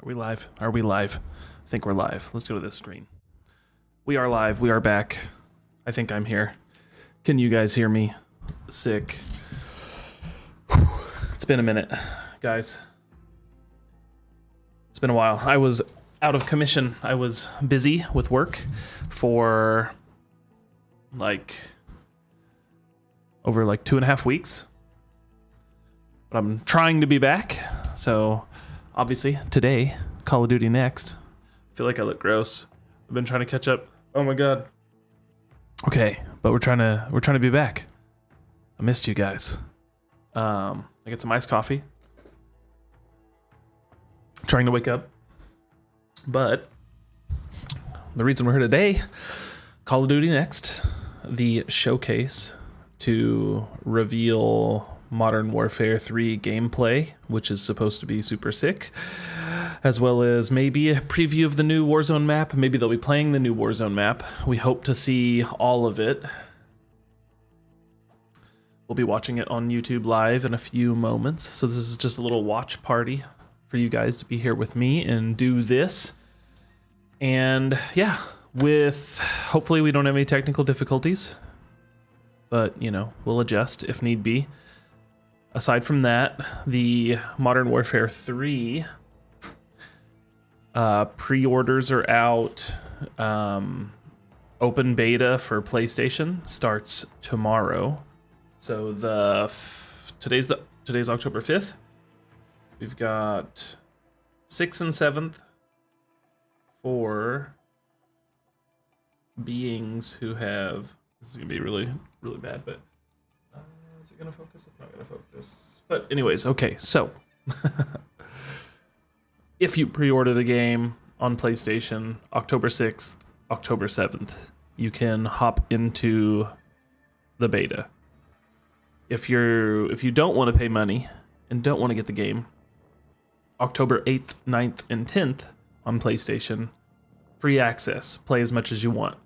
Are we live? Are we live? I think we're live. Let's go to this screen. We are live. We are back. I think I'm here. Can you guys hear me? Sick. It's been a minute, guys. It's been a while. I was out of commission. I was busy with work for over 2.5 weeks. But I'm trying to be back. So obviously today, Call of Duty next. I feel like I look gross. I've been trying to catch up. Oh my god. Okay, but we're trying to be back. I missed you guys. I get some iced coffee. Trying to wake up. But the reason we're here today, Call of Duty next, the showcase to reveal Modern Warfare 3 gameplay, which is supposed to be super sick, as well as maybe a preview of the new Warzone map. Maybe they'll be playing the new Warzone map. We hope to see all of it. We'll be watching it on YouTube live in a few moments. So this is just a little watch party for you guys to be here with me and do this. And yeah, hopefully we don't have any technical difficulties, but we'll adjust if need be. Aside from that, the Modern Warfare 3 pre-orders are out. Open beta for PlayStation starts tomorrow. So today's October 5th. We've got 6th and 7th for beings who have. This is gonna be really, really bad, but is it gonna focus? It's not gonna focus. But anyways, okay, so if you pre-order the game on PlayStation, October 6th, October 7th, you can hop into the beta. If you don't want to pay money and don't want to get the game, October 8th, 9th, and 10th on PlayStation, free access. Play as much as you want.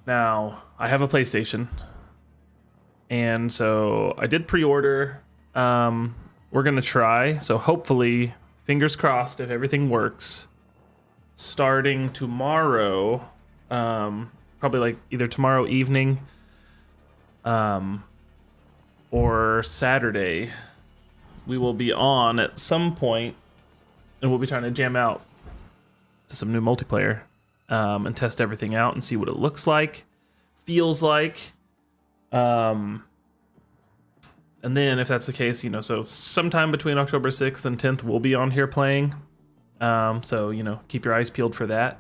Now, I have a PlayStation, and so I did pre-order. We're going to try, so hopefully, fingers crossed, if everything works, starting tomorrow, probably either tomorrow evening or Saturday, we will be on at some point, and we'll be trying to jam out to some new multiplayer and test everything out and see what it looks like, feels like. And then if that's the case, so sometime between October 6th and 10th, we'll be on here playing. So, keep your eyes peeled for that.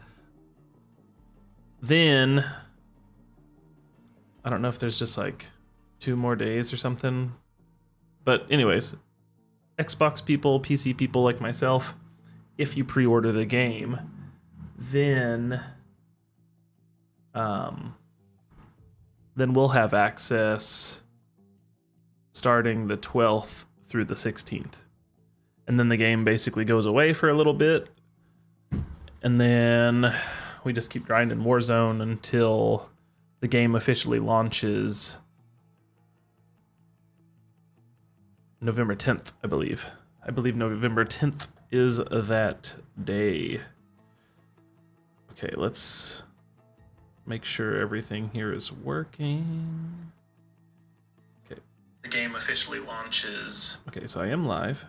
Then, I don't know if there's just 2 more days or something. But anyways, Xbox people, PC people like myself, if you pre-order the game, then we'll have access starting the 12th through the 16th. And then the game basically goes away for a little bit. And then we just keep grinding Warzone until the game officially launches November 10th, I believe. I believe November 10th is that day. Okay, let's make sure everything here is working. Okay. The game officially launches. Okay, so I am live.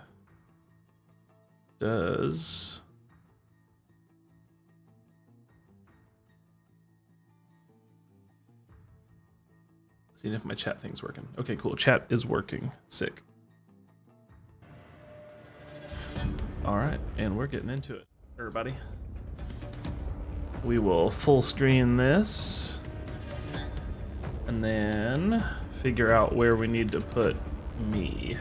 Seeing if my chat thing's working. Okay, cool. Chat is working. Sick. All right, and we're getting into it, everybody. We will full screen this and then figure out where we need to put me.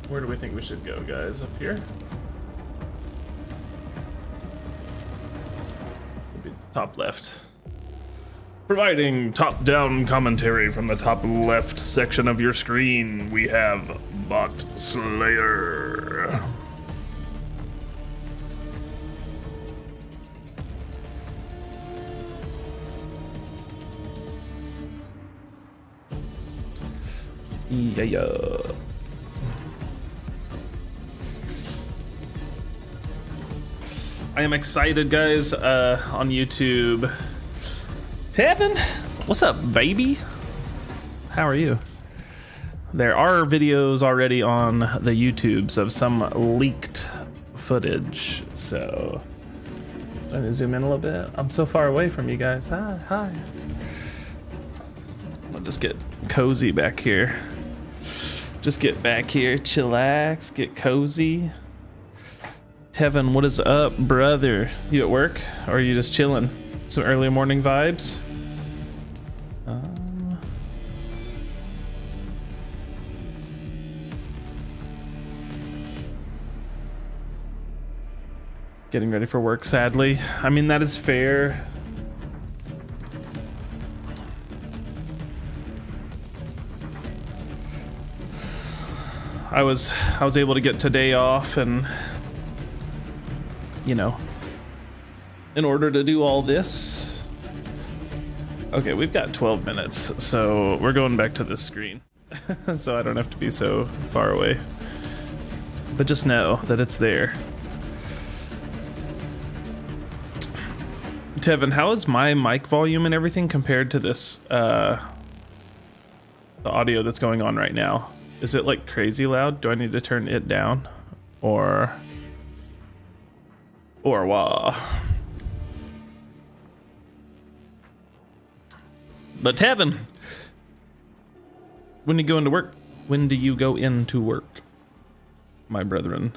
Where do we think we should go, guys? Up here? Maybe top left. Providing top-down commentary from the top left section of your screen, we have Bot Slayer. Yeah. I am excited, guys, on YouTube. Tevin, what's up, baby? How are you? There are videos already on the YouTubes of some leaked footage, so let me zoom in a little bit. I'm so far away from you guys. Hi. I'll just get cozy back here. Just get back here, chillax, get cozy. Tevin, what is up, brother? You at work, or are you just chilling? Some early morning vibes? Getting ready for work, sadly. I mean, that is fair. I was able to get today off, and you know, in order to do all this. Okay, we've got 12 minutes, so we're going back to this screen. So I don't have to be so far away. But just know that it's there. Tevin, how is my mic volume and everything compared to this, the audio that's going on right now? Is it like crazy loud? Do I need to turn it down? Or what? But Tevin, when do you go into work? When do you go into work, my brethren?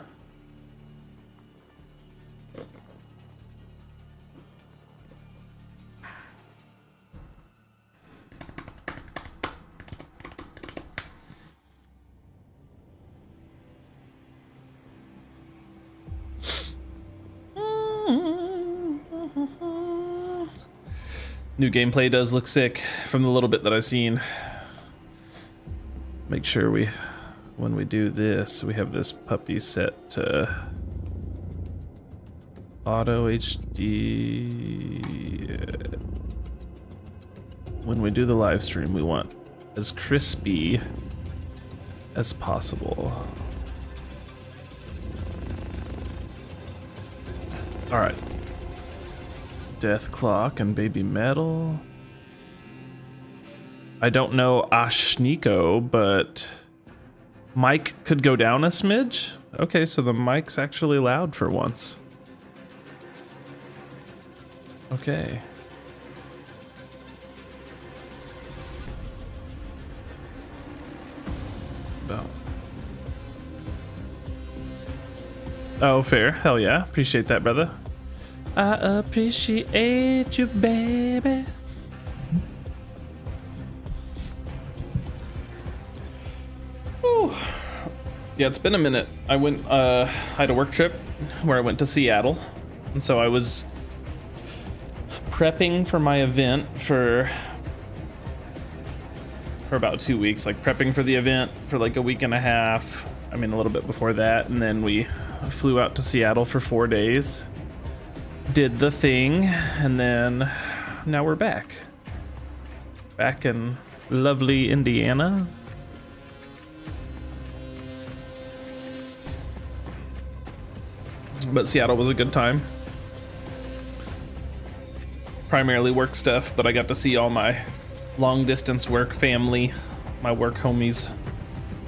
New gameplay does look sick from the little bit that I've seen. Make sure when we do this, we have this puppy set to auto HD. When we do the live stream, we want as crispy as possible. All right. Death Clock and Baby Metal. I don't know Ashniko, but mic could go down a smidge. Okay, so the mic's actually loud for once. Okay. Oh, fair. Hell yeah. Appreciate that, brother. I appreciate you, baby. Whew. Yeah, it's been a minute. I had a work trip where I went to Seattle, and so I was prepping for my event for about 2 weeks, like prepping for the event for like a week and a half. I mean, a little bit before that, and then we flew out to Seattle for 4 days. Did the thing, and then now we're back in lovely Indiana. But Seattle was a good time. Primarily work stuff, but I got to see all my long distance work family, my work homies.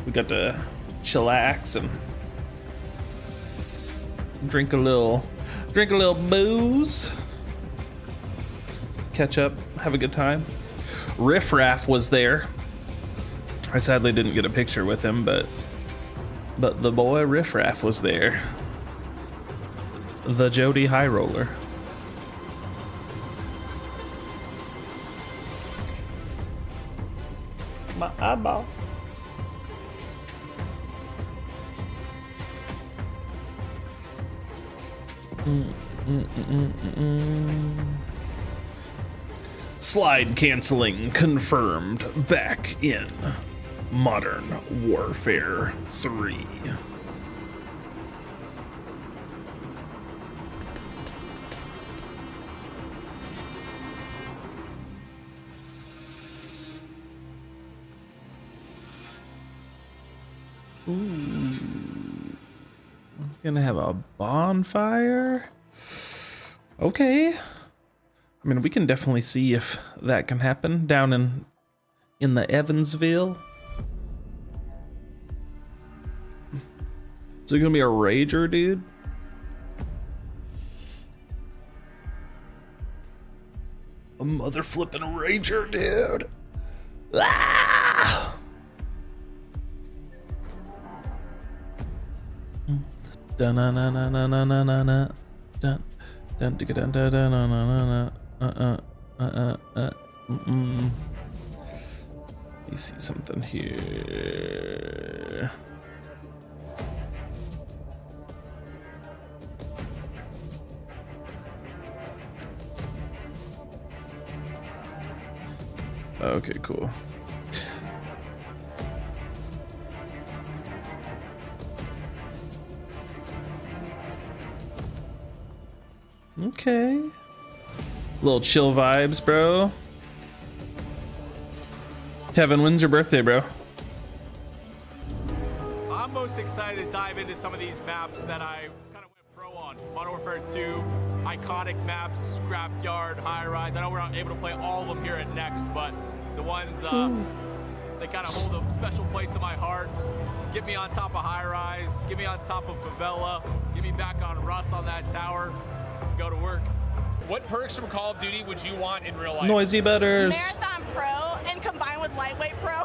We got to chillax and drink a little booze, catch up, have a good time. Riff Raff was there. I sadly didn't get a picture with him, but the boy Riff Raff was there. The Jody High Roller. My eyeball. Slide canceling confirmed back in Modern Warfare 3. Gonna have a bonfire. Okay. I mean, we can definitely see if that can happen down in the Evansville. Is it gonna be a rager, dude? A mother flipping rager, dude. Ah! Dun dun dun dun dun dun dun dun dun dun dun dun dun You see something here. Okay, cool. Okay. Little chill vibes, bro. Tevin, when's your birthday, bro? I'm most excited to dive into some of these maps that I kind of went pro on. Modern Warfare 2, iconic maps, Scrapyard, High Rise. I know we're not able to play all of them here at Next, but the ones they kind of hold a special place in my heart. Get me on top of High Rise, get me on top of Favela, get me back on Russ on that tower, go to work. What perks from Call of Duty would you want in real life? Noisy butters. Marathon Pro and combined with Lightweight Pro.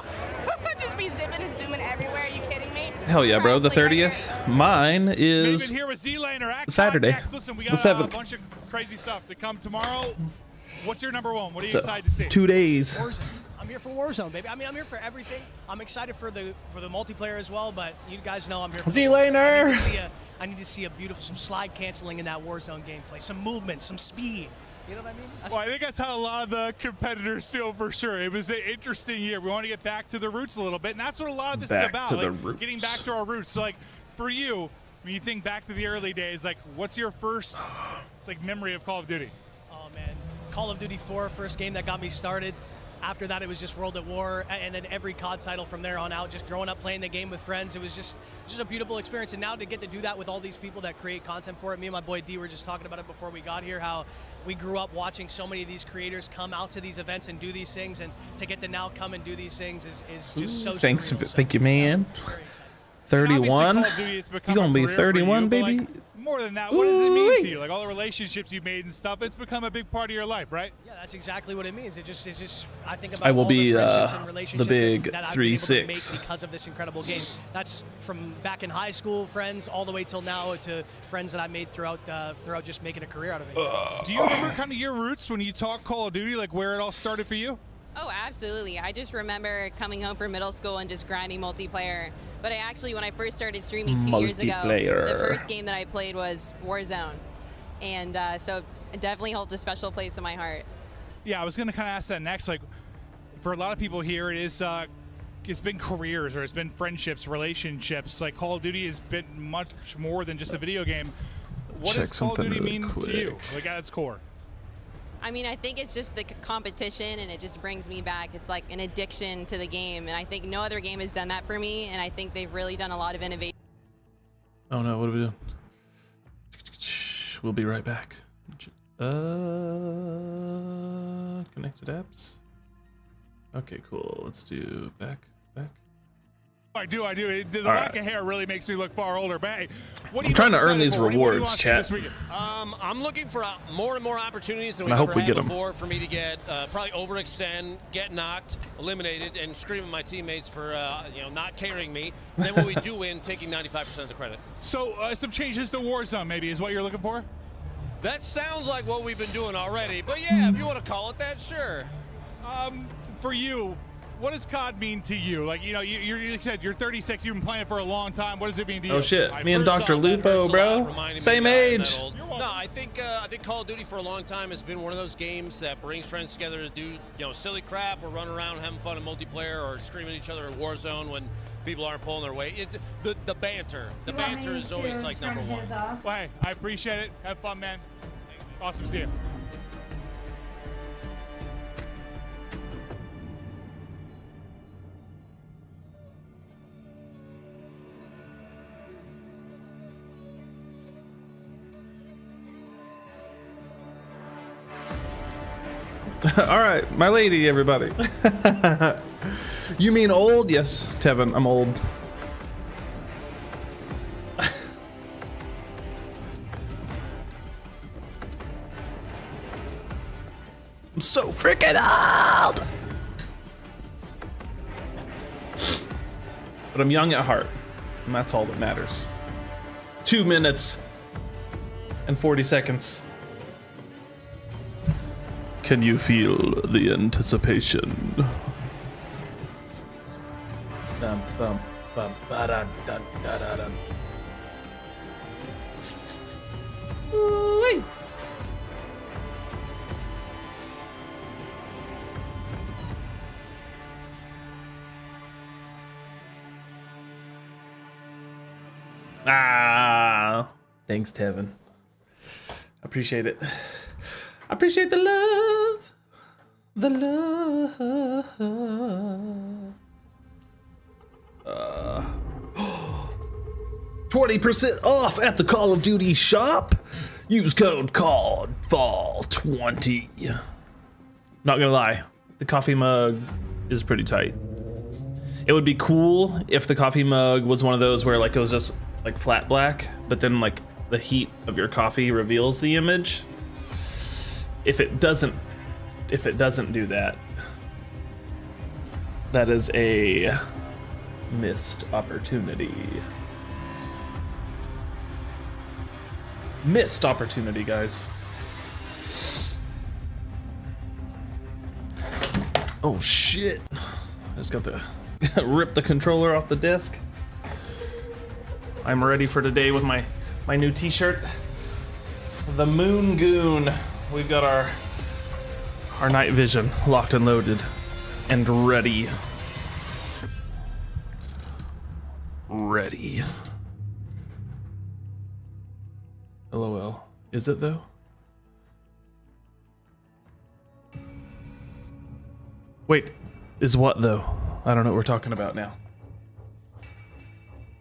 Just be zipping and zooming everywhere. Are you kidding me? Hell yeah, bro. The 30th. Mine is Even here with Z-Laner, Saturday. Listen, we The got 7th. a bunch of crazy stuff to come tomorrow. What's your number one? What are you So, excited to see? 2 days. Warzone. I'm here for Warzone, baby. I mean, I'm here for everything. I'm excited for the multiplayer as well, but you guys know I'm here for Z-Laner. I need to see a beautiful, some slide canceling in that Warzone gameplay, some movement, some speed. You know what I mean? Well, I think that's how a lot of the competitors feel for sure. It was an interesting year. We want to get back to the roots a little bit, and that's what a lot of this is Back about. to the Like, roots. getting back to our roots. So, like, for you, when you think back to the early days, like, what's your first, like, memory of Call of Duty? Oh, man. Call of Duty 4, first game that got me started. After that, it was just World at War, and then every COD title from there on out, just growing up playing the game with friends. It was just a beautiful experience. And now to get to do that with all these people that create content for it. Me and my boy D were just talking about it before we got here, how we grew up watching so many of these creators come out to these events and do these things. And to get to now come and do these things is just so Thanks, surreal. thank you, man. Very excited. 31. Obviously, Call of Duty has become You gonna a be career for 31, you, but, baby? like, more than that, what does it mean to Ooh-wee. you? Like all the relationships you made and stuff, it's become a big part of your life, right? Yeah, that's exactly what it means. It's just I think about I will all be, the friendships and the relationships big that I've been able to 3-6. make because of this incredible game. That's from back in high school friends all the way till now to friends that I made throughout just making a career out of it. Do you remember kind of your roots when you talk Call of Duty, like where it all started for you? Oh, absolutely. I just remember coming home from middle school and just grinding multiplayer. But I actually, when I first started streaming 2 years ago, Multiplayer. the first game that I played was Warzone. And so it definitely holds a special place in my heart. Yeah, I was going to kind of ask that next. Like, for a lot of people here, it's been careers or it's been friendships, relationships. Like Call of Duty has been much more than just a video game. What Check does Call of something Duty really mean to you, quick. like at its core? I mean, I think it's just the competition, and it just brings me back. It's like an addiction to the game, and I think no other game has done that for me, and I think they've really done a lot of innovation. Oh no, what are we doing? We'll be right back. Connected apps. Okay, cool. Let's do back. I do. The All lack right. of hair really makes me look far older. But hey, what are you I'm trying most to earn excited these for? What do you rewards, want to see chat. this weekend? I'm looking for more and more opportunities than And I we've hope ever we had get 'em. before for me to get probably overextend, get knocked, eliminated, and scream at my teammates for not carrying me. And then when we do win, taking 95% of the credit. So some changes to Warzone maybe is what you're looking for? That sounds like what we've been doing already. But yeah, if you want to call it that, sure. For you, what does COD mean to you? Like, you said you're 36, you've been playing for a long time. What does it mean to you? Oh shit, me and First Dr. off, that hurts Lupo, a lot, bro. reminding me Same that I'm age. that old. No, I think Call of Duty for a long time has been one of those games that brings friends together to do silly crap or run around having fun in multiplayer or screaming at each other in Warzone when people aren't pulling their weight. The banter is always like number one. Well, hey, I appreciate it. Have fun, man. Awesome to see you. All right, my lady, everybody. You mean old? Yes, Tevin, I'm old. I'm so freaking old. But I'm young at heart, and that's all that matters. 2 minutes and 40 seconds. Can you feel the anticipation? Dum, bum, bum, ba-da, dun, da, da, dun. Ooh-wee. Thanks, Tevin. Appreciate it. I appreciate the love. The love. 20% off at the Call of Duty shop. Use code CALLFALL20. Not gonna lie, the coffee mug is pretty tight. It would be cool if the coffee mug was one of those where like it was just like flat black, but then like the heat of your coffee reveals the image. If it doesn't do that, that is a missed opportunity. Missed opportunity, guys. Oh shit. I just got to rip the controller off the desk. I'm ready for today with my new t-shirt. The Moon Goon. We've got our night vision locked and loaded and ready. Ready. LOL. Is it though? Wait, is what though? I don't know what we're talking about now.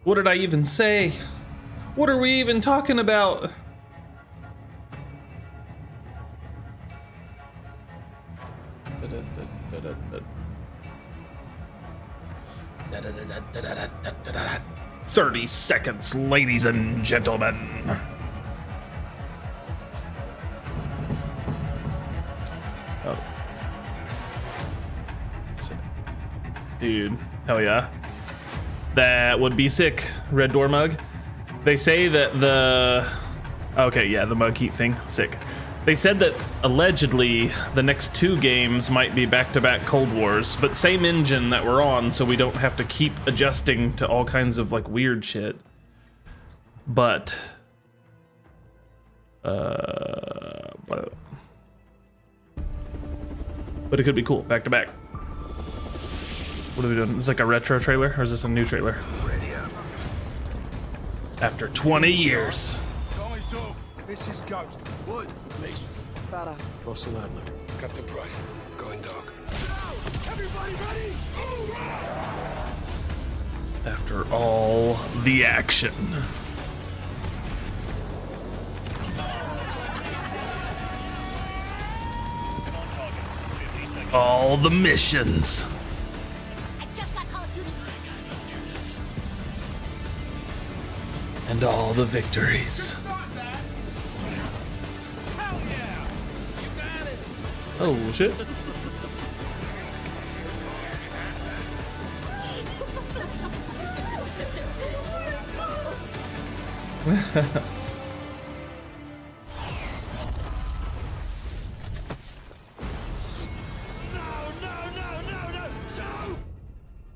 What did I even say? What are we even talking about? "30 seconds, ladies and gentlemen." Oh. Dude, hell yeah. That would be sick. Red door mug. They say that the... Okay, yeah, the mug heat thing. Sick. They said that allegedly the next 2 games might be back-to-back Cold Wars, but same engine that we're on, so we don't have to keep adjusting to all kinds of like weird shit. But it could be cool, back-to-back. What are we doing? Is this like a retro trailer, or is this a new trailer? After 20 years. This is Ghost. Woods. Mason. Farah. Boss and Adler. Captain Price. Going dark. Everybody ready? After all the action. All the missions. And all the victories. Oh shit.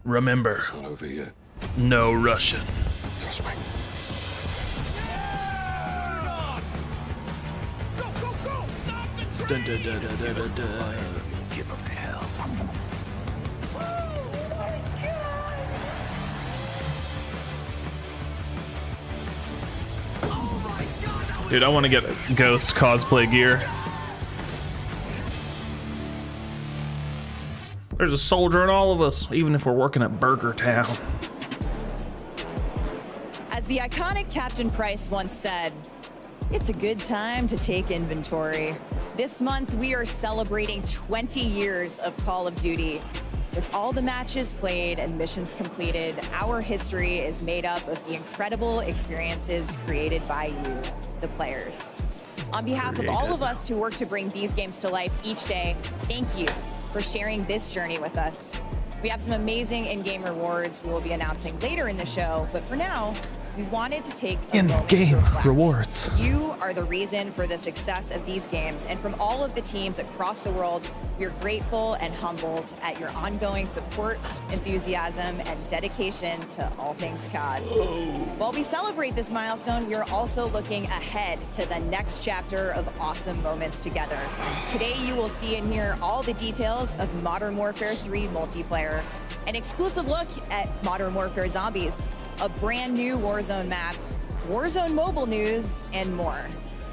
Remember, It's not over yet. no Russian. Trust me. Dun, dun, dun, dun, dun, dun, dun. Give them hell. Dude, I want to get Ghost cosplay gear. There's a soldier in all of us, even if we're working at Burger Town. As the iconic Captain Price once said, It's a good time to take inventory. This month, we are celebrating 20 years of Call of Duty. With all the matches played and missions completed, our history is made up of the incredible experiences created by you, the players. On behalf of all of us who work to bring these games to life each day, thank you for sharing this journey with us. We have some amazing in-game rewards we will be announcing later in the show, but for now, we wanted to take a moment to In-game reflect. rewards. You are the reason for the success of these games, and from all of the teams across the world, we are grateful and humbled at your ongoing support, enthusiasm, and dedication to all things COD. While we celebrate this milestone, we are also looking ahead to the next chapter of awesome moments together. Today, you will see and hear all the details of Modern Warfare 3 multiplayer, an exclusive look at Modern Warfare Zombies, a brand new Warzone map, Warzone mobile news, and more.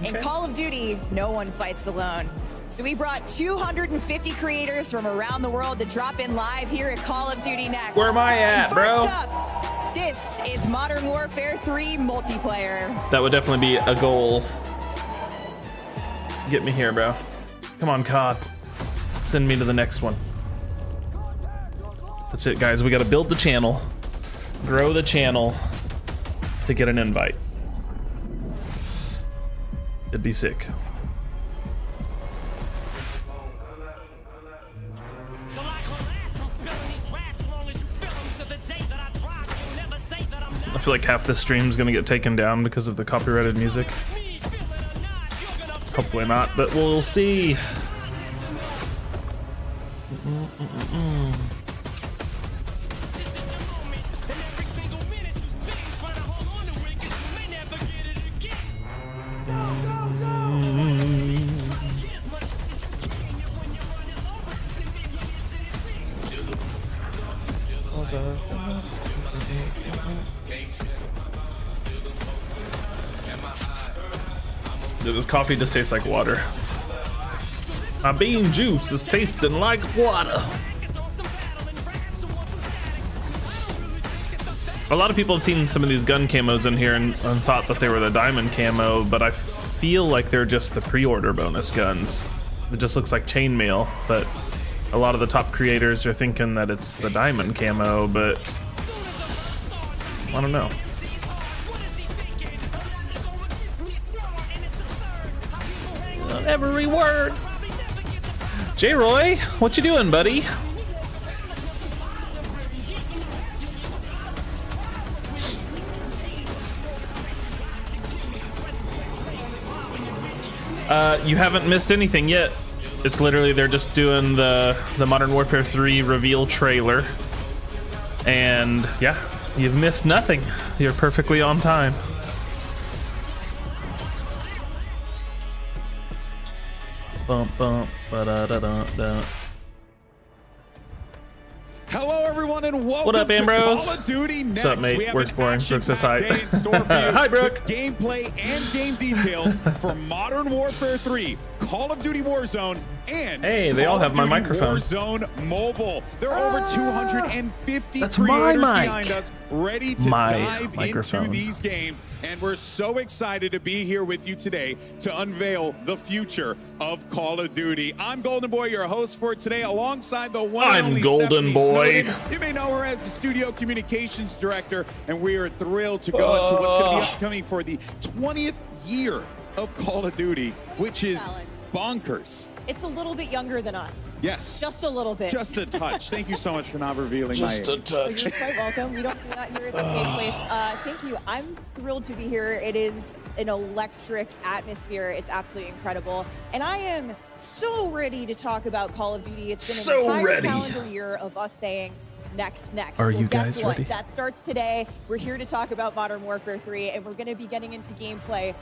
In Call of Duty, no one fights alone. So we brought 250 creators from around the world to drop in live here at Call of Duty Next. Where am I at, And bro? first up, this is Modern Warfare 3 multiplayer. That would definitely be a goal. Get me here, bro. Come on, COD. Send me to the next one. That's it, guys. We got to build the channel, grow the channel to get an invite. It'd be sick. I feel like half this stream is gonna get taken down because of the copyrighted music. Hopefully not, but we'll see. Dude, this coffee just tastes like water. My bean juice is tasting like water. A lot of people have seen some of these gun camos in here and thought that they were the diamond camo, but I feel like they're just the pre-order bonus guns. It just looks like chainmail, but a lot of the top creators are thinking that it's the diamond camo, but I don't know. Every word. J-Roy, what you doing, buddy? You haven't missed anything yet. It's literally they're just doing the Modern Warfare 3 reveal trailer. And yeah, you've missed nothing. You're perfectly on time. Bump, bump, ba-da-da-da-da. Hello, everyone, and welcome What up, to Ambrose? Call of Duty Next. What's up, mate? We have Work's an boring. Brooke says hi. action-packed day in store for you. Hi, Brooke. Gameplay and game details for Modern Warfare 3, Call of Duty Warzone, and Hey, they Call all have of my Duty microphone. Warzone Mobile. There are over 250 That's my creators mic. behind us ready to My dive microphone. into these games, and we're so excited to be here with you today to unveil the future of Call of Duty. I'm Golden Boy, your host for today, alongside the one and I'm only Golden Stephanie Boy. Snowden. You may know her as the studio communications director, and we are thrilled to go into what's going to be upcoming for the 20th year of Call of Duty, which is bonkers. It's a little bit younger than us. Yes. Just a little bit. Just a touch. Thank you so much for not revealing Just my a age. touch. You're quite welcome. We don't do that here at the Safe Place. Thank you. I'm thrilled to be here. It is an electric atmosphere. It's absolutely incredible. And I am so ready to talk about Call of Duty. It's been an So entire ready. calendar year of us saying next. Are Well, you guess guys what? ready? That starts today. We're here to talk about Modern Warfare 3, and we're going to be getting into gameplay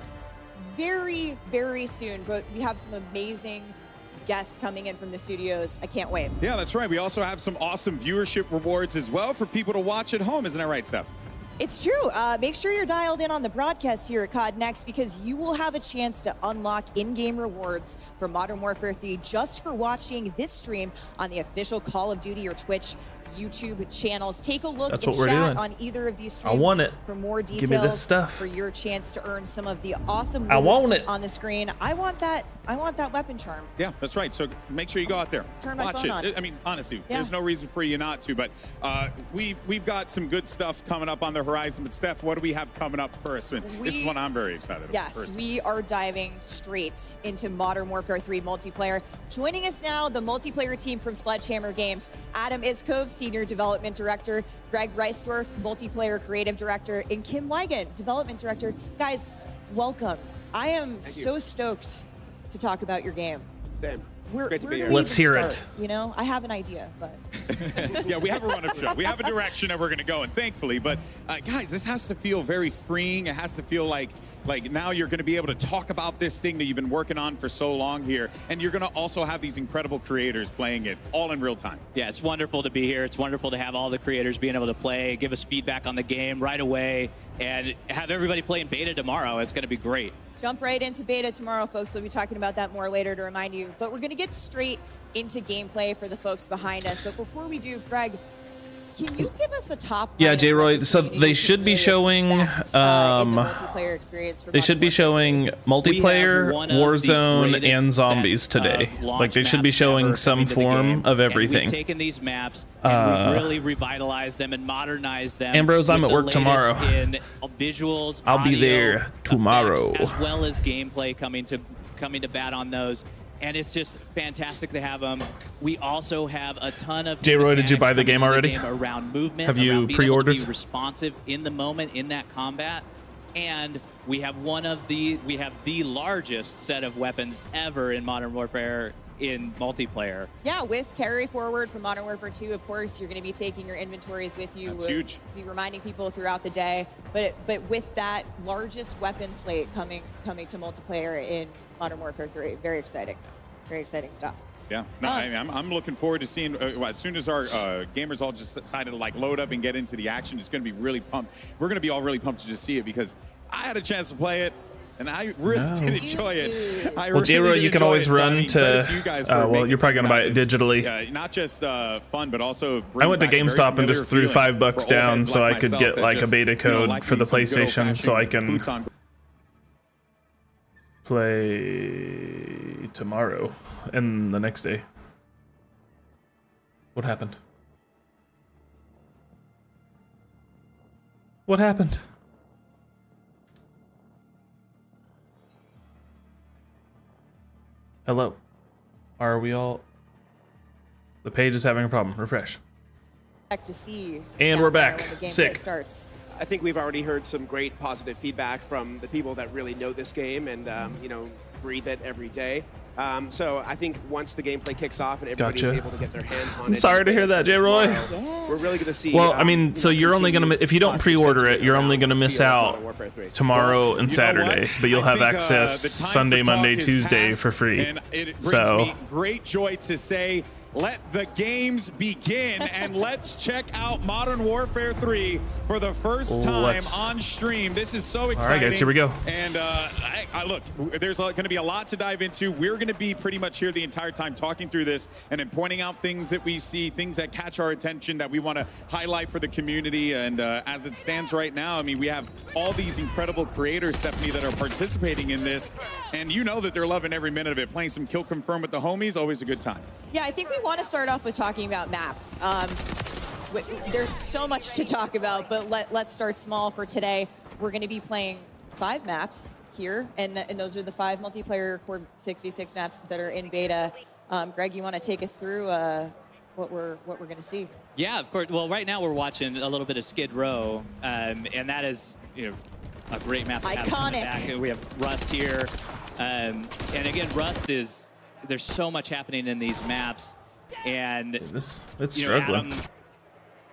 very, very soon. But we have some amazing guests coming in from the studios. I can't wait. Yeah, that's right. We also have some awesome viewership rewards as well for people to watch at home. Isn't that right, Steph? It's true. Make sure you're dialed in on the broadcast here at COD Next, because you will have a chance to unlock in-game rewards for Modern Warfare 3 just for watching this stream on the official Call of Duty or Twitch YouTube channels. Take a look That's and what we're chat doing. on either of these streams I want it. for more details. Give me this stuff. For your chance to earn some of the awesome I loot want it. on the screen. I want that weapon charm. Yeah, that's right. So make sure you go out there. Turn my Watch phone it. on. I mean, honestly, Yeah. there's no reason for you not to. But we've got some good stuff coming up on the horizon. But Steph, what do we have coming up first? And this is one I'm very excited about. Yes, personally. we are diving straight into Modern Warfare 3 multiplayer. Joining us now, the multiplayer team from Sledgehammer Games. Adam Iskov, Senior Development Director, Greg Reisdorf, Multiplayer Creative Director, and Kim Wigan, Development Director. Guys, welcome. I am so stoked to talk about your game. Same. Great to be here. Let's hear it. You know, I have an idea, but Yeah, we have a run-up show. We have a direction that we're going to go in, thankfully. But guys, this has to feel very freeing. It has to feel like now you're going to be able to talk about this thing that you've been working on for so long here, and you're going to also have these incredible creators playing it all in real time. Yeah, it's wonderful to be here. It's wonderful to have all the creators being able to play, give us feedback on the game right away, and have everybody playing beta tomorrow. It's going to be great. jump right into beta tomorrow, folks. We'll be talking about that more later to remind you. But we're going to get straight into gameplay for the folks behind us. But before we do, Greg, can you give us a top? Yeah, J-Roy. So they should be showing. Multiplayer experience for They should be showing multiplayer, Warzone, and zombies today. Like they should be showing some form of everything. We've taken these maps and we've really revitalized them and modernized them. Ambrose, I'm at work tomorrow. In visuals, I'll be audio, there tomorrow, effects, as well as gameplay coming to bat on those. And it's just fantastic to have them. We also have a ton of J-Roy, did you buy the game already? Around movement. Have you pre-ordered? pre-ordered? Be responsive in the moment in that combat, and we have the largest set of weapons ever in Modern Warfare in multiplayer. Yeah, with carry forward from Modern Warfare 2, of course, you're going to be taking your inventories with you. That's huge. Be reminding people throughout the day. But with that largest weapon slate coming to multiplayer in Modern Warfare 3, very exciting stuff. Yeah, no, I'm looking forward to seeing as soon as our gamers all just decided to like load up and get into the action. It's going to be really pumped. We're going to be all really pumped to just see it because I had a chance to play it. And I really did enjoy it. Well, J-Roy, you can always run to. Well, you're probably gonna buy it digitally. Yeah, not just fun, but also. I went to GameStop and just threw $5 down so I could get like a beta code for the PlayStation, so I can play tomorrow and the next day. What happened? What happened? Hello. Are we all... The page is having a problem. Refresh. To see. And we're back. When the gameplay Sick. Starts. I think we've already heard some great positive feedback from the people that really know this game and breathe it every day. So I think once the gameplay kicks off and everybody's able to get their hands on it. I'm sorry to hear that, J-Roy. We're really going to see. Well, I mean, so you're only going to, if you don't pre-order it, you're only going to miss out tomorrow and Saturday, but you'll have access Sunday, Monday, Tuesday for free. And it brings me great joy to say, let the games begin, and let's check out Modern Warfare 3 for the first time on stream. This is so exciting. All right, guys, here we go. And I look, there's going to be a lot to dive into. We're going to be pretty much here the entire time talking through this and then pointing out things that we see, things that catch our attention that we want to highlight for the community. And as it stands right now, I mean, we have all these incredible creators, Stephanie, that are participating in this. And you know that they're loving every minute of it. Playing some Kill Confirm with the homies, always a good time. Yeah, I think we want to start off with talking about maps. There's so much to talk about, but let's start small for today. We're going to be playing 5 maps here, and those are the 5 multiplayer Core 6v6 maps that are in beta. Greg, you want to take us through what we're going to see? Yeah, of course. Well, right now we're watching a little bit of Skid Row, and that is a great map. Iconic. We have Rust here, and again, Rust is. There's so much happening in these maps, and it's struggling. Adam,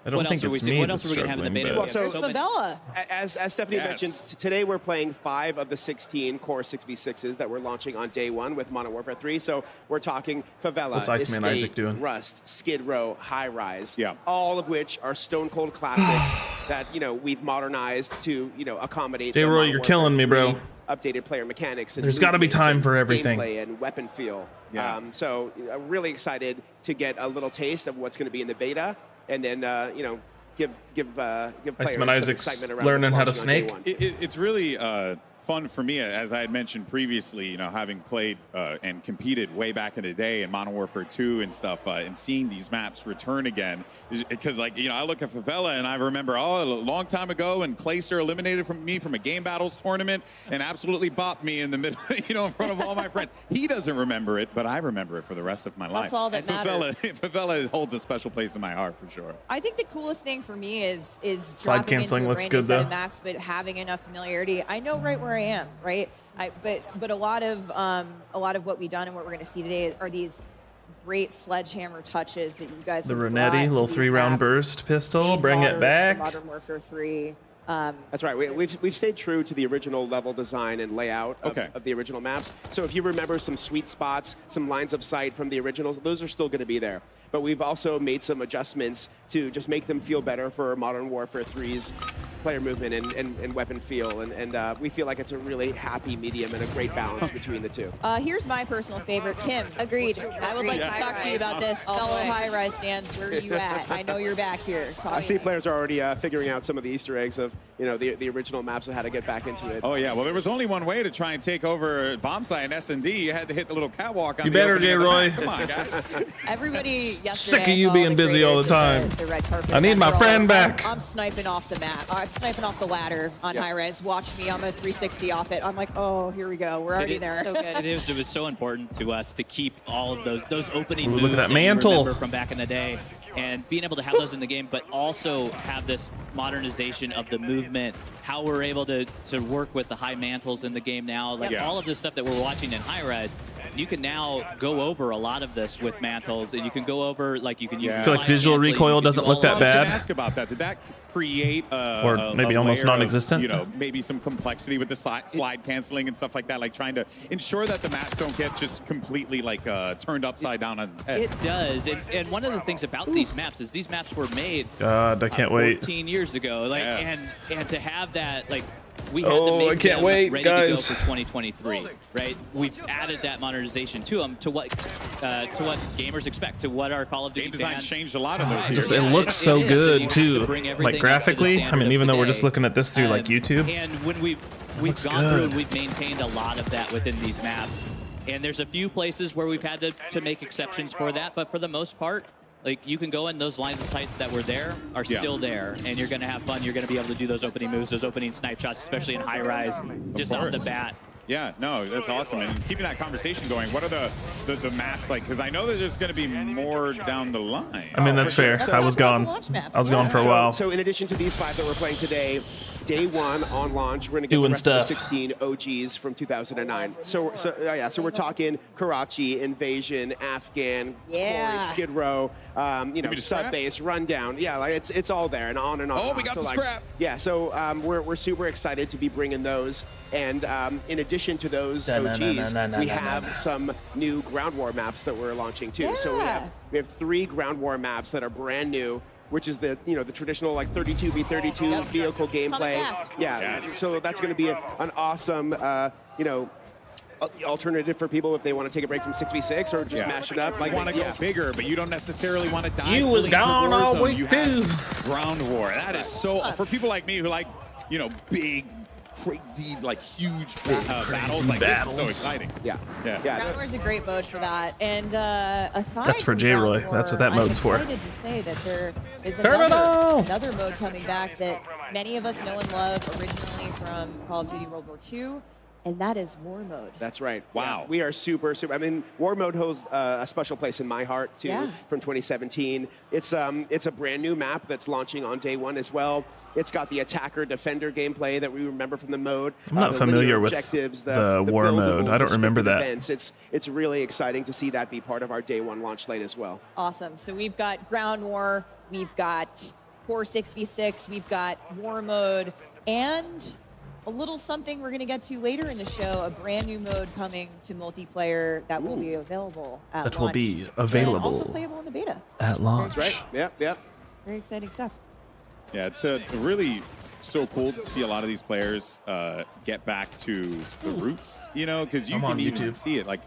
I don't think it's me. What else are we gonna have in the beta? Well, so Favela. As Stephanie mentioned, today we're playing 5 of the 16 Core 6v6s that we're launching on day 1 with Modern Warfare 3. So we're talking Favela, What's Iceman Escape, Isaac doing? Rust, Skid Row, High Rise. Yeah. All of which are stone cold classics that we've modernized to accommodate. J-Roy, you're killing me, bro. Updated player mechanics. And there's got to be time for everything. Gameplay and weapon feel. Yeah. So I'm really excited to get a little taste of what's going to be in the beta. and then you know, give players Iceman some Isaac's excitement around learning how to what's launching snake. on day one. It's really fun for me, as I had mentioned previously, you know, having played and competed way back in the day in Modern Warfare 2 and stuff, and seeing these maps return again. Because, like, you know, I look at Favela and I remember, a long time ago, and Clayster eliminated me from a Game Battles tournament and absolutely bopped me in the middle, you know, in front of all my friends. He doesn't remember it, but I remember it for the rest of my life. That's all that matters. Favela holds a special place in my heart for sure. I think the coolest thing for me is Slide dropping canceling into a looks brand new good, set though. of maps, but having enough familiarity. I know right where I am, right? But a lot of what we've done and what we're going to see today are these great sledgehammer touches that you guys. The have Renetti, brought to little these 3-round maps. burst pistol, Made bring it modern back. for Modern Warfare 3. That's right. We've stayed true to the original level design and layout of the original maps. So if you remember some sweet spots, some lines of sight from the originals, those are still going to be there. But we've also made some adjustments to just make them feel better for Modern Warfare 3's player movement and weapon feel. And we feel like it's a really happy medium and a great balance between the two. Here's my personal favorite, Kim. Agreed. I would like to talk to you about this. Fellow high-rise stands, where are you at? I know you're back here. I see players are already figuring out some of the Easter eggs of, you know, the original maps of how to get back into it. Oh yeah, well there was only one way to try and take over Bombsite and S&D. You had to hit the little catwalk on You the better, opening of the J-Roy. map. Come on, guys. Everybody yesterday. Sick of you saw being the busy all the creators of time. The red carpet. I need my They're all- friend back. I'm sniping off the map. I'm sniping off the ladder on high res. Watch me. I'm a 360 off it. I'm like, oh, here we go. We're already there. It was so important to us to keep all of those opening Ooh, moves look at that you mantle. remember from back in the day, and being able to have those in the game, but also have this modernization of the movement, how we're able to work with the high mantles in the game now, like all of this stuff that we're watching in high res. You can now go over a lot of this with mantles, and you can go over, like, you can use. I feel like visual recoil doesn't look that I was bad. gonna ask about that. Did that create Or maybe a almost layer of, non-existent? you know, maybe some complexity with the slide canceling and stuff like that, like trying to ensure that the maps don't get just completely like turned upside down on its head. It does, and one of the things about these maps is these maps were made. God, I can't wait. 14 years ago, like, and to have that, like, we had Oh, to make I can't them wait, ready guys. to go for 2023, right? We've added that modernization to them, to what gamers expect, to what our Call of Duty Game design fans. changed a lot of those years. It looks so is, and you good have too, to bring like everything up to the graphically. I standard mean, of even though we're today. just looking at this through like YouTube. And when we've looks gone through good. and we've maintained a lot of that within these maps, and there's a few places where we've had to make exceptions for that, but for the most part, like, you can go in, those lines of sights that were there are still there, and you're going to have fun. You're going to be able to do those opening moves, those opening snipe shots, especially in high rise, just off the bat. Yeah, no, that's awesome. And keeping that conversation going, what are the maps like? Because I know that there's going to be more down the line. I mean, that's fair. I was gone. I was gone for a while. So in addition to these 5 that we're playing today, day 1 on launch, we're going to get Doing the rest stuff. of the 16 OGs from 2009. So we're talking Karachi, Invasion, Afghan, Quarry, Skid Row, you know, Sub Base, Rundown. Yeah, like it's all there and on and on. Oh, and we on. got So, the like, scrap. Yeah, so we're super excited to be bringing those. And in addition to those OGs, we have some new ground war maps that we're launching too. Yeah. So we have 3 ground war maps that are brand new, which is the traditional like 32v32 vehicle gameplay. Yeah. Yes. So that's going to be an awesome alternative for people if they want to take a break from 6v6 or just mash it up. Like, want to go bigger, but you don't necessarily want to dive. You was fully into gone all Warzone. week, You have too. Ground war. That is so for people like me who like, you know, big, crazy, like huge battles. Like, this is so exciting. Yeah. Ground War is a great mode for that. And aside That's for from J-Roy. Ground That's what War, that mode's for. I'm excited to say that there is Terminal! another mode coming back that many of us know and love originally from Call of Duty World War II, and that is War Mode. That's right. Wow. Yeah, we are super. I mean, War Mode holds a special place in my heart too. Yeah. From 2017. It's a brand new map that's launching on day 1 as well. It's got the attacker defender gameplay that we remember from the mode. I'm not the familiar linear with objectives, the War Mode. buildables, I don't the remember scripted that. Events. It's really exciting to see that be part of our day 1 launch slate as well. Awesome. So we've got Ground War, we've got Core 6v6, we've got War Mode, and a little something we're going to get to later in the show, a brand new mode coming to multiplayer that will be available at That launch. will be And available also playable in the beta. at launch. That's right. Yeah. Very exciting stuff. Yeah, it's really so cool to see a lot of these players get back to the roots, you know, because you I'm can on even YouTube. see it. Like,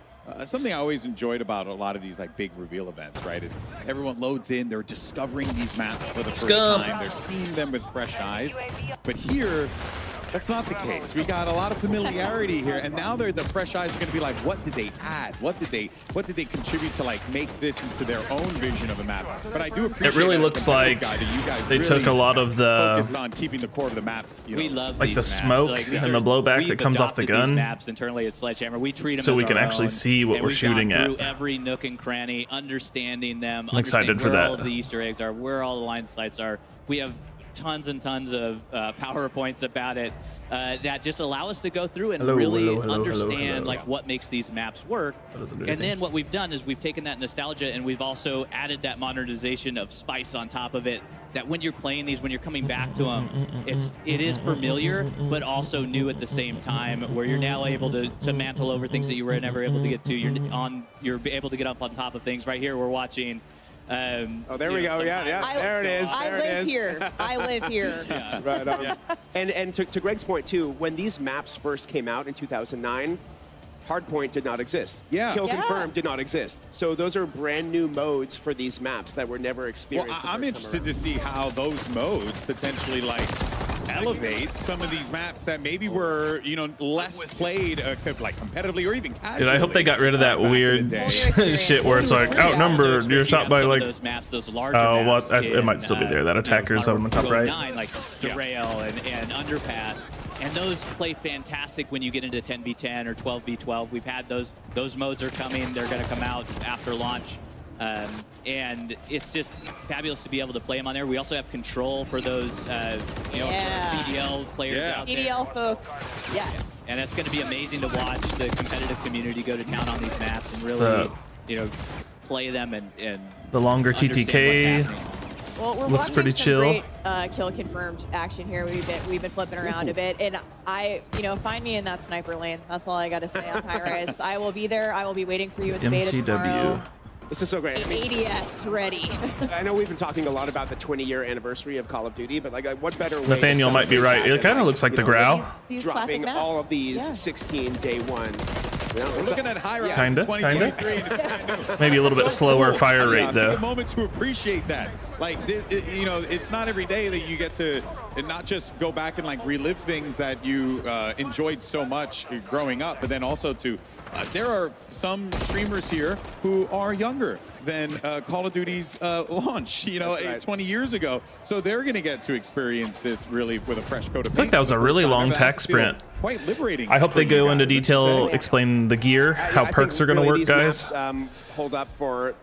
something I always enjoyed about a lot of these like big reveal events, right, is everyone loads in, they're discovering these maps for the first time, they're seeing them with fresh eyes. But here, that's not the case. We got a lot of familiarity here, and now the fresh eyes are going to be like, what did they add? What did they contribute to like make this into their own vision of a map? But I do appreciate it. Really looks like they took a lot of the focused on keeping the core of the maps. We love like the these smoke maps. and the blowback that comes off the gun. These maps internally at Sledgehammer, we treat them so as we can our actually own, see what we're shooting through at. every nook and cranny, understanding them. I'm excited for where that. all of the Easter eggs are, where all the line sites are. We have tons and tons of PowerPoints about it. That just allow us to go through and really understand like what makes these maps work. And then what we've done is we've taken that nostalgia and we've also added that modernization of spice on top of it. That when you're playing these, when you're coming back to them, it is familiar but also new at the same time. Where you're now able to mantle over things that you were never able to get to. You're able to get up on top of things. Right here, we're watching. Oh, there we go. Yeah. There it is. I live here. I live here. Yeah. Right on. And to Greg's point too, when these maps first came out in 2009, Hardpoint did not exist. Yeah. Kill Confirmed did not exist. So those are brand new modes for these maps that were never experienced. Well, I'm interested to see how those modes potentially like elevate some of these maps that maybe were, less played like competitively or even casually. Dude, I hope they got rid of that weird shit where it's like outnumbered. You're shot by like those maps, those larger maps maps it might still be there. That attacker's on the top right. 9, like Derail and Underpass. And those play fantastic when you get into 10v10 or 12v12. We've had those modes are coming. They're going to come out after launch. And it's just fabulous to be able to play them on there. We also have control for those CDL players out there. CDL folks, yes. And it's going to be amazing to watch the competitive community go to town on these maps and really, play them and the longer TTK. Well, we're looks watching pretty some chill. Great, kill confirmed action here. We've been flipping around a bit, and find me in that sniper lane. That's all I got to say on High Rise. I will be there. I will be waiting for you at the beta tomorrow. This is so great. ADS ready. I know we've been talking a lot about the 20-year anniversary of Call of Duty, but like, what better way? Nathaniel might be right. It kind of looks like the Grau. These dropping classic all maps. of these 16 day one. We're looking at High Rise Kinda. 2023. Maybe a little bit slower fire rate Take though. a moment to appreciate that. Like, it's not every day that you get to not just go back and like relive things that you enjoyed so much growing up, but then also to there are some streamers here who are younger than Call of Duty's launch, 20 years ago. So they're going to get to experience this really with a fresh coat of paint. I think that was a really long tech sprint. Quite liberating. I hope they go into detail, explain the gear, how perks are going to work, guys. Maps, hold up for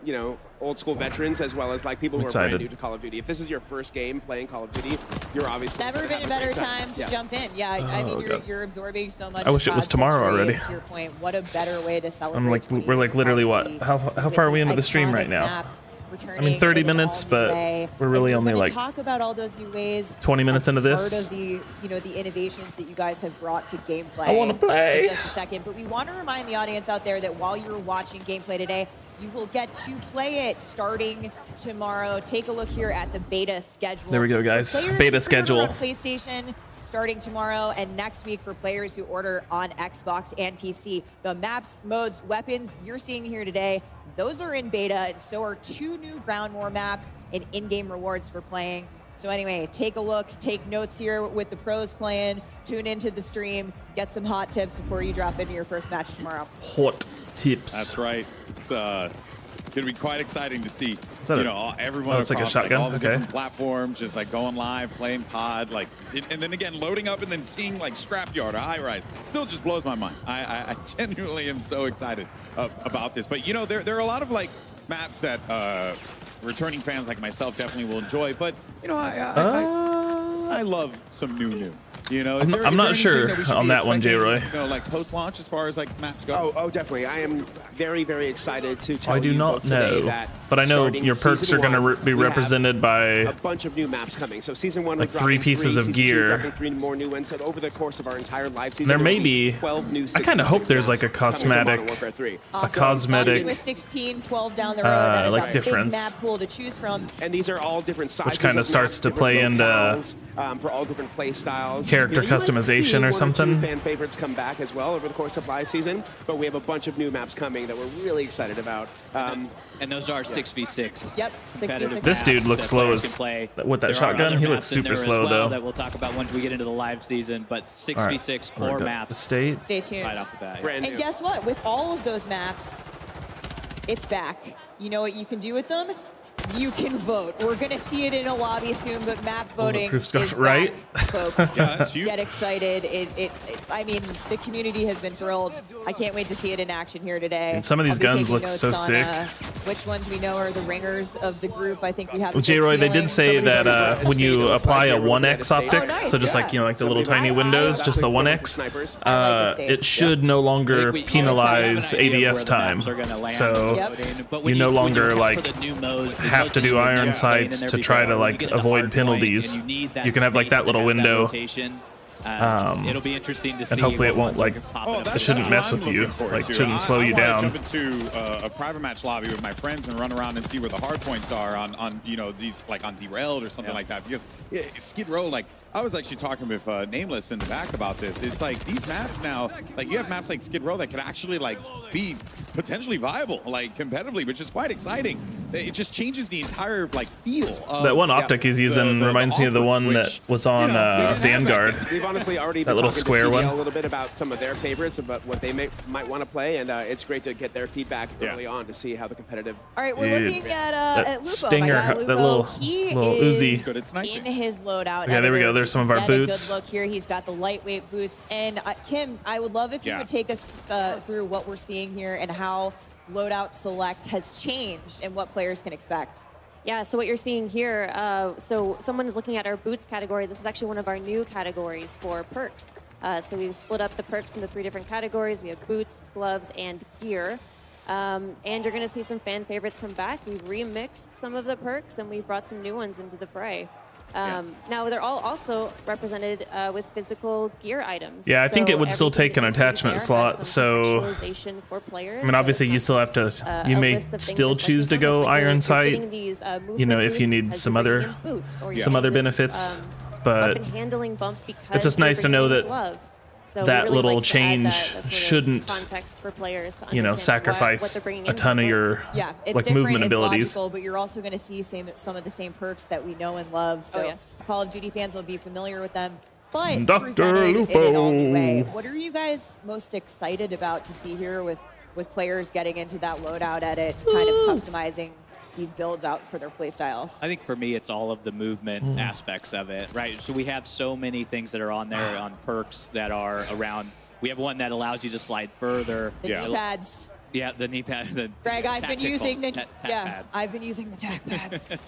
old school veterans as well as like people who are brand new to Call of Duty. If this is your first game playing Call of Duty, you're obviously never been a better time to jump in. Yeah, I mean you're absorbing so much. I wish it was tomorrow already. To your point, what a better way to celebrate. I'm like, we're like literally what? How far are we into the stream right now? I mean 30 minutes, but we're really only like talk about all those new ways 20 minutes into this. Part of the the innovations that you guys have brought to gameplay. I want to play. In just a second, but we want to remind the audience out there that while you're watching gameplay today, you will get to play it starting tomorrow. Take a look here at the beta schedule. There we go, guys. Players Beta who schedule. pre-order on PlayStation starting tomorrow, and next week for players who order on Xbox and PC. The maps, modes, weapons you're seeing here today, those are in beta, and so are 2 new ground war maps and in-game rewards for playing. So anyway, take a look, take notes here with the pros playing, tune into the stream, get some hot tips before you drop into your first match tomorrow. Hot tips. That's right. It's going to be quite exciting to see, everyone it's like a across shotgun? all the Okay. different platforms, just like going live, playing COD, and then again loading up and then seeing like Scrapyard or High Rise. Still just blows my mind. I genuinely am so excited about this. But there are a lot of like maps that returning fans like myself definitely will enjoy. But I love some new. I'm not sure on that one, J-Roy. Like post-launch as far as like maps go. Oh, definitely. I am very, very excited to tell I do you not both today know, that but I know starting your perks are season going to 1, be we have represented by a bunch of new maps coming. So season 1, like we're dropping 3 pieces of season 2, gear. dropping 3 more new ones. So over the course of our entire live season, There will may be be. 12 new I kind of hope 66 there's like a maps coming to Modern cosmetic, Warfare 3. a cosmetic, With 16, 12 down the road, that is like a difference. big map pool to choose from. And these are all different sizes. Which kind of starts to play into for all different play styles. Character You might see customization or one two something. fan favorites come back as well over the course of live season, but we have a bunch of new maps coming that we're really excited about. And those are 6v6. Yep, 6v6. This dude looks slow as play. with that There are shotgun. other He maps looks in there super as slow well though. that we'll talk about once we get into the live season, but 6v6 All right, core we're done. maps. State. Stay tuned. Right off the bat. Brand And new. guess what? With all of those maps, it's back. You know what you can do with them? You can vote. We're going to see it in a lobby soon, but map voting Bulletproof scarf, is right? back, folks. Yeah, that's huge. Get excited. I mean, the community has been thrilled. I can't wait to see it in action here today. And some of these I'll be guns taking look notes so on, sick. Which ones we know are the ringers of the group. I think we have. Well, J-Roy, they did say that when you apply a 1x optic, Oh, nice, so just like, you know, like the little tiny windows, just the 1x, I like the it should no longer penalize ADS time. So you no longer like have to do iron sights to try to like avoid penalties. You can have like that little window. It'll be interesting to see. And hopefully it won't like that's it shouldn't what mess I'm with you, looking forward like to. shouldn't slow you I down. wanna jump into a private match lobby with my friends and run around and see where the hard points are on you know, these like on derailed or something like that, because Skid Row, like I was actually talking with Nameless in the back about this. It's like these maps now, like you have maps like Skid Row that could actually like be potentially viable, like competitively, which is quite exciting. It just changes the entire like feel. Of, That one optic he's using reminds me of the one that was on Vanguard. We've honestly already That been little talking square to CDL one. a little bit about some of their favorites, about what they might want to play, and it's great to get their feedback early on to see how the competitive. All right, we're Dude, looking at that Lupo. stinger, My guy, that Lupo, little he Uzi. is Good at sniping. in his loadout. Okay, there we go. There's some of our Get boots. A good look here. He's got the lightweight boots. And Kim, I would love if you would take us through what we're seeing here and how loadout select has changed and what players can expect. Yeah, so what you're seeing here, so someone is looking at our boots category. This is actually one of our new categories for perks. So we've split up the perks into 3 different categories. We have boots, gloves, and gear. And you're going to see some fan favorites come back. We've remixed some of the perks, and we've brought some new ones into the fray. Now, they're all also represented with physical gear items. Yeah, I think So it would still everything take an that you see attachment there has slot. some So, contextualization for players. I mean, So obviously it's you not still have just, to. a You may list of things still just like choose to it's go almost like iron you're sight. getting these, You know, movement if you boosts need because some you're other bringing in boots, or you're some other getting this, benefits, but weapon handling bump because it's just you're nice to know bringing in that gloves. So we that really little like to add change that sort of shouldn't, context for players to you know, understand what sacrifice they're bringing a in ton for of perks. your Yeah, it's like different, movement it's abilities. logical, but you're also going to see some of the same perks that we know and love. So Call of Duty fans will be familiar with them, but Dr. presented in an all-new way. Lupo. What are you guys most excited about to see here with players getting into that loadout edit, kind of customizing these builds out for their playstyles? I think for me, it's all of the movement aspects of it, right? So we have so many things that are on there on perks that are around. We have one that allows you to slide further. The knee pads. Yeah, the knee pad. The Greg, I've been tactical using the tac pads. I've been using the tac pads.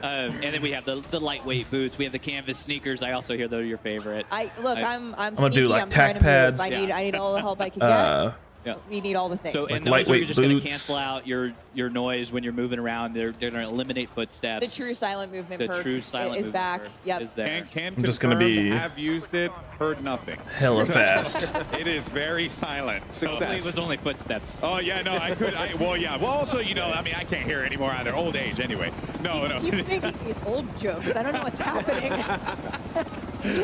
And then we have the lightweight boots. We have the canvas sneakers. I also hear they're your favorite. I'm gonna do sneaky, like I'm tac trying to move. pads. I need all the help I can get. Yeah. We need all the things. So Like and those are lightweight just going to boots. cancel out your noise when you're moving around. They're going to eliminate footsteps. The true silent movement The perk true silent is movement back. perk Yep. is there. Can I'm just gonna confirm, be have used it, heard nothing. hella fast. It is very silent. Hopefully it was only footsteps. Oh yeah, no, I could. Well, yeah. Well, also, you know, I mean, I can't hear anymore either. Old age, anyway. No. You keep making these old jokes. I don't know what's happening.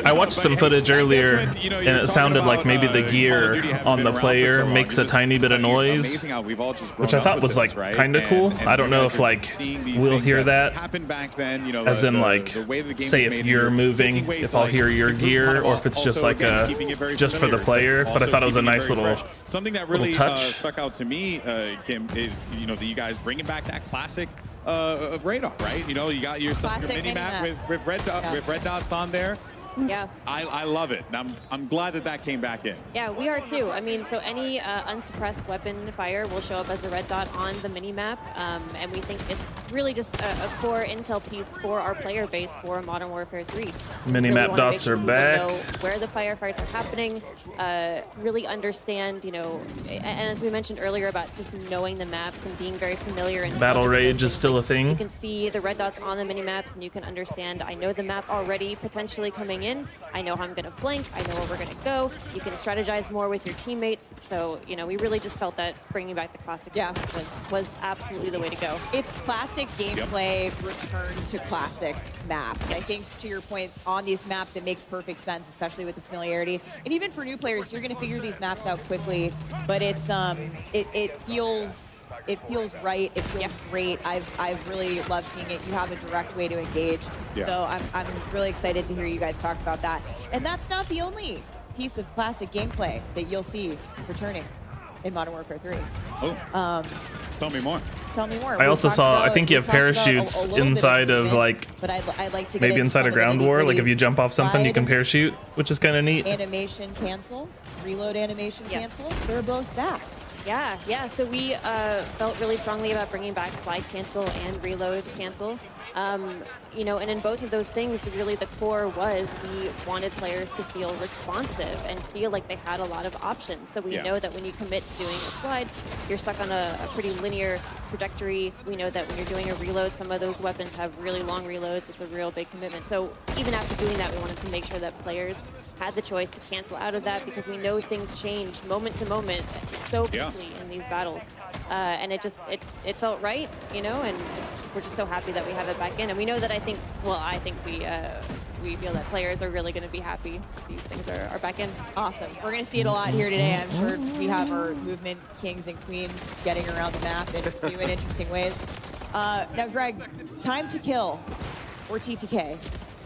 I watched some footage earlier, when, you know, and you're it talking sounded like about, maybe the Call of gear Duty having on been the around for player so long, makes a it's tiny bit of noise, amazing how we've all just grown which I up thought with was this, like right? kind of cool. And I don't you know guys if are like seeing these we'll things hear that, happened back then. You know, as in like, the way the game say was if made, you're taking moving, ways if I'll like hear your the group gear, kind of or if it's just also, like again, a keeping it very just for the familiar, player. But I also thought it was a keeping it nice very little fresh. Something that little really touch. stuck out to me, Kim, is you know you guys bringing back that classic of radar, right? You know, you got your mini map with red dots on there. Yeah. I love it. I'm glad that came back in. Yeah, we are too. I mean, so any unsuppressed weapon fire will show up as a red dot on the mini-map, and we think it's really just a core intel piece for our player base for Modern Warfare 3. Mini-map dots are back. Know where the firefights are happening, really understand, you know, and as we mentioned earlier about just knowing the maps and being very familiar. And Battle Rage is still still a thing. You can see the red dots on the mini-maps, and you can understand, I know the map already potentially coming in. I know how I'm going to flank. I know where we're going to go. You can strategize more with your teammates. So, you know, we really just felt that bringing back the classic was absolutely the way to go. It's classic gameplay returned to classic maps. I think, to your point, on these maps, it makes perfect sense, especially with the familiarity. And even for new players, you're going to figure these maps out quickly. But it's it feels right. It feels great. I've really loved seeing it. You have a direct way to engage. So I'm really excited to hear you guys talk about that. And that's not the only piece of classic gameplay that you'll see returning in Modern Warfare 3. Oh. Tell me more. Tell me more. I also saw, I think you have parachutes inside of like, but I'd like to get maybe inside a ground war. Like if you jump off something, you can parachute, which is kind of neat. Animation cancel, reload animation cancel. They're both back. Yeah. So we felt really strongly about bringing back slide cancel and reload cancel. You know, and in both of those things, really the core was we wanted players to feel responsive and feel like they had a lot of options. So we know that when you commit to doing a slide, you're stuck on a pretty linear trajectory. We know that when you're doing a reload, some of those weapons have really long reloads. It's a real big commitment. So even after doing that, we wanted to make sure that players had the choice to cancel out of that, because we know things change moment to moment so quickly in these battles. And it felt right, you know, and we're just so happy that we have it back in. And we know that I think we feel that players are really going to be happy these things are back in. Awesome. We're going to see it a lot here today. I'm sure we have our movement kings and queens getting around the map in new and interesting ways. Now, Greg, time to kill, or TTK.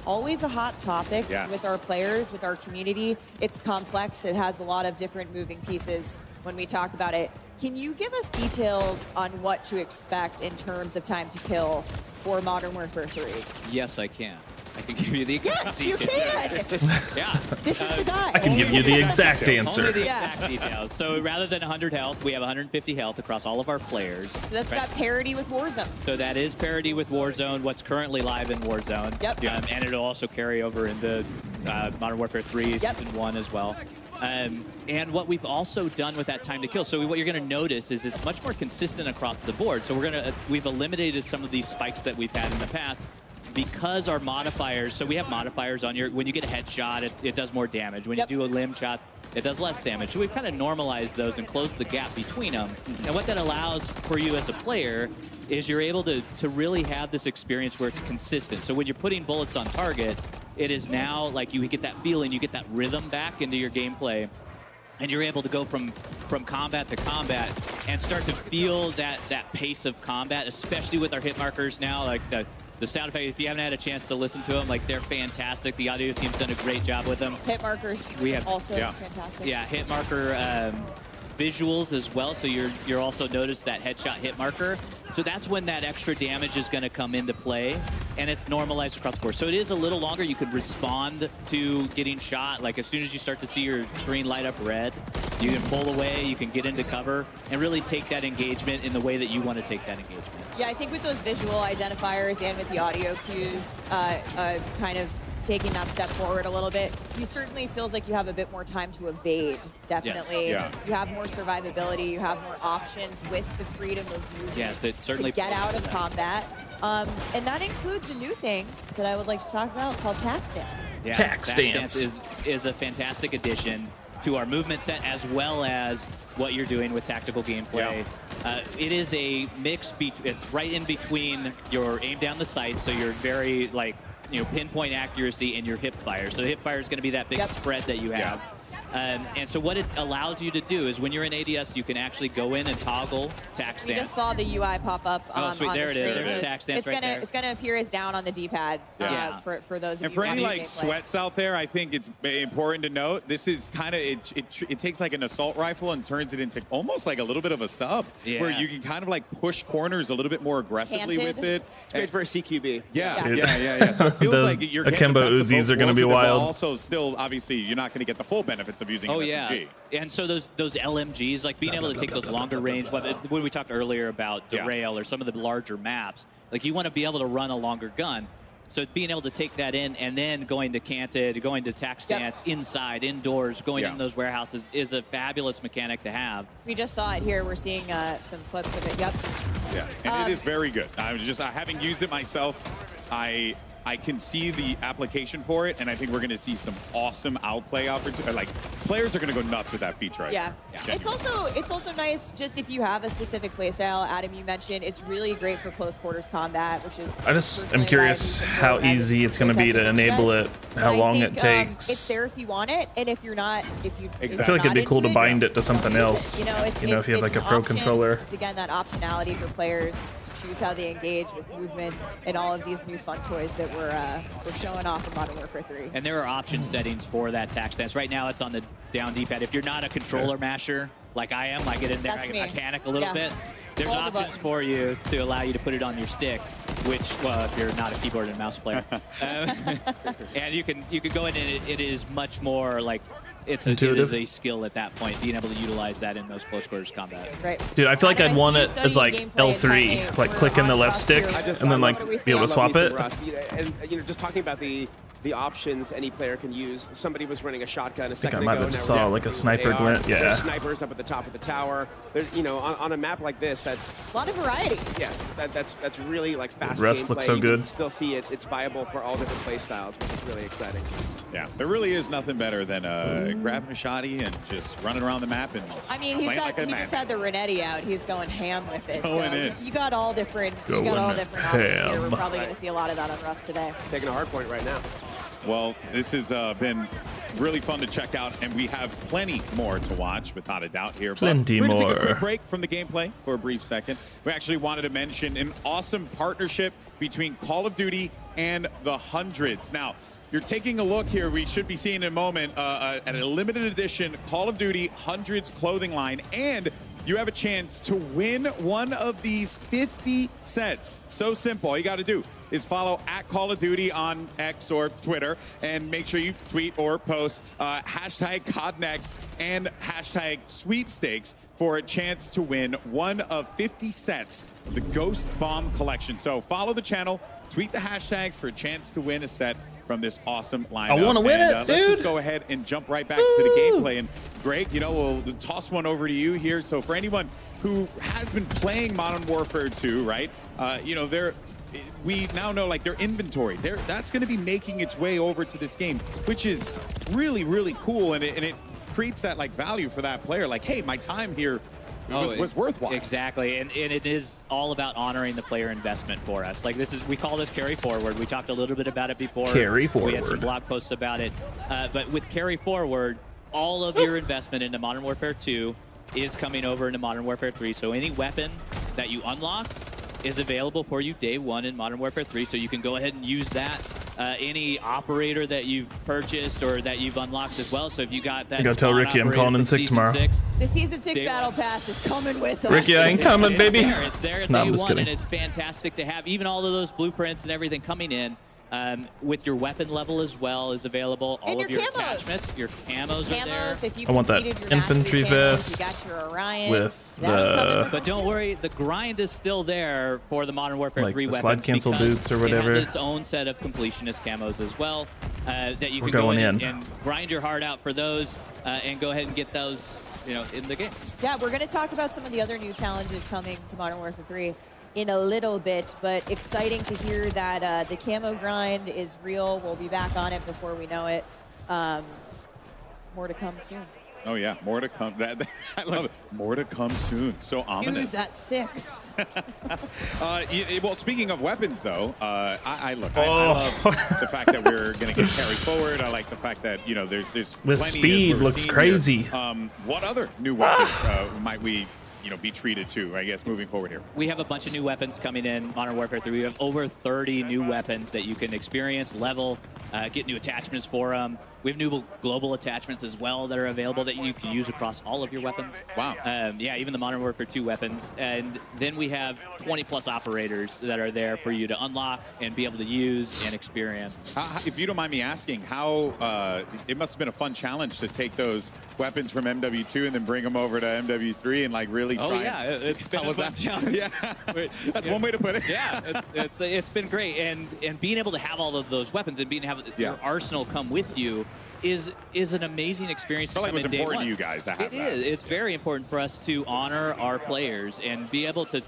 Always a hot topic with our players, with our community. It's complex. It has a lot of different moving pieces when we talk about it. Can you give us details on what to expect in terms of time to kill for Modern Warfare 3? Yes, I can. I can give you the exact details. Yes, you can! Yeah. This is the guy. I can give you the exact answer. Only the exact details. So rather than 100 health, we have 150 health across all of our players. So that's got parity with Warzone. So that is parity with Warzone, what's currently live in Warzone. Yep. And it'll also carry over into Modern Warfare 3 Season 1 as well. And what we've also done with that time to kill, so what you're going to notice is it's much more consistent across the board. So we've eliminated some of these spikes that we've had in the past, because our modifiers, so we have modifiers on when you get a headshot, it does more damage. When you do a limb shot, it does less damage. So we've kind of normalized those and closed the gap between them. And what that allows for you as a player is you're able to really have this experience where it's consistent. So when you're putting bullets on target, it is now like you get that feeling, you get that rhythm back into your gameplay. And you're able to go from combat to combat and start to feel that pace of combat, especially with our hit markers now. Like the sound effect, if you haven't had a chance to listen to them, like they're fantastic. The audio team's done a great job with them. Hit markers also fantastic. Yeah, hit marker visuals as well. So you're also notice that headshot hit marker. So that's when that extra damage is going to come into play, and it's normalized across the board. So it is a little longer. You could respond to getting shot. Like as soon as you start to see your screen light up red, you can pull away, you can get into cover, and really take that engagement in the way that you want to take that engagement. Yeah, I think with those visual identifiers and with the audio cues, kind of taking that step forward a little bit, you certainly feels like you have a bit more time to evade, definitely. Yes. You have more survivability, you have more options with the freedom of movement. Yes, it certainly to get out of combat. And that includes a new thing that I would like to talk about called tac stance. Yes, tac stance is a fantastic addition to our movement set, as well as what you're doing with tactical gameplay. It is a mix, it's right in between your aim down the sight, so you're very pinpoint accuracy, and your hip fire. So the hip fire is going to be that big spread that you have. And so what it allows you to do is when you're in ADS, you can actually go in and toggle tac stance. We just saw the UI pop up on sweet. There the screen. It is. There's tac stance right there. It's going to appear as down on the D-pad for those of you. And for any watching sweats out there, I think it's important to note this is kind of it takes like an assault rifle and turns it into almost like a little bit of a sub, where you can kind of like push corners a little bit more aggressively with it. It's great for a CQB. Yeah. So it feels like you're getting Akimbo the best of both Uzis are going to be worlds with it, but wild. Also, still obviously you're not going to get the full benefits of using an SMG. And so those LMGs, like being able to take those longer range, when we talked earlier about Derail or some of the larger maps, like you want to be able to run a longer gun. So being able to take that in and then going to canted, going to tac stance, inside, indoors, going in those warehouses is a fabulous mechanic to have. We just saw it here. We're seeing some clips of it. Yeah, and it is very good. Having used it myself, I can see the application for it, and I think we're going to see some awesome outplay opportunities. Like, players are going to go nuts with that feature. Yeah. It's also nice just if you have a specific playstyle. Adam, you mentioned it's really great for close quarters combat, which is. I just am curious how easy it's going to be to enable it, how long it takes. It's there if you want it, and if you're not, I feel like it'd be cool to bind it to something else. You know, if you have like a pro controller. It's again that optionality for players to choose how they engage with movement and all of these new fun toys that we're showing off in Modern Warfare 3. And there are option settings for that tac stance. Right now, it's on the down D-pad. If you're not a controller masher like I am, I get in there, I panic a little bit. There's options for you to allow you to put it on your stick, which, well, if you're not a keyboard and mouse player, and you can go in and it is much more like. It is a skill at that point, being able to utilize that in those close quarters combat. Right. Dude, I feel like I'd want it as like L3, like click in the left stick and then like be able to swap it. And just talking about the options any player can use. Somebody was running a shotgun a second ago. I might have just saw like a sniper glint. Yeah. There's snipers up at the top of the tower. There's, on a map like this, that's a lot of variety. Yeah, that's really like fast. Rust looks so good. You can still see it's viable for all different play styles, which is really exciting. Yeah, there really is nothing better than grabbing a shotty and just running around the map and. I mean, he just had the Renetti out. He's going ham with it. Going in. You got all different. You got all different options here. We're probably going to see a lot of that on Rust today. Taking a hard point right now. Well, this has been really fun to check out, and we have plenty more to watch, without a doubt here. Plenty more. We're going to take a quick break from the gameplay for a brief second. We actually wanted to mention an awesome partnership between Call of Duty and the Hundreds. Now, you're taking a look here. We should be seeing in a moment at a limited edition Call of Duty Hundreds clothing line, and you have a chance to win one of these 50 sets. So simple. All you got to do is follow at Call of Duty on X or Twitter, and make sure you tweet or post hashtag CODNEXT and hashtag sweepstakes for a chance to win one of 50 sets of the Ghost Bomb collection. So follow the channel, tweet the hashtags for a chance to win a set from this awesome lineup. I want to win it, dude. Let's just go ahead and jump right back to the gameplay. And Greg, we'll toss one over to you here. So for anyone who has been playing Modern Warfare 2, right? We now know like their inventory. That's going to be making its way over to this game, which is really, really cool. And it creates that like value for that player. Like, hey, my time here was worthwhile. Exactly, and it is all about honoring the player investment for us. Like we call this carry forward. We talked a little bit about it before. Carry forward. We had some blog posts about it. But with carry forward, all of your investment into Modern Warfare 2 is coming over into Modern Warfare 3. So any weapon that you unlock is available for you day one in Modern Warfare 3. So you can go ahead and use that. Any operator that you've purchased or that you've unlocked as well. So if you got that, I gotta tell Ricky I'm calling in sick tomorrow. The Season 6 Battle Pass is coming with us. Ricky, I ain't coming, baby. It's there No, day I'm just one, kidding. and it's fantastic to have even all of those blueprints and everything coming in. With your weapon level as well is available. All and of your camos. Attachments, your camos are there. If you I want that completed your infantry mastery camos, vest you got your Orion. with But don't worry, the grind is still there for the Modern Warfare like 3 the weapons. slide cancel because boots or whatever. It has its own set of completionist camos as well that you We're can go going in in. and grind your heart out for those and go ahead and get those in the game. Yeah, we're going to talk about some of the other new challenges coming to Modern Warfare 3 in a little bit, but exciting to hear that the camo grind is real. We'll be back on it before we know it. More to come soon. Oh yeah, more to come. I love it. More to come soon. So ominous. News at 6. Well, speaking of weapons, though, I love the fact that we're going to get carried forward. I like the fact that there's This plenty speed looks crazy. What other new weapons might we be treated to, I guess, moving forward here? We have a bunch of new weapons coming in Modern Warfare 3. We have over 30 new weapons that you can experience, level, get new attachments for them. We have new global attachments as well that are available that you can use across all of your weapons. Wow. Yeah, even the Modern Warfare 2 weapons. And then we have 20-plus operators that are there for you to unlock and be able to use and experience. If you don't mind me asking, how it must have been a fun challenge to take those weapons from MW2 and then bring them over to MW3 and like really try. Oh yeah, it's been a fun challenge. Yeah, that's one way to put it. Yeah, it's been great, and being able to have all of those weapons and being able to have your arsenal come with you is an amazing experience. I feel like it was important to you guys to have that. It is. It's very important for us to honor our players and be able to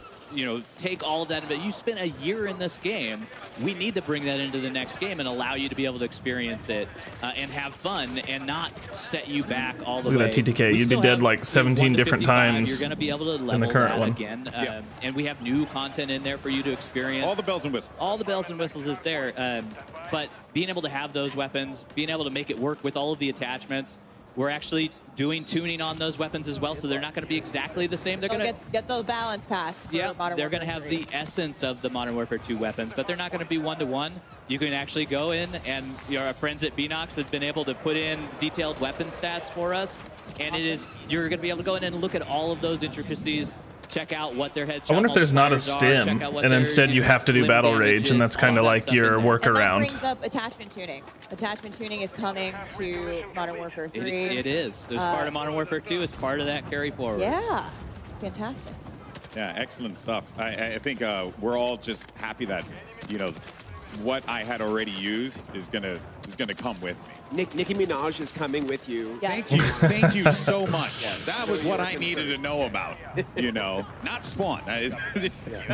take all of that. But you spent a year in this game. We need to bring that into the next game and allow you to be able to experience it and have fun and not set you back all the way. Look at that TTK. You'd be dead like 17 different times. You're going to be able to level in the current that one again. And we have new content in there for you to experience. All the bells and whistles. All the bells and whistles is there. But being able to have those weapons, being able to make it work with all of the attachments, we're actually doing tuning on those weapons as well, so they're not going to be exactly the same. They're going to get the balance pass. For Modern they're going to Warfare have 3. the essence of the Modern Warfare 2 weapons, but they're not going to be one-to-one. You can actually go in, and our friends at Beanox have been able to put in detailed weapon stats for us, and you're going to be able to go in and look at all of those intricacies. Check out what their headshot. I wonder if there's not a stim, and instead you have to do battle rage, and that's kind of like your workaround. And that brings up attachment tuning. Attachment tuning is coming to Modern Warfare 3. It is. There's part of Modern Warfare 2. It's part of that carry forward. Yeah, fantastic. Yeah, excellent stuff. I think we're all just happy that what I had already used is gonna come with me. Nicki Minaj is coming with you. Yes. Thank you so much. That was what I needed to know about. Not Spawn.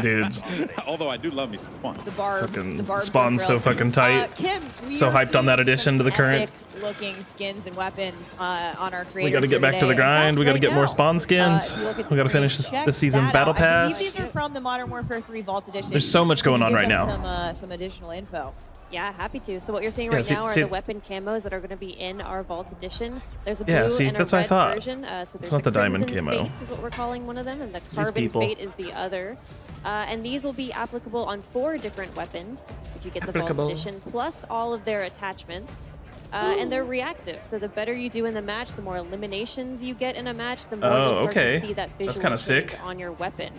Dudes. Although I do love me some Spawn. The barbs Spawn's so fucking tight. Kim, so hyped on that addition to the current. Looking skins and weapons on our creators. We got to get back to the grind. We got to get more Spawn skins. We got to finish this season's battle pass. I believe these are from the Modern Warfare 3 Vault Edition. There's so much going on right now. Some additional info. Yeah, happy to. So what you're seeing right now are the weapon camos that are going to be in our Vault Edition. There's a blue and a that's what I red thought. version. So it's not the diamond Crimson camo. Fates is what we're calling one of them, and the Carbon Fate is the other. And these will be applicable on 4 different weapons if you get the Vault Edition, plus all of their attachments. And they're reactive, so the better you do in the match, the more eliminations you get in a match, the more you'll start to see that visual change on your weapon.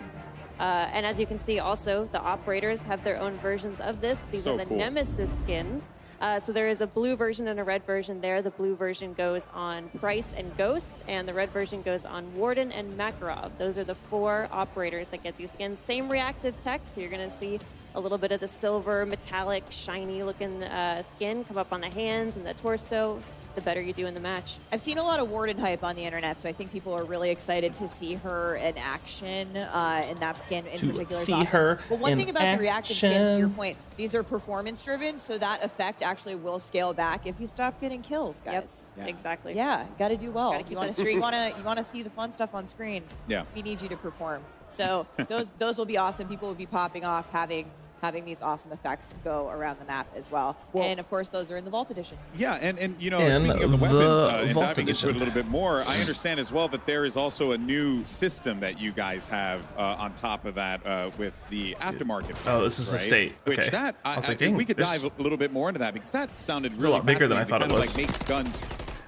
And as you can see also, the operators have their own versions of this. These are the Nemesis skins. So there is a blue version and a red version there. The blue version goes on Price and Ghost, and the red version goes on Warden and Makarov. Those are the 4 operators that get these skins. Same reactive tech, so you're going to see a little bit of the silver, metallic, shiny looking skin come up on the hands and the torso. The better you do in the match. I've seen a lot of Warden hype on the internet, so I think people are really excited to see her in action, and that skin in particular is awesome. But one thing about the reactive skins, to your point, these are performance driven, so that effect actually will scale back if you stop getting kills, guys. Yep, exactly. Yeah, got to do well. Gotta keep You want to see the fun stuff on screen. Yeah. We need you to perform. So those will be awesome. People will be popping off having these awesome effects go around the map as well. And of course, those are in the Vault Edition. Yeah, and speaking of the weapons and diving into it a little bit more, I understand as well that there is also a new system that you guys have on top of that with the aftermarket. Oh, this is a state. Which Okay. if we could dive a little bit more into that, because that sounded really a lot bigger than I thought it was. Like make guns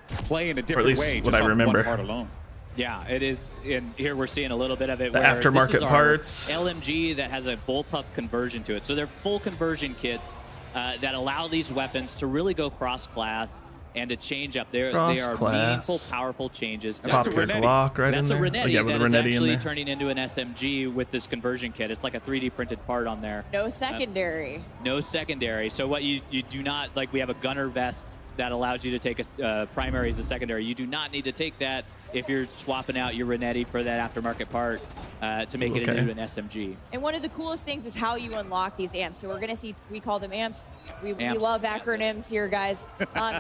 play in a different or at least way. what I remember. One part alone. Yeah, it is. And here we're seeing a little bit of it. The where aftermarket this is our parts. LMG that has a bullpup conversion to it. So they're full conversion kits that allow these weapons to really go cross-class and to change up. They are meaningful, powerful changes. That's a Glock right in there. That's a Renetti with that the is Renetti actually in there. turning into an SMG with this conversion kit. It's like a 3D printed part on there. No secondary. No secondary. So what you do not, like we have a gunner vest that allows you to take a primary as a secondary. You do not need to take that if you're swapping out your Renetti for that aftermarket part to make it into an SMG. And one of the coolest things is how you unlock these amps. So we're going to see, we call them amps. We love acronyms here, guys.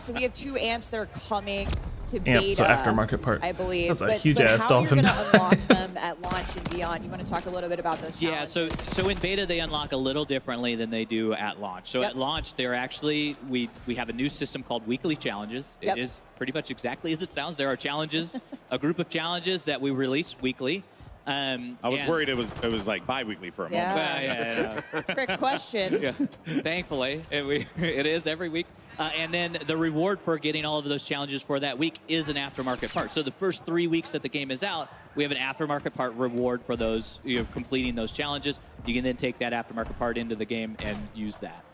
So we have 2 amps that are coming to beta, so aftermarket part. I believe. That's a huge ass how dolphin. you're going to unlock them at launch and beyond. You want to talk a little bit about those challenges? Yeah, so in beta they unlock a little differently than they do at launch. So at launch they're actually, we have a new system called weekly challenges. It is pretty much exactly as it sounds. There are challenges, a group of challenges that we release weekly. I was worried it was like bi-weekly for a moment. Yeah. Trick question. Yeah. Thankfully, it is every week. And then the reward for getting all of those challenges for that week is an aftermarket part. So the first 3 weeks that the game is out, we have an aftermarket part reward for those completing those challenges. You can then take that aftermarket part into the game and use that.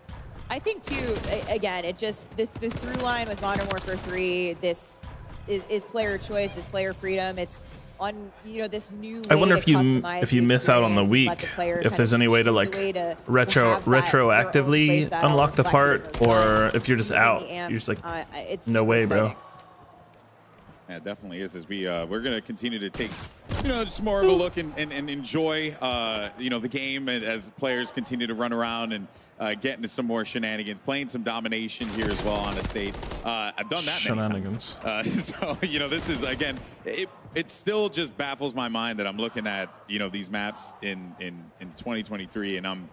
I think too, again, it just the through line with Modern Warfare 3. This is player choice, is player freedom. It's on this new way I wonder to if you miss out on the week, if there's any way to like retroactively unlock the part, or if you're just out, you're just like, no way, bro. Yeah, it definitely is. As we're going to continue to take just more of a look and enjoy, the game as players continue to run around and get into some more shenanigans, playing some domination here as well on Estate. I've done that many times. So, this is, again, it still just baffles my mind that I'm looking at, these maps in 2023, and I'm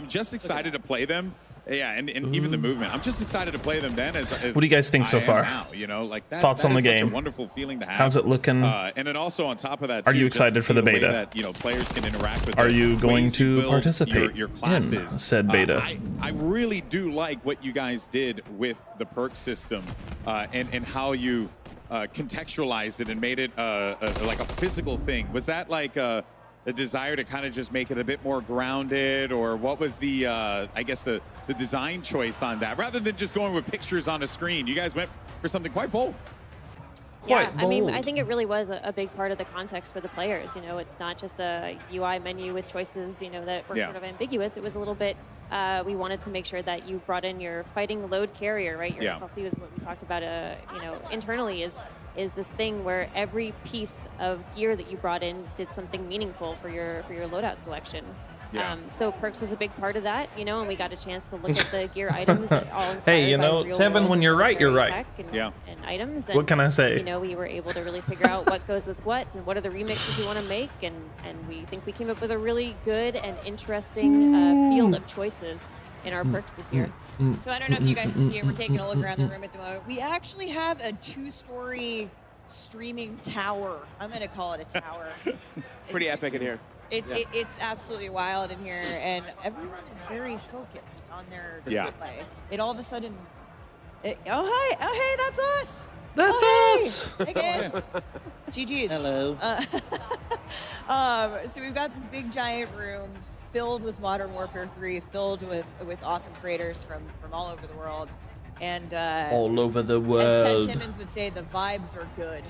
just excited to play them. Yeah, and even the movement. I'm just excited to play them then. As what do you guys think so far? Now, thoughts on the game? Such a wonderful feeling to have. How's it looking? And then also on top of that, are you excited for the beta? That, players can interact with. Are you going to participate your classes in said beta? I really do like what you guys did with the perk system, and how you contextualized it and made it like a physical thing. Was that like a desire to kind of just make it a bit more grounded, or what was the I guess the design choice on that, rather than just going with pictures on a screen? You guys went for something quite bold. Yeah, I mean, I think it really was a big part of the context for the players. It's not just a UI menu with choices, that were sort of ambiguous. It was a little bit, we wanted to make sure that you brought in your fighting load carrier, right? Your FLC was what we talked about, internally is this thing where every piece of gear that you brought in did something meaningful for your loadout selection. So perks was a big part of that, and we got a chance to look at the gear items that all inspired hey, Tevin, when you're right, you're right. And items. And, what can I say? We were able to really figure out what goes with what and what are the remixes we want to make, and we think we came up with a really good and interesting field of choices in our perks this year. So I don't know if you guys can see it. We're taking a look around the room at the moment. We actually have a 2-story streaming tower. I'm going to call it a tower. Pretty epic in here. It's absolutely wild in here, and everyone is very focused on their gameplay. It all of a sudden, hey, that's us. That's us. Hey guys. GG's. Hello. So we've got this big giant room filled with Modern Warfare 3, filled with awesome creators from all over the world. And all over the world. As Ted Timmons would say, the vibes are good.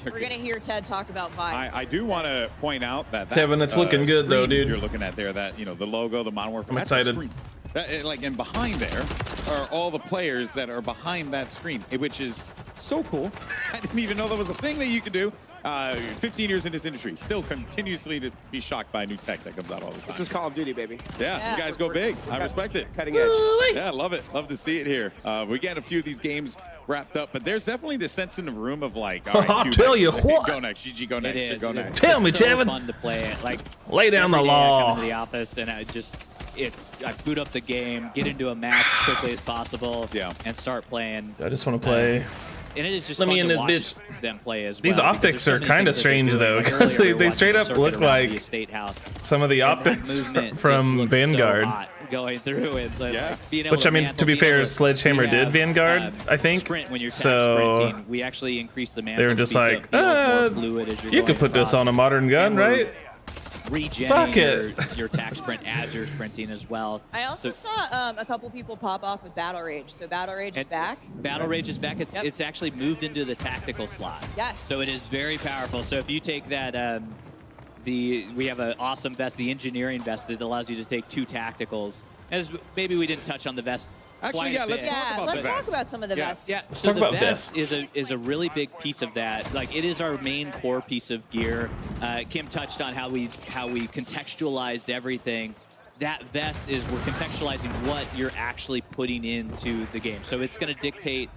We're going to hear Ted talk about vibes. I do want to point out that Kevin, it's looking good though, dude. You're looking at there, that the logo, the Modern Warfare. I'm excited. And behind there are all the players that are behind that screen, which is so cool. I didn't even know that was a thing that you could do. 15 years in this industry, still continuously to be shocked by new tech that comes out all the time. This is Call of Duty, baby. Yeah, you guys go big. I respect it. Cutting edge. Yeah, I love it. Love to see it here. We get a few of these games wrapped up, but there's definitely this sense in the room of like, all right, I'll tell you what. Go next, GG, go next, go next. Tell me, it's so Tevin. Fun to play. Like, lay down the every day law. I come into the office and I boot up the game, get into a match as quickly as possible, and start playing. I just want to play. And it is just Let fun me in to this watch bitch. them play as well. These optics are kind of strange though, because they straight up look like some of the optics from Vanguard. So going through it, so Which I mean, to be fair, Sledgehammer did Vanguard, I think. Sprint when you're so sprinting, we actually increased the mantle. They were just speed, like, so it feels more fluid as you're you going could put this across. on a modern gun, right? Fuck it. your attack sprint as you're sprinting as well. I also saw a couple people pop off with Battle Rage. So Battle Rage is back. Battle Rage is back. It's actually moved into the tactical slot. Yes. So it is very powerful. So if you take that, we have an awesome vest, the engineering vest, that allows you to take 2 tacticals. As maybe we didn't touch on the vest. Actually, yeah, let's talk about some of the vests. Yeah, let's so talk about the vest vests. is a really big piece of that. Like, it is our main core piece of gear. Kim touched on how we contextualized everything. That vest is, we're contextualizing what you're actually putting into the game. So it's going to dictate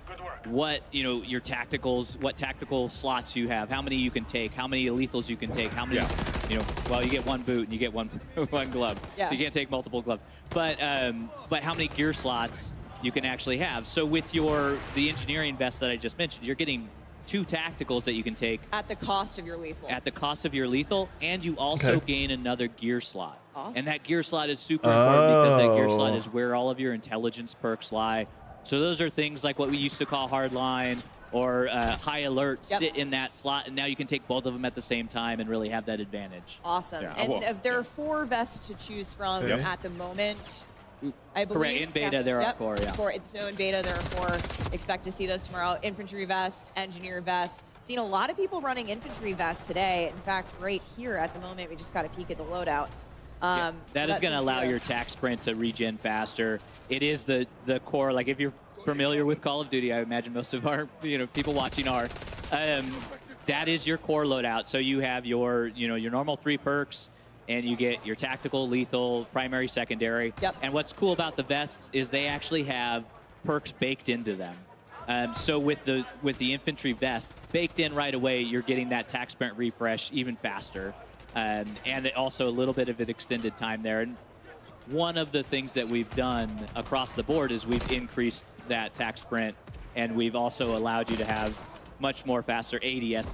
what your tacticals, what tactical slots you have, how many you can take, how many lethals you can take, how many well, you get 1 boot and you get one glove, so you can't take multiple gloves. But how many gear slots you can actually have. So with the engineering vest that I just mentioned, you're getting 2 tacticals that you can take at the cost of your lethal. At the cost of your lethal, and you also gain another gear slot. Awesome. And that gear slot is super important because that gear slot is where all of your intelligence perks lie. So those are things like what we used to call hardline or high alert sit in that slot, and now you can take both of them at the same time and really have that advantage. Awesome. Yeah, and if there are 4 vests to choose from at the moment, I believe. Correct. In beta, there are 4, yeah. So in beta, there are 4. Expect to see those tomorrow. Infantry vest, engineer vest. Seen a lot of people running infantry vests today. In fact, right here at the moment, we just got a peek at the loadout. That is going to allow your attack sprint to regen faster. It is the core. Like, if you're familiar with Call of Duty, I imagine most of our people watching are. that is your core loadout. So you have your, your normal 3 perks, and you get your tactical, lethal, primary, secondary. Yep. And what's cool about the vests is they actually have perks baked into them. So with the infantry vest baked in right away, you're getting that tac sprint refresh even faster, and also a little bit of an extended time there. And one of the things that we've done across the board is we've increased that tac sprint, and we've also allowed you to have much more faster ADS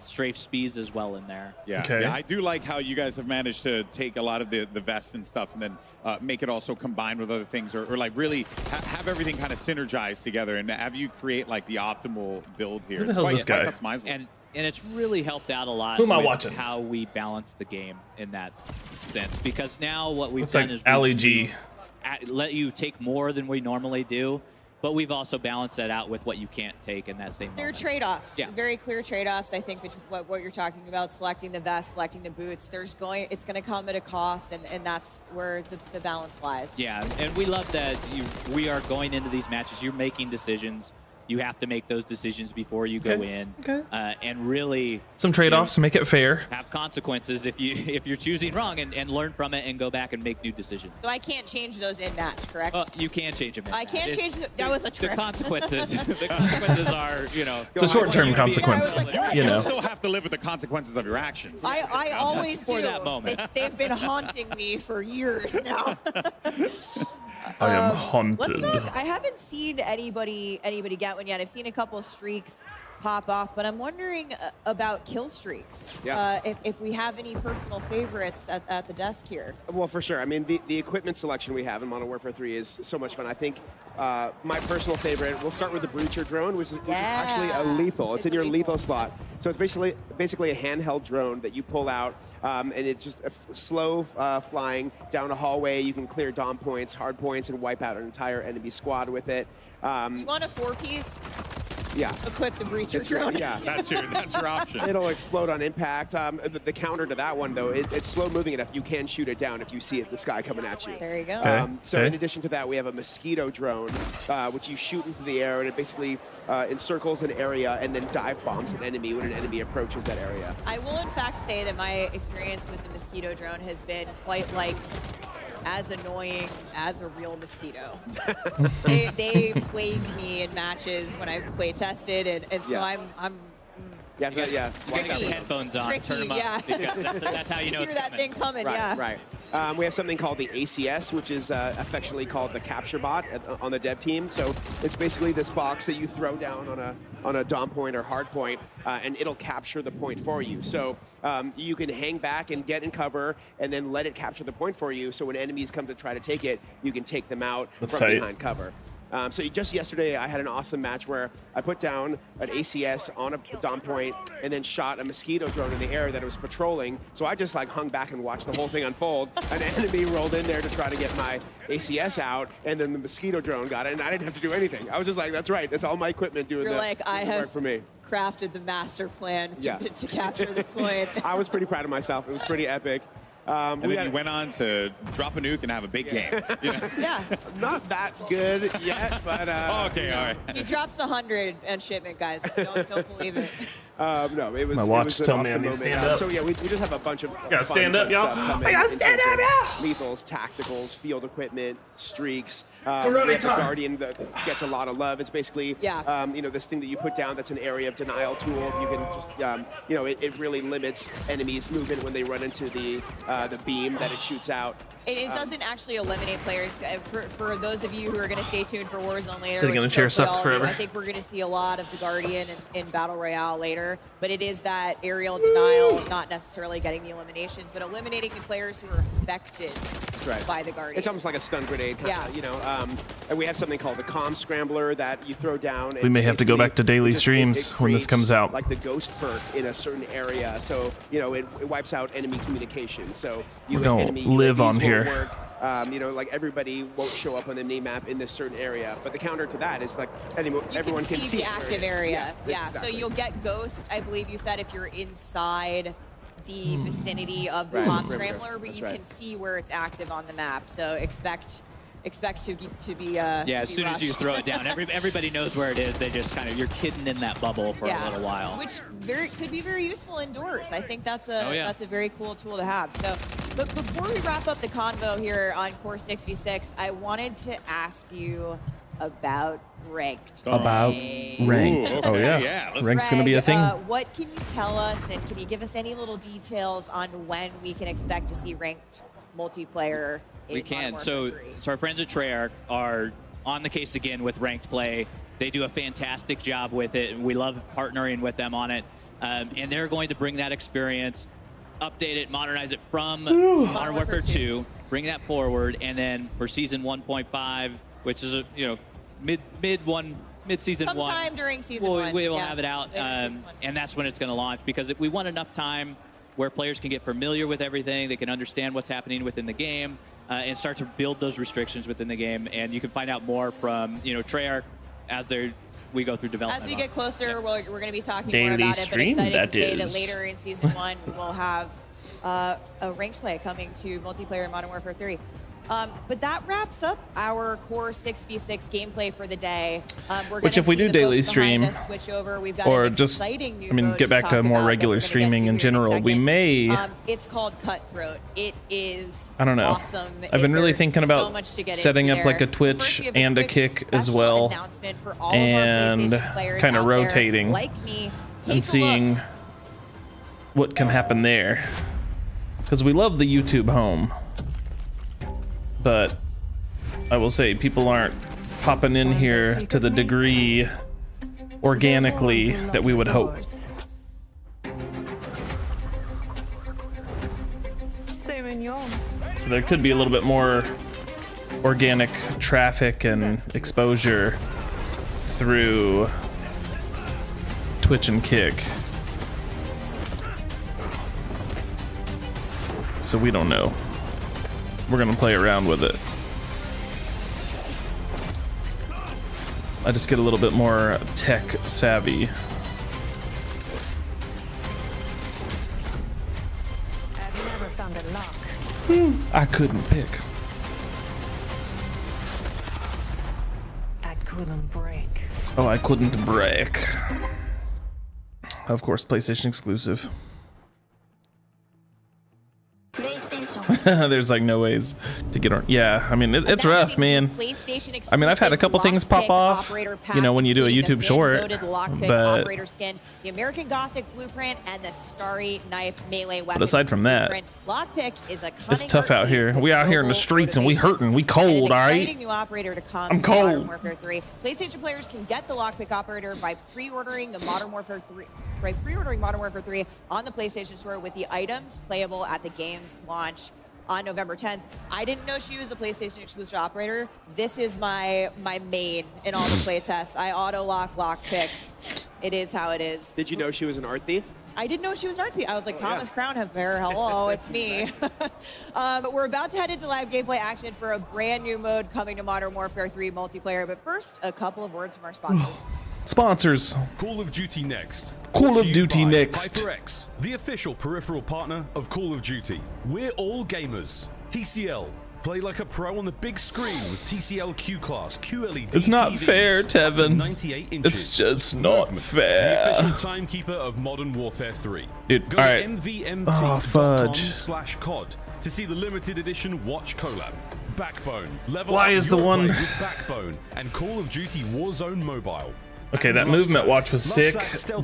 strafe speeds as well in there. Yeah. Okay. Yeah, I do like how you guys have managed to take a lot of the vests and stuff and then make it also combined with other things, or like really have everything kind of synergized together and have you create like the optimal build here. Who the hell's this guy? Customizable. And it's really helped out a lot Who am I with watching? how we balance the game in that sense. Because now what we've Looks done like is Ali G. let you take more than we normally do, but we've also balanced that out with what you can't take in that same There are moment. trade-offs, Yeah. very clear trade-offs. I think what you're talking about, selecting the vest, selecting the boots, it's going to come at a cost, and that's where the balance lies. Yeah, and we love that we are going into these matches. You're making decisions. You have to make those decisions before you go in, and really Some trade-offs to make it fair. have consequences if you're choosing wrong, and learn from it and go back and make new decisions. So I can't change those in match, correct? You can change them. I can't change that was a The trick. consequences. The consequences are, It's a short-term consequence. You know. still have to live with the consequences of your actions. I always For do. that moment. They've been haunting me for years now. I am haunted. Let's talk. I haven't seen anybody get one yet. I've seen a couple streaks pop off, but I'm wondering about kill streaks. Yeah. If we have any personal favorites at the desk here. Well, for sure. I mean, the equipment selection we have in Modern Warfare 3 is so much fun. I think my personal favorite, we'll start with the Breacher drone, which is actually a lethal. It's in your lethal slot. So it's basically a handheld drone that you pull out, and it's just slow flying down a hallway. You can clear dom points, hard points, and wipe out an entire enemy squad with it. You want a 4-piece? Yeah. Equip the Breacher drone. Yeah. That's your option. It'll explode on impact. The counter to that one, though, it's slow moving enough. You can shoot it down if you see it, the sky coming at you. There you go. So in addition to that, we have a mosquito drone, which you shoot into the air, and it basically encircles an area and then dive bombs an enemy when an enemy approaches that area. I will, in fact, say that my experience with the mosquito drone has been quite as annoying as a real mosquito. they plague me in matches when I've play tested, and so I'm Yeah, Tricky. Got headphones on, turn them up. Yeah. Because that's how you know Hear it's that coming. thing coming, yeah. Right. We have something called the ACS, which is affectionately called the capture bot on the dev team. So it's basically this box that you throw down on a dom point or hard point, and it'll capture the point for you. So you can hang back and get in cover, and then let it capture the point for you. So when enemies come to try to take it, you can take them out from behind cover. So just yesterday, I had an awesome match where I put down an ACS on a dom point and then shot a mosquito drone in the air that it was patrolling. So I just hung back and watched the whole thing unfold. An enemy rolled in there to try to get my ACS out, and then the mosquito drone got it, and I didn't have to do anything. I was just like, that's right. That's all my equipment doing You're like, I have work for me. crafted the master plan to capture this point. I was pretty proud of myself. It was pretty epic. And then you went on to drop a nuke and have a big game. You know? Yeah. Not that good yet, but... okay, all right. He drops 100 on shipment, guys. Don't believe it. No, it was. My it watch was an tell me I awesome need to moment. stand up. So yeah, we just have a bunch of. Gotta stand up, y'all. I gotta stand up, y'all. Lethals, tacticals, field equipment, streaks. Karate We have the time. Guardian that gets a lot of love. It's basically, this thing that you put down that's an area of denial tool. You can just, it really limits enemies' movement when they run into the beam that it shoots out. It doesn't actually eliminate players. For those of you who are going to stay tuned for Warzone later, Sitting in a which chair hopefully sucks all of you, forever. I think we're going to see a lot of the Guardian in Battle Royale later. But it is that aerial denial, not necessarily getting the eliminations, but eliminating the players who are affected by the Guardian. It's almost like a stun grenade, and we have something called the comm scrambler that you throw down. We may have to go back to daily streams when this comes out. Like the ghost perk in a certain area, so it wipes out enemy communication. So We don't live on here. Work. Like everybody won't show up on the name map in this certain area. But the counter to that is like everyone can see the active area. Yeah, exactly. so you'll get ghost, I believe you said, if you're inside the vicinity of the comm scrambler, but you can see where it's active on the map. So expect expect to be yeah, to as be soon as you rushed. throw it down, everybody knows where it is. They just kind of, you're kidding in that bubble for a little while. Which could be very useful indoors. I think that's a yeah. that's a very cool tool to have. So, but before we wrap up the convo here on Core 6v6, I wanted to ask you about ranked. About ranked. Ooh, Oh okay, yeah, yeah. ranked's gonna be a thing. What can you tell us, and can you give us any little details on when we can expect to see ranked multiplayer? We can. So our friends at Treyarch are on the case again with ranked play. They do a fantastic job with it, and we love partnering with them on it. And they're going to bring that experience, update it, modernize it from Modern Warfare 2, bring that forward, and then for season 1.5, which is mid-season one. Sometime during season one. We will have it out, and that's when it's going to launch, because we want enough time where players can get familiar with everything, they can understand what's happening within the game, and start to build those restrictions within the game. And you can find out more from Treyarch as we go through development. As we get closer, we're going to be talking Daily more about it, but stream, excited that to say is. that later in season 1 we'll have a ranked play coming to multiplayer in Modern Warfare 3. But that wraps up our Core 6v6 gameplay for the day. We're Which, gonna if we see do the daily folks behind stream, us switch over. We've got or an just, exciting new I mean, mode get back talk to more about that regular we're gonna get streaming to in here a general, we second. may. It's called Cutthroat. It is I don't know. awesome. I've been really There's thinking so about much to get setting into up like there. a Twitch First, we have and a quick Kick as special well, announcement for all and of our PlayStation players kind of out there, rotating like me. Take a and seeing look. what can happen there. Because we love the YouTube home, but I will say people aren't popping in here to the degree organically that we would hope. So there could be a little bit more organic traffic and exposure through Twitch and Kick. So we don't know. We're gonna play around with it. I just get a little bit more tech savvy. I couldn't pick. I couldn't break. Oh, I couldn't break. Of course, PlayStation exclusive. There's like no ways to get on. Yeah, I mean it's rough, man. I mean I've had a couple things pop off, you know, when you do a YouTube short, but operator skin, the American Gothic blueprint, and the Starry Knife melee weapon. But aside from that, Lockpick is a it's tough out here. We out here in the streets and we hurting, we cold, all right. Exciting new operator to come. I'm to Modern cold. Warfare 3. PlayStation players can get the Lockpick operator by pre-ordering the Modern Warfare 3. By pre-ordering Modern Warfare 3 on the PlayStation Store with the items playable at the game's launch on November 10th. I didn't know she was a PlayStation exclusive operator. This is my main in all the playtests. I auto-lock Lockpick. It is how it is. Did you know she was an art thief? I didn't know she was an art thief. I was like, Thomas Crownheffer, hello, it's me. We're about to head into live gameplay action for a brand new mode coming to Modern Warfare 3 multiplayer. But first, a couple of words from our sponsors. Sponsors. Call of Duty Next. Call of Duty Next. HyperX, the official peripheral partner of Call of Duty. We're all gamers. TCL. Play like a pro on the big screen with TCL Q-Class QLED. It's not TVs fair, up to Tevin. 98 inches. It's just not Movement, fair. The official timekeeper of Modern Warfare 3. Dude, Go all to right. Oh, fudge. mvmt.com/COD to see the limited edition Watch collab. Backbone. Level Why up is the your one- play with Backbone and Call of Duty Warzone Mobile. Okay, that movement watch was sick,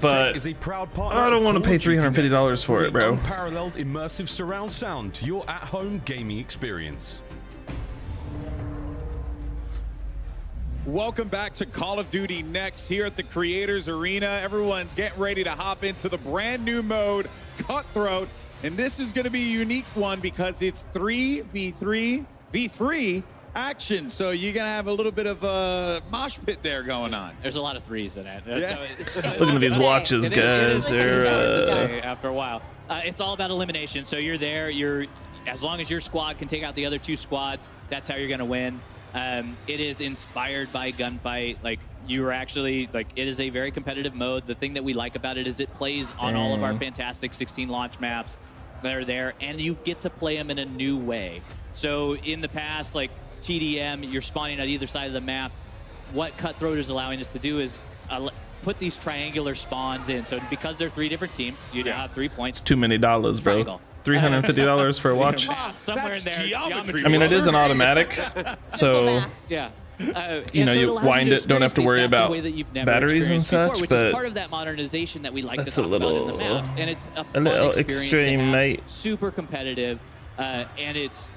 but I don't want to pay $350 for it, bro. Unparalleled immersive surround sound to your at-home gaming experience. Welcome back to Call of Duty Next here at the Creators Arena. Everyone's getting ready to hop into the brand new mode, Cutthroat. And this is going to be a unique one because it's 3v3 action. So you're going to have a little bit of a mosh pit there going on. There's a lot of threes in it. Yeah. Looking at these watches, guys. It's hard to They're, say after a while. It's all about elimination. So you're there. As long as your squad can take out the other two squads, that's how you're going to win. It is inspired by gunfight. Like you are actually it is a very competitive mode. The thing that we like about it is it plays on all of our fantastic 16 launch maps that are there, and you get to play them in a new way. So in the past, TDM, you're spawning at either side of the map. What Cutthroat is allowing us to do is put these triangular spawns in. So because they're 3 different teams, you now have 3 points. It's too many dollars, bro. Triangle. $350 for a watch. Somewhere in there. I mean, it is an automatic, so yeah. You know, you wind it, don't have to worry about batteries and such, which but is part of that modernization that we like to that's a talk about in the little, maps. And it's a little fun experience extreme, to have, mate. super competitive, and it's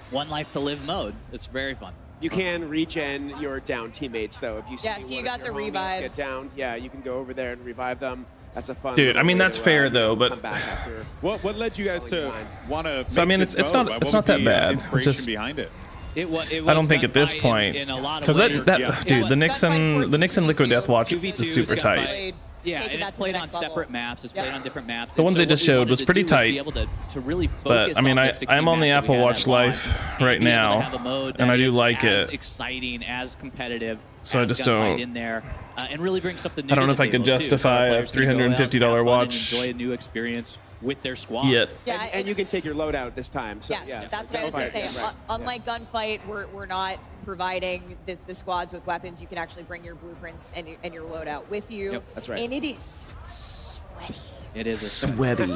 one life to live mode. It's very fun. You can regen your down teammates, though. If you see so you one got of the your homies revives. get downed, yeah, you can go over there and revive them. That's a fun. dude, I mean, that's fair though, but come back after what led you guys to want to? So I mean, it's not that bad. It's just behind it. I don't think at this point, because dude, the Nixon Liquid Death Watch is super tight. Yeah, and it's played on separate maps. It's played on different maps. The ones they just showed was pretty tight. But I mean, I'm on the Apple Watch Life right now, and I do like it. Exciting, as competitive. So I just don't. In there, and really bring something new. I don't know if I could justify a $350 watch. Enjoy a new experience with their squad. Yet. Yeah, and you can take your loadout this time. So, Yes, that's what I was going to say. Right. Unlike Gunfight, we're not providing the squads with weapons. You can actually bring your blueprints and your loadout with you. Yep, that's right. And it is sweaty. It is sweaty.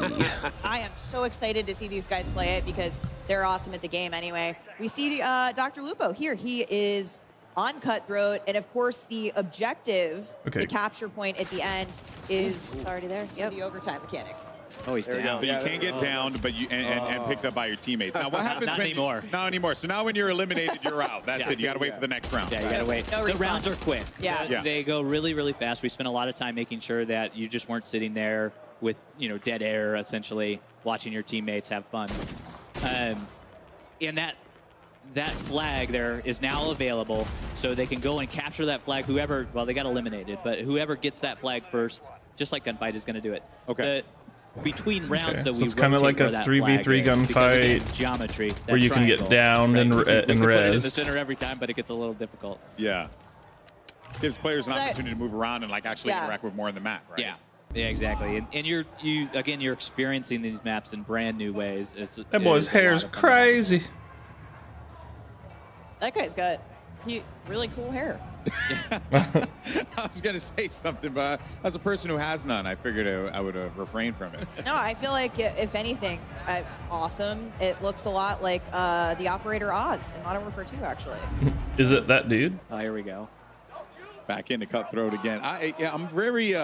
I am so excited to see these guys play it because they're awesome at the game anyway. We see Dr. Lupo here. He is on Cutthroat, and of course the objective, the capture point at the end, is already there. Yep. The overtime mechanic. Oh, he's down. So you can't get downed, but you and picked up by your teammates. Now, what happens Not when anymore. Not anymore. So now when you're eliminated, you're out. That's it. You got to wait for the next round. Yeah, you gotta wait. No the respawn. rounds are quick. Yeah. They go really, really fast. We spent a lot of time making sure that you just weren't sitting there with, dead air, essentially, watching your teammates have fun. And that flag there is now available, so they can go and capture that flag. Whoever, well, they got eliminated, but whoever gets that flag first, just like Gunfight, is going to do it. Okay. Between rounds, so so we it's kind of like a 3v3 gunfight geometry where you can get downed and we can put it in the res. center every time, but it gets a little difficult. Yeah. Gives players an opportunity to move around and actually interact with more in the map, right? Yeah. Yeah, exactly. And you're experiencing these maps in brand new ways. That boy's hair's crazy. That guy's got really cool hair. I was going to say something, but as a person who has none, I figured I would refrain from it. No, I feel like, if anything, awesome. It looks a lot like the Operator Oz in Modern Warfare 2, actually. Is it that dude? Oh, here we go. Back into Cutthroat again. I'm very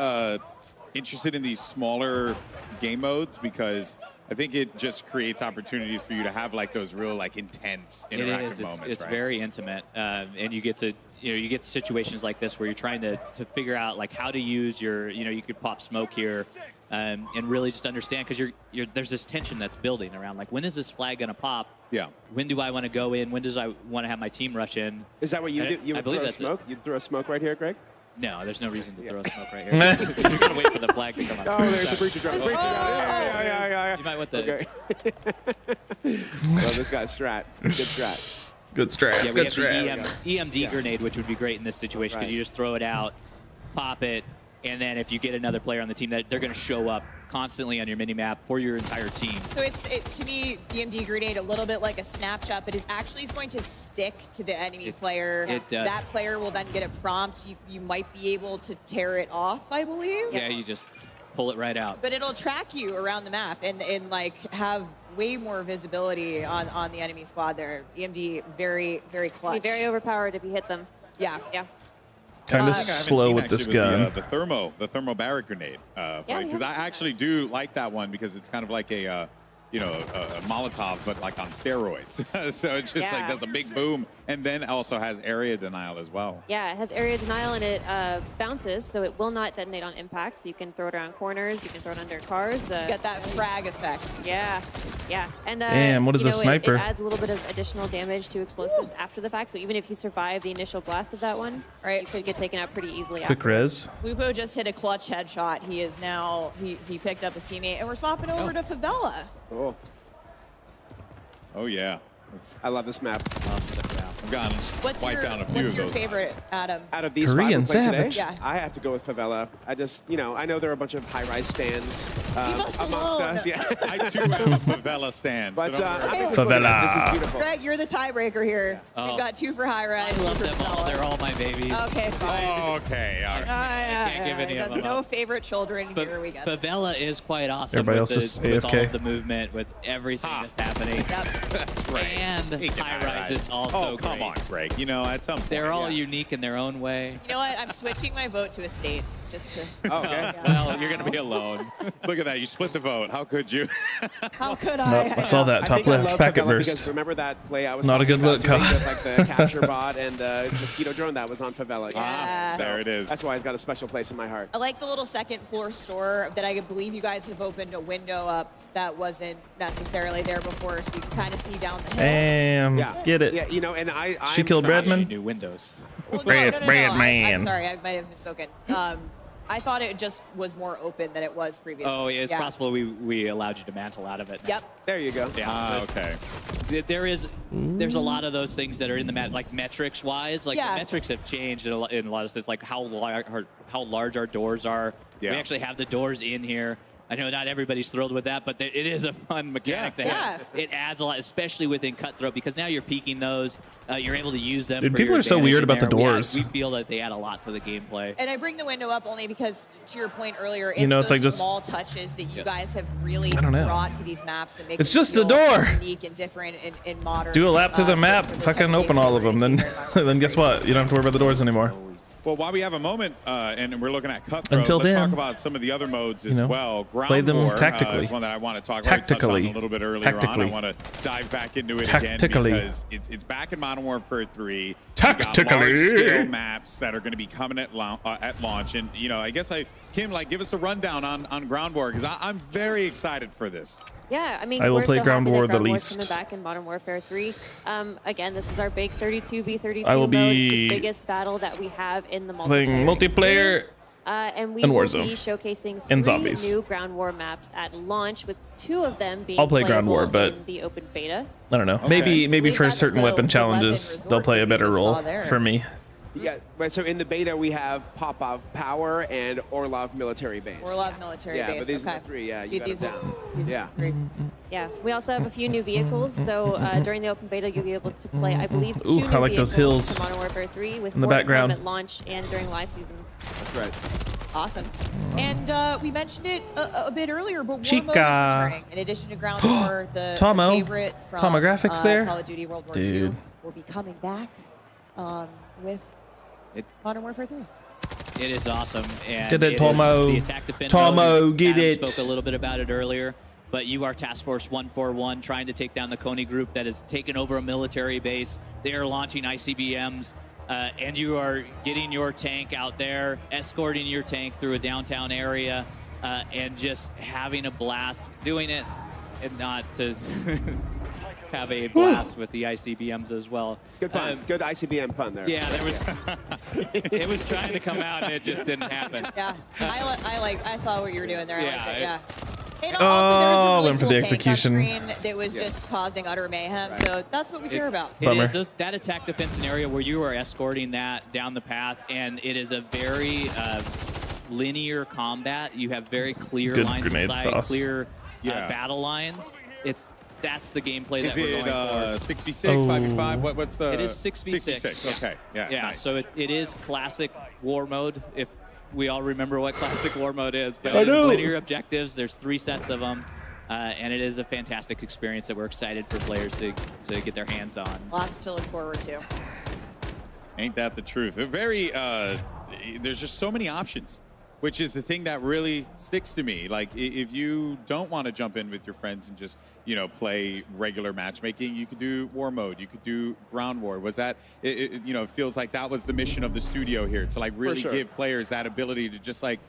interested in these smaller game modes because I think it just creates opportunities for you to have those real intense interactive moments. It's right? very intimate, and you get to you get situations like this where you're trying to figure out how to use your you could pop smoke here, and really just understand because there's this tension that's building around when is this flag gonna pop? Yeah. When do I want to go in? When does I want to have my team rush in? Is that what you do? You I believe throw that's smoke? You throw smoke right here, Greg? No, there's no reason to throw smoke right here. You're gonna wait for the flag to come up. Oh, there's the breacher drone. Yeah. You might want the. Okay. Well, this guy's strat. Good strat. Good strat. Yeah, we Good have strat. the EMD grenade, which would be great in this situation because you just throw it out, pop it, and then if you get another player on the team, they're going to show up constantly on your mini-map for your entire team. So it's to me, EMD grenade, a little bit like a snapshot, but it actually is going to stick to the enemy player. It does. That player will then get a prompt. You might be able to tear it off, I believe. Yeah, you just pull it right out. But it'll track you around the map and have way more visibility on the enemy squad there. EMD, very, very clutch. Be very overpowered if you hit them. Yeah. Yeah. Kind of slow with this gun. The thermo barrack grenade. Because I actually do like that one because it's kind of like a Molotov, but on steroids. So it just does a big boom, and then also has area denial as well. Yeah, it has area denial and it bounces, so it will not detonate on impact. So you can throw it around corners, you can throw it under cars. You get that frag effect. Yeah, yeah. And damn, what is a sniper? It adds a little bit of additional damage to explosives after the fact. So even if you survive the initial blast of that one, you could get taken out pretty easily. Quick res. Lupo just hit a clutch headshot. He is now he picked up his teammate, and we're swapping over to Favela. Cool. Oh yeah. I love this map. I've gotten wiped down a few What's of your those. favorite, Adam? Out of these Korean five we played Savage. today, Yeah. I have to go with Favela. I just, I know there are a bunch of high-rise stands us amongst alone. us. Yeah. I too have a favela stand. But so don't worry. I think this is beautiful. Greg, you're the tiebreaker here. Oh. We've got 2 for high rise. I love 2 for them all. Favela. They're all my babies. Okay, fine. Okay, all right. I can't give any of There's them no up. favorite children here. We got it. Favela is quite awesome. Everybody with else the, is with all AFK. of the movement, with everything that's happening. That's right. And Taking high rise rise. is also Oh, come great. on, Greg. You know, at some point. They're all yeah. unique in their own way. You know what? I'm switching my vote to a state just to. Oh, okay. Well, you're going to be alone. Look at that. You split the vote. How could you? How could Nope, I? I saw that I top think I left love packet Favela because burst. remember that play I was Not a talking good look, about doing Kyle. with, like the capture bot and the mosquito drone that was on Favela. Yeah. There it is. That's why it's got a special place in my heart. I like the little second floor store that I believe you guys have opened a window up that wasn't necessarily there before, so you can kind of see down the hill. Damn, get it. Yeah, and She killed Redman? New windows. Well, Redman. I'm sorry, I might have misspoken. I thought it just was more open than it was previously. Oh, it's possible we allowed you to mantle out of it. Yep. There you go. Yeah. Okay. There's a lot of those things that are in the like metrics wise. Like Yeah. the metrics have changed in a lot of sense. Like how large our doors are. Yeah. We actually have the doors in here. I know not everybody's thrilled with that, but it is a fun mechanic to have. It adds a lot, especially within Cutthroat, because now you're peeking those. You're able to use them. Dude, for people your are so advantage weird in about the there. doors. We feel that they add a lot to the gameplay. And I bring the window up only because, to your point earlier, it's You know, it's those like just- small touches that you guys have really I don't know. brought to these maps that make It's them just a feel door. unique and different in modern. Do a lap through the map, for the type fucking of open gameplay all of we're them, gonna then see here in then guess what? You don't have to worry about the doors anymore. Well, while we have a moment and we're looking at Cutthroat, Until let's then, talk about some of the other modes as well. Ground play them War tactically. is one that I want to talk about. I touched on a little bit earlier on. I want to dive back into it again because it's back in Modern Warfare 3. Tactically. Large-scale maps that are going to be coming at launch. And, I guess Kim, give us a rundown on Ground War because I'm very excited for this. Yeah, I mean, I will we're play so Ground happy that War the Ground War's least. coming back in Modern Warfare 3. Again, this is our big 32v32 I will mode. It's be the biggest battle that we have in the playing multiplayer experience. And we and will Warzone. be showcasing 3 And zombies. new Ground War maps at launch, with 2 of them being I'll play Ground War, playable but in the open beta. I don't know. Okay. Maybe for that's certain the weapon weapon challenges, resort they'll play that a we better just role saw there. for me. Yeah, right. So in the beta we have Popov Power and Orlov Military Base. Orlov Military yeah, Base. but these okay. are the 3. Yeah, you got These them are- down. these are Yeah. great. Yeah, we also have a few new vehicles. So during the open beta, you'll be able to play, I believe, 2 Ooh, new I like those vehicles hills for Modern Warfare 3 with in the more background. to come at launch and during live seasons. That's right. Awesome. And we mentioned it a bit earlier, but War Chica. Mode is returning. In addition to Ground War, the Tomo. favorite from Tomographics there? Call of Duty World War II Dude. will be coming back with Modern Warfare 3. It is awesome. And Get it, is Tomo. The attack defend Tomo, mode. get Adam it. spoke a little bit about it earlier, but you are Task Force 141 trying to take down the Coney group that has taken over a military base. They are launching ICBMs, and you are getting your tank out there, escorting your tank through a downtown area, and just having a blast doing it, and not to have a blast with the ICBMs as well. Good pun. Good ICBM pun there. Yeah, there was. It was trying to come out, and it just didn't happen. Yeah, I saw what you were doing there. I liked it. Yeah. And Oh, also, there was a really went for cool the tank on execution. screen that was just causing utter mayhem. So that's what we care about. It is that attack defense scenario where you are escorting that down the path, and it is a very linear combat. You have very clear Good lines of grenade sight, toss. clear Yeah. battle lines. That's the gameplay Is that we're it going for. 66, 5v5? What's the... It is 6v6. 66, okay. Yeah, nice. So it is classic war mode, if we all remember what classic war mode is. But I it is know. linear objectives. There's 3 sets of them. And it is a fantastic experience that we're excited for players to get their hands on. Lots to look forward to. Ain't that the truth? There's just so many options, which is the thing that really sticks to me. Like, if you don't want to jump in with your friends and just, play regular matchmaking, you could do war mode. You could do ground war. Was that, it feels like that was the mission of the studio here, to like really sure. give players that ability to just like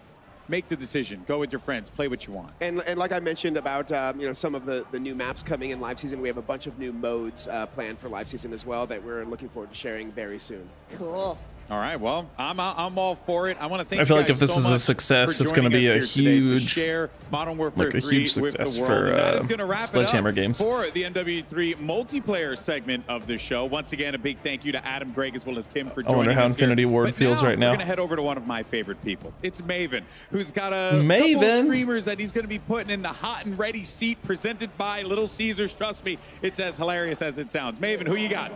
make the decision, go with your friends, play what you want. And like I mentioned about some of the new maps coming in live season, we have a bunch of new modes planned for live season as well that we're looking forward to sharing very soon. Cool. All right, well, I'm all for it. I want to thank I feel you like guys if this so is a much success, for it's going to joining be a us here today to huge, share Modern Warfare like a 3 huge with success the world. for And that is going to wrap Sledgehammer it up Games. for the MW3 multiplayer segment of the show. Once again, a big thank you to Adam, Greg, as well as Kim for joining us. I wonder how here. Infinity Ward But feels right now. We're going to head over to one of my favorite people. It's Maven, who's got a couple Maven? of streamers that he's going to be putting in the hot and ready seat presented by Little Caesars. Trust me, it's as hilarious as it sounds. Maven, who you got?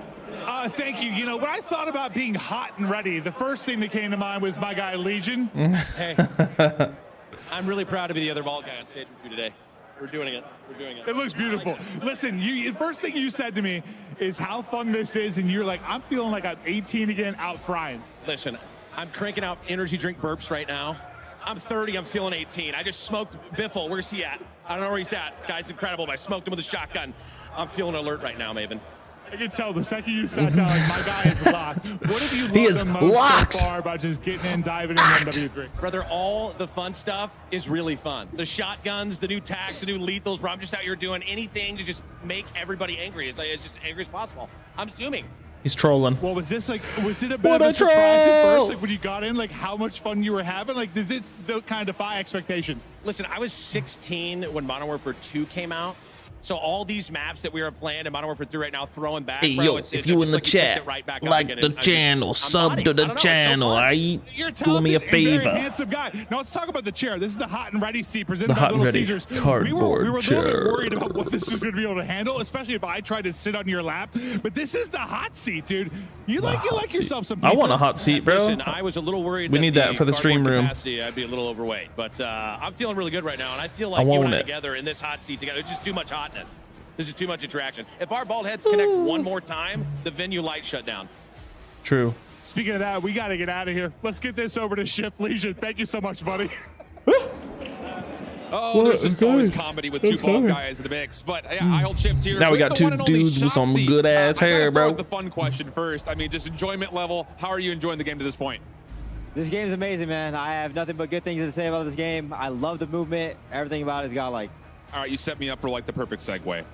Thank you. You know, when I thought about being hot and ready, the first thing that came to mind was my guy Legion. Hey, I'm really proud to be the other bald guy on stage with you today. We're doing it. We're doing it. It looks beautiful. Listen, the first thing you said to me is how fun this is, and you're like, I'm feeling like I'm 18 again, out frying. Listen, I'm cranking out energy drink burps right now. I'm 30, I'm feeling 18. I just smoked Biffle. Where's he at? I don't know where he's at. Guy's incredible, but I smoked him with a shotgun. I'm feeling alert right now, Maven. I can tell the second you sat down, like, my guy is locked. What have you He loved is the most locked. so far about just getting in, diving in MW3? Brother, all the fun stuff is really fun. The shotguns, the new tags, the new lethals, where I'm just out here doing anything to just make everybody angry. It's just angry as possible. I'm assuming. He's trolling. Well, was it a bit What of a a surprise at troll! first, like when you got in, like how much fun you were having? Like, does it kind of defy expectations? Listen, I was 16 when Modern Warfare 2 came out. So all these maps that we are playing in Modern Warfare 3 right now, throwing back, Hey, bro, yo, it's if you in just the like you picked chat, it right back up like again, the and channel, I'm sub nodding. to I the don't know, it's so channel, fun. alright? You're Do me a talented and very favor. handsome guy. Now let's talk about the chair. This is the hot and ready seat presented The by hot and Little ready Caesars. cardboard we were a little chair. bit worried about what this was going to be able to handle, especially if I tried to sit on your lap. But this is the hot seat, dude. You like yourself some I pizza. want a hot seat, bro. Listen, I was a little worried. We need that for the stream cardboard room. Capacity, I'd be a little overweight, but I'm feeling really good right now, and I feel I like you want and I it. together in this hot seat together. It's just too much hotness. This is too much interaction. If our bald heads connect one more time, the venue lights shut down. True. Speaking of that, we got to get out of here. Let's get this over to Shift Legion. Thank you so much, buddy. Oh, there's just always comedy with two bald guys in the mix. But yeah, I hold Shift here. Now we with got the two one and only dudes with some Shotzi. good ass I gotta hair, start bro. with the fun question first. I mean, just enjoyment level. How are you enjoying the game to this point? This game's amazing, man. I have nothing but good things to say about this game. I love the movement. Everything about it is godlike. All right, you set me up for like the perfect segue.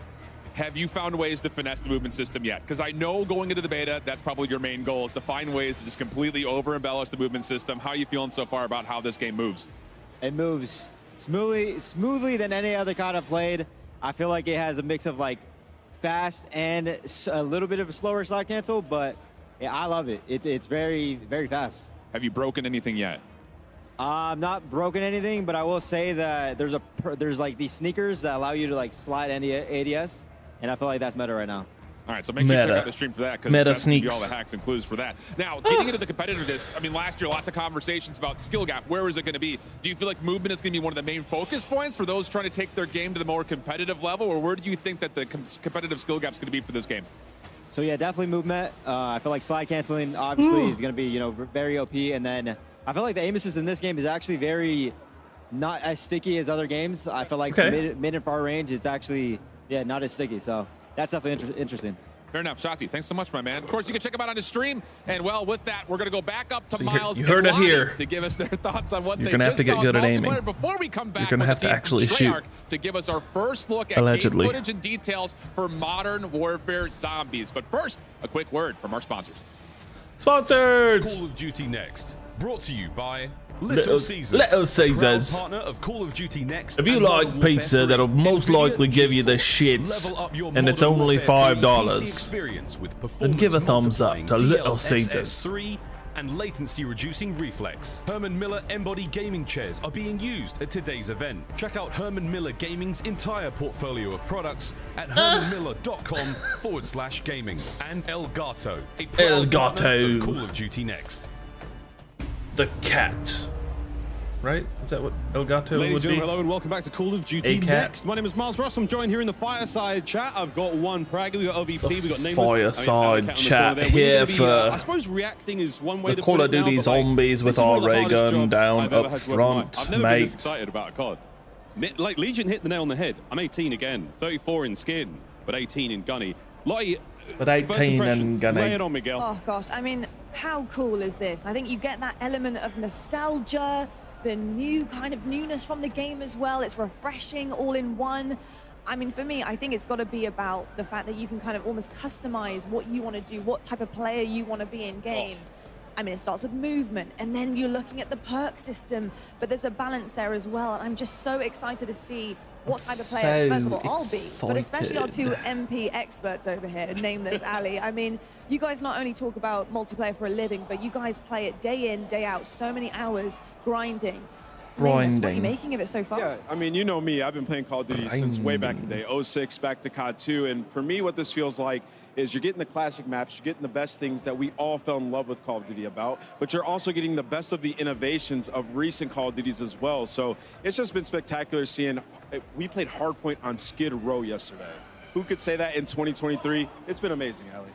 Have you found ways to finesse the movement system yet? Because I know going into the beta, that's probably your main goal, is to find ways to just completely over-embellish the movement system. How are you feeling so far about how this game moves? It moves smoothly than any other COD I've played. I feel like it has a mix of like fast and a little bit of a slower slide cancel, but yeah, I love it. It's very, very fast. Have you broken anything yet? I'm not broken anything, but I will say that there's like these sneakers that allow you to like slide any ADS, and I feel like that's meta right now. All right, so make sure you check out the stream for that, because Meta that's going to be all sneaks. the hacks and clues for that. Now, getting into the competitiveness, I mean, last year, lots of conversations about skill gap. Where is it going to be? Do you feel like movement is going to be one of the main focus points for those trying to take their game to the more competitive level, or where do you think that the competitive skill gap is going to be for this game? So yeah, definitely movement. I feel like slide canceling obviously is going to be very OP, and then I feel like the aim assist in this game is actually very not as sticky as other games. I feel like mid and far range, it's actually not as sticky. So that's definitely interesting. Fair enough. Shotzi, thanks so much, my man. Of course, you can check him out on his stream. And, well, with that, we're going to go back up to So Miles you heard and it here. Lonnie to give us their thoughts on what You're they gonna have just to get saw good in at aiming. multiplayer before we come back You're gonna with have the to team actually from shoot. Treyarch to give us our first look at Allegedly. game footage and details for Modern Warfare Zombies. But first, a quick word from our sponsors. Sponsors! Call of Duty Next, brought to you by Little Caesars. Little Caesars. Proud partner of Call of Duty Next. If you and Modern like Warfare pizza, 3, that'll most NVIDIA likely give you the GeForce. shits, Level up your and it's Modern only Warfare 3 PC $5. experience with Then give a thumbs up to performance-multiplying Little Caesars. DLSS3 and latency-reducing reflex. Herman Miller Embody gaming chairs are being used at today's event. Check out Herman Miller Gaming's entire portfolio of products at hermanmiller.com/gaming. And Elgato, a proud partner of Call of Duty Next. The cat. Right? Is that what Elgato Ladies would and be? gentlemen, hello and welcome back to Call of Duty A cat? Next. My name is Miles Ross. I'm joined here in the Fireside chat. I've got one Praggy, we've got OVP, we've got Nameless. Fireside chat here for I suppose reacting is one way the to Call put of it now, Duty but, like, zombies with this is one our of the ray hardest gun jobs down I've ever up had to work in my life. front, I've never been this mate. excited about a COD. Like, Legion hit the nail on the head. I'm 18 again, 34 in skin, but 18 in gunny. Lottie, But first 18 impressions, and gunny. lay it on, Miguel. Oh gosh, I mean, how cool is this? I think you get that element of nostalgia, the new kind of newness from the game as well. It's refreshing all in one. I mean, for me, I think it's got to be about the fact that you can kind of almost customize what you want to do, what type of player you want to be in game. I mean, it starts with movement, and then you're looking at the perk system, but there's a balance there as well. And I'm just so excited to see what type of player, first of all, I'll be, but especially our two MP experts over here, Nameless, Ali. I mean, you guys not only talk about multiplayer for a living, but you guys play it day in, day out, so many hours grinding. Nameless, what are you making of it so far? Yeah, I mean, you know me. I've been playing Call of Duty since way back in the day, 06 back to COD 2. And for me, what this feels like is you're getting the classic maps, you're getting the best things that we all fell in love with Call of Duty about, but you're also getting the best of the innovations of recent Call of Duties as well. So it's just been spectacular seeing, we played Hardpoint on Skid Row yesterday. Who could say that in 2023? It's been amazing, Ali.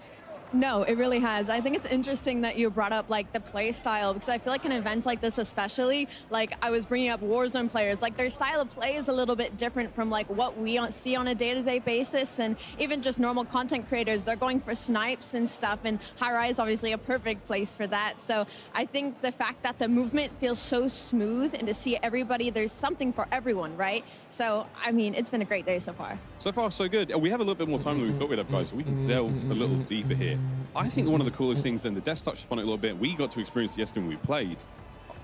No, it really has. I think it's interesting that you brought up like the play style, because I feel like in events like this especially, like I was bringing up Warzone players, like their style of play is a little bit different from like what we see on a day-to-day basis, and even just normal content creators, they're going for snipes and stuff, and High Rise obviously a perfect place for that. So I think the fact that the movement feels so smooth, and to see everybody, there's something for everyone, right? So I mean, it's been a great day so far. So far, so good. We have a little bit more time than we thought we'd have, guys, so we can delve a little deeper here. I think one of the coolest things, and the Death touched upon it a little bit, we got to experience it yesterday when we played.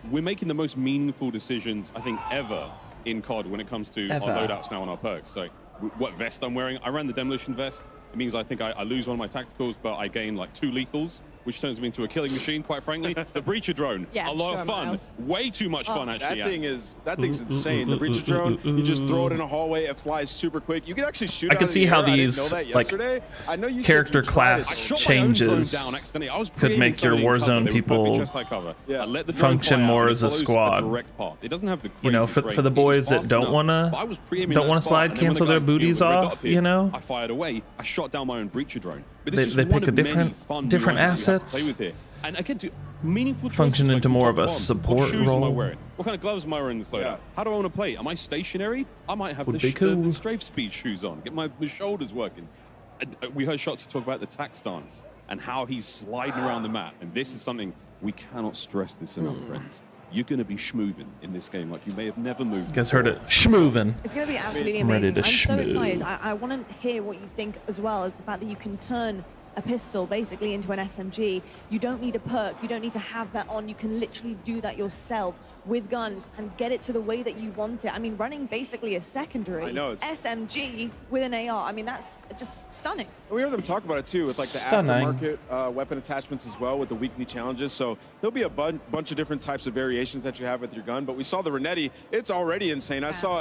We're making the most meaningful decisions, I think, ever in COD when it comes to our loadouts now and our perks. So what vest I'm wearing, I ran the Demolition vest. It means I think I lose one of my tacticals, but I gain like 2 lethals, which turns me into a killing machine, quite frankly. The Breacher drone, a lot of fun. Way too much fun, actually. That thing's insane. The Breacher drone, you just throw it in a hallway, it flies super quick. You can actually shoot I can see how these like character class changes could make your Warzone people function more as a squad. It doesn't have the you know, for the boys that don't wanna slide cancel their booties off, you know. I fired away. I shot down my own Breacher drone. But they pick a different assets, and again, meaningful function into more of a support role. Am I wearing? What kind of gloves am I wearing in this loadout? How do I want to play? Am I stationary? I might have the strafe speed shoes on, get my shoulders working. We heard Shotsy talk about the tack stance and how he's sliding around the map, and this is something we cannot stress this enough, friends. You're going to be schmoovin' in this game like you may have never moved. You guys heard it. Schmoovin'. It's going to be absolutely amazing. I'm so excited. I want to hear what you think as well as the fact that you can turn a pistol basically into an SMG. You don't need a perk. You don't need to have that on. You can literally do that yourself with guns and get it to the way that you want it. I mean, running basically a secondary SMG with an AR. I mean, that's just stunning. We heard them talk about it too with like the aftermarket weapon attachments as well with the weekly challenges. So there'll be a bunch of different types of variations that you have with your gun. But we saw the Renetti. It's already insane. I saw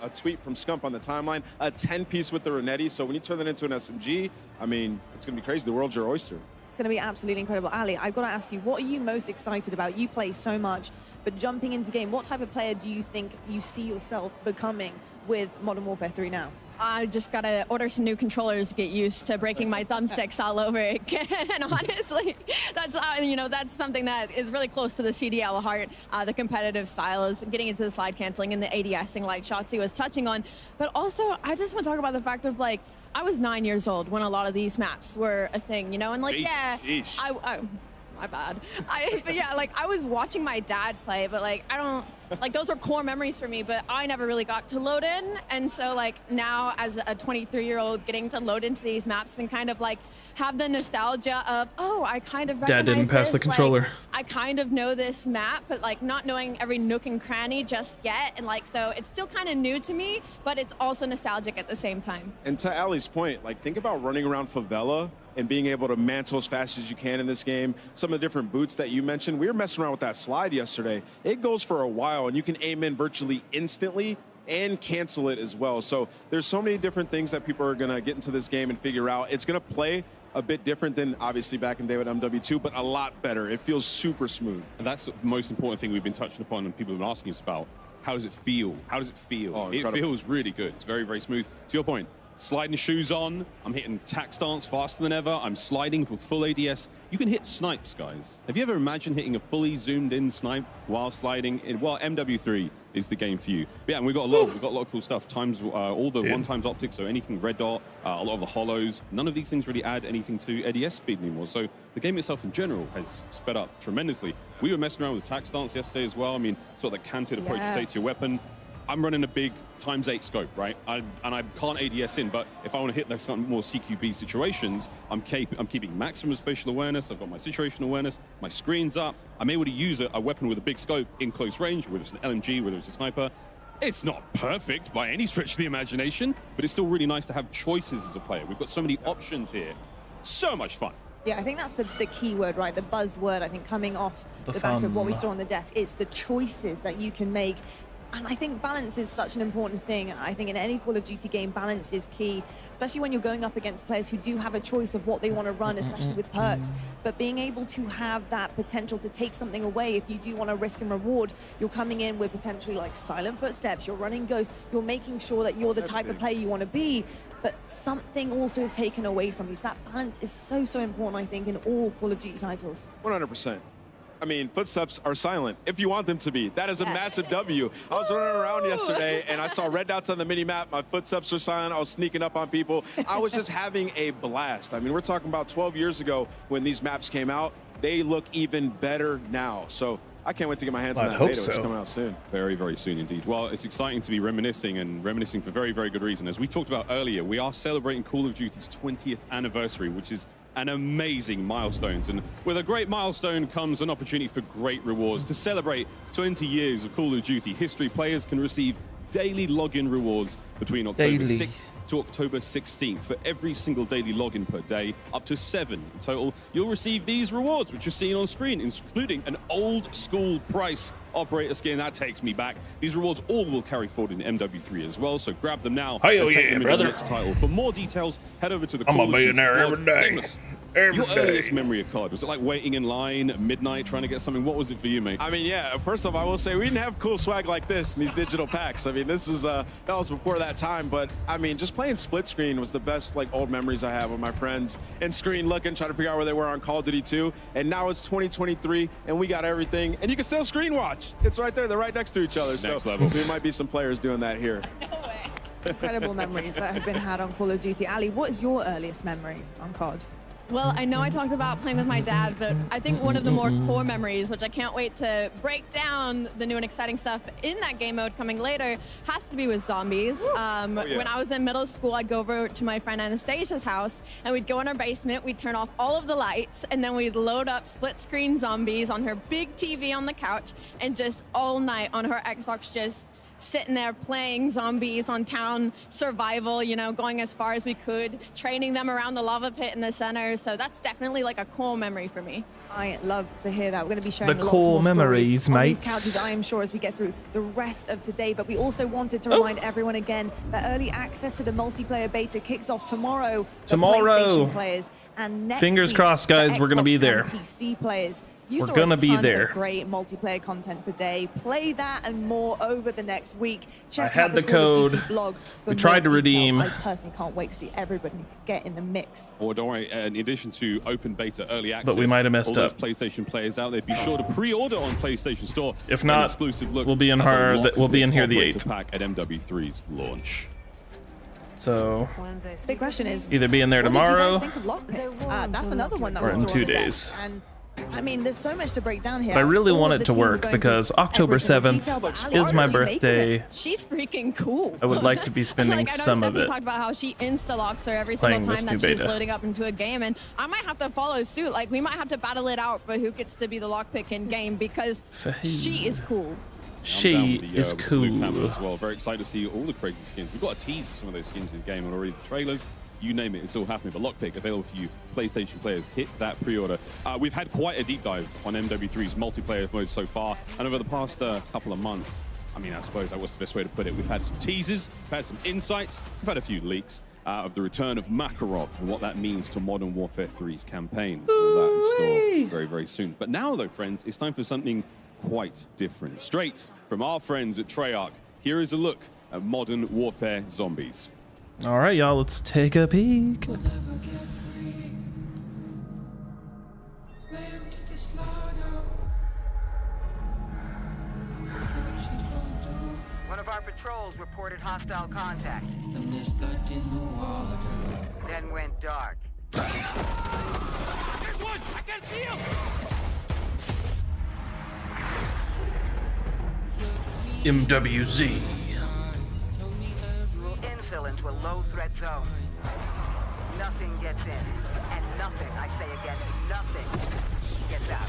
a tweet from Scump on the timeline, a 10-piece with the Renetti. So when you turn that into an SMG, I mean, it's going to be crazy. The world's your oyster. It's going to be absolutely incredible. Ali, I've got to ask you, what are you most excited about? You play so much, but jumping into game, what type of player do you think you see yourself becoming with Modern Warfare 3 now? I just got to order some new controllers to get used to breaking my thumbsticks all over again. And honestly, that's that's something that is really close to the CDL heart. The competitive style is getting into the slide canceling and the ADSing like Shotsy was touching on. But also, I just want to talk about the fact of like, I was 9 years old when a lot of these maps were a thing, you know, and like, my bad. But yeah, like I was watching my dad play, but like I don't like those are core memories for me, but I never really got to load in. And so like now as a 23-year-old getting to load into these maps and kind of like have the nostalgia of, oh, I kind of recognize Dad didn't pass the controller. Like, I kind of know this map, but like not knowing every nook and cranny just yet. And like, so it's still kind of new to me, but it's also nostalgic at the same time. And to Ali's point, like think about running around favela and being able to mantle as fast as you can in this game. Some of the different boots that you mentioned, we were messing around with that slide yesterday. It goes for a while and you can aim in virtually instantly and cancel it as well. So there's so many different things that people are gonna get into this game and figure out. It's gonna play a bit different than obviously back in day with MW2, but a lot better. It feels super smooth. And that's the most important thing we've been touching upon and people have been asking us about. How does it feel? How does it feel? Oh, it feels really good. It's very, very smooth. To your point, sliding shoes on, I'm hitting tack stance faster than ever, I'm sliding for full ADS. You can hit snipes, guys. Have you ever imagined hitting a fully zoomed in snipe while sliding? Well, MW3 is the game for you. But yeah, and we've got a lot of cool stuff. Times all the one times optics, so anything red dot, a lot of the hollows. None of these things really add anything to ADS speed anymore. So the game itself in general has sped up tremendously. We were messing around with tack stance yesterday as well. I mean, sort of the canted approach to take to your weapon. I'm running a big ×8 scope, right? And I can't ADS in, but if I want to hit those more CQB situations, I'm keeping maximum spatial awareness. I've got my situational awareness, my screen's up. I'm able to use a weapon with a big scope in close range, whether it's an LMG, whether it's a sniper. It's not perfect by any stretch of the imagination, but it's still really nice to have choices as a player. We've got so many options here. So much fun. Yeah, I think that's the key word, right? The buzzword, I think, coming off the back of what we saw on the desk. It's the choices that you can make. And I think balance is such an important thing. I think in any Call of Duty game, balance is key, especially when you're going up against players who do have a choice of what they want to run, especially with perks. But being able to have that potential to take something away, if you do want to risk and reward, you're coming in with potentially like silent footsteps, you're running ghosts, you're making sure that you're the type of player you want to be, but something also is taken away from you. So that balance is so, so important, I think, in all Call of Duty titles. 100%. I mean, footsteps are silent if you want them to be. That is a massive W. I was running around yesterday and I saw red dots on the mini map. My footsteps were silent. I was sneaking up on people. I was just having a blast. I mean, we're talking about 12 years ago when these maps came out. They look even better now. So I can't wait to get my hands on that beta, which is coming out soon. Very, very soon indeed. Well, it's exciting to be reminiscing for very, very good reason. As we talked about earlier, we are celebrating Call of Duty's 20th anniversary, which is an amazing milestone. And with a great milestone comes an opportunity for great rewards. To celebrate 20 years of Call of Duty history, players can receive daily login rewards between October 6th to October 16th for every single daily login per day, up to 7 in total. You'll receive these rewards, which you're seeing on screen, including an old school price operator skin. That takes me back. These rewards all will carry forward in MW3 as well, so grab them now and take them in the next title. For more details, head over to the Call of Duty blog. Amos, your earliest memory of COD, was it like waiting in line at midnight trying to get something? What was it for you, mate? I mean, yeah, first off, I will say we didn't have cool swag like this in these digital packs. I mean, this is that was before that time, but I mean, just playing split screen was the best like old memories I have with my friends and screen looking, trying to figure out where they were on Call of Duty 2. And now it's 2023 and we got everything, and you can still screen watch. It's right there, they're right next to each other. Next so level. there might be some players doing that here. Incredible memories that have been had on Call of Duty. Ali, what is your earliest memory on COD? Well, I know I talked about playing with my dad, but I think one of the more core memories, which I can't wait to break down the new and exciting stuff in that game mode coming later, has to be with zombies. When I was in middle school, I'd go over to my friend Anastasia's house, and we'd go in our basement, we'd turn off all of the lights, and then we'd load up split-screen zombies on her big TV on the couch, and just all night on her Xbox just sitting there playing zombies on town survival, you know, going as far as we could, training them around the lava pit in the center. So that's definitely like a cool memory for me. I love to hear that. We're going to be sharing The lots cool more memories, stories on these mates. couches, I am sure, as we get through the rest of today. But we also wanted to remind everyone again that early access to the multiplayer beta kicks off tomorrow. for Tomorrow. PlayStation players, and next Fingers week crossed, for guys, we're gonna be Xbox there. and PC players. You We're saw gonna a be ton there. Of great multiplayer content today. Play that and more over the next week. Check I had out the Call of Duty code. blog for We tried more to details. redeem. I personally can't wait to see everybody get in the mix. Or don't worry, in addition to open beta early access, But we might have messed all up. those PlayStation players out there, be sure to pre-order on PlayStation Store. If An not, exclusive look we'll be in at the her- lock we'll be in here the operator 8th. pack at MW3's launch. So The big question is, either be in there what did you tomorrow guys think of Lockpick? That's another one that or we in saw 2 on the deck. days. And I mean, there's so much to break down here. But I really All want of it the to team are work going because through October every single 7th detail, but Ali is my really making birthday. it. She's freaking cool. I would like to be spending like, I know some of Stephanie it talked about how she insta-locks her every playing single this time new that she's beta. loading up into a game, and I might have to follow suit. Like, we might have to battle it out for who gets to be the lockpick in game because she is cool. She is Blue Panther cool. as well. Very excited to see all the crazy skins. We've got a tease of some of those skins in game already. The trailers, you name it, it's all happening. But Lockpick available for you PlayStation players. Hit that pre-order. We've had quite a deep dive on MW3's multiplayer mode so far, and over the past couple of months, I mean, I suppose that was the best way to put it. We've had some teasers, we've had some insights, we've had a few leaks of the return of Makarov and what that means to Modern Warfare 3's campaign. All that in store very, very soon. But now, though, friends, it's time for something quite different. Straight from our friends at Treyarch, here is a look at Modern Warfare Zombies. All right, y'all, let's take a peek. One of our patrols reported hostile contact. Then went dark. There's one! I can see him! MWZ. zone. Nothing gets in, and nothing, I say again, nothing gets out.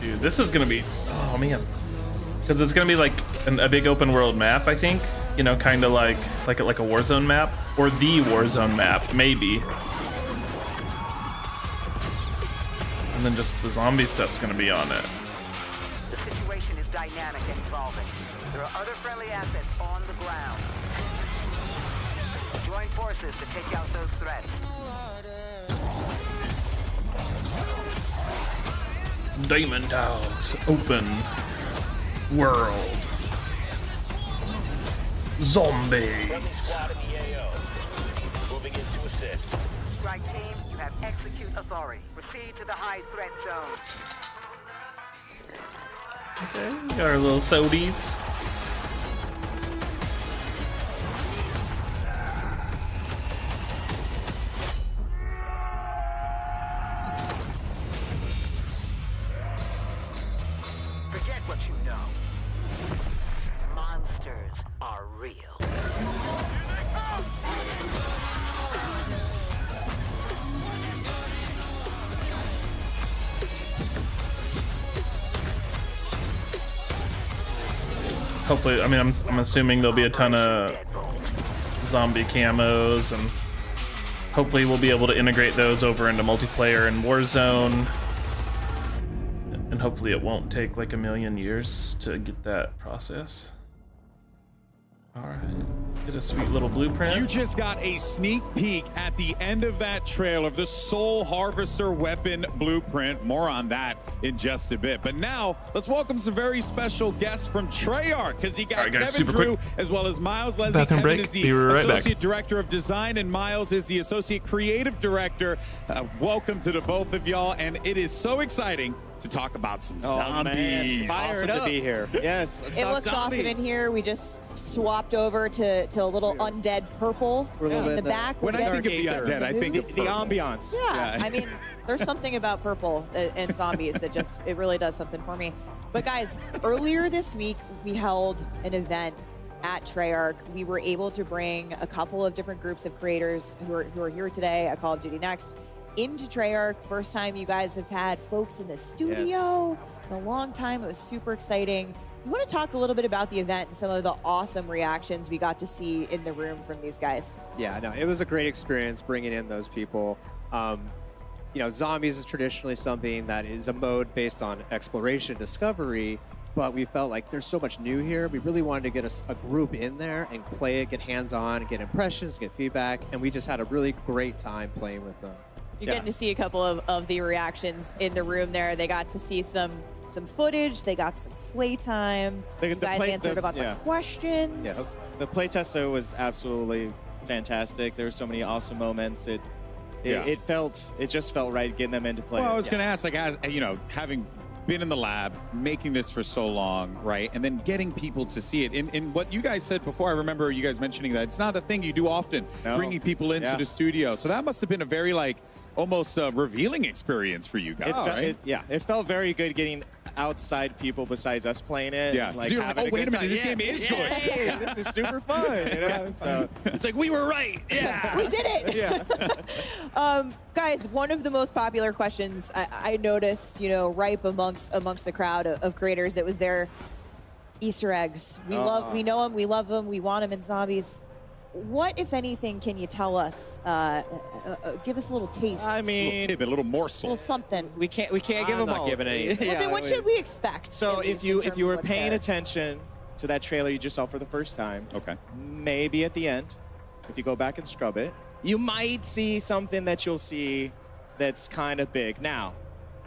Dude, this is gonna be, oh man, because it's gonna be like a big open world map, I think. You know, kind of like a Warzone map, or the Warzone map, maybe. And then just the zombie stuff's gonna be on it. The situation is dynamic and evolving. There are other friendly assets on the ground. Join forces to take out those threats. Diamond Dogs, open world. Zombies. Moving in to assist. Strike team, you have execute authority. Proceed to the high threat zone. Okay, we got our little sodies. Forget what you know. Monsters are real. Hopefully, I mean, I'm assuming there'll be a ton of zombie camos, and hopefully we'll be able to integrate those over into multiplayer and Warzone. And hopefully it won't take like a million years to get that process. All right, get a sweet little blueprint. You just got a sneak peek at the end of that trailer of the Soul Harvester weapon blueprint. More on that in just a bit. But now, let's welcome some very special guests from Treyarch, because you got All right, guys, Kevin super Drew quick. as well as Miles Leslie. Bathroom Kevin break. is the Be right back. Associate Director of Design, and Miles is the Associate Creative Director. Welcome to the both of y'all, and it is so exciting to talk about some zombies. Fired up to be here. Yes. It looks awesome in here. We just swapped over to a little undead purple in the back. When I think of the undead, I think of the ambiance. Yeah, I mean, there's something about purple and zombies that just, it really does something for me. But guys, earlier this week, we held an event at Treyarch. We were able to bring a couple of different groups of creators who are here today at Call of Duty Next into Treyarch. First time you guys have had folks in the studio in a long time. It was super exciting. You want to talk a little bit about the event and some of the awesome reactions we got to see in the room from these guys? Yeah, no, it was a great experience bringing in those people. You know, zombies is traditionally something that is a mode based on exploration, discovery, but we felt like there's so much new here. We really wanted to get a group in there and play it, get hands-on, get impressions, get feedback, and we just had a really great time playing with them. You're getting to see a couple of the reactions in the room there. They got to see some footage. They got some playtime. You guys answered lots of questions. Yeah, the playtest though was absolutely fantastic. There were so many awesome moments. It just felt right getting them into play. Well, I was going to ask, like, as you know, having been in the lab, making this for so long, right? And then getting people to see it. In what you guys said before, I remember you guys mentioning that it's not a thing you do often, bringing people into the studio. So that must have been a very, like, almost revealing experience for you guys, right? It felt very good getting outside people besides us playing it. Yeah, like, so you're like, oh, wait a minute, this game is good. Hey, this is super fun. You know? So it's like, we were right. Yeah. We did it. Guys, one of the most popular questions I noticed, you know, ripe amongst the crowd of creators that was there, Easter eggs. We know them, we love them, we want them in zombies. What, if anything, can you tell us? Give us a little taste. I mean, a little tidbit, a little morsel. A little something. We can't give them all. Giving anything. Well, then what should we expect? So if you were paying attention to that trailer you just saw for the first time, maybe at the end, if you go back and scrub it, you might see something that you'll see that's kind of big. Now,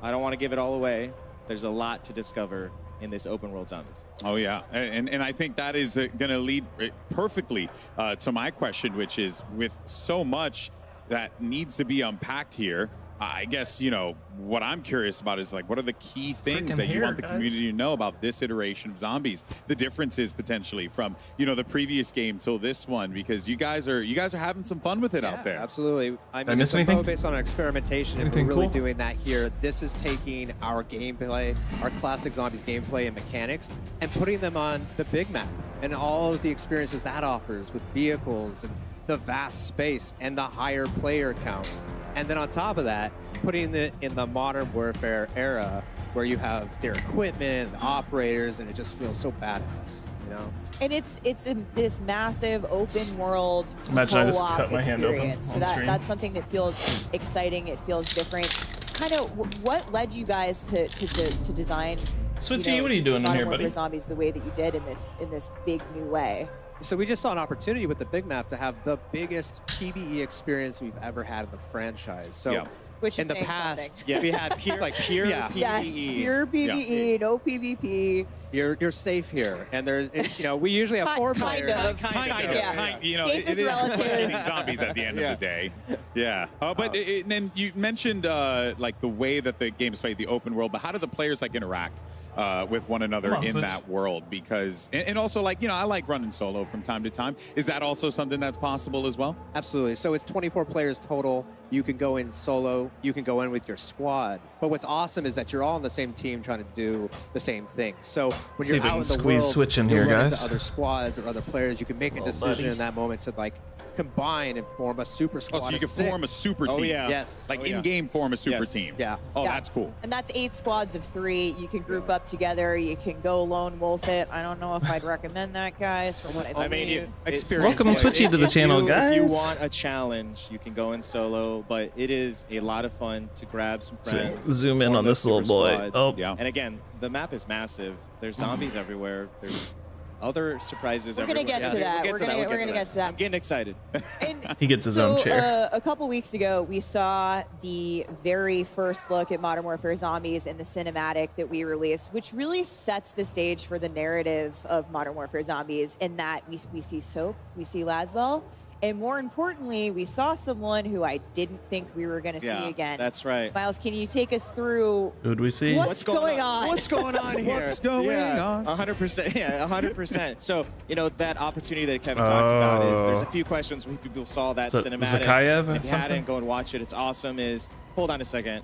I don't want to give it all away. There's a lot to discover in this open world zombies. Oh yeah, and I think that is going to lead perfectly to my question, which is, with so much that needs to be unpacked here, I guess, you know, what I'm curious about is like, what are the key things that you want the community to know about this iteration of Zombies? The differences potentially from, you know, the previous game till this one, because you guys are having some fun with it out there. Absolutely. I I mean, miss it's a anything? mode based on experimentation, and Anything we're really cool? doing that here. This is taking our gameplay, our classic Zombies gameplay and mechanics, and putting them on the big map and all of the experiences that offers with vehicles and the vast space and the higher player count. And then on top of that, putting it in the modern warfare era where you have their equipment, the operators, and it just feels so badass, you know? And it's in this massive open world Imagine I just co-op cut my hand open experience. on So stream. that's something that feels exciting. It feels different. Kind of, what led you guys to design? Switchy, what are you doing in Modern here, Warfare buddy? Zombies the way that you did in this big new way? So we just saw an opportunity with the big map to have the biggest PvE experience we've ever had in the franchise. So Which in is the saying past, something. we had pure PvE. Yes, pure PvE, no PvP. You're safe here, and there's you know we usually have four players. Kind of. Yeah. You know, Safe it is is relative. pushing Zombies at the end of the day. Yeah. But then you mentioned like the way that the game is played, the open world. But how do the players like interact with one another in Switch. that world? Because and also like, you know, I like running solo from time to time. Is that also something that's possible as well? Absolutely. So it's 24 players total. You can go in solo. You can go in with your squad. But what's awesome is that you're all on the same team trying to do the same thing. So when See you're if we out can in the squeeze world, Switch in you'll here, run guys. into other squads or other players. You can make a decision buddy. in that moment to like combine and form a super squad. Oh, so you of can 6. form a super team. Yes. Like in-game form a super team. Yeah. Oh, Yeah. that's cool. And that's 8 squads of 3. You can group up together. You can go lone wolf it. I don't know if I'd recommend that, guys, from what I've I seen. mean, Welcome Switchy to the channel, guys. If you want a challenge, you can go in solo, but it is a lot of fun to grab some friends. Zoom in form on those this little super boy. squads. Oh. Yeah. And again, the map is massive. There's zombies everywhere. There's other surprises We're everywhere. gonna get to that. We're gonna get to that. I'm getting excited. He gets his So, own chair. a couple weeks ago, we saw the very first look at Modern Warfare Zombies in the cinematic that we released, which really sets the stage for the narrative of Modern Warfare Zombies in that we see Soap, we see Laswell, and more importantly, we saw someone who I didn't think we were going to see again. That's right. Miles, can you take us through Who'd we see? what's going on? What's going on here? What's going on? 100%. Yeah, 100%. So, you know, that opportunity that Kevin talked about is there's a few questions when people saw that So, cinematic. Zakayev or If you something? hadn't, go and watch it. It's awesome. Hold on a second.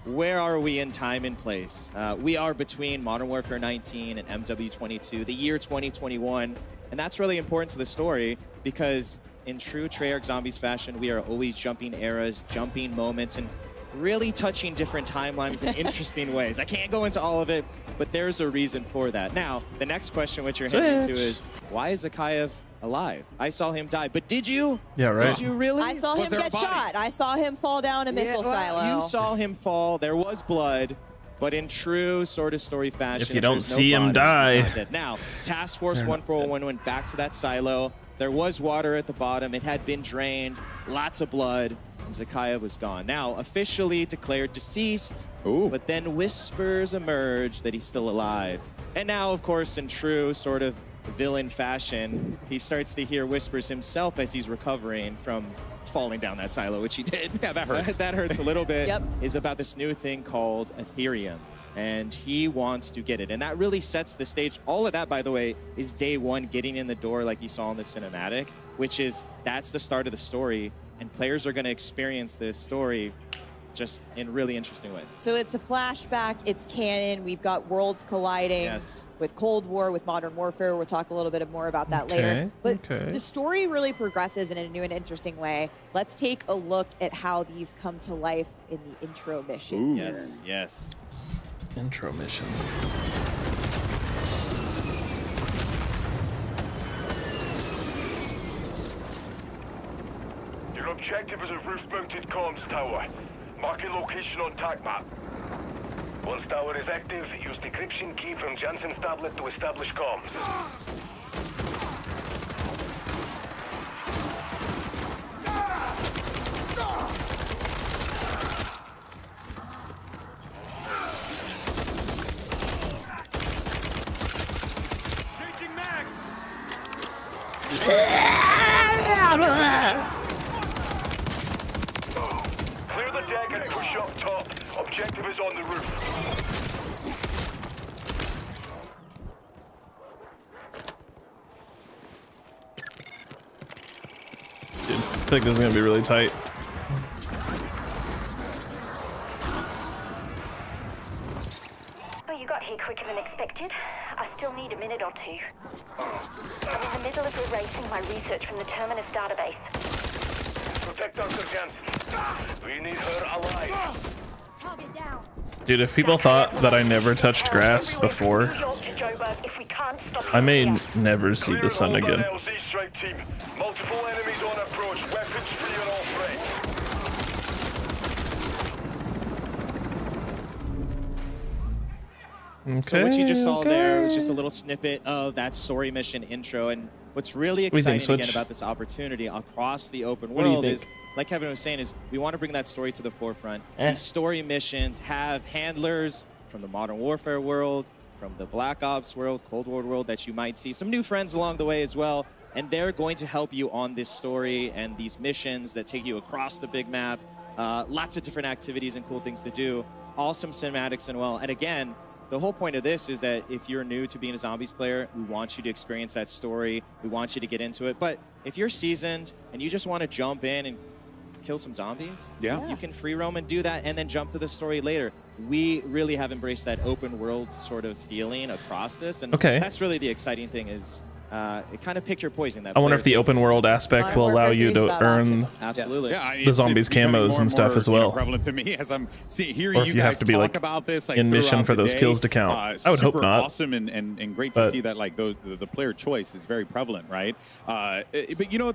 Where are we in time and place? We are between Modern Warfare 19 and MW22, the year 2021. And that's really important to the story because in true Treyarch Zombies fashion, we are always jumping eras, jumping moments, and really touching different timelines in interesting ways. I can't go into all of it, but there's a reason for that. Now, the next question which you're heading to is, why is Zakayev alive? I saw him die, but did you? Yeah, right. Did you really? I saw him get shot. I saw him fall down a missile silo. You saw him fall. There was blood. But in true sort of story fashion, If you don't there's no see him bodies, he's die. not dead. Now, Task Force 141 went back to that silo. There was water at the bottom. It had been drained. Lots of blood. And Zakayev was gone. Now, officially declared deceased. Ooh. But then whispers emerged that he's still alive. And now, of course, in true sort of villain fashion, he starts to hear whispers himself as he's recovering from falling down that silo, which he did. Yeah, that hurts. That hurts a little bit. Yep. Is about this new thing called Ethereum. And he wants to get it. And that really sets the stage. All of that, by the way, is day one, getting in the door like you saw in the cinematic, which is, that's the start of the story. And players are going to experience this story just in really interesting ways. So it's a flashback, it's canon, we've got worlds colliding with Cold War, with Modern Warfare. We'll talk a little bit more about that later. But the story really progresses in a new and interesting way. Let's take a look at how these come to life in the intro mission. Ooh. Yes, yes. Intro mission. Your objective is a roof-mounted comms tower. Marking location on TAC map. Once tower is active, use decryption key from Jansen's tablet to establish comms. Changing max! Clear the deck and push shot top. Objective is on the roof. Dude, I think this is gonna be really tight. Oh, you got here quicker than expected. I still need a minute or two. I'm in the middle of erasing my research from the Terminus database. Protect Dr. Jansen. We need her alive. Target down. Dude, if people thought that I never touched grass before, I may never see the sun again. LZ strike team. Multiple enemies on approach. Weapons free on all threats. So what you just saw there was just a little snippet of that story mission intro, and what's really exciting again about this opportunity across the open world is, like Kevin was saying, is we want to bring that story to the forefront. These story missions have handlers from the Modern Warfare world, from the Black Ops world, Cold War world that you might see, some new friends along the way as well, and they're going to help you on this story and these missions that take you across the big map. Lots of different activities and cool things to do. Awesome cinematics and well, and again, the whole point of this is that if you're new to being a Zombies player, we want you to experience that story. We want you to get into it. But if you're seasoned and you just want to jump in and kill some zombies, you can free roam and do that and then jump to the story later. We really have embraced that open world sort of feeling across this. And that's really the exciting thing is kind of pick your poison. That I wonder if the open world aspect will allow you to earn the zombies camos and stuff as well. Prevalent to me as I'm hearing or if you have to be like about this, in mission for those kills to count. I would hope not. Awesome and great to see that like the player choice is very prevalent, right? But you know,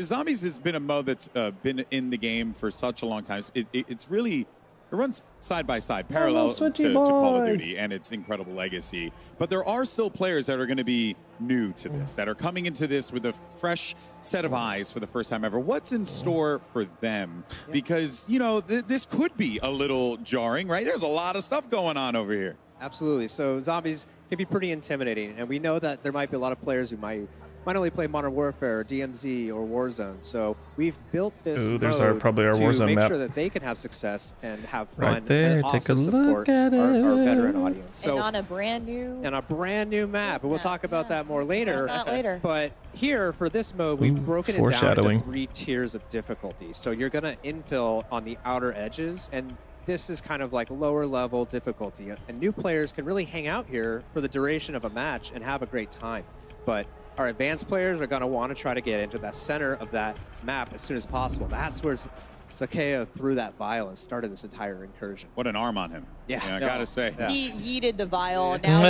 zombies has been a mode that's been in the game for such a long time. It's really. It runs side by side, parallel to Call of Duty and its incredible legacy. But there are still players that are going to be new to this, that are coming into this with a fresh set of eyes for the first time ever. What's in store for them? Because, you know, this could be a little jarring, right? There's a lot of stuff going on over here. Absolutely. So zombies can be pretty intimidating. And we know that there might be a lot of players who might only play Modern Warfare, or DMZ, or Warzone. So we've built this mode probably our to Warzone make map. sure that they can have success and have fun. Right there, and take a also look support at our it. veteran audience. So, and on a brand new map. And we'll talk about that more later. Not later. But here, for this mode, we've broken it down foreshadowing. into 3 tiers of difficulty. So you're going to infill on the outer edges, and this is kind of like lower level difficulty. And new players can really hang out here for the duration of a match and have a great time. But our advanced players are going to want to try to get into that center of that map as soon as possible. That's where Sakeo threw that vial and started this entire incursion. What an arm on him. Yeah. I gotta say. He yeeted the vial. Now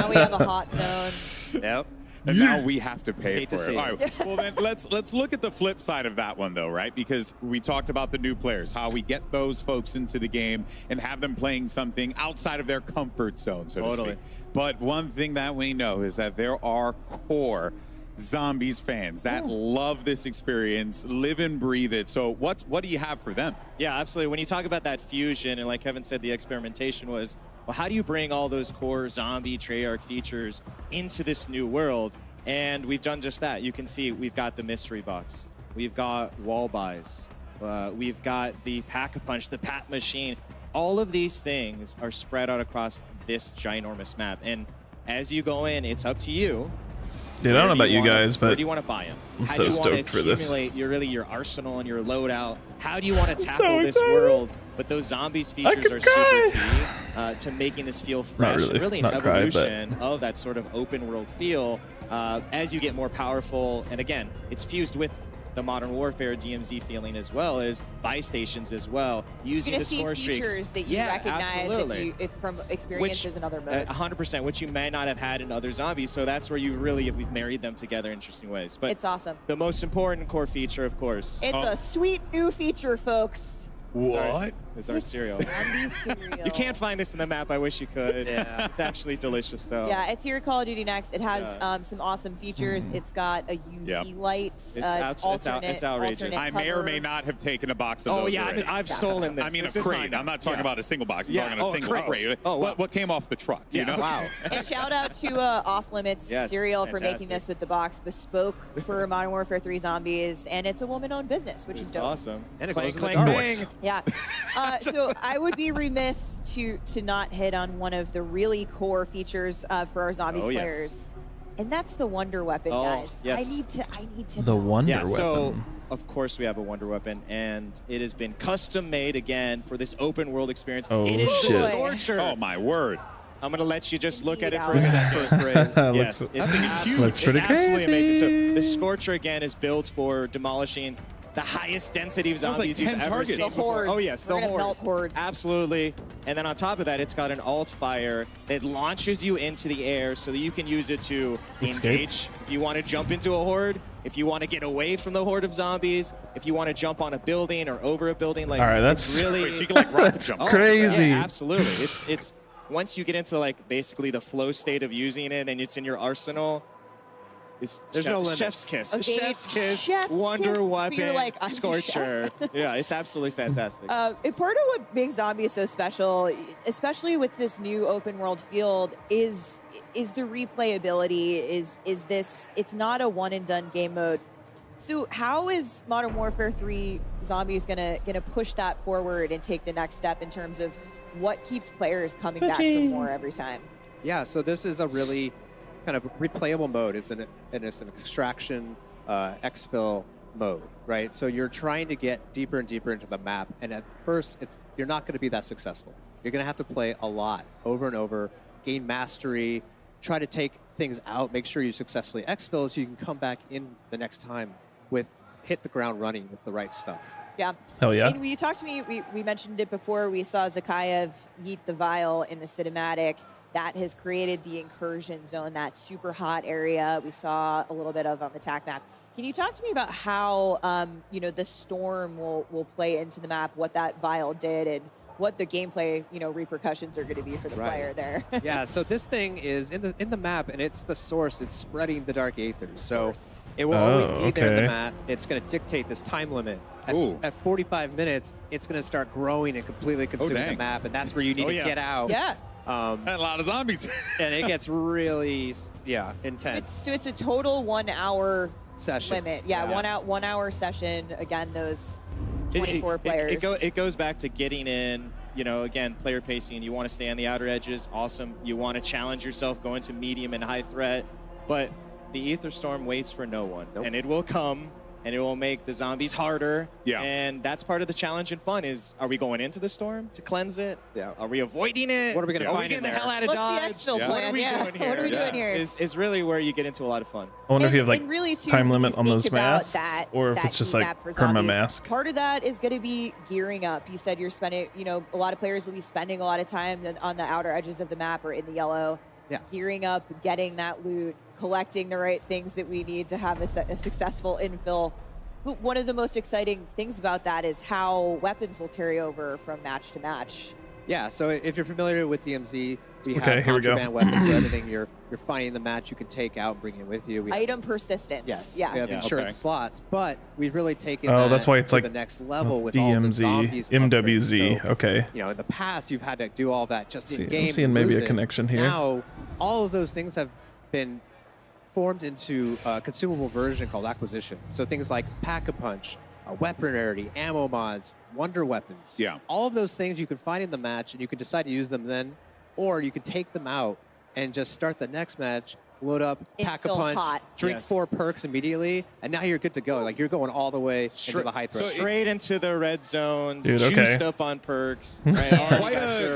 we have a hot zone. Yep. And now we have to pay Hate for to it. see All it. right. Well, then let's look at the flip side of that one, though, right? Because we talked about the new players, how we get those folks into the game and have them playing something outside of their comfort zone, so to speak. But one thing that we know is that there are core Zombies fans that love this experience, live and breathe it. So what do you have for them? Yeah, absolutely. When you talk about that fusion, and like Kevin said, the experimentation was, well, how do you bring all those core zombie Treyarch features into this new world? And we've done just that. You can see we've got the mystery box. We've got wall buys. We've got the pack-a-punch, the pat machine. All of these things are spread out across this ginormous map. And as you go in, it's up to you. Dude, I don't know about you guys, where but do you want to buy them? I'm How so do you stoked want to for this. accumulate your arsenal and your loadout? How do you want to tackle this world? But those zombies features are super key to making this feel fresh. really. And really an Not cry, evolution of that sort of open world feel as you get more powerful. And again, it's fused with the Modern Warfare DMZ feeling as well as buy stations as well. Using the score streaks. Features that you recognize if from experiences in other modes. 100%, which you may not have had in other zombies. So that's where you really, we've married them together in interesting ways. But it's awesome. The most important core feature, of course. It's a sweet new feature, folks. What? Is our cereal. Zombie cereal. You can't find this in the map. I wish you could. Yeah. It's actually delicious, though. Yeah, it's here at Call of Duty Next. It has some awesome features. It's got a UV light. It's outrageous. I may or may not have taken a box of those already. I've stolen this. I mean, this a crate. I'm not talking about a single box. I'm talking a single crate. Oh, wow. What came off the truck? You know? Wow. And shout out to Off Limits Cereal for making this with the box bespoke for Modern Warfare 3 Zombies. And it's a woman-owned business, which is dope. Awesome. And it Clang, glows in the clang, dark. bang. Yeah. So I would be remiss to not hit on one of the really core features for our zombies players. And that's the wonder weapon, guys. Yes. I need to The know. wonder weapon. So, of course, we have a wonder weapon, and it has been custom made again for this open world experience. Oh, it is shit. the Scorcher. Oh, my word. I'm going to let you just look at it for Alex. a second. First raise. Looks- Yes, that thing is huge. Looks pretty it's absolutely crazy. amazing. So the Scorcher, again, is built for demolishing the highest density of That was like zombies you've 10 ever targets. seen The before. hordes. Oh, yes, We're the gonna melt hordes. hordes. Absolutely. And then on top of that, it's got an alt fire that launches you into the air so that you can use it to Escape. engage. If you want to jump into a horde, if you want to get away from the horde of zombies, if you want to jump on a building or over a building, like All right, that's- it's really Wait, so you can, like, rocket that's jump. Oh, crazy. Yeah, absolutely. It's once you get into like basically the flow state of using it and it's in your arsenal. There's no limits. Chef's kiss. Okay, Chef's kiss. chef's Wonder kiss, but weapon. you're like, I'm the Scorcher. Yeah, it's absolutely fantastic. And part of what makes zombies so special, especially with this new open world field, is the replayability. Is this? It's not a one and done game mode. So how is Modern Warfare 3 Zombies gonna push that forward and take the next step in terms of what keeps players coming back for more every time? Yeah, so this is a really kind of replayable mode. It's an extraction exfil mode, right? So you're trying to get deeper and deeper into the map, and at first you're not going to be that successful. You're going to have to play a lot over and over, gain mastery, try to take things out, make sure you successfully exfil so you can come back in the next time with hit the ground running with the right stuff. Yeah. Hell yeah. And when you talked to me, we mentioned it before. We saw Zakayev yeet the vial in the cinematic. That has created the incursion zone, that super hot area we saw a little bit of on the TAC map. Can you talk to me about how the storm will play into the map, what that vial did, and what the gameplay repercussions are going to be for the player there? Yeah, so this thing is in the map, and it's the source. It's spreading the dark aethers. So it will always be there in the map. It's going to dictate this time limit. At 45 minutes, it's going to start growing and completely consuming the map, and that's where you need to get out. Yeah. And a lot of zombies. And it gets really, intense. So it's a total 1 hour session limit. Yeah, 1 hour session. Again, those 24 players. It goes back to getting in, again, player pacing. You want to stay on the outer edges, awesome. You want to challenge yourself, go into medium and high threat. But the Ether Storm waits for no one. And it will come, and it will make the zombies harder. Yeah. And that's part of the challenge and fun is, are we going into the storm to cleanse it? Yeah. Are we avoiding it? What are we going to Are we find in getting the there? hell out of What's Dodge? the exfil plan? What are we Yeah. doing here? What are we doing here? Is really where you get into a lot of fun. I wonder if you have like and really, too, time when you limit on think those about masks, that- or if that it's just new like map for perma zombies, mask. Part of that is going to be gearing up. You said you're spending, a lot of players will be spending a lot of time on the outer edges of the map or in the yellow. Yeah. Gearing up, getting that loot, collecting the right things that we need to have a successful infill. But one of the most exciting things about that is how weapons will carry over from match to match. Yeah, so if you're familiar with DMZ, we Okay, have here we go. contraband weapons, so everything you're finding in the match you can take out and bring it with you. We have, Item persistence. yes, Yeah. we have insurance slots, but we've really taken Oh, that that's why it's to like the next level with all the DMZ, zombies. MWZ. upgrades. So, Okay. in the past, you've had to do all that just See, in game. I'm seeing maybe a connection here. Now, all of those things have been formed into a consumable version called acquisition. So things like Pack-a-Punch, weapon rarity, ammo mods, wonder weapons. Yeah. All of those things you can find in the match, and you can decide to use them then, or you can take them out and just start the next match, load up, pack a Infill punch, hot. drink 4 perks immediately, and now you're good to go. Like you're going all the way into the high threat. Straight into the red zone, Dude, juiced okay. up on perks. Right?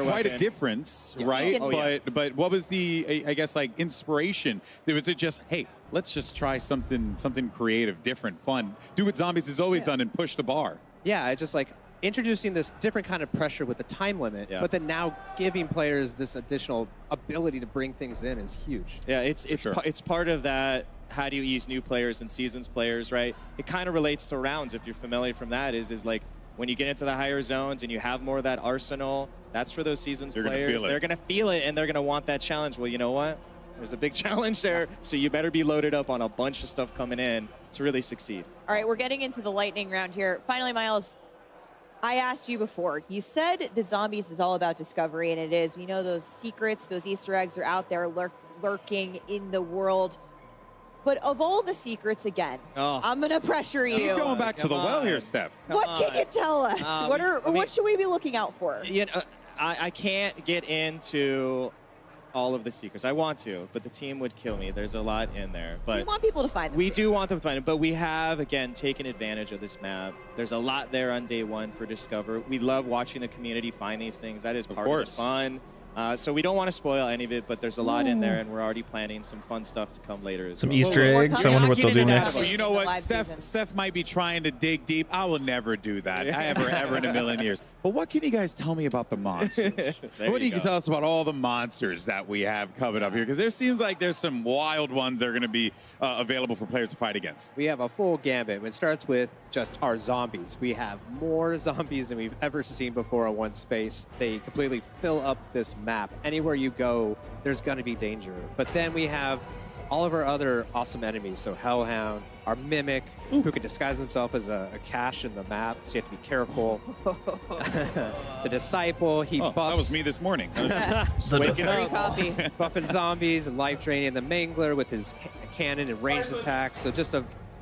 Quite a difference, right? Oh, yeah. But what was the, I guess, like inspiration? Was it just, hey, let's just try something creative, different, fun, do what Zombies has always done and push the bar? Yeah, it's just like introducing this different kind of pressure with the time limit, but then now giving players this additional ability to bring things in is huge. Yeah, it's part of that. How do you use new players and seasons players, right? It kind of relates to rounds. If you're familiar from that, is like when you get into the higher zones and you have more of that arsenal. That's for those seasons They're gonna players. feel it. They're gonna feel it and they're gonna want that challenge. Well, you know what? There's a big challenge there, so you better be loaded up on a bunch of stuff coming in to really succeed. All right, we're getting into the lightning round here. Finally, Miles, I asked you before. You said that Zombies is all about discovery, and it is. We know those secrets, those Easter eggs are out there lurking in the world. But of all the secrets, again, I'm gonna pressure you. Keep going back to the well here, Steph. What can you tell us? What should we be looking out for? You know, I can't get into all of the secrets. I want to, but the team would kill me. There's a lot in there. But We want people to find them. we do want them to find it, but we have, again, taken advantage of this map. There's a lot there on day one for Discover. We love watching the community find these things. That is part of the fun. So we don't want to spoil any of it, but there's a lot in there, and we're already planning some fun stuff to come later. Some Easter eggs. I wonder what they'll do next. You know what? Steph might be trying to dig deep. I will never do that. Ever in a million years. But what can you guys tell me about the monsters? What do you tell us about all the monsters that we have coming up here? Because there seems like there's some wild ones that are going to be available for players to fight against. We have a full gambit. It starts with just our zombies. We have more zombies than we've ever seen before on one space. They completely fill up this map. Anywhere you go, there's going to be danger. But then we have all of our other awesome enemies. So Hellhound, our Mimic, who can disguise himself as a cache in the map, so you have to be careful. The Disciple, he buffs. That was me this morning. Waking up, buffing zombies and life draining. The Mangler with his cannon and ranged attacks. So just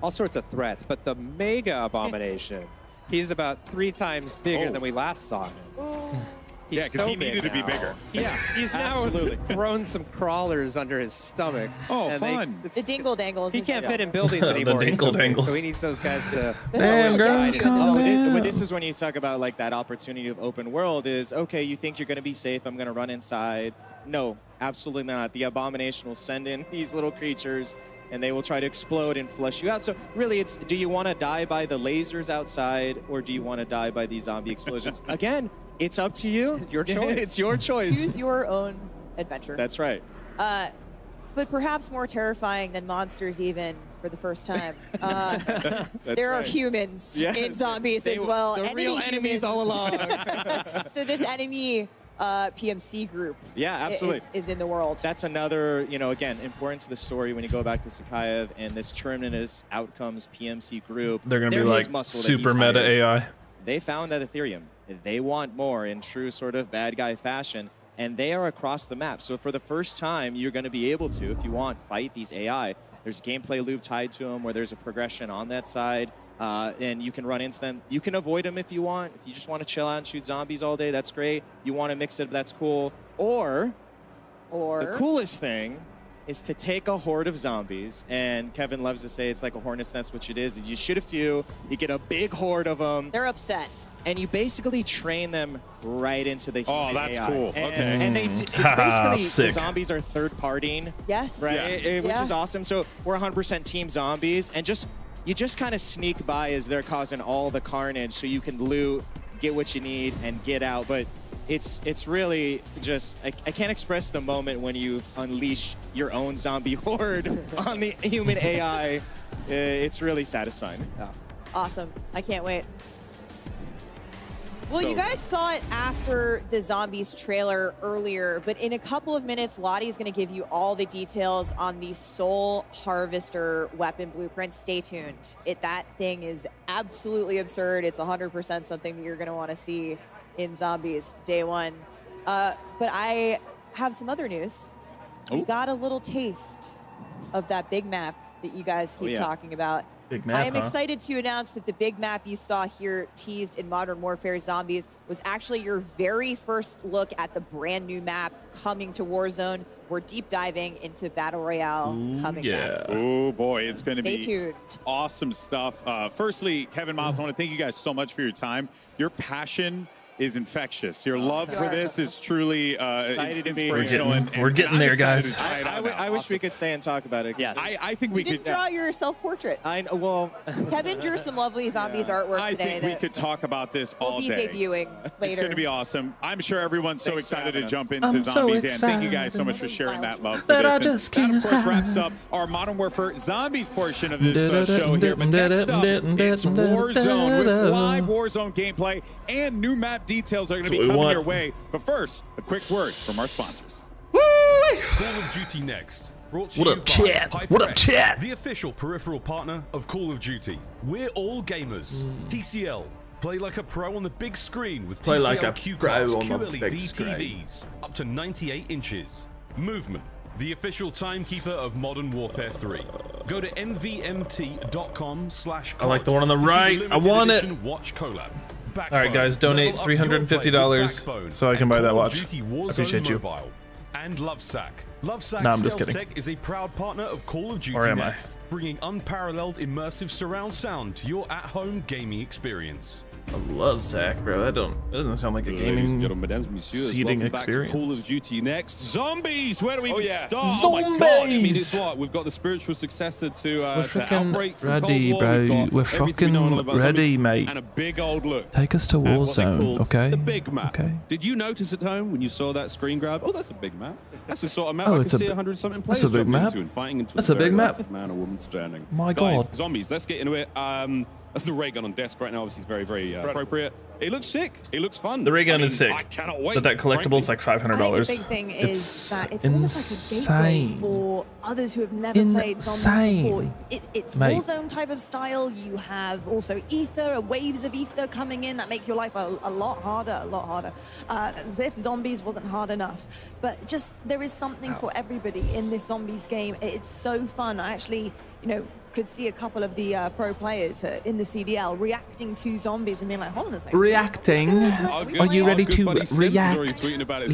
all sorts of threats. But the Mega Abomination, he's about 3 times bigger than we last saw him. Yeah, because he needed to be bigger. Yeah, he's now thrown some crawlers under his stomach. Oh, and fun. The dingle dangles. He can't fit in buildings anymore. The dingle dangles. So he needs those guys to. But this is when you talk about like that opportunity of open world is, okay, you think you're going to be safe. I'm going to run inside. No, absolutely not. The Abomination will send in these little creatures, and they will try to explode and flush you out. So really, it's, do you want to die by the lasers outside, or do you want to die by these zombie explosions? Again, it's up to you. Your choice. It's your choice. Choose your own adventure. That's right. But perhaps more terrifying than monsters even for the first time. There are humans in zombies as well. The real enemies all along. So this enemy PMC group is in the world. That's another, again, important to the story when you go back to Sakayev and this Terminus Outcomes PMC group. They're going to be like super meta AI. They found that Ethereum. They want more in true sort of bad guy fashion, and they are across the map. So for the first time, you're going to be able to, if you want, fight these AI. There's a gameplay loop tied to them where there's a progression on that side, and you can run into them. You can avoid them if you want. If you just want to chill out and shoot zombies all day, that's great. You want to mix it, that's cool. Or the coolest thing is to take a horde of zombies, and Kevin loves to say it's like a hornet's nest, which it is you shoot a few, you get a big horde of them. They're upset. And you basically train them right into the human that's AI. cool. And it's basically the zombies are third-partying. Yes. Right? Which is awesome. So we're 100% team zombies, and you just kind of sneak by as they're causing all the carnage, so you can loot, get what you need, and get out. But it's really just I can't express the moment when you unleash your own zombie horde on the human AI. It's really satisfying. Awesome. I can't wait. Well, you guys saw it after the Zombies trailer earlier, but in a couple of minutes, Lottie's going to give you all the details on the Soul Harvester weapon blueprint. Stay tuned. That thing is absolutely absurd. It's 100% something that you're going to want to see in Zombies Day 1. But I have some other news. We got a little taste of that big map that you guys keep talking about. Big map, I am excited to announce that the big map you saw here teased in Modern Warfare Zombies was actually your very first look at the brand new map coming to Warzone. We're deep diving into Battle Royale coming next. Oh boy, it's going to Stay be tuned. Awesome stuff. Firstly, Kevin Miles, I want to thank you guys so much for your time. Your passion is infectious. Your love for this is truly inspirational. We're getting there, guys. I wish we could stay and talk about it. Yes. I think we could draw your self-portrait. Kevin drew some lovely Zombies artwork today. I think we could talk about this all day. day. We'll be debuting later. It's going to be awesome. I'm sure everyone's so excited to jump into I'm Zombies. so And thank you guys so much for sharing that love for That this. I just And that, of can't course, wraps hide. up our Modern Warfare Zombies portion of this show here. But next up, it's Warzone with live Warzone gameplay and new map details are going to be coming your way. But first, a quick word from our sponsors. Call of Duty Next. Brought to What you up, by chat? What up, HyperX, chat? the official peripheral partner of Call of Duty. We're all gamers. TCL. Play like a pro on the big screen with Play TCL like a Q-Class pro on the QLED big screen. TVs up to 98 inches. Movement. The official timekeeper of Modern Warfare 3. Go to mvmt.com/. I like the one on the right. I want it. Watch collab. All right, guys, donate $350 so I can buy that watch. I appreciate you. And Lovesack. Lovesack No, I'm just Stealth kidding. Tech is a proud partner of Call of Duty Or am I? Next, bringing unparalleled immersive surround sound to your at-home gaming experience. I love Zach, bro. That doesn't sound like a gaming seating experience. Call of Duty Next. Zombies! Where do we even start? Zombies! Oh my God. I mean, it's what? We've got the spiritual successor to We're to freaking Outbreak from ready, Cold War. We've bro. got We're everything we know fucking about ready, zombies, mate. And a big old look. Take us to at what they Warzone, called okay? The big map. Okay. Did you notice at home when you saw that screen grab? Oh, that's a big map. That's the sort of map Oh, I it's can a see bi- 100-something that's players a big jumping map? into and fighting into That's a big map? man or woman standing. My Guys, God. zombies. Let's get into it. The ray gun on desk right now obviously is very, very appropriate. It looks sick. It looks fun. The ray gun is sick. I cannot wait. But that collectible is like $500. I think the big thing is that it's almost like a gateway insane. for others who have never played zombies before. It's Mate. Warzone type of style. You have also ether, waves of ether coming in that make your life a lot harder, as if zombies wasn't hard enough. But just there is something for everybody in this zombies game. It's so fun. I actually, could see a couple of the pro players in the CDL reacting to zombies and being like, hold on a second. Reacting? Are you ready to react,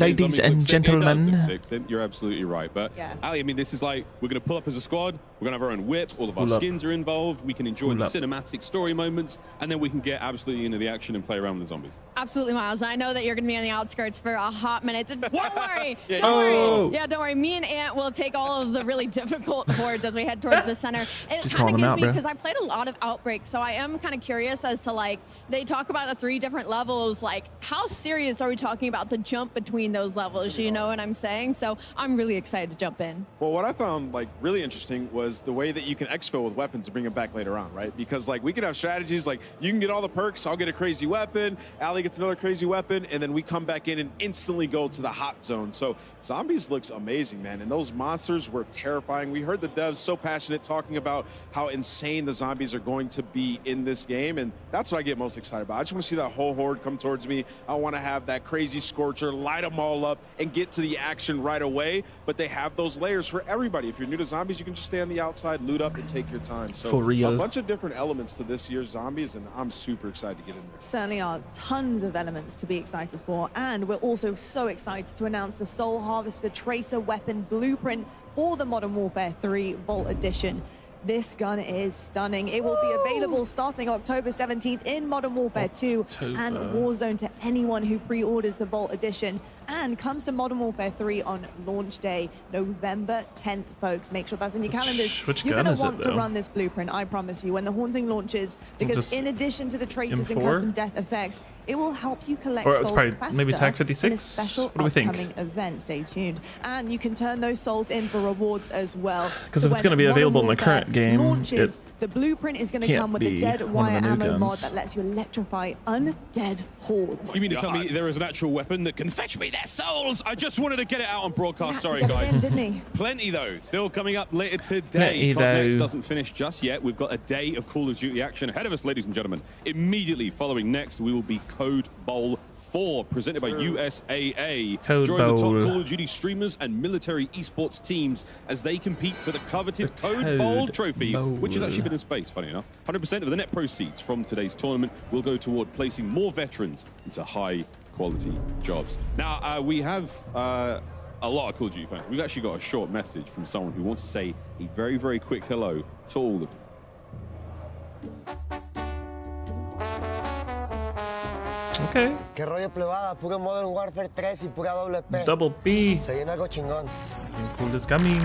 ladies and gentlemen? You're absolutely right. But Ali, I mean, this is like, we're going to pull up as a squad. We're going to have our own whip. All of our Pull up. skins are involved. We can enjoy Pull the up. cinematic story moments. And then we can get absolutely into the action and play around with the zombies. Absolutely, Miles. I know that you're going to be on the outskirts for a hot minute. Don't worry. Yeah, Don't oh. worry. Yeah, don't worry. Me and Ant will take all of the really difficult hordes as we head towards the center. It She's kind calling of them gives out, me, bro. because I played a lot of Outbreak, so I am kind of curious as to, like, they talk about the 3 different levels. Like, how serious are we talking about the jump between those levels? You know what I'm saying? So I'm really excited to jump in. Well, what I found like really interesting was the way that you can exfil with weapons and bring them back later on, right? Because like we could have strategies like you can get all the perks, I'll get a crazy weapon, Ali gets another crazy weapon, and then we come back in and instantly go to the hot zone. So zombies looks amazing, man, and those monsters were terrifying. We heard the devs so passionate talking about how insane the zombies are going to be in this game, and that's what I get most excited about. I just want to see that whole horde come towards me. I want to have that crazy scorcher, light them all up, and get to the action right away. But they have those layers for everybody. If you're new to zombies, you can just stay on the outside, loot up, and take your time. So For real. a bunch of different elements to this year's zombies, and I'm super excited to get in there. Certainly are tons of elements to be excited for, and we're also so excited to announce the Soul Harvester Tracer Weapon Blueprint for the Modern Warfare 3 Vault Edition. This gun is stunning. It will be available starting October 17th in Modern Warfare 2 and Warzone to anyone who pre-orders the Vault Edition, and comes to Modern Warfare 3 on launch day, November 10th, folks. Make sure that's in your calendars. Which You're gun going is to it, want to though? run this blueprint, I promise you, when the Haunting launches, because Just in addition to the traces and M4? custom death effects, it will help you collect Or it's souls probably faster maybe TAC in a 56? special What do we think? upcoming event. Stay tuned. And you can turn those souls in for rewards as well. Because So if it's when going to be Modern available in the Warfare current game, launches, it the blueprint is going to can't come with the be dead one of wire the new ammo mod guns. that lets you electrify undead hordes. You mean to tell me there is an actual weapon that can fetch me their souls? I just wanted to get it out on broadcast. He had Sorry, to get it guys. in, didn't he? Plenty, though. Still coming up later today. Plenty, COD Next though. doesn't finish just yet. We've got a day of Call of Duty action ahead of us, ladies and gentlemen. Immediately following next, we will be Code Bowl 4, presented by USAA. Code Join the top Bowl. Call of Duty streamers and military esports teams as they compete for the coveted Code Code Bowl trophy, which has Bowl. actually been in space, funny enough. 100% of the net proceeds from today's tournament will go toward placing more veterans into high-quality jobs. Now, we have a lot of Call of Duty fans. We've actually got a short message from someone who wants to say a very, very quick hello to all of you. Okay. ¿Qué rollo plebada? Puro Modern Warfare 3 y pura WP. Double P. Se viene algo chingón. Cool is coming.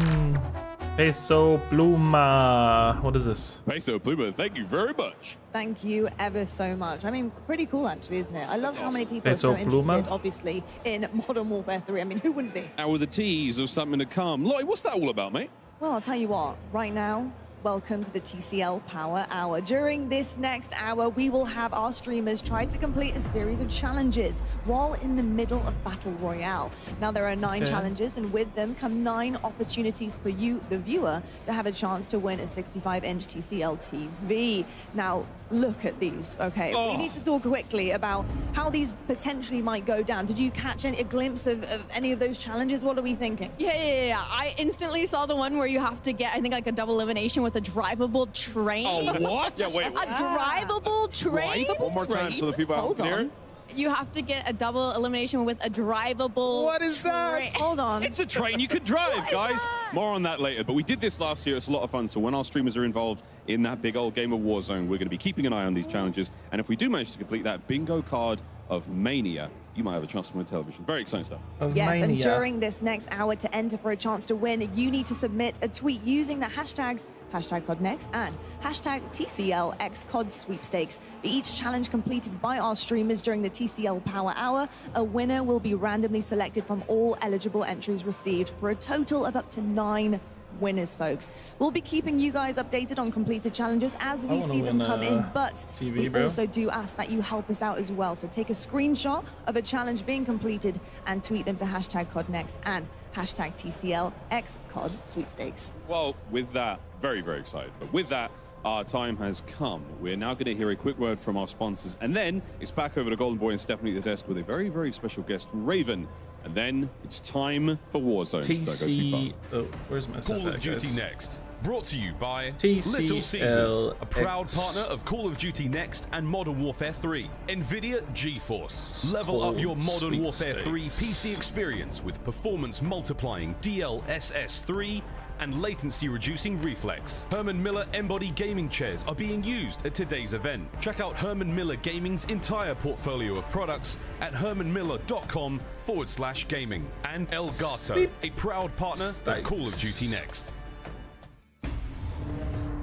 Peso Pluma. What is this? Peso Pluma, thank you very much. Thank you ever so much. I mean, pretty cool actually, isn't it? I love how many people Peso are so interested, Pluma? obviously, in Modern Warfare 3. I mean, who wouldn't be? And with a tease of something to come. Lottie, what's that all about, mate? Well, I'll tell you what, right now, welcome to the TCL Power Hour. During this next hour, we will have our streamers try to complete a series of challenges while in the middle of Battle Royale. Now, there are 9 Okay. challenges, and with them come 9 opportunities for you, the viewer, to have a chance to win a 65-inch TCL TV. Now, look at these, okay? We need to talk quickly about how these potentially might go down. Did you catch a glimpse of any of those challenges? What are we thinking? Yeah. I instantly saw the one where you have to get, I think, like a double elimination with with a drivable train. Oh, what? Yeah, wait. A drivable train? One more time so the people out there. You have to get a double elimination with a drivable. What is that? Hold on. It's a train you could drive, guys. More on that later. But we did this last year. It's a lot of fun. So when our streamers are involved in that big old game of Warzone, we're going to be keeping an eye on these challenges. And if we do manage to complete that bingo card of Mania, you might have a chance to win television. Very exciting stuff. Yes, and during this next hour to enter for a chance to win, you need to submit a tweet using the hashtags #CODNEXT and #TCLXCOD sweepstakes. For each challenge completed by our streamers during the TCL Power Hour, a winner will be randomly selected from all eligible entries received for a total of up to 9 winners, folks. We'll be keeping you guys updated on completed challenges as we see them come in, but we also do ask that you help us out as well. So take a screenshot of a challenge being completed and tweet them to #CODNEXT and #TCLXCOD sweepstakes. Well, with that, very, very excited. But with that, our time has come. We're now going to hear a quick word from our sponsors, and then it's back over to Golden Boy and Stephanie at the desk with a very, very special guest, Raven. And then it's time for Warzone. TC... Oh, where's my stuff? Call of Duty Next. Brought to you by TCL Little Caesars, a proud partner of Call of Duty Next and Modern Warfare 3. NVIDIA GeForce. Level up your Modern Warfare 3 PC experience with performance multiplying DLSS 3 and latency reducing reflex. Herman Miller Embody gaming chairs are being used at today's event. Check out Herman Miller Gaming's entire portfolio of products at hermanmiller.com/gaming. And Elgato, a proud partner of Call of Duty Next.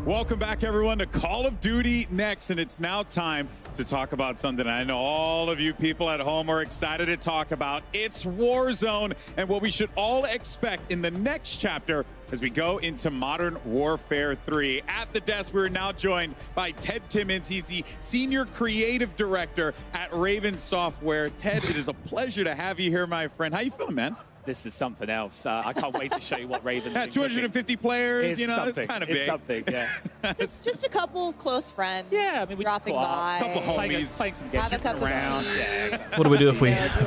Welcome back, everyone, to Call of Duty Next, and it's now time to talk about something I know all of you people at home are excited to talk about. It's Warzone and what we should all expect in the next chapter as we go into Modern Warfare 3. At the desk, we're now joined by Ted Timmons. He's the Senior Creative Director at Raven Software. Ted, it is a pleasure to have you here, my friend. How you feeling, man? This is something else. I can't wait to show you what Raven's Yeah, 250 players, you know, it's kind of big. It's something, yeah. It's just a couple close friends. Yeah, I mean, we dropping by. Couple homies. Playing some Have a games cup of around. tea. Yeah, exactly. What do we do if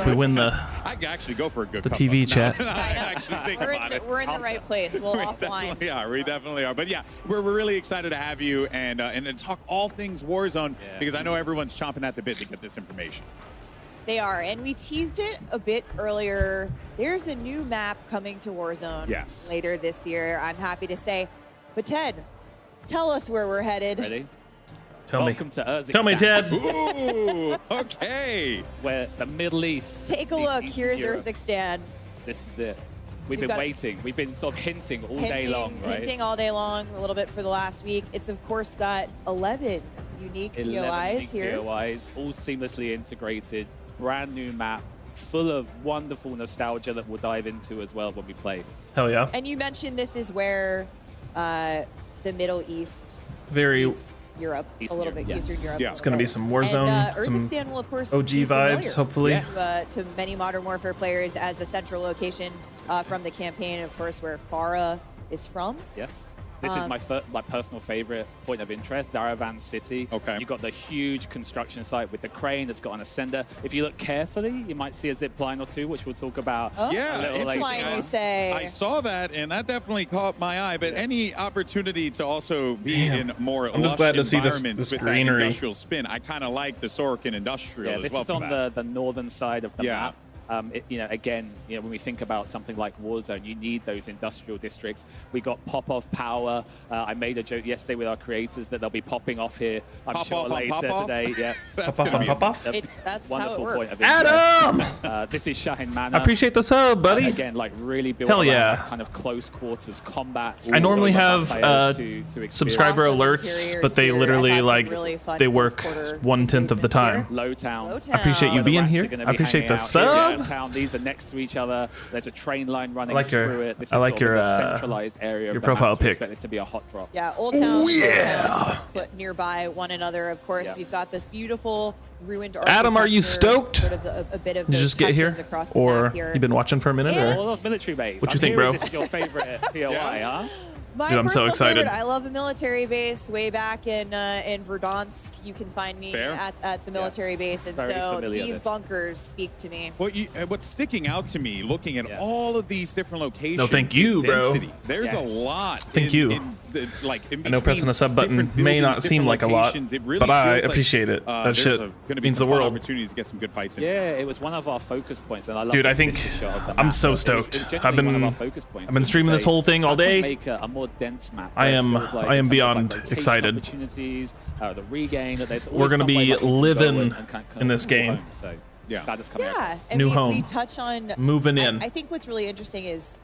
we win the I could actually go for a good the cup TV of- chat? No, I actually think about it. We're in the right place. We'll offline. Yeah, we definitely are. But yeah, we're really excited to have you and to talk all things Warzone because I know everyone's chomping at the bit to get this information. They are, and we teased it a bit earlier. There's a new map coming to Warzone later this year, I'm happy to say. But Ted, tell us where we're headed. Ready? Welcome to Urzikstan. Tell me, Ted. Ooh, okay. Where the Middle East. Take a look. Here's Urzikstan. This is it. We've We've been got- waiting. We've been sort of hinting all day long, right? Hinting all day long, a little bit for the last week. It's, of course, got 11 unique 11 POIs unique here. POIs, all seamlessly integrated. Brand new map, full of wonderful nostalgia that we'll dive into as well when we play. Hell yeah. And you mentioned this is where the Middle East Very meets Europe, a little bit, Eastern Europe. It's going to be some Warzone, And some Urzikstan will, of course, OG be familiar vibes, hopefully. to many Modern Warfare players as a central location from the campaign, of course, where Farah is from. Yes. This is my personal favorite point of interest, Zaravan City. Okay. You've got the huge construction site with the crane that's got an ascender. If you look carefully, you might see a zip line or two, which we'll talk about a little later. You say. I saw that, and that definitely caught my eye. But any opportunity to also be in more I'm just glad to see this environments with greenery. that industrial spin, I kind of like the Sorkin industrial Yeah, as this well. is for on that. the northern side of the map. Again, when we think about something like Warzone, you need those industrial districts. We got pop-off power. I made a joke yesterday with our creators that they'll be popping off here, I'm Pop sure, off on later pop off? today. Yeah. Pop off on pop off? That's how Wonderful it point works. of interest. Adam! This is Shahin Manor. I appreciate the sub, buddy. Again, like really built Hell around yeah. that kind of close quarters combat. I normally Those have players to experience. subscriber Awesome alerts, interiors but they here. literally I've had some like really fun they work close-quarter 1/10 of the time. Lowtown. I appreciate you Where the being rats here. are gonna I be appreciate hanging the out here in sub. downtown. These are next to each other. There's a train line running like your- through it. This I is like sort your, of a centralized area your of the profile map, so we pic. expect this to be a hot drop. Yeah, Old Town, Ooh, yeah. put nearby one another. Of course, Yeah. we've got this beautiful ruined Adam, are you architecture, stoked? Sort of a bit of Did you those just get here, touches across the or map here. you been watching for a minute? And- Or? All of military base. What you I'm think, hearing bro? This is your favorite POI, huh? My Dude, I'm so personal excited. favorite, I love a military base way back in Verdansk. You can find me Fair. at the military base, and Very so familiar these this. bunkers speak to me. What's sticking out to me, looking at all of these different locations, No, thank you, is bro. density. There's Yes. a lot Thank you. in like in I know pressing the sub button may not seem like a lot, but I appreciate it. That shit means the world. Opportunities to get some good fights in. Yeah, it was one of our focus points, and I love. Dude, I think I'm so stoked. I've been streaming this whole thing all day. Make a more dense map. I am beyond excited. Opportunities, the regain. We're gonna be living in this game. So yeah, that is coming and new we home. touch on moving in. I think what's really interesting is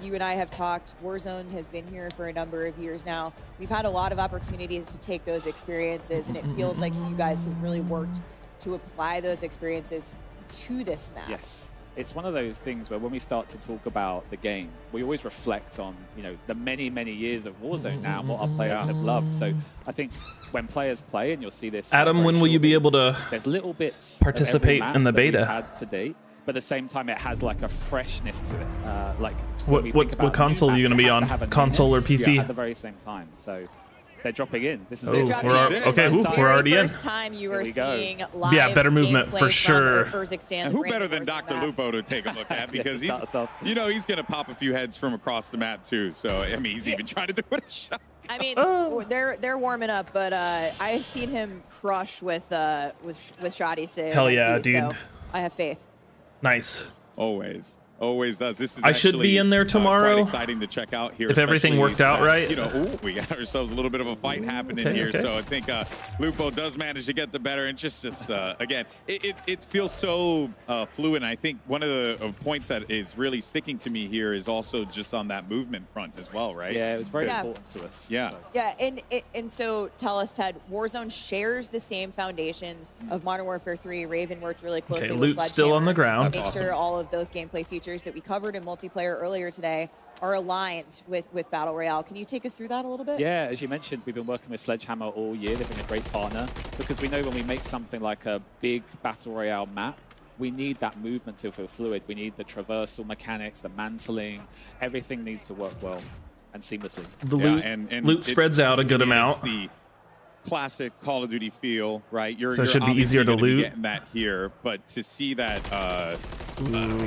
you and I have talked. Warzone has been here for a number of years now. We've had a lot of opportunities to take those experiences, and it feels like you guys have really worked to apply those experiences to this map. Yes. It's one of those things where when we start to talk about the game, we always reflect on, the many, many years of Warzone now and what our players have loved. So I think when players play, and you'll see this. Adam, when will you be able to there's little bits participate in the beta? We've had to date, but at the same time, it has like a freshness to it. Like what console are you going to be on? Console or PC? At the very same time. So they're dropping in. This is it. We're already in. First time you were seeing live better movement for sure. And who better than Dr. Lupo to take a look at, because he's going to pop a few heads from across the map too. So I mean, he's even trying to do it a shot. I mean, they're warming up, but I've seen him crush with shotties today. Hell yeah, dude! So I have faith. Nice. Always does. This is I should be in there tomorrow. Quite exciting to check out here. If everything worked out right. We got ourselves a little bit of a fight happening here. Okay. So I think Lupo does manage to get the better. And just again, it feels so fluid. And I think one of the points that is really sticking to me here is also just on that movement front as well, right? Yeah, it was very important to us. Yeah. So. Yeah, and so tell us, Ted, Warzone shares the same foundations of Modern Warfare 3. Raven worked really closely with Loot's still on the ground. to make sure all of those gameplay features that we covered in multiplayer earlier today are aligned with Battle Royale. Can you take us through that a little bit? Yeah, as you mentioned, we've been working with Sledgehammer all year. They've been a great partner, because we know when we make something like a big Battle Royale map, we need that movement to feel fluid. We need the traversal mechanics, the mantling. Everything needs to work well and seamlessly. The loot spreads out a good amount. It's the classic Call of Duty feel, right? So it should be easier to loot. Getting that here, but to see that, I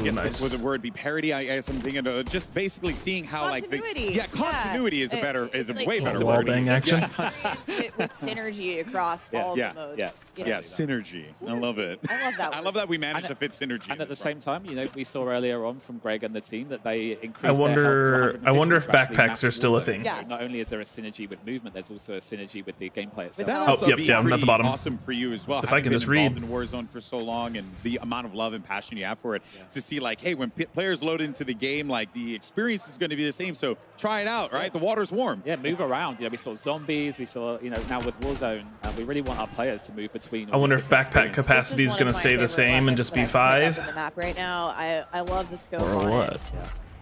guess nice. would the word be parity? I guess I'm thinking of just basically seeing how continuity. Continuity is a better, way better wall word. bang action. With synergy across all the modes. Synergy. I love it. I love that. I love that we managed to fit synergy. And at the same time, we saw earlier on from Greg and the team that they increased. I wonder if backpacks are still a thing. So not only is there a synergy with movement, there's also a synergy with the gameplay itself. But that also be I'm at the bottom. Awesome for you as well. If I can just read. In Warzone for so long, and the amount of love and passion you have for it, to see like, hey, when players load into the game, like the experience is going to be the same. So try it out, right? The water's warm. Yeah, move around. We saw zombies. We saw, now with Warzone, we really want our players to move between. I wonder if backpack capacity is going to stay the same and just be 5. In the map right now, I love the scope or on what? it.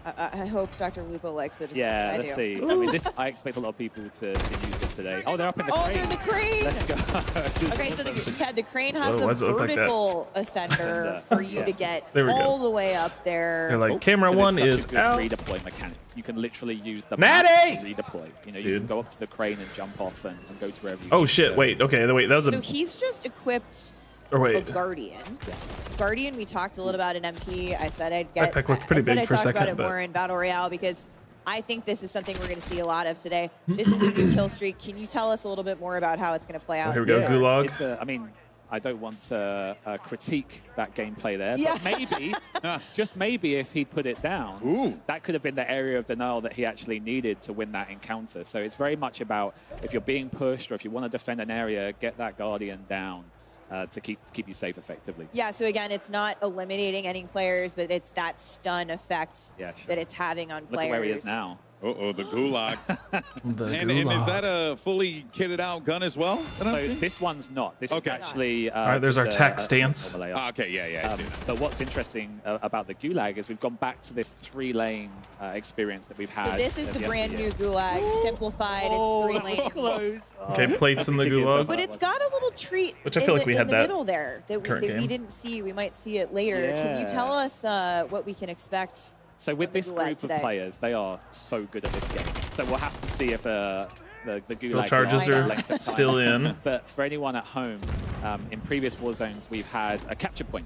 I hope Dr. Lupo likes it. Yeah, let's see. I mean, I expect a lot of people to use this today. Oh, they're up in the crane. They're in the crane. Let's go. Okay, so Ted, the crane has a vertical ascender for you to get all the way up there. They're like, camera 1 is out. Redeploy mechanic. You can literally use the Natty! map to redeploy. You can go up to the crane and jump off and go to wherever you Oh shit! Wait. Okay. Wait. That was So he's just equipped. Or wait. A Guardian. Yes. Guardian, we talked a little about in MP. I said I'd get. Backpack looked pretty big for a second, about it more in Battle Royale because I think this is something we're going to see a lot of today. This is a new kill streak. Can you tell us a little bit more about how it's going to play out? Here we go. Gulag. I mean, I don't want to critique that gameplay there, Yeah. but maybe, just maybe, if he put it down, that could have been the area of denial that he actually needed to win that encounter. So it's very much about if you're being pushed or if you want to defend an area, get that Guardian down. To keep you safe effectively. Yeah, so again, it's not eliminating any players, but it's that stun effect that it's having on players. Look at where he is now. The Gulag. And is that a fully kitted out gun as well? So this one's not. This is actually... All right, there's our tac stance. Okay, yeah, I see that. But what's interesting about the Gulag is we've gone back to this 3-lane experience that we've had. So this is the brand new Gulag, simplified. It's 3 lanes. Okay, plates in the Gulag. But it's got a little treat Which I feel like we had in the that middle there that we didn't see. We might see it later. Can you tell us what we can expect? So with this group of players, they are so good at this game. So we'll have to see if the Gulag charges are still in. But for anyone at home, in previous Warzones, we've had a capture point.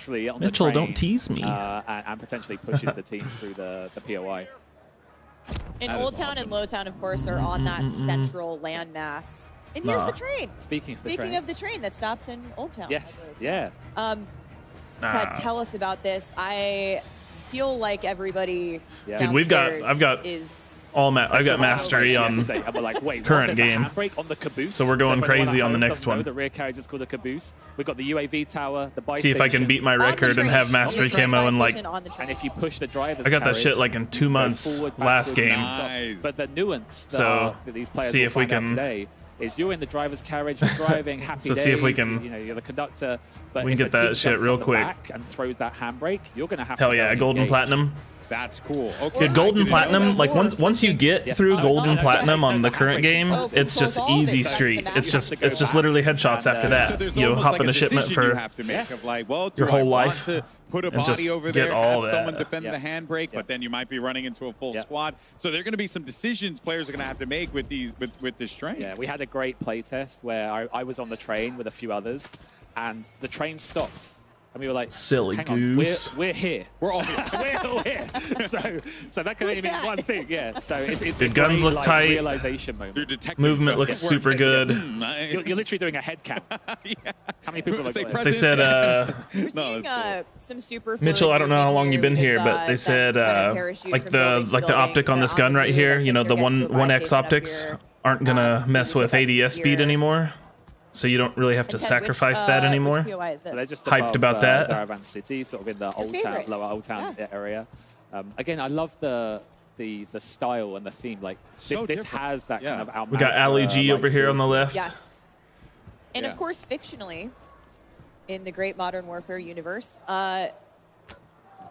naturally on Mitchell, the train, don't tease me. and potentially pushes the team through the POI. And Old Town and Low Town, of course, are on that central landmass. And here's the train. Speaking of the train that stops in Old Town. Yes. Yeah. Ted, tell us about this. I feel like everybody Dude, I've got I've got mastery on current game. On the caboose. So we're going crazy on the next one. The rear carriage is called a caboose. We've got the UAV tower, the buy See if I can beat my record and have mastery camo and like. And if you push the driver's I got that carriage, shit like in 2 months forward, last backward, game. non-stop. But the nuance So that these players see will if we find out can. today is you're in the driver's carriage, you're driving, happy So days. see if we can. You know, you're the conductor. But We can if get a team that shit jumps real on the quick. back and throws that handbrake, you're gonna have Hell to go yeah, and golden engage. platinum. That's cool. Okay. Dude, golden platinum, like once you get through golden platinum on the current game, it's just easy street. It's just literally headshots after So that. there's You almost hop like in a shipment decision you for have to make of like, well, do your I whole want life to put a and body just over get there, all have someone that. defend the handbrake, but then you might be running into a full squad. So there are going to be some decisions players are going to have to make with these with this train. Yeah, we had a great play test where I was on the train with a few others, and the train stopped. And we were like, silly hang goose. on, we're here. We're all here. We're all here. So that can only mean one thing, yeah. So it's The a guns great, look like, tight. realization moment. Movement looks super good. You're literally doing a head count. How many people are going? They said, We're seeing some super Mitchell, I don't know how long you've been here, but they said like the optic on this gun right here, you know, the 1x optics aren't gonna mess with ADS speed anymore. So you don't really have to sacrifice that anymore. So they're just Hyped above, about that. Zaravan City, sort of in the old town, lower old town area. Again, I love the style and the theme. Like this has that kind of. We got Ali G over here on the left. Yes. And of course, fictionally, in the Great Modern Warfare universe,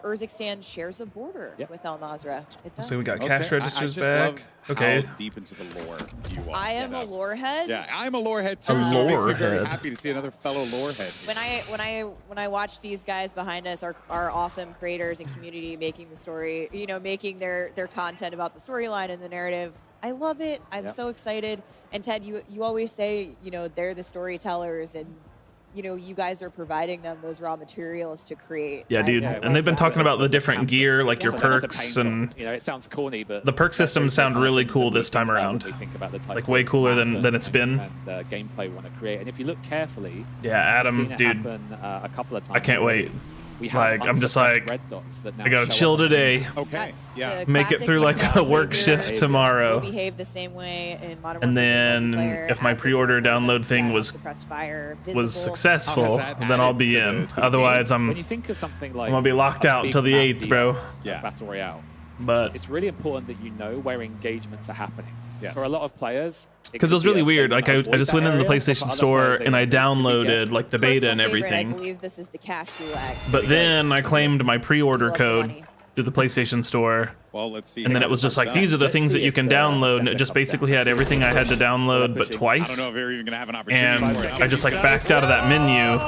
Urzikstan shares a border with Al Mazrah. It does. So we got cash registers I just love back. how Okay. deep into the lore you want. I am a lore head. Yeah, I'm a lore head too. A so it makes me lore very head. happy to see another fellow lore head. When I watch these guys behind us, our awesome creators and community making the story, you know, making their content about the storyline and the narrative, I love it. I'm so excited. And Ted, you always say, you know, they're the storytellers, and you know, you guys are providing them those raw materials to create. Yeah, dude. And they've been talking about the different gear, like your perks, and you know, it sounds corny, but the perk systems sound really cool this time around. Like way cooler than it's been. And the gameplay we want to create. And if you look carefully, Yeah, Adam, we've seen it dude. happen, a couple of times. I can't wait. We have Like, I'm just unsuppressed like, red dots that now I gotta show chill up on the today. map. Okay. Yeah. Make it through like a work shift tomorrow. We behave the same way in Modern And Warfare then multiplayer if my as it pre-order was download thing in was Suppressed Fire, was Visible. successful, that then I'll be added in. to the Otherwise, When I'm you think of something like gonna be locked a out big until the map 8th, deal, bro. like Battle Royale. But It's really important that you know where engagements are happening. Yes. For a lot of players, because it was really weird. Like I just went into the PlayStation Store and I downloaded like the beta and Personal favorite, I everything. believe this is the cash gulag. But then I claimed my pre-order code through the PlayStation Store. Well, let's see. And then it was just like, these are the things that you can download, and it just basically had everything I had to download, but I twice. don't know if they're even gonna have an opportunity. And for it. I just like backed out of that menu.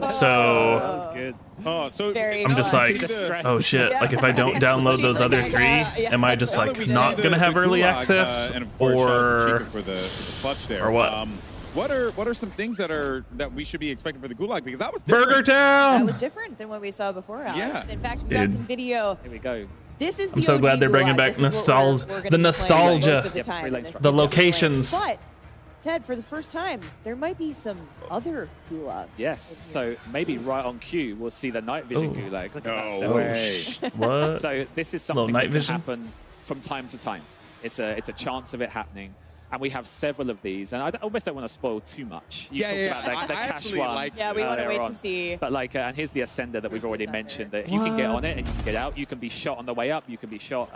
So that was good. Oh, so I'm just like, oh shit, like if I don't download those other three, am I just like not gonna have early access, and of course, or for the clutch there. or what? What are some things that we should be expecting for the Gulag? Because that was Burger different. Town. That was different than what we saw before, Alex. Yeah. In fact, we got Dude. some video. Here we go. This is the I'm so OG glad they're bringing Gulag. back This is what nostalgia, we're gonna the be playing nostalgia, most of the time in this the video. locations. But Ted, for the first time, there might be some other gulags. Yes, so maybe right on cue, we'll see the night vision Ooh. gulag. Look at No that way. stuff. What? So this is Little something night that can vision? happen from time to time. It's a chance of it happening. And we have several of these, and I almost don't want to spoil too much. You talked about the I cash actually one. like Yeah, we want to earlier wait on. to see. But like, and here's the ascender that we've already mentioned. That if you can get on it and you can get out, you can be shot on the way up. You can be shot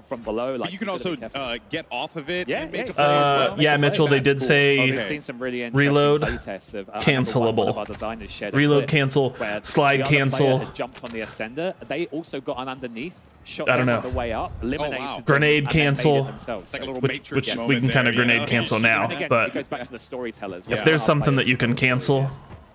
from below. Like But you can gotta also be careful. get off of it Yeah, and make yeah. a play as well. Yeah, Mitchell, they did say We've seen some really interesting reload, play tests of, one of our cancelable. designers shared a Reload, clip cancel, where slide, the other player cancel. had jumped on the ascender. They also got on underneath, shot I don't them know. on the way up, eliminated wow. them, Grenade and then made it cancel. themselves. It's like a little Which Matrix we moment can kind there, of grenade you know? cancel now, And again, it but goes back to the storytellers. if there's something that you can cancel,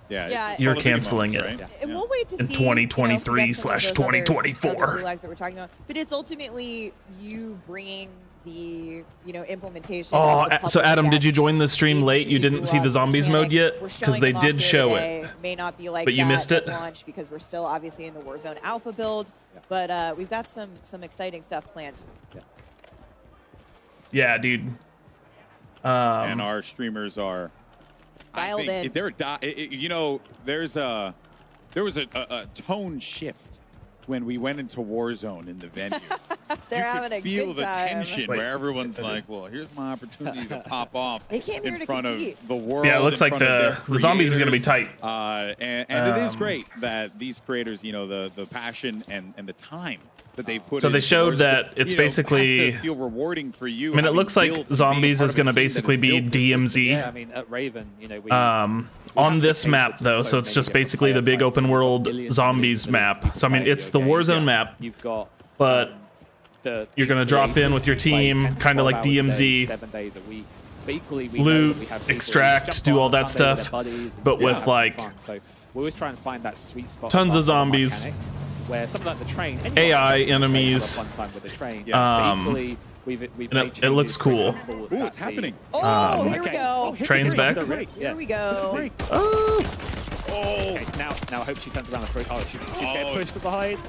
Yeah, Yeah, it's you're all the big canceling moments, it. right? And we'll wait to In see 2023/2024. other gulags that we're talking about. But it's ultimately you bringing the implementation. Oh, of the so public Adam, did you join the stream into late? You didn't see the gulag zombies mechanic. mode yet? We're Because showing they them did off here show today. it. May not be like But you that missed at it? launch because we're still obviously in the Warzone Alpha build. But we've got some exciting stuff planned. Yeah, dude. and our streamers are. Dialed in. There was a tone shift when we went into Warzone in the venue. They're having a Feel good the time. tension where everyone's like, "Well, here's my opportunity to pop off They came here in to front of compete. the world." Yeah, it looks in like front of the their zombies is going to be creators. tight. And it is great that these creators, the passion and the time that they've put. So they into showed Warzone, that it's basically. has to feel rewarding for you. I mean, it having looks like built and being zombies part is of a going to team that has basically be built this system. DMZ. Yeah, I mean, at Raven, we On this map though, so it's just basically the big open world zombies map. So I mean, it's the Warzone map, You've got, but you're gonna drop in with your team, kind of like DMZ. 7 days a week. But equally, we Loot, know that we have people who extract, jump do on all on that Sunday with stuff, their buddies and but have with some like fun. So we always try and find that sweet spot. tons of our zombies, mechanics, where something like the train, AI enemies. One time with the train. And it looks cool. Ooh, it's happening. Oh, here we go. Train's back. Here we go. Oh. Okay, now I hope she turns around the throat. Oh, she's getting pushed from behind.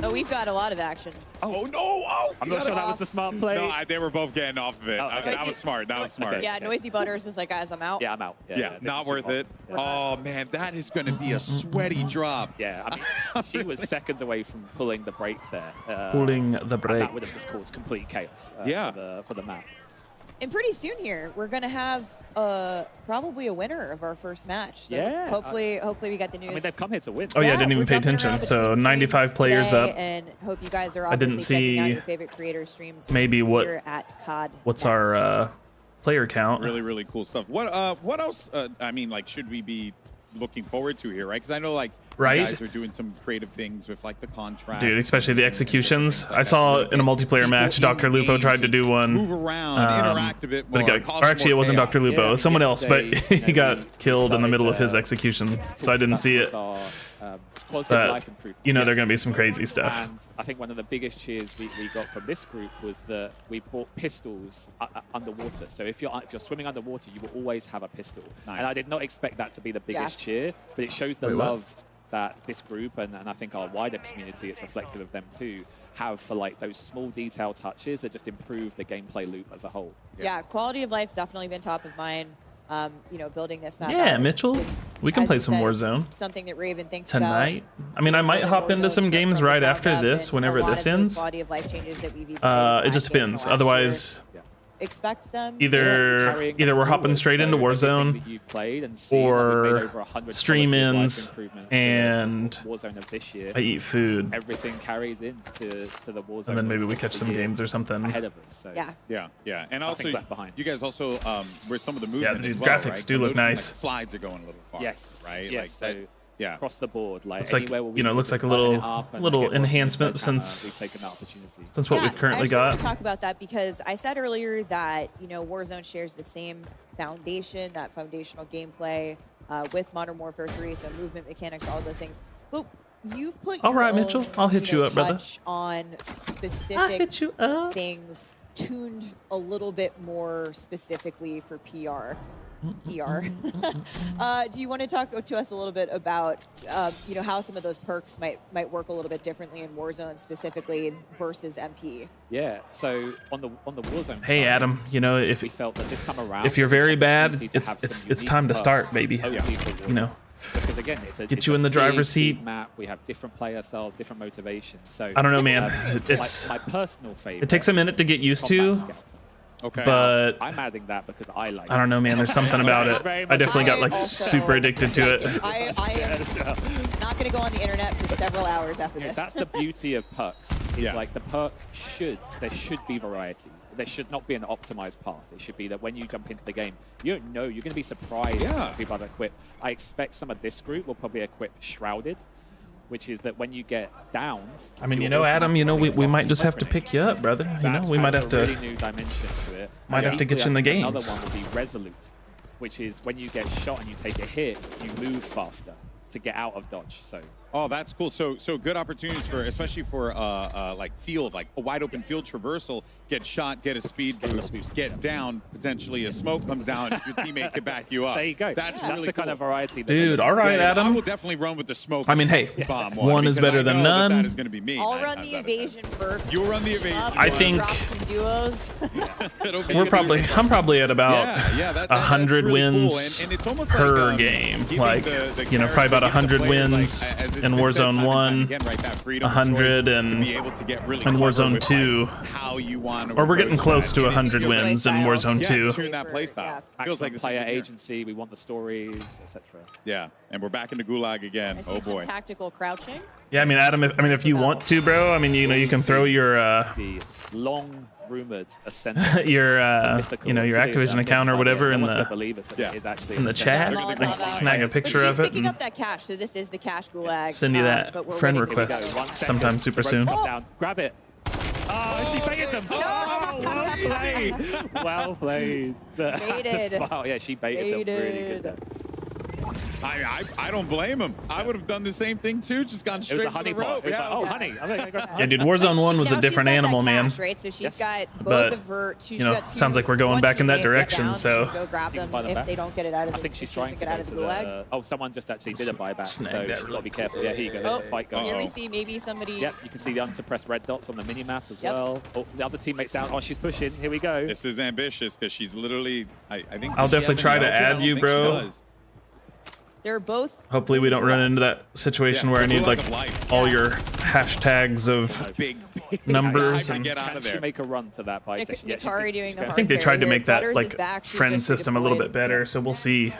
Oh, we've got a lot of action. Oh no! Oh, I'm not sure that was the smart play. No, they were both getting off of it. Oh, okay. That was smart. That was smart. Yeah, Noisy Butters was like, guys, I'm out. Yeah, I'm out. Yeah, not worth it. Oh man, that is going to be a sweaty drop. Yeah, I mean, she was seconds away from pulling the brake there. Pulling the and brake. that would have just caused complete chaos for the map. And pretty soon here, we're gonna have probably a winner of our first match. So Yeah. hopefully we got the news. I mean, they've come here to win. Oh yeah, I didn't even we're pay jumping attention. around So between 95 streams players today, up. and hope you guys are I didn't obviously checking out see your favorite creator streams. maybe what here at COD. what's our player count. Really cool stuff. What else? I mean, like, should we be looking forward to here, right? Because I know like Right? you guys are doing some creative things with like the contract. Dude, especially the executions. I saw in a multiplayer match, Dr. Lupo tried to do one. Move around, interact a bit but more. it got, or actually, it wasn't Dr. Lupo, it was someone else, but he got killed in the middle of his execution, so I didn't see it. Quality of life But improvement. you know, there's gonna be some crazy stuff. And I think one of the biggest cheers we got from this group was that we bought pistols underwater. So if you're swimming underwater, you will always have a pistol. Nice. And I did not expect that to be the biggest cheer, but it shows the Wait, what? love that this group and I think our wider community, it's reflective of them too, have for like those small detail touches that just improve the gameplay loop as a whole. Yeah, quality of life's definitely been top of mind. Building this map. Yeah, out. Mitchell, we can as play you some said, Warzone Something that Raven thinks tonight. about. I mean, I might hop into some games right after up this, and whenever a lot this of those ends. Quality of life changes that we've even It made just in the depends. last year. Otherwise, Expect them. either we're hopping straight into Warzone, or stream ins, and Warzone of this year, I eat food, everything carries into the Warzone, and then maybe we catch some games or something. ahead of us. So Yeah. Yeah. And also, Nothing's left behind. you guys also where some of the movement. Yeah, the as well, graphics right? do So look those, nice. Like, slides are going a little far. Yes. Right. Yes. Like So that. Yeah. across the board, like Looks like, anywhere where we you know, can looks just like a line it little up and little get one enhancement sledgehammer, since we've taken that opportunity. what Yeah, we've currently I actually got. want to talk about that because I said earlier that Warzone shares the same foundation, that foundational gameplay with Modern Warfare 3, so movement mechanics, all of those things. But you've put All your right, own, Mitchell, I'll hit you up, brother. touch on I'll specific hit you up. things tuned a little bit more specifically for PR. PR. Do you want to talk to us a little bit about how some of those perks might work a little bit differently in Warzone specifically versus MP? Yeah. So on the Warzone Hey side, Adam, if we felt that this time around, if you're there's an very bad, opportunity to have some it's unique time to start, perks baby. only for Warzone. Because again, Get you in the driver's seat. Map. We have different player styles, different motivations. So I don't know, man. It's my personal favorite. It takes a minute to get used to. Okay. But I'm adding that because I like I don't know, man. There's something about it. I definitely got like also- super addicted to it. I am not going to go on the internet for several hours after this. That's the beauty of perks. Is like the perk there should be variety. There should not be an optimized path. It should be that when you jump into the game, you don't know. You're going to be surprised at people that equip. I expect some of this group will probably equip Shrouded, which is that when you get downed. I mean, Adam, we might just have to pick you up, brother. We might have to. Really new dimension to it. Might have to get you in the games. Another one will be Resolute, which is when you get shot and you take a hit, you move faster to get out of dodge. So Oh, that's cool. So good opportunities for, especially for like field, like a wide open field traversal, get shot, get a speed boost, get down, potentially a smoke comes down, your teammate can back you up. There you go. That's really really the cool. kind of variety. Dude, all right, Adam. I will definitely run with the smoke. I mean, hey, bomb one is better than none. That is going to be me. I'll run the evasion burp. You'll run the evasion. I think duos. I'm probably at about that, 100 really wins cool. And it's almost per like, game. giving Like, the you know, probably about 100 wins like, as it's in been said Warzone time and 1, time again, right, that freedom of 100 choice and to be able to get really in clever Warzone with, 2. like, how you want to Or we're getting approach close that. to And it 100 feels like- wins in Warzone 2. Tune that play style. Feels like player agency. We want the stories, etc. Yeah, and we're back into Gulag again. I see Oh some boy. tactical crouching. Yeah, I mean, Adam, if you want to, bro, I mean, you know, you can throw your The long rumored ascent. your your Activision account or whatever in the chat. Like, snag a picture But of she's it picking and up that cash, so this is the cash gulag. send you that but we're friend winning. request sometime super soon. Down. Grab it. Oh, she baited them. Oh, well played. Well played. The Baited. smile. Yeah, she baited them really good there. I don't blame him. I would have done the same thing too. Just gone straight It was a for the honey rope. pot. It was like, oh, honey. I'm gonna go Yeah, dude, Warzone 1 was Now a she's different got that animal, man. cash, right? So she's got both But, of her. She's you know, got two, sounds like we're going one back in that teammate direction, down, so- she'll go grab them buy them if back. they don't get it out of I the. think she's if she trying doesn't to get get out of the gulag. oh, someone just actually did a buyback, Snag so that she's real got to be careful. Yeah, here you go. There's a fight going Here on. we see maybe somebody. Yep, you can see the unsuppressed red dots on the mini map as Yep. well. Oh, the other teammate's down. Oh, she's pushing. Here we go. This is ambitious because she's literally. I think. I'll does she definitely have try any to open? I add don't you, think she bro. does. They're both. Hopefully we don't run into that situation where I need like all your hashtags of numbers and Can she make a run to that buy station? Yeah, she's Nikari doing the I think they tried to make that like friend system a little bit better, so we'll see.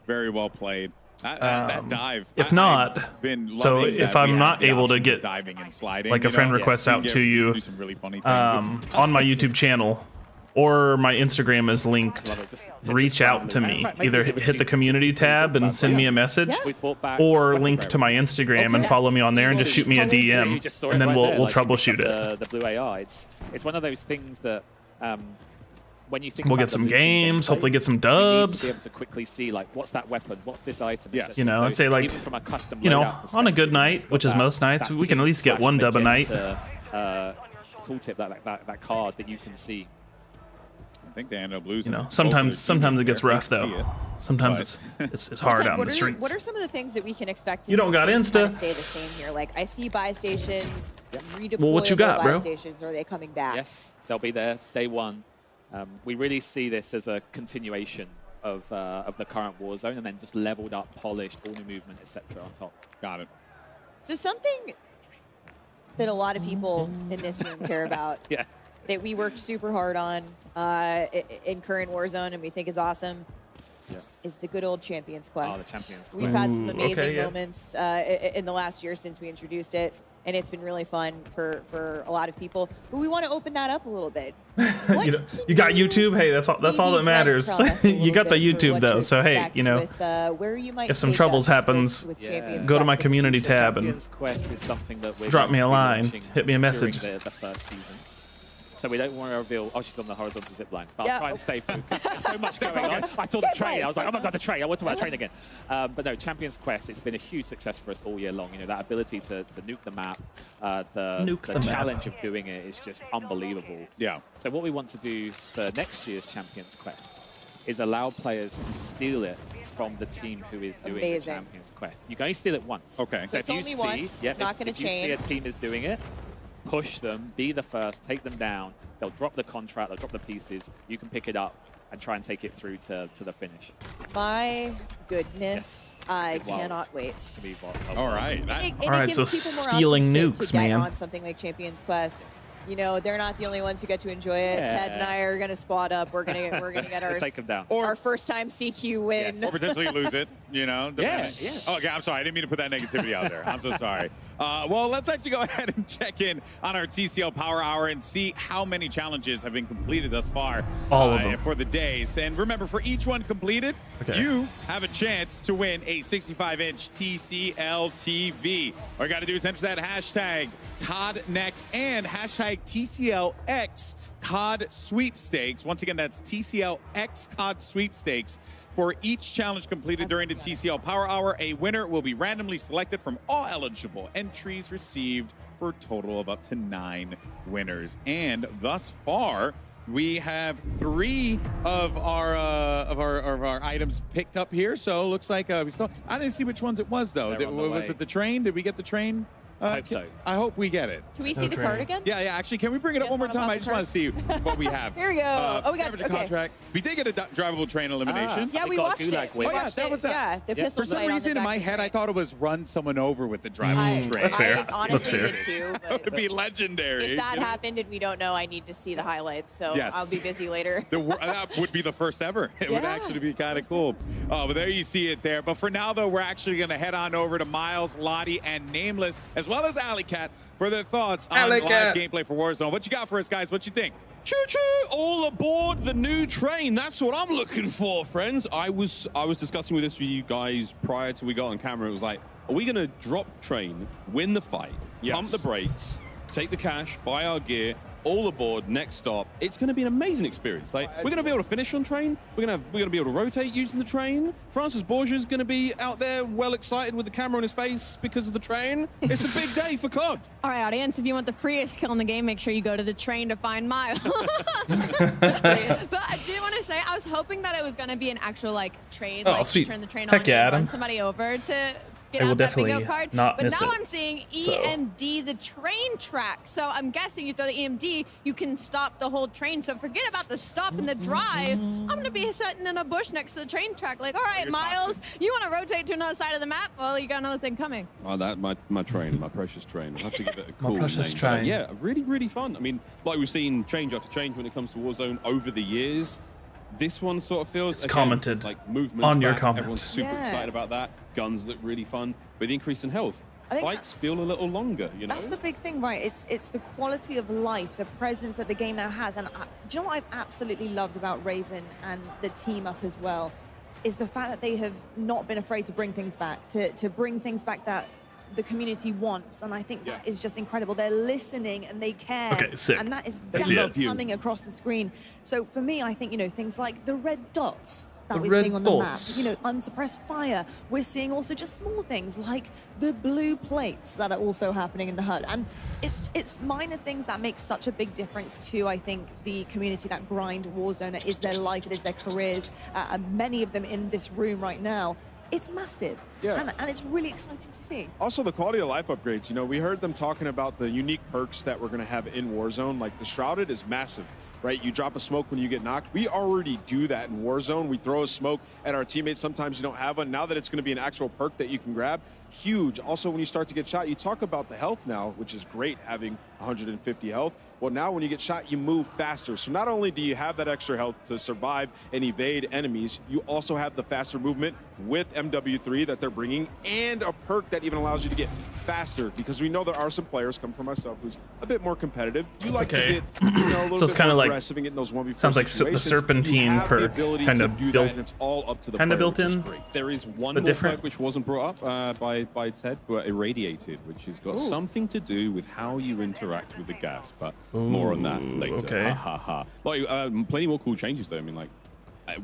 Very well played. That dive. If I've not, been so loving if that we I'm have not the able to options of get diving and sliding, like a friend request out to you do some really funny things. on my YouTube channel or my Instagram is linked, reach out to me. Either hit the community tab and send me a message, or link to my Instagram and follow me on there and just shoot me a DM, and then we'll troubleshoot it. The blue AR. It's one of those things that when you think We'll about get some the blue team games, gameplay, hopefully get some you need dubs. to be able to quickly see like what's that weapon, what's this item. Yes. You know, So I'd say like, even from a custom you know, loadout on a good perspective, night, it's got which is that- most nights, that we can at least get flash one dub a night. magenta, tooltip, that card that you can see. I think they end up losing. You know, sometimes it gets rough though. Sometimes it's hard out in What the are, streets. what are some of the things that we can expect to You don't got to Insta. kind of stay the same here? Like I see buy stations, redeployable Well, what you got, buy bro? stations. Are they coming back? Yes, they'll be there day one. We really see this as a continuation of the current Warzone, and then just leveled up, polished, all new movement, etc. on top. Got it. So something that a lot of people in this room care about. Yeah. That we worked super hard on in current Warzone and we think is awesome is the good old Champions Quest. Oh, the Champions We've had some Ooh, amazing okay, yeah. moments in the last year since we introduced it, and it's been really fun for a lot of people. But we want to open that up a little bit. You got YouTube. Hey, that's all that matters. You got the YouTube though, so hey, you know, with, where you might if some take troubles us happens, with Champions go to my Quest. community tab and Champions Quest is something that we're drop going me to a be line, launching hit me a message. during the first season. So we don't want to reveal. Oh, she's on the horizontal zip line. But Yeah. I'll try and stay focused. There's so much going on. I saw the train. I was like, oh my god, the train. I want to talk about the train again. But no, Champions Quest. It's been a huge success for us all year long. You know, that ability to nuke the map, the the challenge of doing it is just unbelievable. Yeah. So what we want to do for next year's Champions Quest is allow players to steal it from the team who is doing Amazing. the Champions Quest. You can only steal it once. Okay. So if it's you only see, once, yeah, it's not gonna if you see a chain. team is doing it, push them, be the first, take them down. They'll drop the contract, they'll drop the pieces. You can pick it up and try and take it through to the finish. My goodness, I Wow. cannot wait. To be All right. And it All right, gives so people more stealing options nukes, to get man. on something like Champions Quest. You know, they're not the only ones who get to enjoy it. Yeah. Ted and I are gonna squad up. We're gonna get our Take them down. our first time CQ win. Or potentially lose it, you know? Yeah, depending. yeah. Okay, I'm sorry. I didn't mean to put that negativity out there. I'm so sorry. Well, let's actually go ahead and check in on our TCL Power Hour and see how many challenges have been completed thus far. All of them. For the days. And remember, for each one completed, you have a chance to win a 65-inch TCL TV. All you got to do is enter that hashtag CODNext and hashtag TCLX COD sweepstakes. Once again, that's TCL X COD sweepstakes. For each challenge completed during the TCL Power Hour, a winner will be randomly selected from all eligible entries received for a total of up to 9 winners. And thus far, we have 3 of our items picked up here. So it looks like we still. I didn't see which ones it was though. Was it the train? Did we get the train? I hope so. I hope we get it. Can we see the card again? Yeah. Actually, can we bring it up one more time? I just want to see what we have. Here we go. Oh, we got the contract. We did get a drivable train elimination. Yeah, we watched it. Oh yeah, that was that. Yeah, the pistol For some blade on reason, the in back my of the head, I train. thought it was run someone over with the drivable train. That's fair. I honestly did too. That But would be legendary. if that you know? happened and we don't know, I need to see the highlights. So Yes. I'll be busy later. That would be the first ever. It would Yeah. actually be kind of cool. Oh, but there you see it there. But for now, though, we're actually going to head on over to Miles, Lottie, and Nameless, as well as Alley Cat, for their thoughts on live gameplay for Warzone. What you got for us, guys? What you think? Choo-choo! All aboard the new train. That's what I'm looking for, friends. I was discussing with this with you guys prior to we got on camera. It was like, are we going to drop train, win the fight, pump the brakes, take the cash, buy our gear, all aboard, next stop? It's going to be an amazing experience. Like, we're going to be able to finish on train. We're going to be able to rotate using the train. Francis Borgia's going to be out there well excited with the camera on his face because of the train. It's a big day for COD. All right, audience, if you want the freest kill in the game, make sure you go to the train to find Miles. But I did want to say, I was hoping that it was going to be an actual, like, train. Oh, like, sweet. Turn the train Heck on yeah, and run Adam. somebody over to get I will out that bingo definitely card. not But miss now it. I'm seeing So- EMD, the train track. So I'm guessing you throw the EMD, you can stop the whole train. So forget about the stop and the drive. I'm going to be sitting in a bush next to the train track like, all right, Miles, you want to rotate to another side of the map? Well, you got another thing coming. Oh, that my train, my precious train. I'll have to give it a cool precious name. train. But, yeah, really, really fun. I mean, like we've seen change after change when it comes to Warzone over the years. This one sort of feels It's commented like movement on your back. comment. Everyone's super Yeah. excited about that. Guns look really fun, but the increase in health. I think Fights feel a little longer, you know? That's the big thing, right? It's the quality of life, the presence that the game now has. And do you know what I've absolutely loved about Raven and the team up as well? Is the fact that they have not been afraid to bring things back, to bring things back that the community wants. And I think that is just incredible. They're listening and they care. Okay, sick. And that is I see it. definitely coming across the screen. So for me, I think, you know, things like the red dots that The we're red seeing on the map, dots. you know, unsuppressed fire. We're seeing also just small things like the blue plates that are also happening in the HUD. And it's minor things that make such a big difference to, I think, the community that grind Warzone. It is their life, it is their careers. Many of them in this room right now. It's massive. Yeah. And it's really exciting to see. Also, the quality of life upgrades. You know, we heard them talking about the unique perks that we're going to have in Warzone. Like the Shrouded is massive, right? You drop a smoke when you get knocked. We already do that in Warzone. We throw a smoke at our teammates. Sometimes you don't have one. Now that it's going to be an actual perk that you can grab, huge. Also, when you start to get shot, you talk about the health now, which is great, having 150 health. Well, now when you get shot, you move faster. So not only do you have that extra health to survive and evade enemies, you also have the faster movement with MW3 that they're bringing, and a perk that even allows you to get faster, because we know there are some players, come from myself, who's a bit more competitive. You like to get, you know, a little So it's bit kinda more like- aggressive and get in those 1v4 sounds like the situations. Serpentine You have the perk ability kinda to do built- that, and it's all up to the kinda player, built which is in. great. There is one But more different. perk which wasn't brought up by Ted, but Irradiated, which has got something to do with how you interact with the gas. But more on that later. okay. Ha ha ha. Like plenty more cool changes though. I mean, like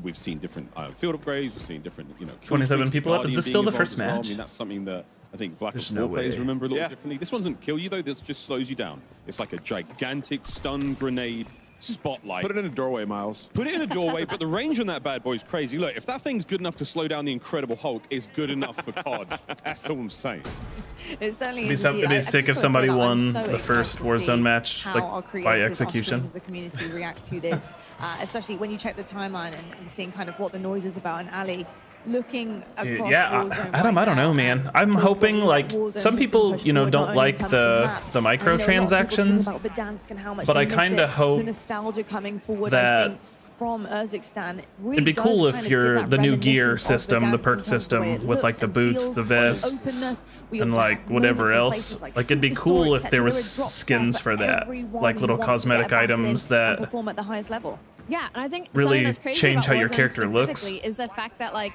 we've seen different field upgrades. We've seen different, you know, kill 27 streaks, people up. Is Guardian this still being the involved first as well. match? I mean, that's something that I think Black There's Ops 4 no players way. remember a little differently. This one doesn't kill you though. This just slows you down. It's like a gigantic stun grenade spotlight. Put it in a doorway, Miles. Put it in a doorway, but the range on that bad boy is crazy. Look, if that thing's good enough to slow down the Incredible Hulk, it's good enough for COD. That's all I'm saying. It's certainly It'd be sick if somebody won the first Warzone match like by execution. The community react to this, especially when you check the timeline and seeing kind of what the noise is about. And Ali, looking across Yeah, Warzone Adam, right I don't now, know, man. I'm hoping like some people, you know, don't like the microtransactions, but I kind of hope the nostalgia coming forward. that I think from Urzikstan really it'd be does cool kind if of you're give that the new reminiscence gear of the system, the dance in perk terms of the way it system with like looks the and boots, feels, the vests, openness. We and also like have whatever moments in else. places like Like it'd be Superstore, cool if etc., there where was it drops skins down for that, everyone like who little wants to cosmetic get back in items and that perform at the highest level. Yeah, and I think really something that's crazy change about how your Warzone character looks. specifically is the fact that, like,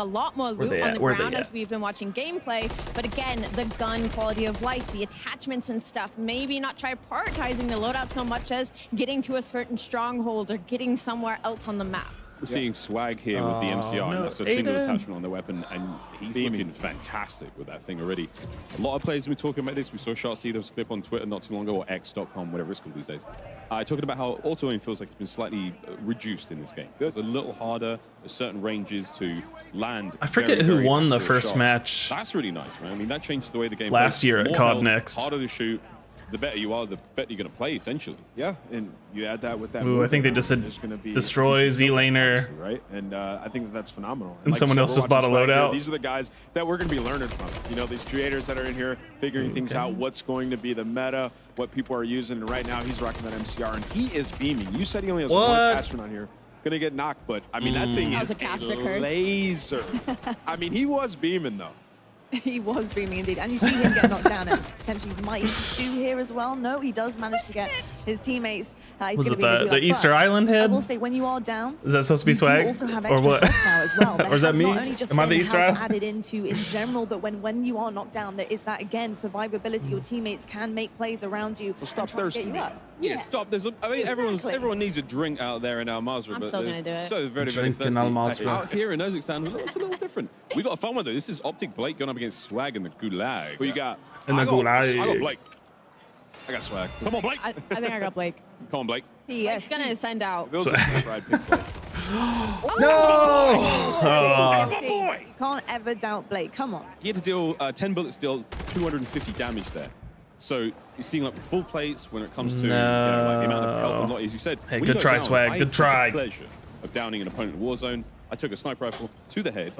a lot more loot on the ground as we've been watching gameplay. But again, the gun quality of life, the attachments and stuff, maybe not try prioritizing the loadout so much as getting to a certain stronghold or getting somewhere else on the map. We're seeing Swag here with the MCR, and that's a single attachment on the weapon, and he's looking fantastic with that thing already. A lot of players have been talking about this. We saw Shark see there was a clip on Twitter not too long ago, or X.com, whatever it's called these days. Talking about how auto-aim feels like it's been slightly reduced in this game. It's a little harder at certain ranges to land. I forget who won the first match. That's really nice, man. I mean, that changes the way the game last plays. year at More COD health, Next. harder to shoot. the better you are, the better you're going to play, essentially. Yeah, and you add that with that. Ooh, I think they just said destroy Z-laner. Right, and I think that's phenomenal. And like someone you else said, just we're bought a watching Swag here. loadout. These are the guys that we're going to be learning from. You know, these creators that are in here figuring things out, what's going to be the meta, what people are using. And right now, he's rocking that MCR, and he is beaming. You said he only has one attachment on here. Gonna get knocked, but I mean, that thing is a laser. I mean, he was beaming, though. He was beaming indeed. And you see him get knocked down and potentially might do here as well. No, he does manage to get his teammates. Was it the Easter Island head? I will say, when you are down, is that supposed to be swag? Also have or what? Now as well. Or is that me? Not only just Am I the Easter Island? added into in general, but when you are knocked down, there is that again survivability. Your teammates can make plays around you. Well, stop thirsting. Yeah, stop. I mean, everyone needs a drink out there in Al Mazrah, but still gonna do it. so very Drink in thirsty. Al Mazrah. Out here in Kazakhstan, it's a little different. We got fun with it. This is Optic Blake going up against Swag in the Gulag. Who you got? In the Gulag. I got Blake. I got Swag. Come on, Blake. I think I got Blake. Come on, Blake. He's gonna send out. No! You can't ever doubt Blake. Come on. He had to deal 10 bullets, deal 250 damage there. So you're seeing like full plates when it comes to like, the amount of health and lot, as you said. Hey, when good you go try, down, Swag. I Good had try. the pleasure of downing an opponent in Warzone. I took a sniper rifle to the head.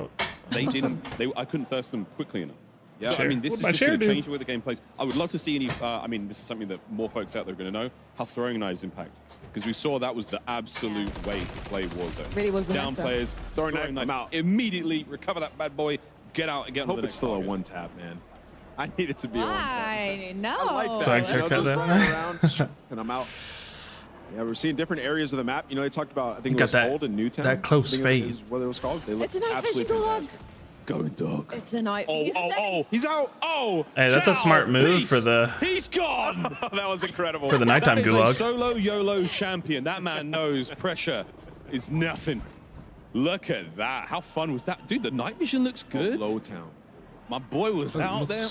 They didn't. I couldn't thirst them quickly enough. Yeah, so, I mean, this is just going to change the way the game plays. I would love to see any. I mean, this is something that more folks out there are going to know how throwing knives impact, because we saw that was the absolute way to play Warzone. Really was the down meta. players, throwing knife out immediately, recover that bad boy, get out and get on to Hope the it's next still target. a one tap, man. I need it to be a one tap. Why? No. I like that. Swag's haircut there. Around, and I'm out. Yeah, we're seeing different areas of the map. You know, they talked about, I think it was old and Newtown. that close I think fade. is what it was called. They look It's a night vision absolutely gulag. fantastic. Going dog. It's a night. He's out. Oh, Hey, that's a smart move for the He's gone. that was incredible. for the nighttime That is gulag. a solo YOLO champion. That man knows pressure is nothing. Look at that. How fun was that? Dude, the night vision looks good. Low town. My boy was out there.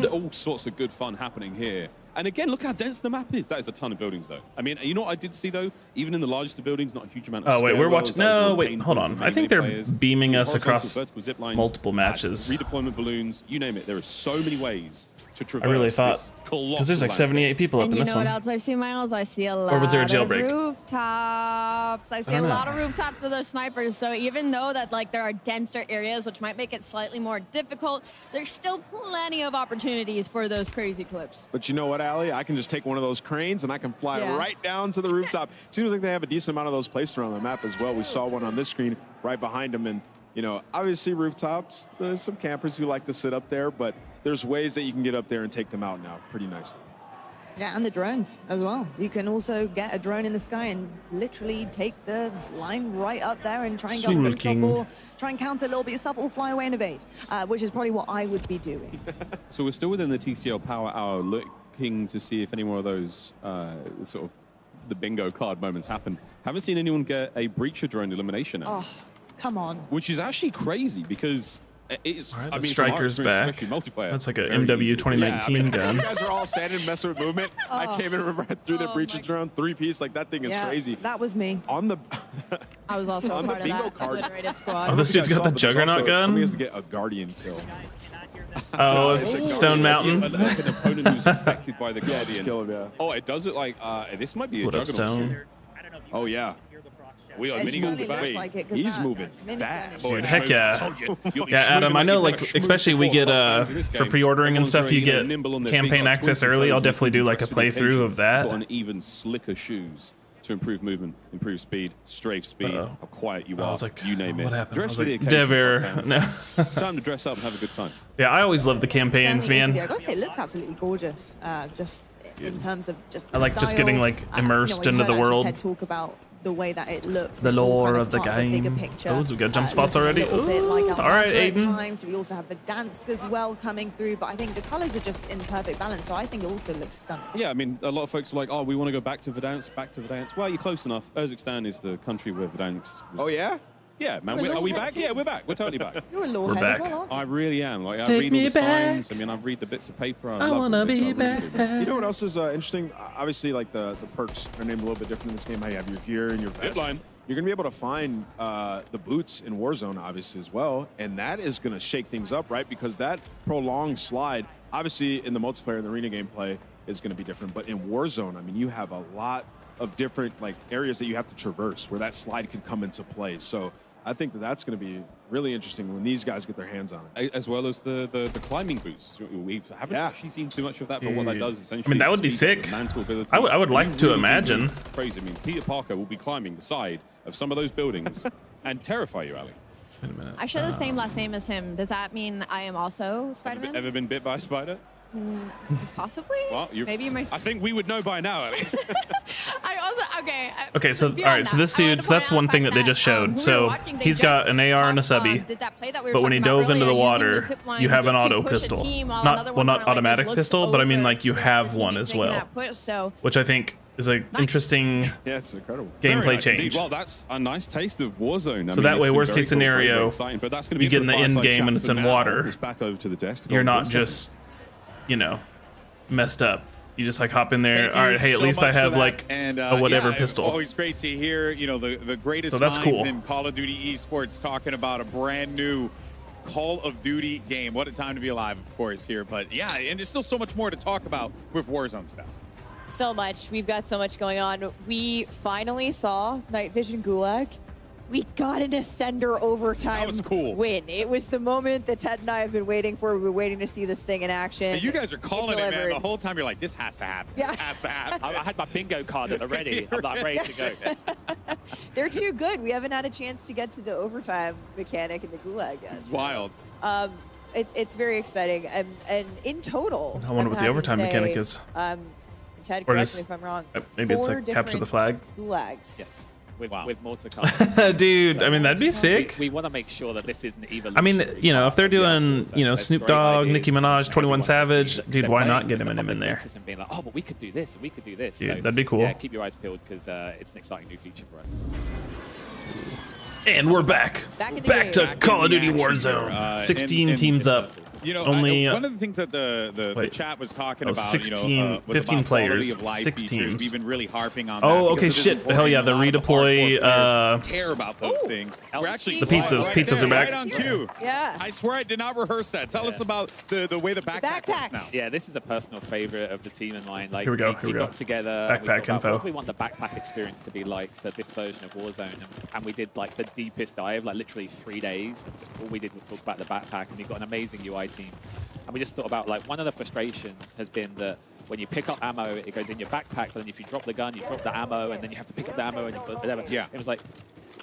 All sorts of good fun happening here. And again, look how dense the map is. That is a ton of buildings, though. I mean, you know what I did see, though? Even in the largest of buildings, not a huge amount of Oh wait, we're stairwells. watching. That was a No, real wait, pain hold point on. for I many, think many they're players. beaming us Horizontal, across vertical zip lines, multiple matches. redeployment balloons, you name it. There are so many ways to traverse I really thought this because there's like colossal 78 people up And in you this know what one. else I see, Miles? I see a lot Or was there a of jailbreak? rooftops. I see a don't lot know. of rooftops for those snipers. So even though that like there are denser areas, which might make it slightly more difficult, there's still plenty of opportunities for those crazy clips. But you know what, Allie? I can just take one of those cranes and I can fly Yeah. right down to the rooftop. Seems like they have a decent amount of those placed around the map as well. We saw one on this screen right behind them. And, you know, obviously rooftops, there's some campers who like to sit up there, but there's ways that you can get up there and take them out now pretty nicely. Yeah, and the drones as well. You can also get a drone in the sky and literally take the line right up there and try and go over the top Sulking. or try and counter a little bit yourself or fly away and evade, which is probably what I would be doing. So we're still within the TCL Power Hour, looking to see if any more of those sort of the bingo card moments happen. Haven't seen anyone get a breacher drone elimination out, Oh, come on. which is actually crazy because it's. All right, I the mean, from our Striker's experience, back. especially multiplayer. That's like a very MW easy. 2019 Yeah, I mean, gun. You guys are all standing and messing with movement. I came in and remember I threw the breaches drone, 3-piece. Like, that thing is Yeah, crazy. that was me. On the I was also a On the part of bingo that card. obliterated squad. Oh, this dude's got the Juggernaut gun? Somebody has to get a Guardian kill. Oh, it's Stone Mountain. Like an opponent who's affected by the Guardian. just kill him, yeah. Oh, it does look like this might be a What up, Juggernaut Stone? shooter. Oh yeah. We are It miniguns certainly back. looks like it, 'cause He's that moving minigun fast. is- Dude, heck yeah. Told you. You'll be Yeah, Adam, shrinking I know, like like, you're gonna especially shrink we four get, fans in this for game. pre-ordering and Everyone's stuff, you very, get nimble on their feet, campaign got access twists and early. I'll turns, definitely do, like, a dressed for the playthrough occasion, of that. Put on even slicker shoes to improve movement, improve speed, strafe speed, Uh-oh. how quiet you I are, was like, you name it. what happened? Dress I was for the like, occasion, Dever. fans. No. It's time to dress up and have a good time. Yeah, I always love the campaigns, Certainly is, man. yeah. I gotta say, it looks absolutely gorgeous. Just in terms of just the I like just style. getting, like, immersed you know, into we the heard world. Ted talk about the way that it looks. The It's all lore kind of the part a bigger game. picture. Those we got jump spots looking a already. little bit like Ooh, all right, Almanza at Aiden. times. We also have the dance as well coming through, but I think the colors are just in perfect balance. So I think it also looks stunning. Yeah, I mean, a lot of folks are like, oh, we want to go back to Verdansk, back to Verdansk. Well, you're close enough. Urzikstan is the country where Verdansk was. Oh, yeah? Yeah, man. You're a Are we lore back? head Yeah, too. we're back. We're totally back. You're a lore We're head back. as well, aren't you? I really am. Like, I Take read all me the signs. back. I mean, I read the bits of paper. I love wanna them. It's be all really cool. back. You know what else is interesting? Obviously, like the perks are named a little bit different in this game. How you have your gear and your vest. Zipline. You're going to be able to find the boots in Warzone, obviously, as well. And that is going to shake things up, right? Because that prolonged slide, obviously, in the multiplayer and the arena gameplay, is going to be different. But in Warzone, I mean, you have a lot of different areas that you have to traverse where that slide could come into play. So I think that that's going to be really interesting when these guys get their hands on it. As well as the climbing boosts. We haven't actually seen too much of that, but what that does essentially. I mean, that would be sick. I would like to imagine. Crazy. I mean, Peter Parker will be climbing the side of some of those buildings and terrify you, Ali. Wait a minute. I share the same last name as him. Does that mean I am also Spider-Man? Ever been bit by a spider? Possibly. Well, maybe you might. I think we would know by now, Ali. I also Okay, so all right, so this dude, so that's one thing that they just showed. So he's got an AR and a subby, but when he dove into the water, you have an auto pistol. Not automatic pistol, but I mean like you have one as well, which I think is an interesting it's incredible gameplay change. Well, that's a nice taste of Warzone. So that way, worst case scenario, but that's going to be you get in the end game and it's in water. It's back over to the desk. You're not just, messed up. You just hop in there. All right, hey, at least I have a whatever pistol. Always great to hear, the greatest minds in Call of Duty esports talking about a brand new Call of Duty game. What a time to be alive, of course, here. But yeah, and there's still so much more to talk about with Warzone stuff. So much. We've got so much going on. We finally saw Night Vision Gulag. We got an Ascender overtime that was cool. win. It was the moment that Ted and I have been waiting for. We've been waiting to see this thing in action. And you guys are calling it, man. The whole time you're like, this has to happen. Yeah. This has to happen. I had my bingo card at the ready. I'm like ready to go. They're too good. We haven't had a chance to get to the overtime mechanic in the Gulag yet. It's wild. It's very exciting. And in total, I wonder what the overtime mechanic is. Ted, correct me if I'm wrong. Maybe it's like capture the flag. Gulags. Yes. With more to come. Dude, I mean, that'd be sick. We want to make sure that this isn't evolution. I mean, if they're doing, Snoop Dogg, Nicki Minaj, 21 Savage, dude, why not get Eminem in there? And being like, oh, but we could do this and we could do this. Dude, so, that'd be cool. Yeah, keep your eyes peeled because it's an exciting new feature for us. And we're back. Back to Call of Duty Warzone. 16 teams up. Only one of the things that the chat was talking about, 16, 15 players, 6 teams. We've been really harping on that. Oh, okay, shit. Hell yeah, the redeploy. Care about those things. We're actually the pizzas. Pizzas are back. Right on cue. Yeah. I swear I did not rehearse that. Tell us about the way the backpack works now. Yeah, this is a personal favorite of the team and mine. Like, here we go. we got together. Backpack info. What do we want the backpack experience to be like for this version of Warzone? And we did like the deepest dive, like literally 3 days. And just all we did was talk about the backpack, and we've got an amazing UI team. And we just thought about, like, one of the frustrations has been that when you pick up ammo, it goes in your backpack, but then if you drop the gun, you drop the ammo, and then you have to pick up the ammo, and you put whatever. Yeah. It was like,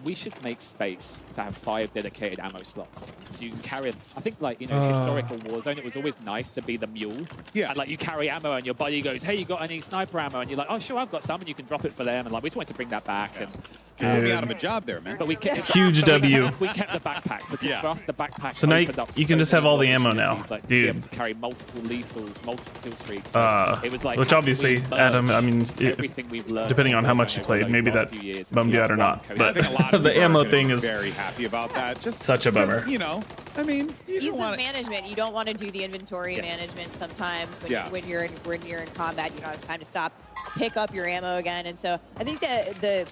we should make space to have 5 dedicated ammo slots. So you can carry it. I think, like, historical Warzone, it was always nice to be the mule. Yeah. And, like, you carry ammo, and your buddy goes, hey, you got any sniper ammo? And you're like, oh, sure, I've got some, and you can drop it for them. And, like, we just wanted to bring that back. And put me out of a job there, man. But we kept, Huge W. We kept the backpack, because for us, the backpack So now opened up you can just have all the ammo now, like, dude. To be able to carry multiple lethals, multiple kill streaks. So it was like, which obviously, Adam, I mean, everything we've learned depending on how much you played, maybe that bummed you out or not. But the ammo thing is very happy about that. Just such a bummer. I mean, ease of management. You don't want to do the inventory management sometimes when you're in combat. You don't have time to stop, pick up your ammo again. And so I think that the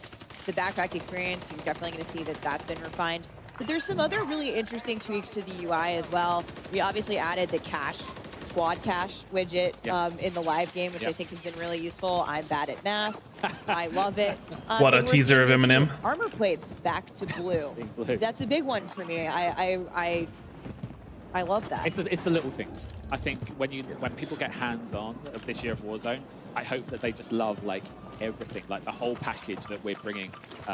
backpack experience, you're definitely going to see that that's been refined. But there's some other really interesting tweaks to the UI as well. We obviously added the squad cache widget in the live game, which I think has been really useful. I'm bad at math. I love it. What a teaser of Eminem. Armor plates back to blue. That's a big one for me. I love that. It's the little things. I think when people get hands-on of this year of Warzone, I hope that they just love like everything, like the whole package that we're bringing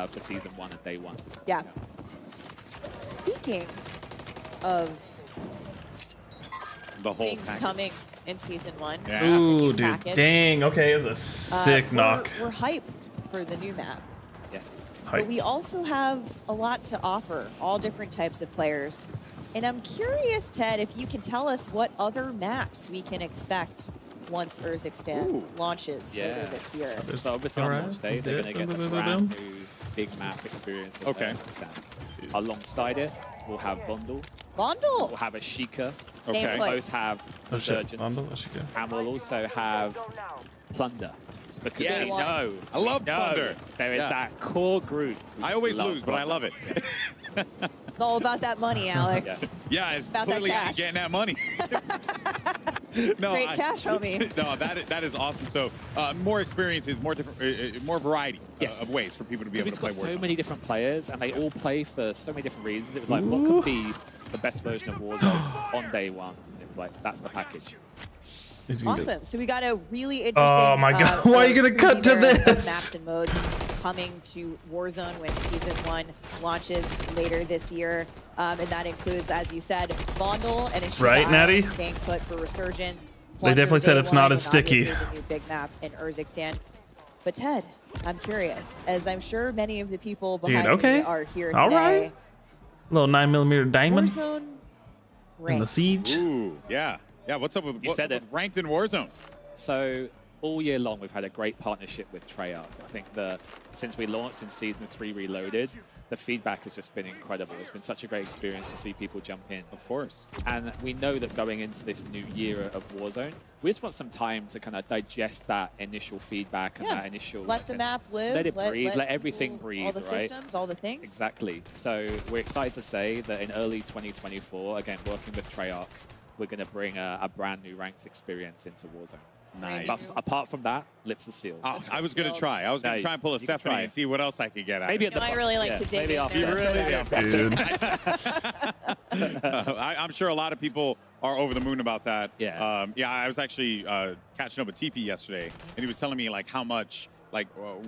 for season 1 and day 1. Yeah. Speaking of the whole things coming in season 1. Yeah. Ooh, dude. Dang. Okay, it's a sick knock. We're hype for the new map. Yes. Hype. But we also have a lot to offer, all different types of players. And I'm curious, Ted, if you can tell us what other maps we can expect once Urzikstan launches later this year. So obviously on launch day, they're going to get the brand new big map experience of Urzikstan. Alongside it, we'll have Vondel. Vondel! We'll have a Sheikah. Okay. We both have Resurgence. And we'll also have Plunder. Because we know, I love Plunder. There is that core group. I always lose, but I love it. It's all about that money, Alex. Yeah, it's about clearly that cash. getting that money. No, Straight cash, homie. No, that is awesome. So more experiences, more different, more variety of ways for people to be able to play We've Warzone. got so many different players, and they all play for so many different reasons. It was like, what could be the best version of Warzone on day one? It was like, that's the package. Awesome. So we got a really interesting. Oh my God! Why are you gonna cut to this? Maps and modes coming to Warzone when Season 1 launches later this year, and that includes, as you said, Vondel and Ishida Right, Natty? staying put for Resurgence. They definitely said it's not as sticky. The new big map in Urzikstan. But Ted, I'm curious, as I'm sure many of the people behind me are here today. All right. Little 9mm diamond. Warzone And the ranked. siege. Ooh, yeah. Yeah, what's up with, You said it. ranked in Warzone? So all year long, we've had a great partnership with Treyarch. I think since we launched in Season 3 Reloaded, the feedback has just been incredible. It's been such a great experience to see people jump in. Of course. And we know that going into this new year of Warzone, we just want some time to kind of digest that initial feedback and that initial... Let the map live. Let it breathe. Let everything breathe, All the right? systems, all the things. Exactly. So we're excited to say that in early 2024, again, working with Treyarch, we're going to bring a brand new ranked experience into Warzone. Nice. But apart from that, lips are sealed. Oh, I was going to try. I was going to try and pull a Stephanie and see what else I could get out Maybe of at it. the I really like to dig in there. I'm sure a lot of people are over the moon about that. Yeah. Yeah, I was actually catching up with TP yesterday, and he was telling me like how much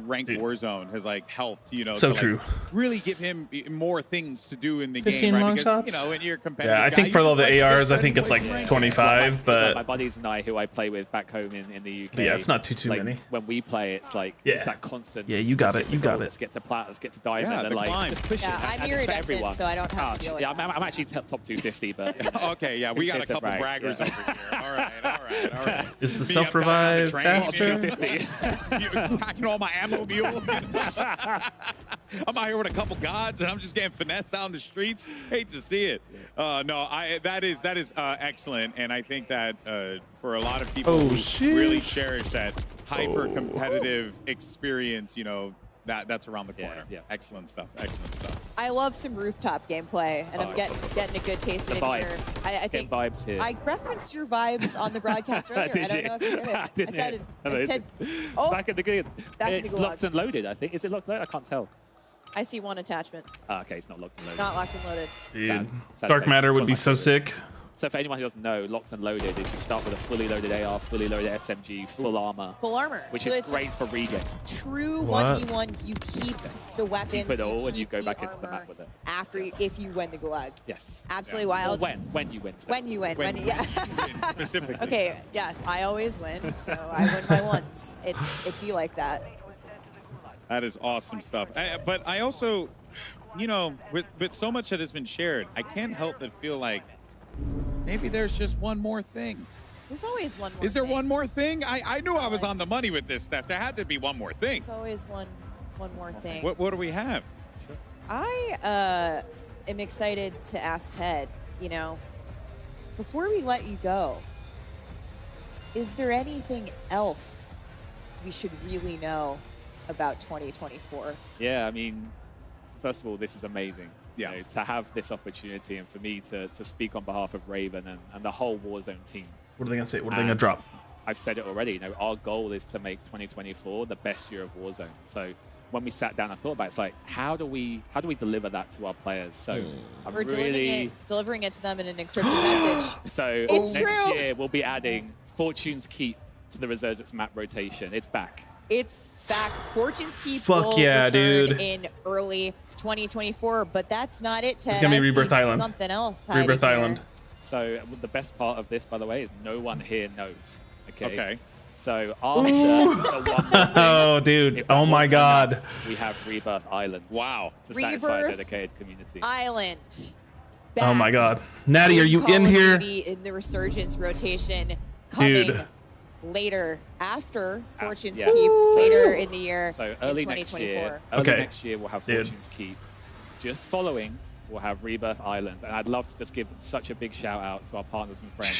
ranked Warzone has helped, So to, true. Really give him more things to do in the 15 game, right? long Because shots? when you're competitive, Yeah, I think for all the ARs, I think it's like 25, but my buddies and I, who I play with back home in the UK. Yeah, it's not too like, many. When we play, it's like Yeah. it's that constant. Yeah, you got let's it, get you to got gold, it. Let's get to plat. Let's get to diamond. Yeah, and the like climb. just push Yeah, it. I'm And it's for iridescent, everyone. so I don't have to deal with Yeah, that. I'm actually top 250, but Okay, yeah, we It's got a good to couple brag, braggers yeah. over here. All right. Is the Me, I'm self-revive dying on the train, faster? dude. Packing all my ammo mule. I'm out here with a couple gods, and I'm just getting finessed out in the streets. Hate to see it. That is excellent, and I think that for a lot of people who really cherish that hyper-competitive experience, that's around the corner. Yeah. Excellent stuff. Excellent stuff. I love some rooftop gameplay, and I'm getting a good taste the of it vibes. here. I think vibes here. I referenced your vibes on the broadcast earlier. Did I don't you? know if you heard it. I didn't said hear it. it. I said, oh, Back at the good. Back in the It's gulag. locked and loaded, I think. Is it locked and loaded? I can't tell. I see one attachment. Okay, it's not locked and loaded. Not locked and loaded. Dude, Sad Dark face. Matter It's would one be of my so favorites. sick. So for anyone who doesn't know, locked and loaded is you start with a fully loaded AR, fully loaded SMG, full armor. Full armor. Which So is it's great for regame. True What? 1v1. You keep the weapons. Keep it all, and you keep go the back into the armor map with it. after if you win the gulag. Yes. Absolutely Yeah. wild. Or when you win. Steph. When you win. When When you yeah. Specifically. Okay. Yes, I always win, so I win by once. It be like that. That is awesome stuff. But I also, with so much that has been shared, I can't help but feel like maybe there's just one more thing. There's always one more. Is there thing. one more thing? I knew I was on the money with this stuff. There had to be one more thing. There's always one more thing. What do we have? I am excited to ask Ted, before we let you go, is there anything else we should really know about 2024? Yeah, I mean, first of all, this is amazing. Yeah. To have this opportunity and for me to speak on behalf of Raven and the whole Warzone team. What are they going to say? What are they going to drop? I've said it already. Our goal is to make 2024 the best year of Warzone. So when we sat down and thought about it, it's like, how do we deliver that to our players? So I'm We're really delivering it to them in an encrypted message. So It's next true. year we'll be adding Fortune's Keep to the Resurgence map rotation. It's back. It's back. Fortune's Keep Fuck will yeah, return dude. in early 2024, but that's not it, Ted. It's gonna be I see Rebirth Island. Something else. Rebirth hiding Island. there. So the best part of this, by the way, is no one here knows. Okay. So after the one more thing, Oh, dude. if that Oh my wasn't God. enough, we have Rebirth Island. Wow. To satisfy a Rebirth dedicated community. Island. Oh my God. Natty, are you Call in of here? Duty in the Resurgence rotation coming Dude. later after Fortune's yeah. Keep later in the year So in early next 2024. year, Okay. next year we'll have Dude. Fortune's Keep. Just following, we'll have Rebirth Island, and I'd love to just give such a big shout out to our partners and friends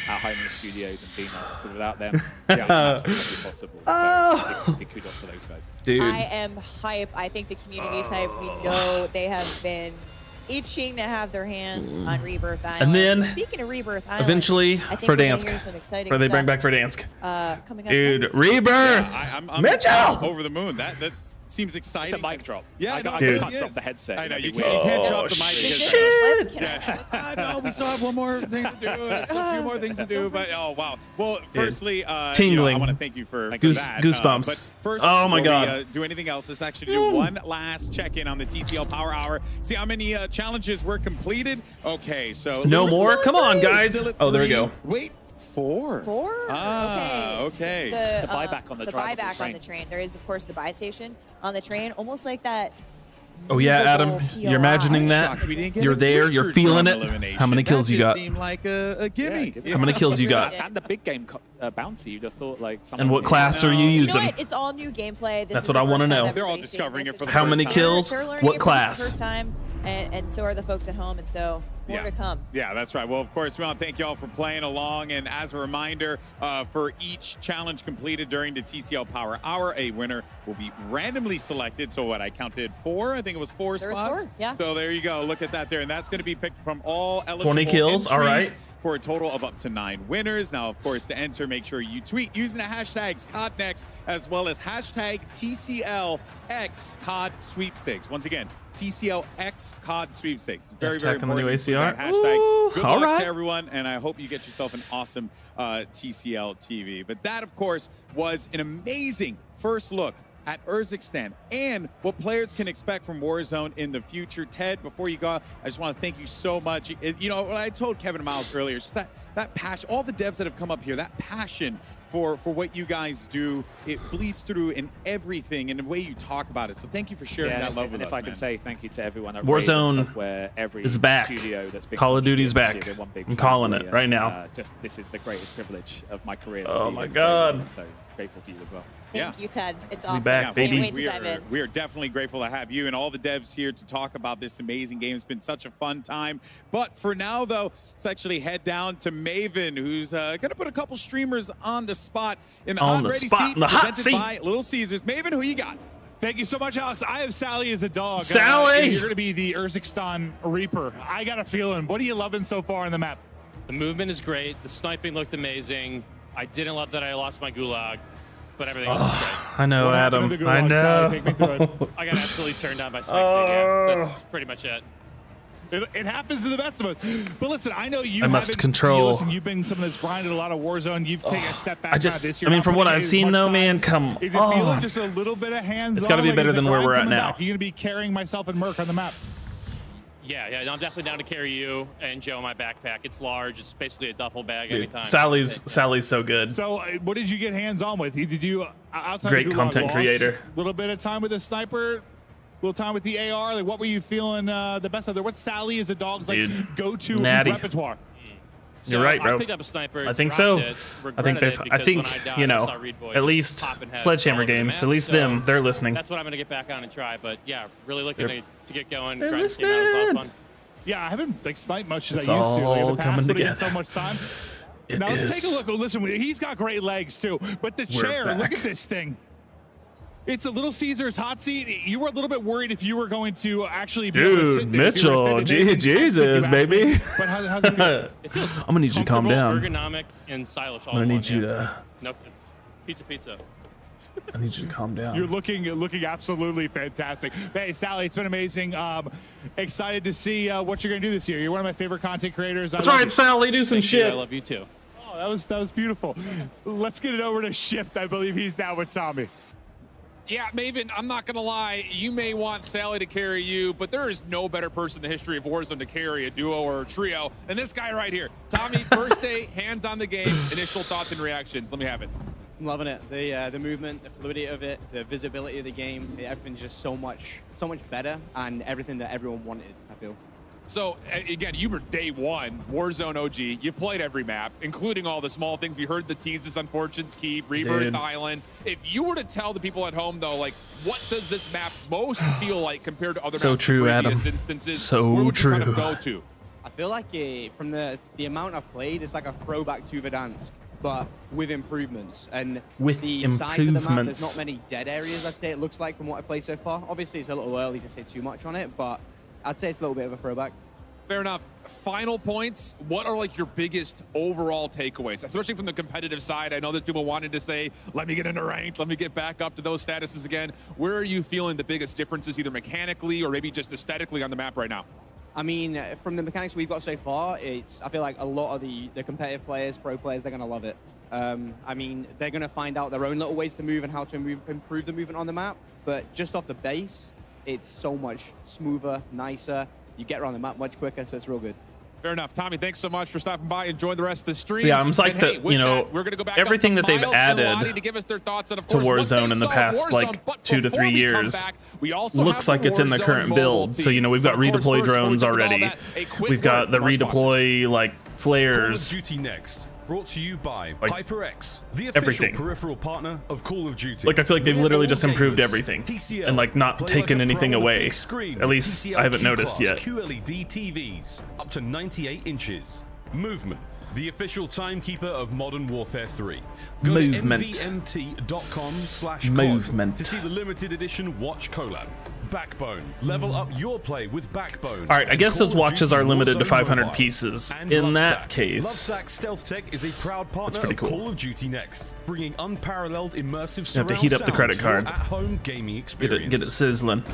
at Hyman Studios and Beanox, because without them, yeah, it wouldn't be possible. So big kudos to those guys. Dude. I am hype. I think the community's hype. We know they have been itching to have their hands on Rebirth Island. And then, speaking of Rebirth Island, eventually, I think we're gonna hear Verdansk. some exciting Where they bring stuff, back Verdansk. coming up Dude, next. Rebirth! Yeah, I'm Mitchell! over the moon. That seems exciting. It's a mic drop. Yeah, I no, can't it drop is. the headset. I know, you That'd be can't weird. drop the mic. Shit! Yeah. No, we still have one more thing to do. A few more things to do, but oh wow. Well, firstly, tingling. I want to thank you for that. Goosebumps. But first, Oh my before God. we do anything else, let's actually do one last check-in on the TCL Power Hour. See how many challenges were completed. Okay, so No more? Come on, guys. Still at Oh, there we 3. go. Wait. 4. Ah, So okay. the buyback on the drive of the buyback on train. the train. There is, of course, the buy station on the train, almost like that. Oh yeah, Adam, movable you're imagining POI. that? Shocked we didn't get You're a there, you're Richard feeling Drum it. elimination. How many kills That you just got? seemed like a gimme. How many kills you got? And the big game bounty, you'd have thought like. And what class are you You know using? what? It's all new gameplay. This That's is what the I wanna first time know. They're all everybody's seeing discovering this. it for the How first many time. kills? They're learning What it for class? the first time, and so are the folks at home, and so more to come. Yeah, that's right. Well, of course, we want to thank you all for playing along. And as a reminder, for each challenge completed during the TCL Power Hour, a winner will be randomly selected. So what, I counted 4? I think it was 4 There was spots. 4, yeah. So there you go. Look at that there. And that's going to be picked from all eligible 20 kills, all entries right. for a total of up to 9 winners. Now, of course, to enter, make sure you tweet using the hashtags CODNext as well as hashtag TCLX COD Sweepstakes. Once again, TCLX COD Sweepstakes. It's very, very Hashtag on the new important. for ACR. that hashtag. Ooh, Good all luck right. to everyone, and I hope you get yourself an awesome TCL TV. But that, of course, was an amazing first look at Urzikstan and what players can expect from Warzone in the future. Ted, before you go, I just want to thank you so much. You know, what I told Kevin and Miles earlier, just that passion, all the devs that have come up here, that passion for what you guys do, it bleeds through in everything and the way you talk about it. So thank you for sharing that love with us, if I man. could say thank you to everyone at Warzone Raven Software, every is back. studio that's been Call of Duty's contributing back. to one big I'm calling family, it right and, now. Just this is the greatest privilege of my career. Oh to be my here for God. Raven, so grateful for you as well. Thank you, Ted. It's We awesome. back, baby. Can't wait to dive in. We are definitely grateful to have you and all the devs here to talk about this amazing game. It's been such a fun time. But for now, though, let's actually head down to Maven, who's going to put a couple streamers on the spot in the On hot the ready spot, seat, in the hot presented seat. by Little Caesars. Maven, who you got? Thank you so much, Alex. I have Sally as a dog. Sally! You're going to be the Urzikstan Reaper. I got a feeling. What are you loving so far on the map? The movement is great. The sniping looked amazing. I didn't love that I lost my gulag, but everything else was great. I know, What happened Adam. to the I Gulag? know. Sally, take me through it. I got absolutely turned down by Spikes. Yeah, that's pretty much it. It happens to the best of us. But listen, I know you I must haven't- control. Listen, you've been someone that's grinded a lot of Warzone. You've taken a step back. I just, this I year, mean, not from what putting I've as seen, much though, time. man, come Is it feeling on. just a little bit of hands-on? It's gotta be better is the than where grind we're at coming now. back? You're going to be carrying myself and Merc on the map. Yeah, I'm definitely down to carry you and Joe in my backpack. It's large. It's basically a duffel bag Dude, anytime. Sally's so good. So, what did you get hands-on with? Did you outside Great of Gulag content loss, creator. A little bit of time with the sniper, a little time with the AR. Like, what were you feeling the best of there? What's Sally as a dog's like Dude, go-to natty. repertoire? You're right, bro. I picked up a sniper. I think dropped so. it, I think regretted they. it I because think when I died, you I know, saw Reed Boy at just least popping heads all Sledgehammer over the games. map. At least So them. They're listening. That's what I'm going to get back on and try. But yeah, really looking They're- to get going. they're Grind this game out. It was a lot of fun. Yeah, I haven't like sniped much as It's I used to. Like in all the past, coming but it gets together. so much time. It Now let's is. take a look. Oh, listen, he's got great legs too. But the We're chair, look back. at this thing. It's a Little Caesars hot seat. You were a little bit worried if you were going to actually be able to Dude, sit there. If you were Mitchell, fit to make it Jesus, fantastic, you asked me. baby. But how's it feel? It feels I'm gonna need you to calm comfortable, down. ergonomic, and stylish. All I'm gonna in need one, you yeah. to. No, pizza. I need you to calm down. You're looking absolutely fantastic. Hey, Sally, it's been amazing. Excited to see what you're going to do this year. You're one of my favorite content creators. That's right, Sally. Do some Thank you. shit. I love you too. Oh, that was beautiful. Let's get it over to Shift. I believe he's down with Tommy. Yeah, Maven, I'm not going to lie. You may want Sally to carry you, but there is no better person in the history of Warzone to carry a duo or a trio than this guy right here. Tommy, first day, hands on the game, initial thoughts and reactions. Let me have it. I'm loving it. The movement, the fluidity of it, the visibility of the game, everything's just so much better, and everything that everyone wanted, I feel. So, again, you were day one, Warzone OG. You played every map, including all the small things. We heard the teases on Fortune's Keep, Rebirth Dude. Island. If you were to tell the people at home, though, like, what does this map most feel like compared to other So maps in true, previous Adam. instances? So where would you kind of true. go to? I feel like from the amount I've played, it's like a throwback to Verdansk, but with improvements. And With the sides of the map, improvements. there's not many dead areas, I'd say, it looks like, from what I've played so far. Obviously, it's a little early to say too much on it, but I'd say it's a little bit of a throwback. Fair enough. Final points. What are like your biggest overall takeaways, especially from the competitive side? I know there's people wanting to say, let me get into ranked, let me get back up to those statuses again. Where are you feeling the biggest differences, either mechanically or maybe just aesthetically on the map right now? I mean, from the mechanics we've got so far, I feel like a lot of the competitive players, pro players, they're going to love it. I mean, they're going to find out their own little ways to move and how to improve the movement on the map. But just off the base, it's so much smoother, nicer. You get around the map much quicker, so it's real good. Fair enough. Tommy, thanks so much for stopping by. Enjoy the rest of the stream. Yeah, I'm psyched that, with you know, that, we're gonna go back everything that they've Miles and added Lottie to give us their thoughts, and of to course, Warzone in the past like 2 to 3 years looks like it's in the current build. So, you know, we've got redeploy drones already. We've got the redeploy like flares. Call of Duty Next, brought to you by Like, HyperX, the official everything. peripheral partner of Call of Duty. Like, I feel like they've We're literally all just improved gamers. everything TCL, and like not play taken like a anything pro on a away. big screen. At least TCL I haven't noticed yet. QLED TVs up to 98 inches. Movement, the official timekeeper of Modern Warfare 3. Go Movement. to mvmt.com/cod Movement. to see the limited edition watch collab. Backbone, level up your play with Backbone. All right, I guess Call those of watches Duty are limited to Warzone 500 Mobile. pieces. And In that Lovesac. case, Lovesac Stealth Tech is a proud partner pretty of cool. Call of Duty Next, bringing unparalleled immersive you have to surround heat up the sound credit to your card. at-home gaming experience. Get it sizzling.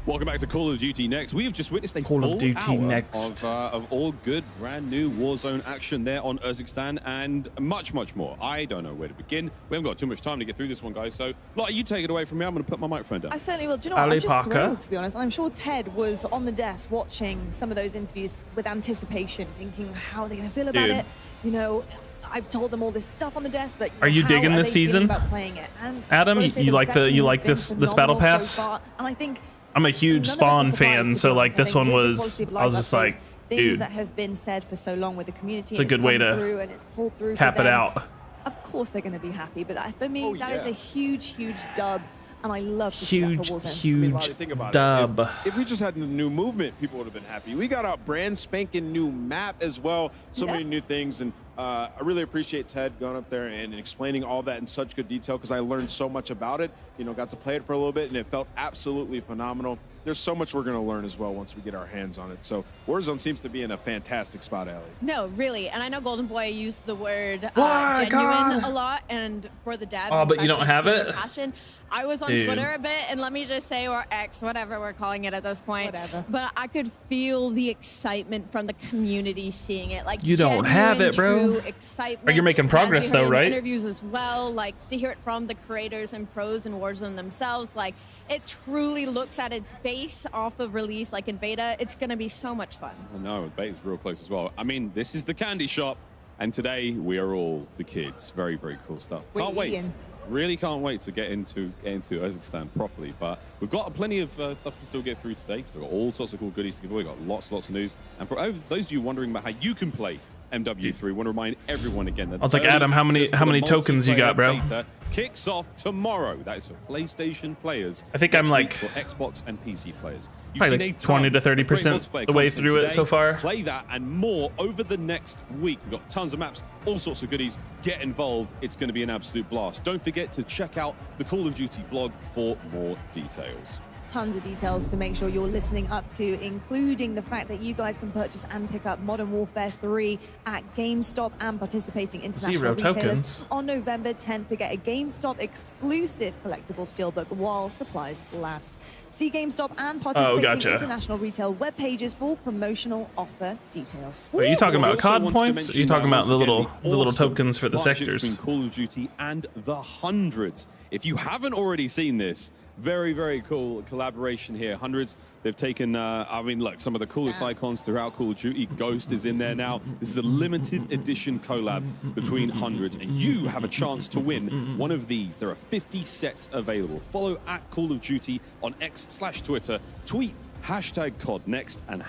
Welcome back to Call of Duty Next. We have just witnessed a Call of full Duty hour Next. of all good, brand new Warzone action there on Urzikstan and much, much more. I don't know where to begin. We haven't got too much time to get through this one, guys. So, Lottie, you take it away from me. I'm going to put my microphone down. I certainly will. Do you know what? I'm just thrilled, to be honest. And I'm sure Ted was on the desk watching some of those interviews with anticipation, thinking, how are they going to feel about Dude. it? You know, I've told them all this stuff on the desk, but Are you how digging are this they feeling season? about playing it? And Adam, I've gotta say you like reception has been this battle phenomenal pass? so far. And I think I'm a huge Spawn fan, so like this one was, I was just like, things dude, that have been said for so long with the community. It's a good way to through and it's pulled through cap for it them. out. Of course, they're going to be happy, but for me, that is yeah. a huge dub, and I love to see that for Warzone. Huge Think about dub. it. If we just had the new movement, people would have been happy. We got a brand spanking new map as well. So many new things. And I really appreciate Ted going up there and explaining all that in such good detail because I learned so much about it. You know, got to play it for a little bit and it felt absolutely phenomenal. There's so much we're going to learn as well once we get our hands on it. So Warzone seems to be in a fantastic spot, Ellie. No, really. And I know Golden Boy used the word Why, genuine God? a lot, and for the devs, Oh, but you don't especially have for it? the passion. I was on Dude. Twitter a bit, and let me just say, or X, whatever we're calling it at this point. Whatever. But I could feel the excitement from the community seeing it. Like, You don't have genuine, it, bro. true excitement. Or you're making And as progress, we though, heard in the right? Interviews as well, like to hear it from the creators and pros and Warzone themselves, like it truly looks at its base off of release, like in beta. It's going to be so much fun. I know, beta's real close as well. I mean, this is the candy shop, and today we are all the kids. Very, very cool stuff. Can't wait. Ian. Really can't wait to get into Urzikstan properly. But we've got plenty of stuff to still get through today. So we've got all sorts of cool goodies to give away. We've got lots of news. And for those of you wondering about how you can play MW3, I want to remind everyone again that I was like, Adam, how many tokens you got, bro? beta kicks off tomorrow. That is for PlayStation players. I think Next I'm week like for Xbox and PC players. You've probably seen like a ton 20 to of great 30% multiplayer the way content through it today. so far. Play that and more over the next week. We've got tons of maps, all sorts of goodies. Get involved. It's going to be an absolute blast. Don't forget to check out the Call of Duty blog for more details. Tons of details to make sure you're listening up to, including the fact that you guys can purchase and pick up Modern Warfare 3 at GameStop and participating international 0 retailers tokens. on November 10th to get a GameStop exclusive collectible steelbook while supplies last. See GameStop and participating gotcha. international retail web pages for promotional offer details. Are you talking about Also COD wants to points? Or are you mention talking that about the once little again, the little awesome tokens for the partnership sectors? between Call of Duty and the Hundreds. If you haven't already seen this, very, very cool collaboration here. Hundreds, they've taken, I mean, look, some of the coolest icons throughout Call of Duty. Ghost is in there now. This is a limited edition collab between Hundreds, and you have a chance to win one of these. There are 50 sets available. Follow at Call of Duty on X/Twitter. Tweet #CodNext and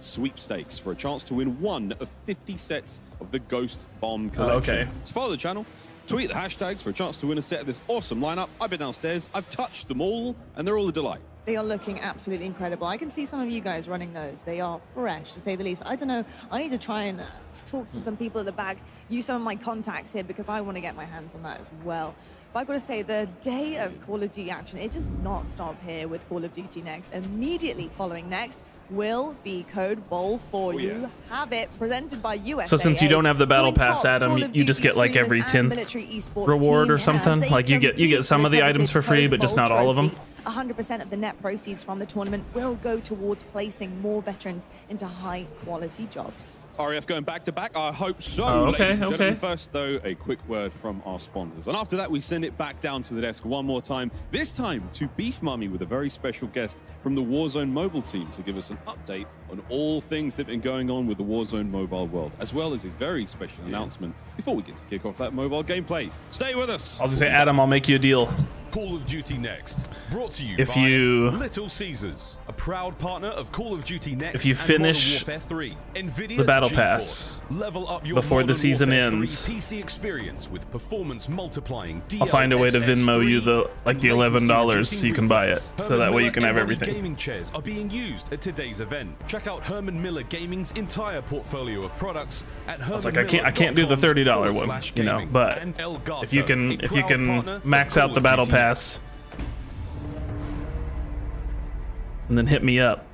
#sweepstakes for a chance to win one of 50 sets of the Ghost Bomb collection. okay. So follow the channel. Tweet the hashtags for a chance to win a set of this awesome lineup. I've been downstairs, I've touched them all, and they're all a delight. They are looking absolutely incredible. I can see some of you guys running those. They are fresh, to say the least. I don't know. I need to try and talk to some people at the back, use some of my contacts here because I want to get my hands on that as well. But I've got to say, the day of Call of Duty action, it does not stop here with Call of Duty Next. Immediately following Next will be Code Bowl for you. Have it presented by USA. So since you don't have the battle pass, Adam, you just get like every 10th reward or something. Like you get some of the items for free, but just not all of them. 100% of the net proceeds from the tournament will go towards placing more veterans into high quality jobs. RAF going back to back? I hope so. Oh, okay, ladies and gentlemen. okay. First, though, a quick word from our sponsors. And after that, we send it back down to the desk one more time, this time to Beef Mummy with a very special guest from the Warzone mobile team to give us an update on all things that have been going on with the Warzone mobile world, as well as a very special announcement before we get to kick off that mobile gameplay. Stay with us. I was gonna say, Adam, I'll make you a deal. Call of Duty Next, brought to you If by you- Little Caesars, a proud partner of Call of Duty Next. If you and Modern finish Warfare 3, Nvidia the battle GeForce. pass Level up your before the Modern season Warfare 3 ends, PC experience with performance multiplying I'll find a way to Venmo you the and $11 so you can buy it, so Herman that way you Miller can have Erotic everything. Gaming chairs are being used at today's event. Check out Herman Miller Gaming's entire portfolio of products at I was like, I can't do the $30 one, you know. But if you can max out the battle pass, and then hit me up.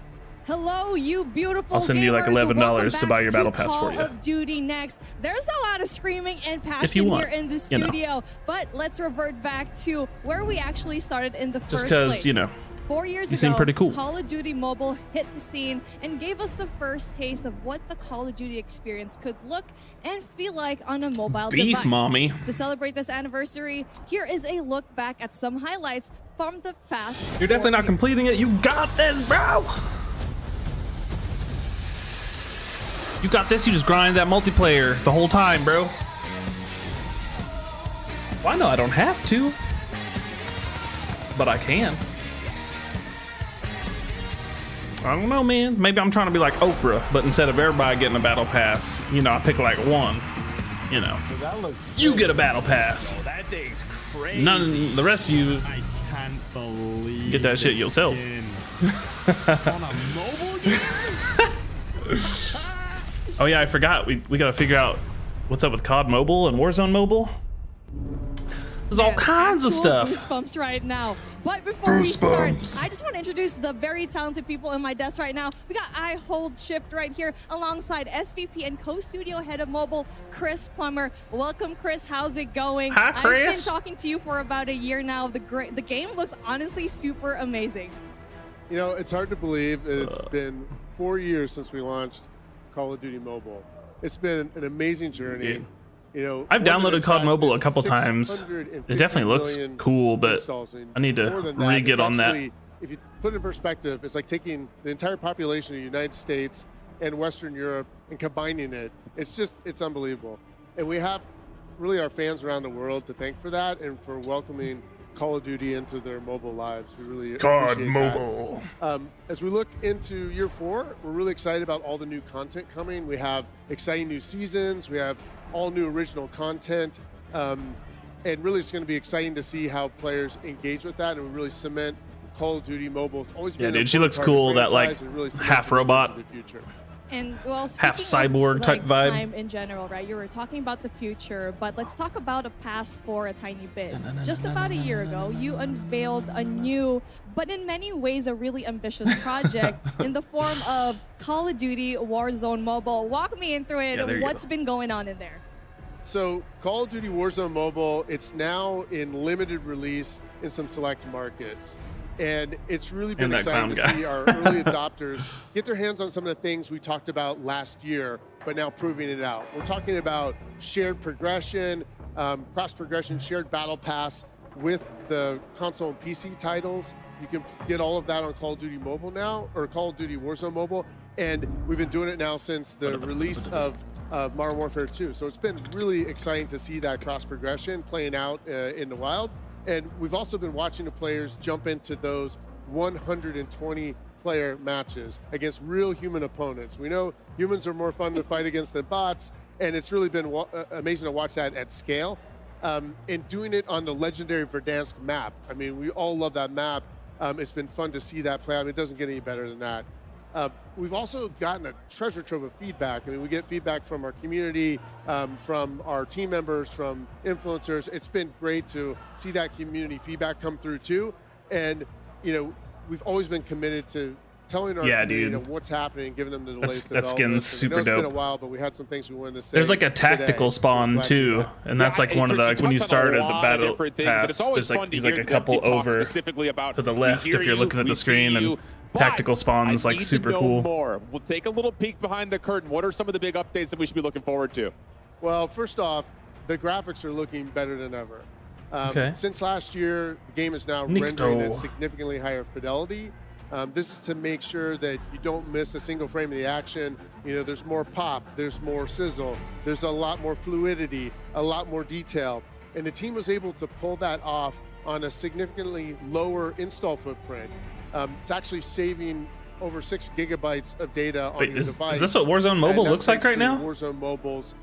Hello, you beautiful I'll send you like gamers. $11 to buy your battle pass Call for you. of Duty Next. There's a lot of screaming and If you passion want, here in the you know. studio, but let's revert back to where we actually started in the Just first because, place. you know, 4 years you ago, seem pretty cool. Call of Duty Mobile hit the scene and gave us the first taste of what the Call of Duty experience could look and feel like on a mobile Beef, device. mommy. To celebrate this anniversary, here is a look back at some highlights from the past. You're definitely not completing it. You got this, bro. You got this. You just grind that multiplayer the whole time, bro. Well, I know I don't have to, but I can. I don't know, man. Maybe I'm trying to be like Oprah, but instead of everybody getting a battle pass, you know, I pick like one. You know, you get a battle pass. That day's crazy. None. The rest of you I can't believe get that shit this yourself. skin. On a mobile game? Oh yeah, I forgot. We got to figure out what's up with COD Mobile and Warzone Mobile. There's all kinds of Actual stuff. Goosebumps right now. But before we start, Goosebumps. I just want to introduce the very talented people in my desk right now. We got I Hold Shift right here alongside SVP and co-studio head of mobile, Chris Plummer. Welcome, Chris. How's it going? Hi, Chris. I've been talking to you for about a year now. The game looks honestly super amazing. You know, it's hard to believe that it's been 4 years since we launched Call of Duty Mobile. It's been an amazing journey. Yeah. You know, I've downloaded COD Mobile a couple times. 650 It definitely looks million cool, but installs. I need to More than that, re-get it's on that. actually, if you put it in perspective, it's like taking the entire population of the United States and Western Europe and combining it. It's unbelievable. And we have really our fans around the world to thank for that and for welcoming Call of Duty into their mobile lives. We really COD appreciate Mobile. that. As we look into year 4, we're really excited about all the new content coming. We have exciting new seasons. We have all new original content. And really it's going to be exciting to see how players engage with that and we really cement Call of Duty Mobile. It's always been Yeah, an dude, she important looks part of the cool. That like franchise and really cement half it robot. into the future. And well, Half speaking cyborg of, type like, vibe. time in general, right? You were talking about the future, but let's talk about a past for a tiny bit. Just about a year ago, you unveiled a new, but in many ways a really ambitious project in the form of Call of Duty Warzone Mobile. Walk me in through it. Yeah, there you What's been going on in there? So Call of Duty Warzone Mobile, it's now in limited release in some select markets. And it's really been And that exciting to clown guy. see our early adopters get their hands on some of the things we talked about last year, but now proving it out. We're talking about shared progression, cross-progression, shared battle pass with the console and PC titles. You can get all of that on Call of Duty Mobile now, or Call of Duty Warzone Mobile. And we've been doing it now since the release of Modern Warfare 2. So it's been really exciting to see that cross-progression playing out in the wild. And we've also been watching the players jump into those 120 player matches against real human opponents. We know humans are more fun to fight against than bots, and it's really been amazing to watch that at scale. And doing it on the legendary Verdansk map. I mean, we all love that map. It's been fun to see that play out. I mean, it doesn't get any better than that. We've also gotten a treasure trove of feedback. I mean, we get feedback from our community, from our team members, from influencers. It's been great to see that community feedback come through too. And, you know, we've always been committed to telling our community, you know, what's happening, giving them the latest that skin's super It's been a dope. while, but we had some things we wanted to say. There's like a tactical today. spawn too, and that's like one of the when you start at the battle pass. It's always There's fun like to he's hear like a them couple talk over specifically about to the we left hear if you're you, looking at we the screen, see and you, tactical but spawn is I like need super to know cool. More. We'll take a little peek behind the curtain. What are some of the big updates that we should be looking forward to? Well, first off, the graphics are looking better than ever. Okay. Since last year, the game is now rendering at significantly higher fidelity. This is to make sure that you don't miss a single frame of the action. You know, there's more pop, there's more sizzle, there's a lot more fluidity, a lot more detail. And the team was able to pull that off on a significantly lower install footprint. It's actually saving over 6 gigabytes of data on your device. Is this what Warzone Mobile looks like right now? Warzone Mobile's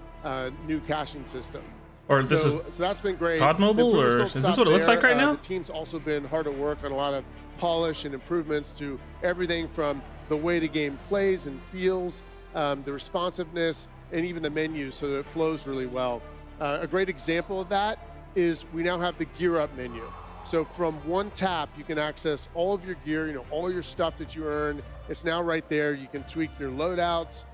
new caching system. Or this is so that's been great. COD Mobile, or is this what it looks like right now? The team's also been hard at work on a lot of polish and improvements to everything from the way the game plays and feels, the responsiveness, and even the menus, so that it flows really well. A great example of that is we now have the Gear Up menu. So from one tap, you can access all of your gear, you know, all your stuff that you earn. It's now right there. You can tweak your loadouts.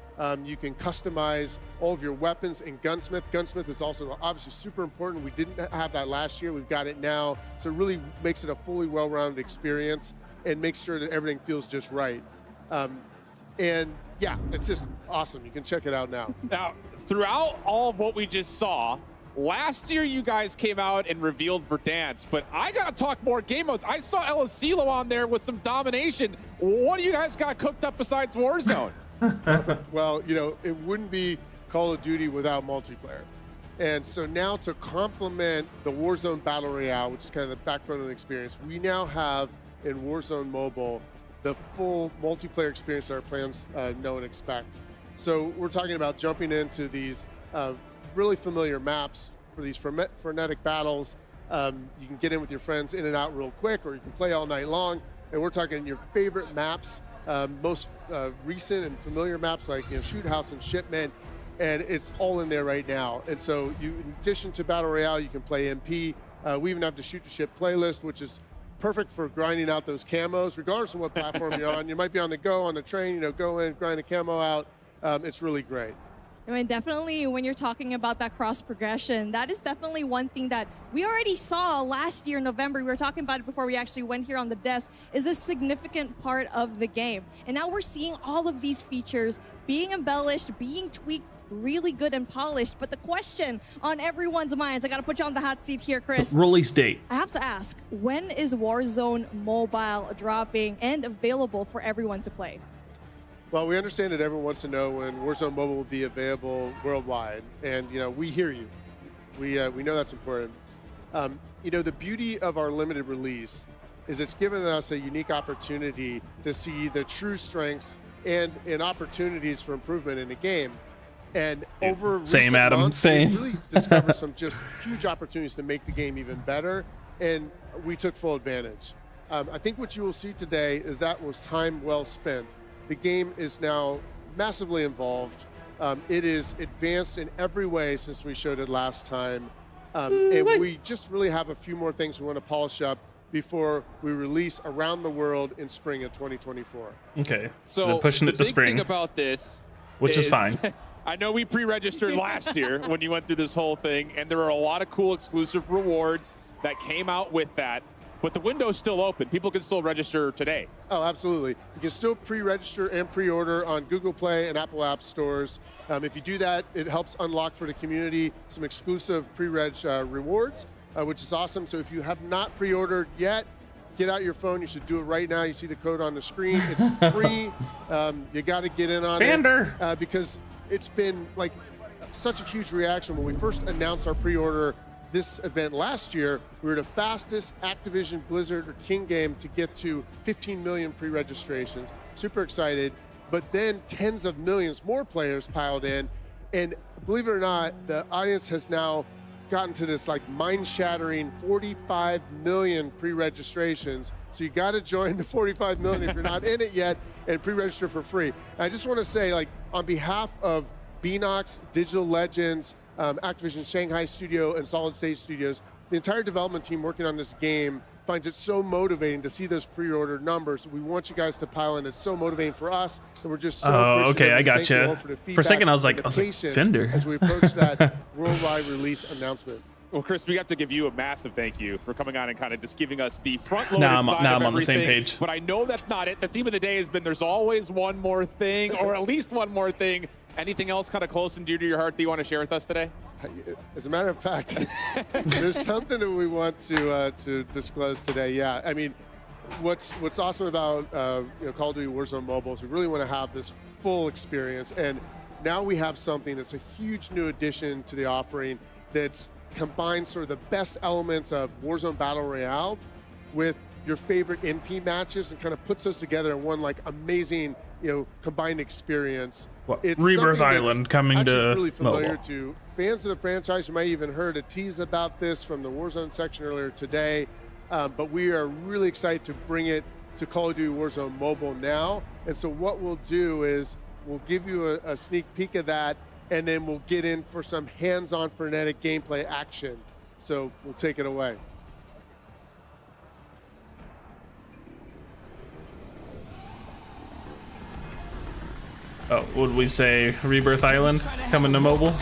You can customize all of your weapons in Gunsmith. Gunsmith is also obviously super important. We didn't have that last year. We've got it now. So it really makes it a fully well-rounded experience and makes sure that everything feels just right. And yeah, it's just awesome. You can check it out now. Now, throughout all of what we just saw, last year you guys came out and revealed Verdansk, but I gotta talk more game modes. I saw Elisilo on there with some domination. What do you guys got cooked up besides Warzone? Well, you know, it wouldn't be Call of Duty without multiplayer. And so now to complement the Warzone Battle Royale, which is kind of the backbone of the experience, we now have in Warzone Mobile the full multiplayer experience that our plans know and expect. So we're talking about jumping into these really familiar maps for these frenetic battles. You can get in with your friends in and out real quick, or you can play all night long. And we're talking your favorite maps, most recent and familiar maps like Shoot House and Shipment, and it's all in there right now. And so in addition to Battle Royale, you can play MP. We even have the Shoot to Ship playlist, which is perfect for grinding out those camos, regardless of what platform you're on. You might be on the go, on the train, go in, grind a camo out. It's really great. I mean, definitely when you're talking about that cross progression, that is definitely one thing that we already saw last year in November. We were talking about it before we actually went here on the desk, is a significant part of the game. And now we're seeing all of these features being embellished, being tweaked, really good and polished. But the question on everyone's minds, I got to put you on the hot seat here, Chris. Release date. I have to ask, when is Warzone Mobile dropping and available for everyone to play? Well, we understand that everyone wants to know when Warzone Mobile will be available worldwide, and we hear you. We know that's important. The beauty of our limited release is it's given us a unique opportunity to see the true strengths and opportunities for improvement in the game. And over recent months, we really discovered some just huge opportunities to make the game even better, and we took full advantage. I think what you will see today is that was time well spent. The game is now massively involved. It is advanced in every way since we showed it last time. And we just really have a few more things we want to polish up before we release around the world in spring of 2024. Okay, so they're pushing it to spring. The big thing about this, which is fine. I know we pre-registered last year when you went through this whole thing, and there are a lot of cool exclusive rewards that came out with that. But the window's still open. People can still register today. Oh, absolutely. You can still pre-register and pre-order on Google Play and Apple App Stores. If you do that, it helps unlock for the community some exclusive pre-reg rewards, which is awesome. So if you have not pre-ordered yet, get out your phone. You should do it right now. You see the code on the screen. It's free. You got to get in on it because it's been like such a huge reaction. When we first announced our pre-order this event last year, we were the fastest Activision, Blizzard, or King game to get to 15 million pre-registrations. Super excited. But then tens of millions more players piled in. And believe it or not, the audience has now gotten to this like mind-shattering 45 million pre-registrations. So you got to join the 45 million if you're not in it yet, and pre-register for free. And I just want to say, like, on behalf of Beanox, Digital Legends, Activision Shanghai Studio, and Solid State Studios, the entire development team working on this game finds it so motivating to see those pre-order numbers. We want you guys to pile in. It's so motivating for us, and we're just so appreciative. Okay, I Thank you all gotcha. for the For a second, I was feedback like, and the patience Fender. as we approach that worldwide release announcement. Well, Chris, we have to give you a massive thank you for coming on and kind of just giving us the front-loaded Now I'm side of on the same everything. page. But I know that's not it. The theme of the day has been there's always one more thing, or at least one more thing. Anything else kind of close and dear to your heart that you want to share with us today? As a matter of fact, there's something that we want to disclose today. Yeah, I mean, what's awesome about Call of Duty Warzone Mobile is we really want to have this full experience, and now we have something that's a huge new addition to the offering that's combines sort of the best elements of Warzone Battle Royale with your favorite NP matches and kind of puts those together in one like amazing, combined experience. It's Rebirth something that's Island coming actually to really familiar mobile. to fans of the franchise. You might even heard a tease about this from the Warzone section earlier today, but we are really excited to bring it to Call of Duty Warzone Mobile now. And so what we'll do is we'll give you a sneak peek of that, and then we'll get in for some hands-on frenetic gameplay action. So we'll take it away. Oh, would we say Rebirth Island coming to mobile?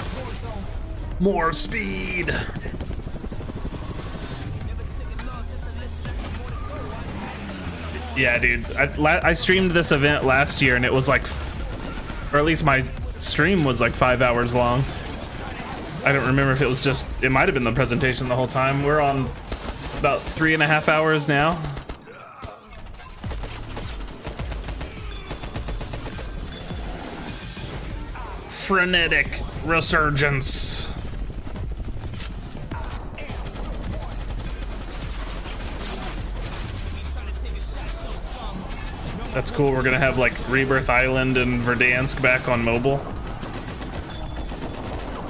More speed. Yeah, dude. I streamed this event last year, and it was like, or at least my stream was like 5 hours long. I don't remember if it was just, it might have been the presentation the whole time. We're on about 3.5 hours now. Frenetic resurgence. That's cool. We're gonna have like Rebirth Island and Verdansk back on mobile.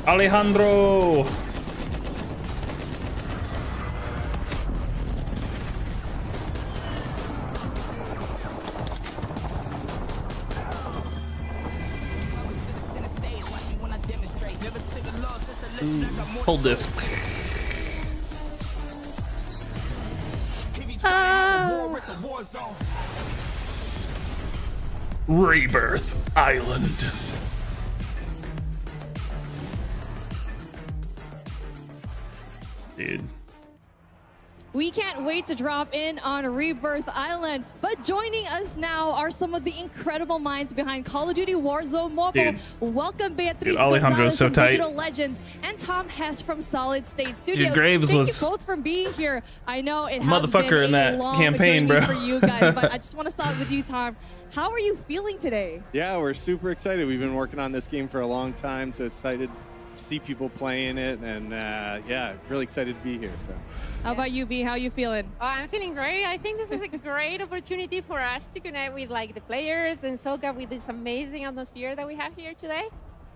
Alejandro. Hold this. Rebirth Island. Dude. We can't wait to drop in on Rebirth Island, but joining us now are some of the incredible minds behind Call of Duty Warzone Mobile. Dude. Welcome Beatriz Alejandro's Gonzalez so from tight. Digital Legends and Tom Hess from Solid State Studios. Graves Thank was you both for being here. I know it has motherfucker been in a that long campaign, journey bro. for you guys, but I just want to start with you, Tom. How are you feeling today? Yeah, we're super excited. We've been working on this game for a long time, so excited to see people playing it, and yeah, really excited to be here. So. How about you, B? How you feeling? I'm feeling great. I think this is a great opportunity for us to connect with like the players and soak up with this amazing atmosphere that we have here today.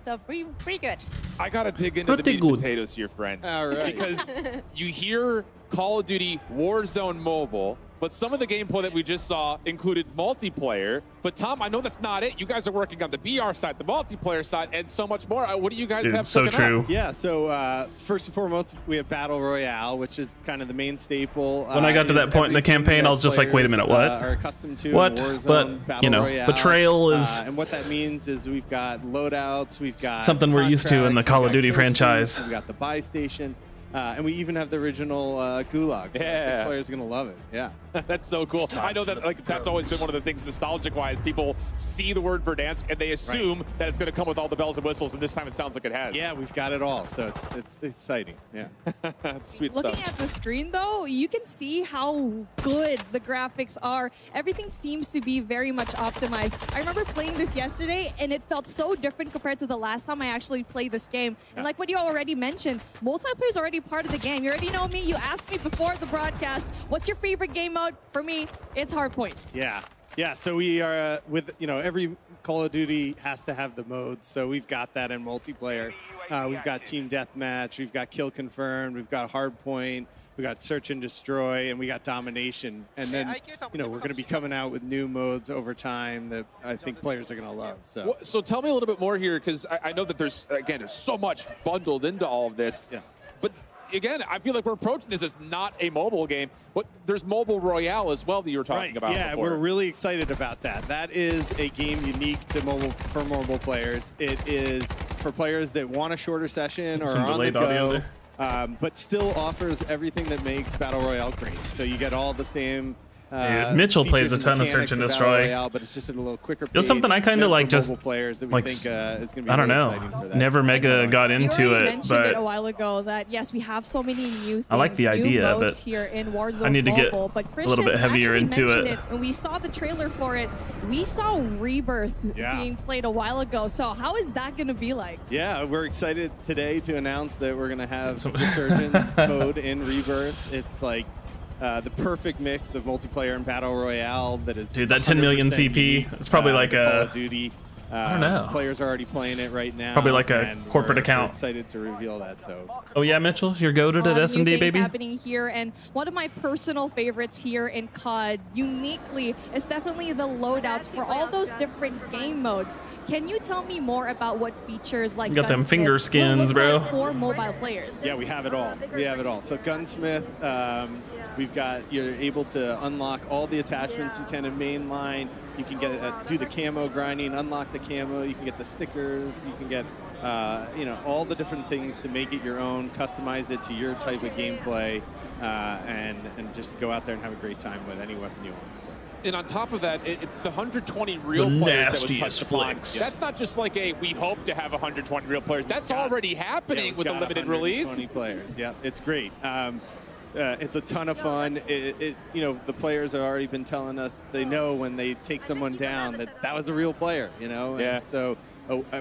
So pretty good. I gotta dig into the meat and potatoes here, friends. All right. Because you hear Call of Duty Warzone Mobile, but some of the gameplay that we just saw included multiplayer. But Tom, I know that's not it. You guys are working on the BR side, the multiplayer side, and so much more. What do you guys have so cooking true. up? Yeah, so first and foremost, we have Battle Royale, which is kind of the main staple. When I got to that point in the campaign, I was just like, wait a minute, what? Are accustomed to What? in Warzone, But, Battle you know, Royale. betrayal is and what that means is we've got loadouts, we've got something we're used to in the contracts, Call we've of got Duty kill franchise. streaks, we've got the buy station. And we even have the original Gulag. So I think players are going to love it. Yeah. That's so cool. I know that that's always been one of the things nostalgic-wise. People see the word Verdansk and they assume that it's going to come with all the bells and whistles, and this time it sounds like it has. Yeah, we've got it all. So it's exciting. Yeah. Sweet Looking stuff. at the screen, though, you can see how good the graphics are. Everything seems to be very much optimized. I remember playing this yesterday, and it felt so different compared to the last time I actually played this game. And like what you already mentioned, multiplayer is already part of the game. You already know me. You asked me before the broadcast, what's your favorite game mode? For me, it's Hardpoint. Yeah. Yeah, so we are with every Call of Duty has to have the modes, so we've got that in multiplayer. We've got Team Deathmatch, we've got Kill Confirmed, we've got Hardpoint, we got Search and Destroy, and we got Domination. And then, you know, we're going to be coming out with new modes over time that I think players are going to love. So tell me a little bit more here, because I know that there's so much bundled into all of this. Yeah. But again, I feel like we're approaching this as not a mobile game, but there's Mobile Royale as well that you were talking about Yeah, before. we're really excited about that. That is a game unique to mobile players. It is for players that want a shorter session or Some on the delayed audio go, there. but still offers everything that makes Battle Royale great. So you get all the same. Dude, Mitchell plays a ton of Search and Destroy. Royale, but it's just at a little quicker pace. It's something I kind of like, just players that we like, think is going to be I don't really know. exciting for that. Never mega got You into already it, mentioned it a but while ago that yes, we have so many new things, I like the new idea of modes it. here in Warzone I need to get Mobile, but a little bit Christian heavier actually into mentioned it. When we saw the trailer for it, we saw Rebirth being played a while ago. So how is that going to be like? Yeah, we're excited today to announce that we're going to have Resurgence mode in Rebirth. It's like the perfect mix of multiplayer and battle royale that is. Dude, that 10 million 100% CP, unique, it's probably like to Call a- of Duty. I don't know. Players are already playing it right now. Probably like a and corporate we're account. excited to reveal that. So. Oh yeah, Mitchell, you're goated at New S&D, things baby. happening here, and one of my personal favorites here in COD, uniquely, is definitely the loadouts for all those different game modes. Can you tell me more about what features like You got them Gunsmith finger will skins, look bro. like for mobile players? Yeah, we have it all. We have it all. So Gunsmith, we've got, you're able to unlock all the attachments you can in mainline. You can get do the camo grinding, unlock the camo. You can get the stickers. You can get you know, all the different things to make it your own, customize it to your type of gameplay, and just go out there and have a great time with any weapon you want. So. And on top of that, the 120 real The players that was nastiest touched upon, flicks. that's not just like a, we hope to have 120 real players. That's already happening we've with the got limited 120 release. players. Yeah, it's great. It's a ton of fun. You know, the players have already been telling us they know when they take someone down that was a real player. You know. Yeah. And so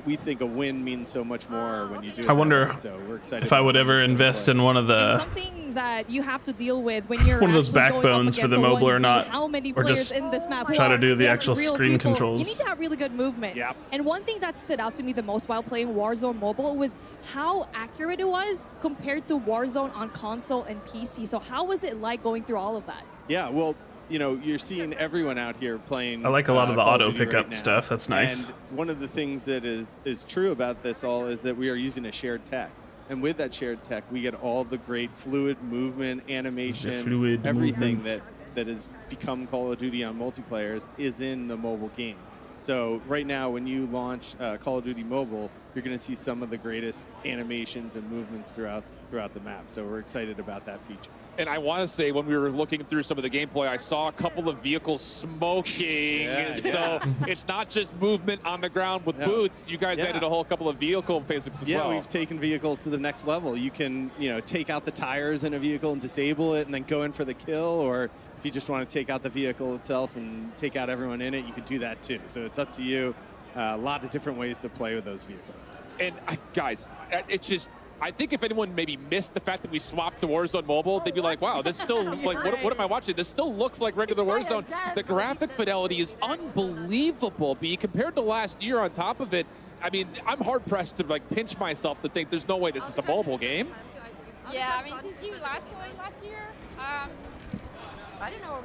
we think a win means so much more when you do. I wonder so we're excited if I would ever invest in one of And the something that you have to deal with when you're one of those actually going up backbones for the against a mobile or 1v, not, how many or players just in this map try to do the yes, actual real screen people. controls. You need to have really good movement. Yep. And one thing that stood out to me the most while playing Warzone Mobile was how accurate it was compared to Warzone on console and PC. So how was it like going through all of that? Yeah. Well, you know, you're seeing everyone out here playing. I like a lot of the Call auto Duty pickup right now. stuff. That's nice. And one of the things that is true about this all is that we are using a shared tech. And with that shared tech, we get all the great fluid movement, animation, fluid everything movement. that has become Call of Duty on multiplayers is in the mobile game. So right now, when you launch Call of Duty Mobile, you're going to see some of the greatest animations and movements throughout the map. So we're excited about that feature. And I want to say, when we were looking through some of the gameplay, I saw a couple of vehicles smoking. So it's not just movement on the ground with boots. You guys added a whole couple of vehicle physics as well. Yeah, we've taken vehicles to the next level. You can, you know, take out the tires in a vehicle and disable it and then go in for the kill, or if you just want to take out the vehicle itself and take out everyone in it, you can do that too. So it's up to you. A lot of different ways to play with those vehicles. And guys, it's just, I think if anyone maybe missed the fact that we swapped to Warzone Mobile, they'd be like, wow, this still, like, what am I watching? This still looks like regular Warzone. The graphic fidelity is unbelievable, B, compared to last year on top of it. I mean, I'm hard-pressed to, like, pinch myself to think there's no way this is a mobile game. Yeah, I mean, since you last year, I don't know where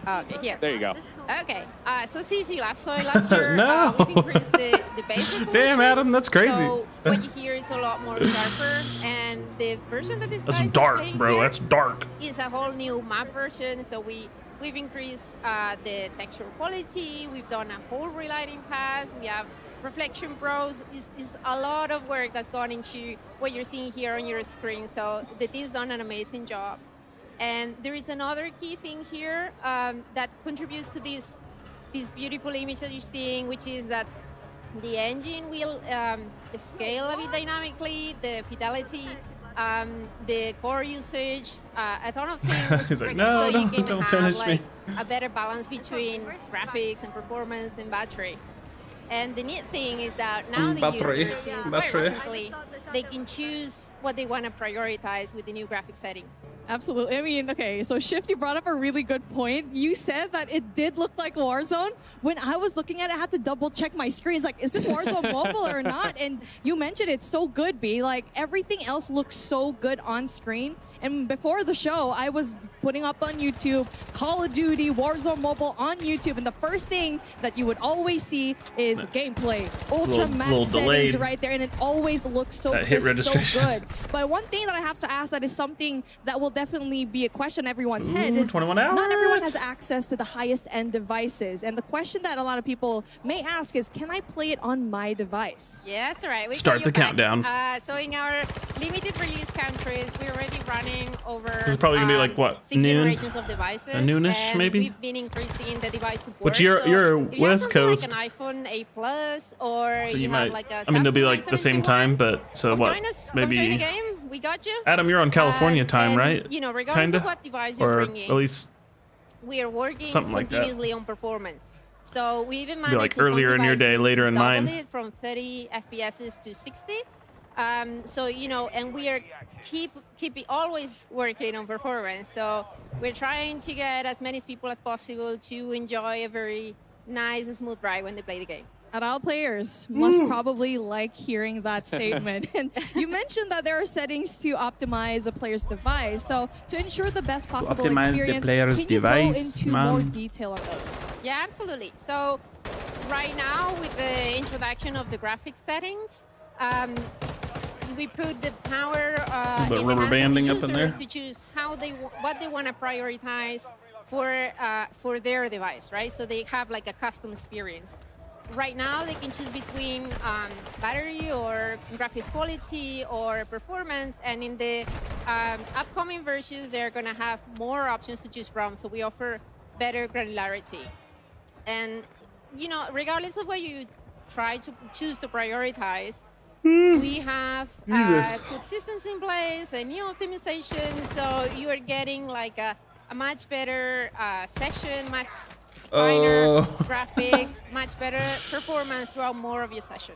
my okay, here. There you go. Okay, so since you last year, No. we've increased the base resolution. Damn, Adam, that's crazy. So what you hear is a lot more sharper, and the version that this That's guy is dark, playing bro. here That's dark. is a whole new map version. So we've increased the texture quality. We've done a whole relighting pass. We have reflection pros. Is a lot of work that's gone into what you're seeing here on your screen. So the team's done an amazing job. And there is another key thing here that contributes to this beautiful image that you're seeing, which is that the engine will scale a bit dynamically, the fidelity, the core usage, a ton of things. He's like, no, so you can don't have finish like me. a better balance between graphics and performance and battery. And the neat thing is that now the users, since quite recently, they can choose what they want to prioritize with the new graphic settings. Absolutely. I mean, okay, so Shift, you brought up a really good point. You said that it did look like Warzone. When I was looking at it, I had to double check my screen. It's like, is this Warzone mobile or not? And you mentioned it's so good, B. Like, everything else looks so good on screen. And before the show, I was putting up on YouTube Call of Duty Warzone Mobile on YouTube, and the first thing that you would always see is gameplay, ultra max settings right there, and it always looks so crisp, so good. But one thing that I have to ask that is something that will definitely be a question in everyone's head is 21 hours. Not everyone has access to the highest end devices, and the question that a lot of people may ask is, can I play it on my device? Yes, all right. We Start the countdown. So in our limited release countries, we're already running over This is probably gonna be like what, 6 noon? generations of devices. A noonish, and maybe? We've been increasing the device support. But you're if you West have Coast. something like an iPhone 8 Plus, or So you have might. like a I mean, they'll be Samsung like the same A71, time, but so come what? join us, Maybe. come join the game. We got you. Adam, you're on California time, and, right? You know, regardless Kinda? of what device you're Or bringing, at least we are working something like that. continuously on performance. So we even Be managed like to some earlier in your day, devices later to in double mine. it from 30 FPS to 60. So, you know, and we are keep always working on performance. So we're trying to get as many people as possible to enjoy a very nice and smooth ride when they play the game. And all players must probably like hearing that statement. And you mentioned that there are settings to optimize a player's device. So to ensure the best possible optimize the experience, player's can you device, go into more man? detail on those? Yeah, absolutely. So right now, with the introduction of the graphics settings, we put the power The in the rubber hands banding of up the in user there. to choose how what they want to prioritize for their device, right? So they have like a custom experience. Right now, they can choose between battery or graphics quality or performance, and in the upcoming versions, they're going to have more options to choose from. So we offer better granularity. And, you know, regardless of what you try to choose to prioritize, we have put systems in place, a new optimization, so you are getting like a much better session, much finer graphics, much better performance throughout more of your session.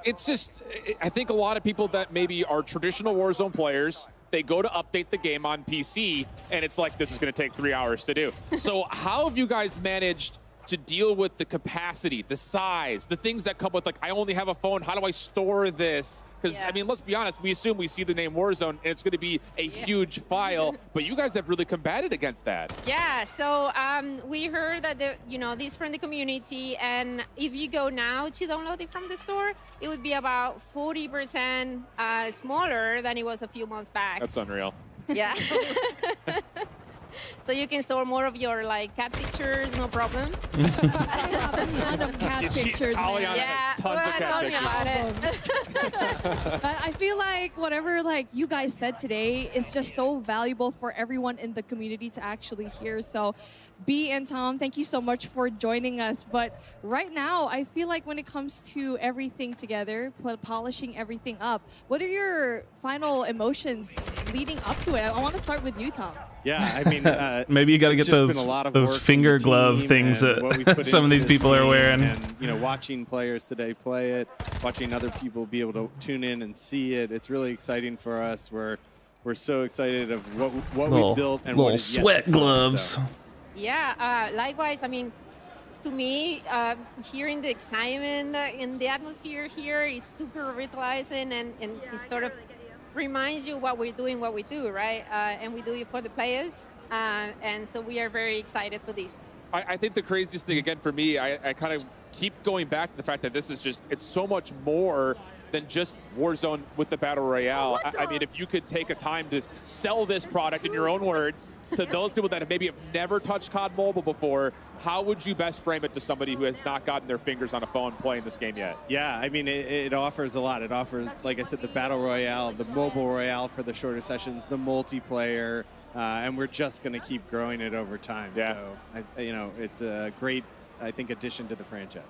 It's just, I think a lot of people that maybe are traditional Warzone players, they go to update the game on PC, and it's like, this is going to take 3 hours to do. So how have you guys managed to deal with the capacity, the size, the things that come with, like, I only have a phone, how do I store this? Because, I mean, let's be honest, we assume we see the name Warzone, and it's going to be a huge file, but you guys have really combated against that. Yeah, so we heard that, this from the community, and if you go now to download it from the store, it would be about 40% smaller than it was a few months back. That's unreal. Yeah. So you can store more of your cat pictures, no problem. I have a ton of cat pictures. Yeah, tell me about it. I feel like whatever you guys said today is just so valuable for everyone in the community to actually hear. So B and Tom, thank you so much for joining us. But right now, I feel like when it comes to everything together, polishing everything up, what are your final emotions leading up to it? I want to start with you, Tom. Yeah, I mean, maybe you got to it's get just been those a lot of those work finger from the glove team things and what we that put some of into these this people are game, wearing. And watching players today play it, watching other people be able to tune in and see it, it's really exciting for us. We're so excited of what we've built and what is yet sweat to come, gloves. so. Yeah, likewise. I mean, to me, hearing the excitement in the atmosphere here is super revitalizing, and it sort of reminds you what we're doing, what we do, right? And we do it for the players. And so we are very excited for this. I think the craziest thing, again, for me, I kind of keep going back to the fact that this is just, it's so much more than just Warzone with the Battle Royale. I mean, if you could take a time to sell this product in your own words to those people that maybe have never touched COD Mobile before, how would you best frame it to somebody who has not gotten their fingers on a phone playing this game yet? Yeah, I mean, it offers a lot. It offers, like I said, the Battle Royale, the Mobile Royale for the shorter sessions, the multiplayer, and we're just going to keep growing it over time. Yeah. So, it's a great, I think, addition to the franchise.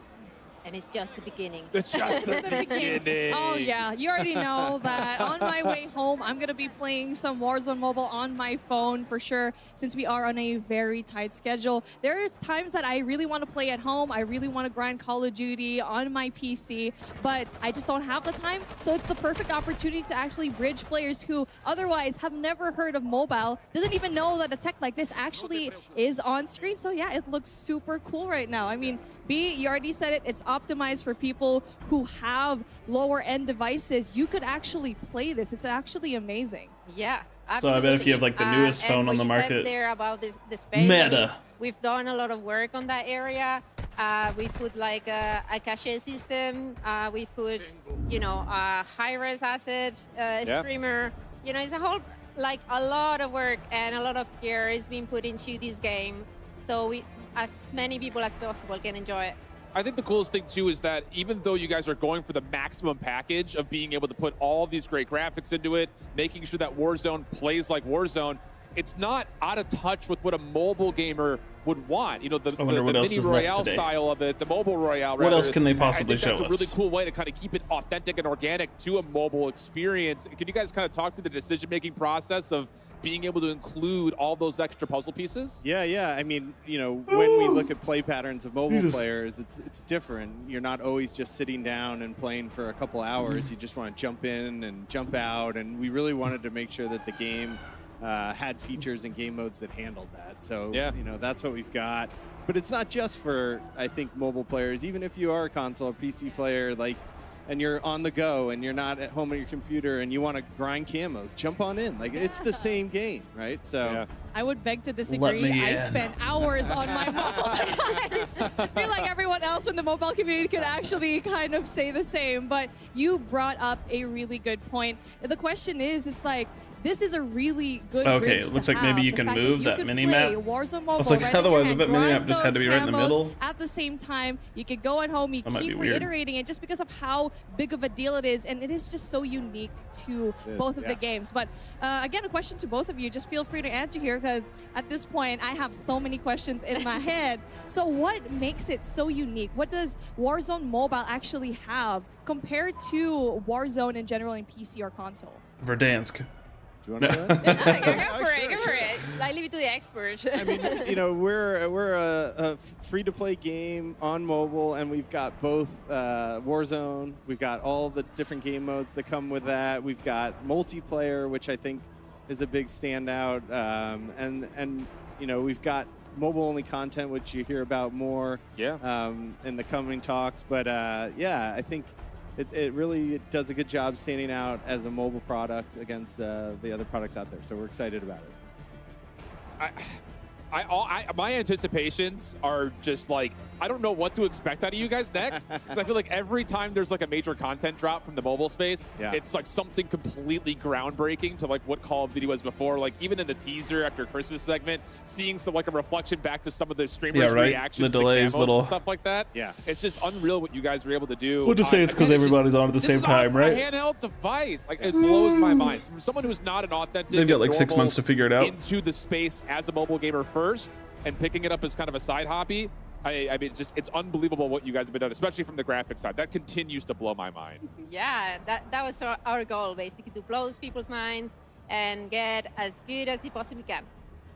and it's just the beginning. It's just the beginning. Oh yeah, you already know that on my way home, I'm gonna be playing some Warzone Mobile on my phone for sure, since we are on a very tight schedule. There's times that I really want to play at home. I really want to grind Call of Duty on my PC, but I just don't have the time. So it's the perfect opportunity to actually bridge players who otherwise have never heard of mobile, doesn't even know that a tech like this actually is on screen. So yeah, it looks super cool right now. I mean, B, you already said it, it's optimized for people who have lower end devices. You could actually play this. It's actually amazing. Yeah, absolutely. So I bet if you have like the newest phone on the And market, what you said there about the space, Meta. I mean, we've done a lot of work on that area. We put like a cache system. We put, you know, a high-res asset streamer. You know, it's a whole, like a lot of work and a lot of care is being put into this game. So as many people as possible can enjoy it. I think the coolest thing too is that even though you guys are going for the maximum package of being able to put all of these great graphics into it, making sure that Warzone plays like Warzone, it's not out of touch with what a mobile gamer would want. You know, the mini royale style of it, the mobile royale. What else can they possibly I think show that's a really us? cool way to kind of keep it authentic and organic to a mobile experience. Can you guys kind of talk through the decision-making process of being able to include all those extra puzzle pieces? Yeah. I mean, you know, when we look at play patterns of mobile players, it's different. You're not always just sitting down and playing for a couple hours. You just want to jump in and jump out. And we really wanted to make sure that the game had features and game modes that handled that. So, you know, that's what we've got. But it's not just for, I think, mobile players. Even if you are a console or PC player, like, and you're on the go and you're not at home on your computer and you want to grind camos, jump on in. Like, it's the same game, right? So I would beg to disagree. I spent hours on my mobile device. I feel like everyone else in the mobile community could actually kind of say the same. But you brought up a really good point. The question is, it's like, this is a really good bridge it looks to like maybe have. you The can fact move that that you could mini-map. play Warzone Mobile It's like, right in your otherwise, hand, if that mini-map grind just had to those be right in the camos middle. At the same time, you could go at home, you That might keep be weird. reiterating it just because of how big of a deal it is, and it is just so unique to both of the games. But again, a question to both of you. Just feel free to answer here, because at this point, I have so many questions in my head. So what makes it so unique? What does Warzone Mobile actually have compared to Warzone in general in PC or console? Verdansk. Do you want to do it? Go for it. I leave it to the expert. I mean, you know, we're a free-to-play game on mobile, and we've got both Warzone. We've got all the different game modes that come with that. We've got multiplayer, which I think is a big standout, and you know, we've got mobile-only content, which you hear about more in the coming talks. But yeah, I think it really does a good job standing out as a mobile product against the other products out there. So we're excited about it. My anticipations are just like, I don't know what to expect out of you guys next, because I feel like every time there's like a major content drop from the mobile space, it's like something completely groundbreaking to like what Call of Duty was before. Like even in the teaser after Chris's segment, seeing some like a reflection back to some of the streamers' reactions The delays, to camos and stuff like that. Yeah, it's just unreal what you guys were able to do. We'll just say it's because everybody's on at the same time, right? A handheld device, like it blows my mind. From someone who's not an authentic, They've got like 6 normal months to figure it out. into the space as a mobile gamer first, and picking it up as kind of a side hobby. I mean, it's unbelievable what you guys have been doing, especially from the graphics side. That continues to blow my mind. Yeah, that was our goal, basically, to blow people's minds and get as good as you possibly can.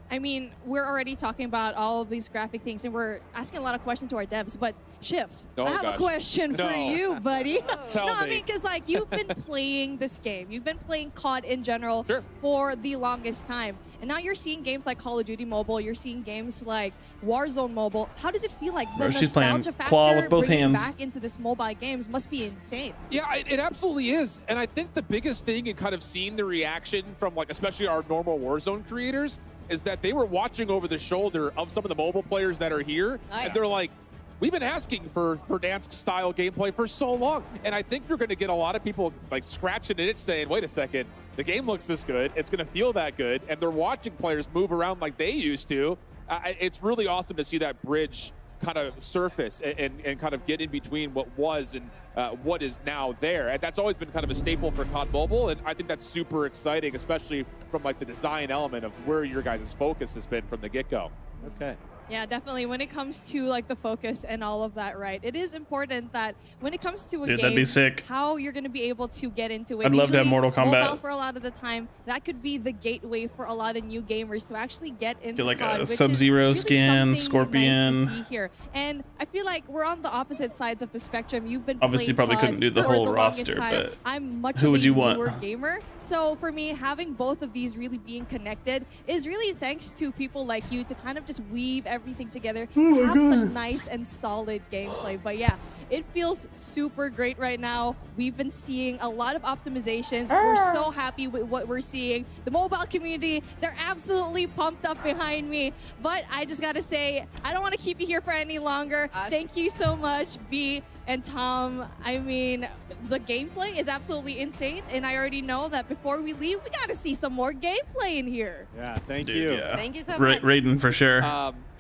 I mean, we're already talking about all of these graphic things, and we're asking a lot of questions to our devs, but Shift, Oh, I have gosh. a question for No. you, buddy. Tell I me. mean, because like you've been playing this game, you've been playing COD in general for the longest time, and now you're seeing games like Call of Duty Mobile, you're seeing games like Warzone Mobile. How does it feel like the She's playing nostalgia factor claw with both bringing hands. back into this mobile games must be insane? Yeah, it absolutely is. And I think the biggest thing in kind of seeing the reaction from like, especially our normal Warzone creators, is that they were watching over the shoulder of some of the mobile players that are here. And they're like, we've been asking for Verdansk-style gameplay for so long. And I think you're going to get a lot of people like scratching an itch saying, wait a second, the game looks this good. It's going to feel that good. And they're watching players move around like they used to. It's really awesome to see that bridge kind of surface and kind of get in between what was and what is now there. And that's always been kind of a staple for COD Mobile. And I think that's super exciting, especially from like the design element of where your guys' focus has been from the get-go. Okay. Yeah, definitely. When it comes to like the focus and all of that, right? It is important that when it comes to a Dude, game, that'd be sick. how you're going to be able to get into it. I'd love to have Usually, Mortal Kombat. Mobile for a lot of the time, that could be the gateway for a lot of new gamers to actually get into Get like COD, a which is Sub-Zero really skin, something Scorpion. Nice to see here. And I feel like we're on the opposite sides of the spectrum. You've been Obviously, playing probably COD couldn't do the for whole longest roster, time. but I'm much who of would a you want? newer gamer. So for me, having both of these really being connected is really thanks to people like you to kind of just weave everything together to have such nice and solid gameplay. But yeah, it feels super great right now. We've been seeing a lot of optimizations. We're so happy with what we're seeing. The mobile community, they're absolutely pumped up behind me. But I just gotta say, I don't want to keep you here for any longer. Thank you so much, V and Tom. I mean, the gameplay is absolutely insane, and I already know that before we leave, we gotta see some more gameplay in here. Yeah, thank Dude, you. yeah. Thank you so much. Raiden for sure.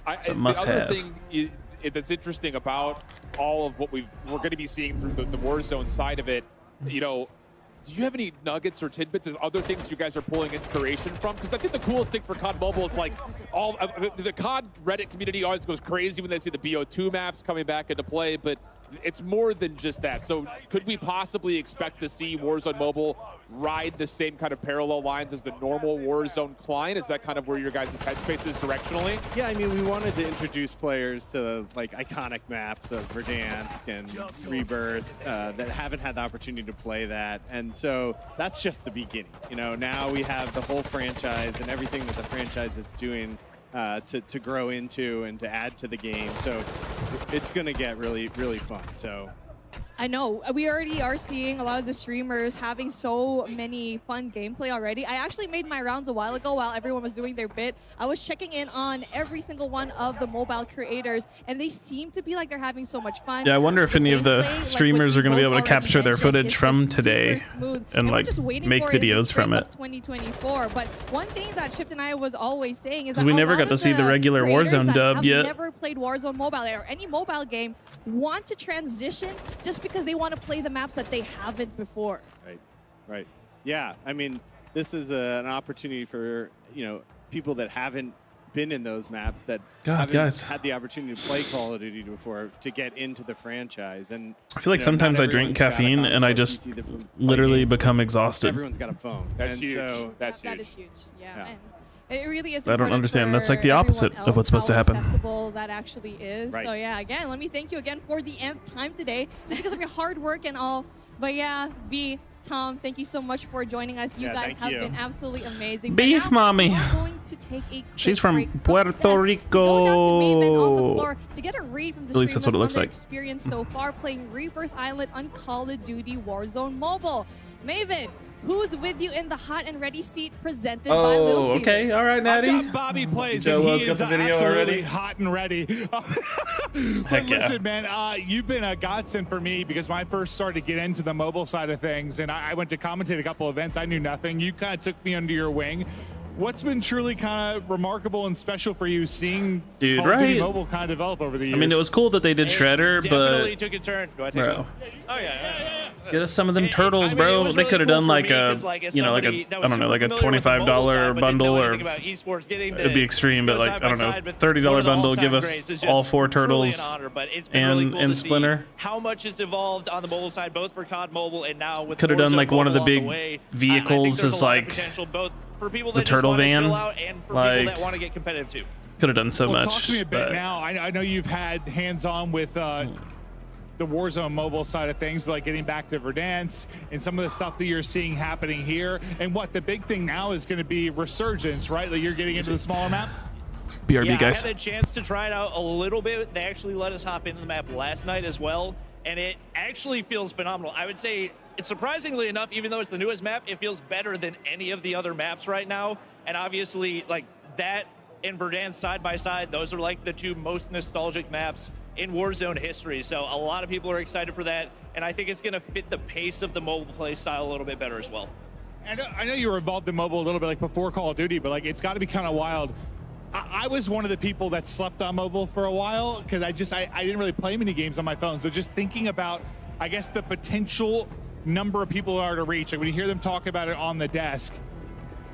It's a The must-have. other thing that's interesting about all of what we're going to be seeing through the Warzone side of it, you know, do you have any nuggets or tidbits of other things you guys are pulling inspiration from? Because I think the coolest thing for COD Mobile is like all the COD Reddit community always goes crazy when they see the BO2 maps coming back into play, but it's more than just that. So could we possibly expect to see Warzone Mobile ride the same kind of parallel lines as the normal Warzone client? Is that kind of where your guys' headspace is directionally? Yeah, I mean, we wanted to introduce players to like iconic maps of Verdansk and Rebirth that haven't had the opportunity to play that. And so that's just the beginning. You know, now we have the whole franchise and everything that the franchise is doing to grow into and to add to the game. So it's going to get really, really fun. So I know. We already are seeing a lot of the streamers having so many fun gameplay already. I actually made my rounds a while ago while everyone was doing their bit. I was checking in on every single one of the mobile creators, and they seem to be like they're having so much fun. Yeah, I wonder if any of the streamers are going to be able to capture their footage from today and like make videos from it. 2024. But one thing that Shift and I was always saying is Because that we a never lot got to of see the regular creators Warzone that dub have yet. never played Warzone Mobile or any mobile game want to transition just because they want to play the maps that they haven't before. Right. Yeah, I mean, this is an opportunity for, you know, people that haven't been in those maps that haven't had the opportunity to play Call of Duty before to get into the franchise. And I feel like sometimes I drink caffeine and I just literally become exhausted. Everyone's got a phone. That's and huge. So That's That huge. is huge. Yeah. And it really is. I don't important understand. That's for like the opposite everyone of what's else supposed to how happen. accessible that actually is. Right. So yeah, again, let me thank you again for the nth time today, just because of your hard work and all. But yeah, V, Tom, thank you so much for joining us. You Yeah, guys thank have you. been absolutely amazing. Beef But now mommy. we are going to take a She's quick from break Puerto the desk to go down to Maven on the Rico. floor to get a read from the At least that's what it streamers looks on their like. experience so far playing Rebirth Island on Call of Duty Warzone Mobile. Maven, who's with you in the hot and ready seat presented by Little Oh, okay. Caesars? All right, Natty. I've got Bobby Plays, Joe and Wells he got is the video absolutely already. hot and ready. But Heck yeah. listen, man, you've been a godsend for me because when I first started to get into the mobile side of things, and I went to commentate a couple events, I knew nothing. You kind of took me under your wing. What's been truly kind of remarkable and special for you seeing Dude, Call of Duty right? Mobile kind of develop over the years? I mean, it was cool that they did Shredder, Definitely but took a turn. Do I take bro, one? Oh yeah. get us some of them turtles, I mean, bro. it was they really could have cool done for like me a, 'cause, like, as you know, like somebody a, that I was don't know, like a super familiar with the mobile $25 side, but didn't bundle know or anything about esports, getting it'd to be extreme, but go like side I don't by know, side, but $30 one of the bundle. all-time Give us greats is just all 4 truly turtles an honor, but it's been really cool and to see Splinter. how much has evolved on the mobile side, both for COD Mobile and now with Could have done Warzone like one of the Mobile big on the way. I think vehicles there's as a lot of like potential both for people the that just turtle want to van. chill out and for people Like that want to get competitive too. could have done so well, much. Talk to me a bit but- now. I know you've had hands-on with the Warzone mobile side of things, but like getting back to Verdansk and some of the stuff that you're seeing happening here. And what the big thing now is going to be resurgence, right? Like you're getting into the smaller map. BRB, yeah, guys. I had a chance to try it out a little bit. They actually let us hop into the map last night as well, and it actually feels phenomenal. I would say, it's surprisingly enough, even though it's the newest map, it feels better than any of the other maps right now. And obviously, like that and Verdansk side by side, those are like the two most nostalgic maps in Warzone history. So a lot of people are excited for that, and I think it's going to fit the pace of the mobile play style a little bit better as well. And I know you were involved in mobile a little bit like before Call of Duty, but like it's got to be kind of wild. I was one of the people that slept on mobile for a while because I didn't really play many games on my phones. But just thinking about, I guess, the potential number of people are to reach. Like when you hear them talk about it on the desk,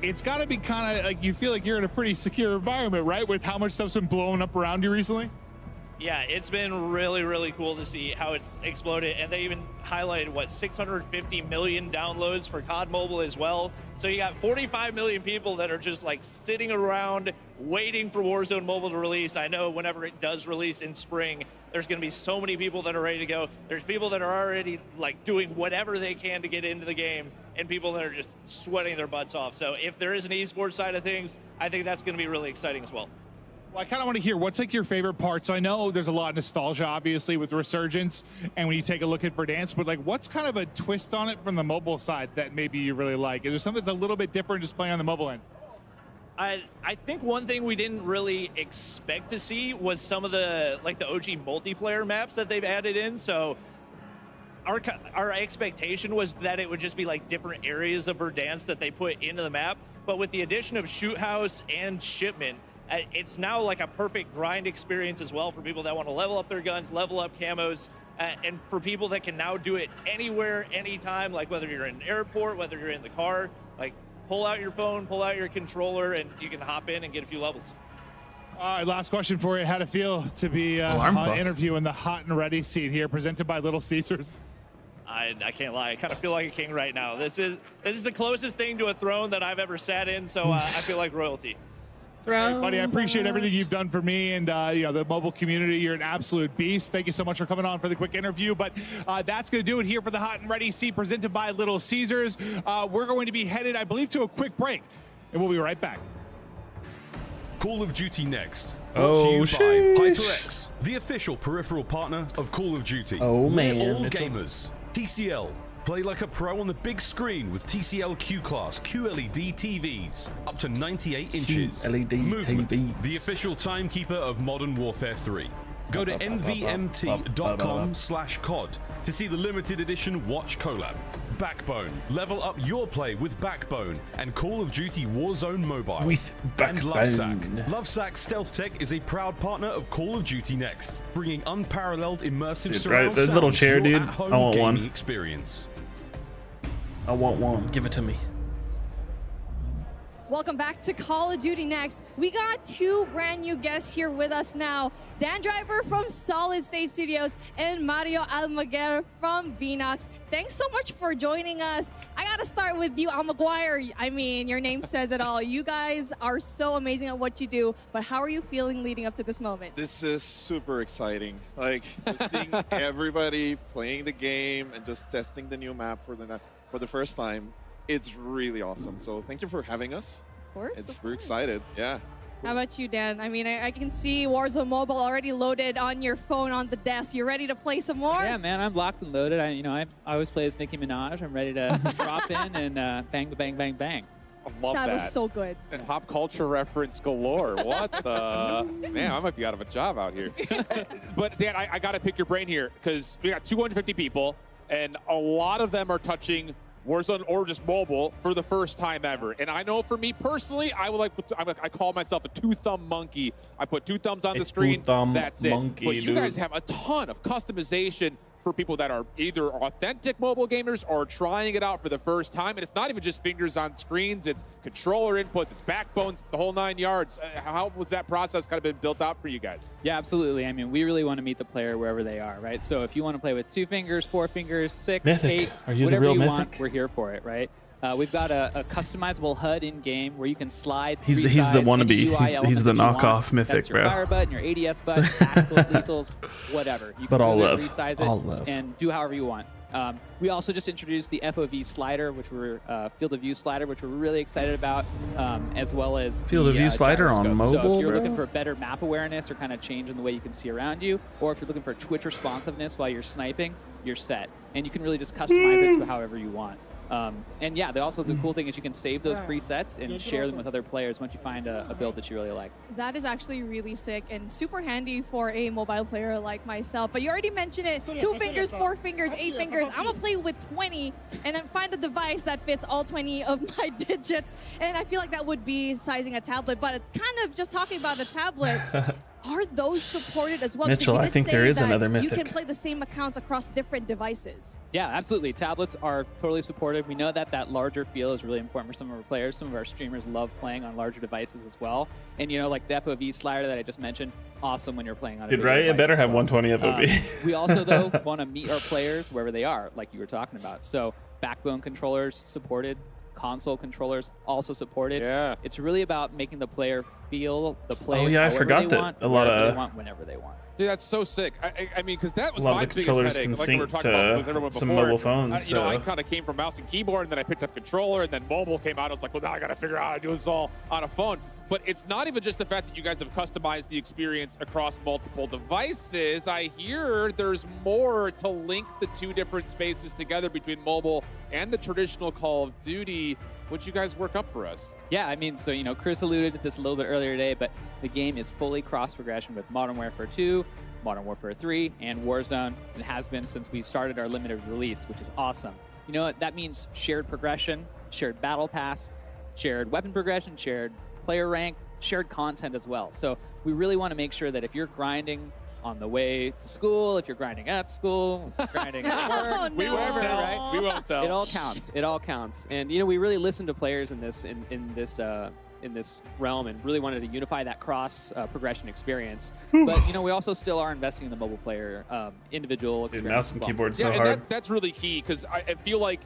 it's got to be kind of like you feel like you're in a pretty secure environment, right? With how much stuff's been blowing up around you recently. Yeah, it's been really, really cool to see how it's exploded. And they even highlighted, what, 650 million downloads for COD Mobile as well. So you got 45 million people that are just like sitting around waiting for Warzone Mobile to release. I know whenever it does release in spring, there's going to be so many people that are ready to go. There's people that are already like doing whatever they can to get into the game, and people that are just sweating their butts off. So if there is an esports side of things, I think that's going to be really exciting as well. Well, I kind of want to hear what's like your favorite part. So I know there's a lot of nostalgia, obviously, with Resurgence, and when you take a look at Verdansk, but like, what's kind of a twist on it from the mobile side that maybe you really like? Is there something that's a little bit different just playing on the mobile end? I think one thing we didn't really expect to see was some of the like the OG multiplayer maps that they've added in. So our expectation was that it would just be like different areas of Verdansk that they put into the map. But with the addition of Shoot House and Shipment, it's now like a perfect grind experience as well for people that want to level up their guns, level up camos, and for people that can now do it anywhere, anytime, like whether you're in an airport, whether you're in the car, like pull out your phone, pull out your controller, and you can hop in and get a few levels. All right, last question for you. How'd it feel to be interviewing the hot and ready seat here, presented by Little Caesars? I can't lie. I kind of feel like a king right now. This is the closest thing to a throne that I've ever sat in, so I feel like royalty. Hey, buddy, I appreciate everything you've done for me and the mobile community. You're an absolute beast. Thank you so much for coming on for the quick interview. But that's going to do it here for the Hot and Ready seat presented by Little Caesars. We're going to be headed, I believe, to a quick break, and we'll be right back. Call of Duty Next. Brought to you by HyperX, the official peripheral partner of Call of Duty. Oh, man. We're all gamers. TCL. Play like a pro on the big screen with TCL Q-Class QLED TVs, up to 98 inches. QLED Movement, TVs. the official timekeeper of Modern Warfare 3. Go to nvmt.com/COD to see the limited edition Watch collab. Backbone. Level up your play with Backbone and Call of Duty Warzone Mobile. With And Backbone. Lovesac Stealth Tech is a proud partner of Call of Duty Next, bringing unparalleled immersive Dude, surround right, the sound little to chair, your dude. at-home I want gaming one. experience. I want one. Give it to me. Welcome back to Call of Duty Next. We got two brand new guests here with us now. Dan Driver from Solid State Studios and Mario Almaguer from Vinox. Thanks so much for joining us. I gotta start with you, Almaguer. I mean, your name says it all. You guys are so amazing at what you do, but how are you feeling leading up to this moment? This is super exciting. Like, just seeing everybody playing the game and just testing the new map for the first time. It's really awesome. So thank you for having us. Of course. We're excited. Yeah. How about you, Dan? I mean, I can see Warzone Mobile already loaded on your phone on the desk. You ready to play some more? Yeah, man, I'm locked and loaded. I always play as Nicki Minaj. I'm ready to drop in and bang, bang, bang, bang. I love that. That was so good. And pop culture reference galore. What the? Man, I might be out of a job out here. But Dan, I got to pick your brain here because we got 250 people, and a lot of them are touching Warzone or just mobile for the first time ever. And I know for me personally, I call myself a two-thumb monkey. I put two thumbs on the screen, that's it. But you guys have a ton of customization for people that are either authentic mobile gamers or trying it out for the first time. And it's not even just fingers on screens, it's controller inputs, it's backbones, it's the whole 9 yards. How was that process kind of been built out for you guys? Yeah, absolutely. I mean, we really want to meet the player wherever they are, right? So if you want to play with 2 fingers, 4 fingers, 6, Mythic. 8, Are you the whatever real you Mythic? want, we're here for it, right? We've got a customizable HUD in-game where you can slide. He's the resize wannabe. any UI He's element the that you want. knockoff Mythic, That's your bro. fire button, your ADS button, tacticals, lethals, whatever. You But can all really love. resize it All love. and do however you want. We also just introduced the FOV slider, which we're field of view slider, which we're really excited about, as well as Field of view slider on gyroscope. mobile, So if you're bro? looking for better map awareness or kind of change in the way you can see around you, or if you're looking for twitch responsiveness while you're sniping, you're set. And you can really just customize it to however you want. And yeah, the cool thing is you can save those presets and share them with other players once you find a build that you really like. That is actually really sick and super handy for a mobile player like myself. But you already mentioned it, 2 fingers, 4 fingers, 8 fingers. I'm gonna play with 20 and then find a device that fits all 20 of my digits. And I feel like that would be sizing a tablet, but it's kind of just talking about a tablet. Are those supported as well? Mitchell, Because we I did think say there is that another You Mythic. can play the same accounts across different devices. Yeah, absolutely. Tablets are totally supported. We know that that larger feel is really important for some of our players. Some of our streamers love playing on larger devices as well. And, you know, like the FOV slider that I just mentioned, awesome when you're playing on a Dude, bigger right? It device better as have well. 120 FOV. We also, though, want to meet our players wherever they are, like you were talking about. So backbone controllers supported, console controllers also supported. Yeah. It's really about making the player feel the play Oh, yeah, I however forgot they that want, a lot wherever of- they want, whenever they want. Dude, that's so sick. I mean, because that was A lot of my the biggest controllers headache. can Like we were sync talking about to with everyone some before. mobile phones, You know, I so- kind of came from mouse and keyboard, and then I picked up controller, and then mobile came out. I was like, well, now I got to figure out how to do this all on a phone. But it's not even just the fact that you guys have customized the experience across multiple devices. I hear there's more to link the two different spaces together between mobile and the traditional Call of Duty. Would you guys work up for us? Yeah, I mean, so, you know, Chris alluded to this a little bit earlier today, but the game is fully cross-progression with Modern Warfare 2, Modern Warfare 3, and Warzone. It has been since we started our limited release, which is awesome. You know what? That means shared progression, shared battle pass, shared weapon progression, shared player rank, shared content as well. So we really want to make sure that if you're grinding on the way to school, if you're grinding at school, grinding at work, We won't wherever, tell. right? We won't tell. It all counts. It all counts. And, you know, we really listened to players in this realm and really wanted to unify that cross progression experience. But, you know, we also still are investing in the mobile player individual Dude, experience. mouse and as well. keyboard Yeah, so and hard. that's really key because I feel like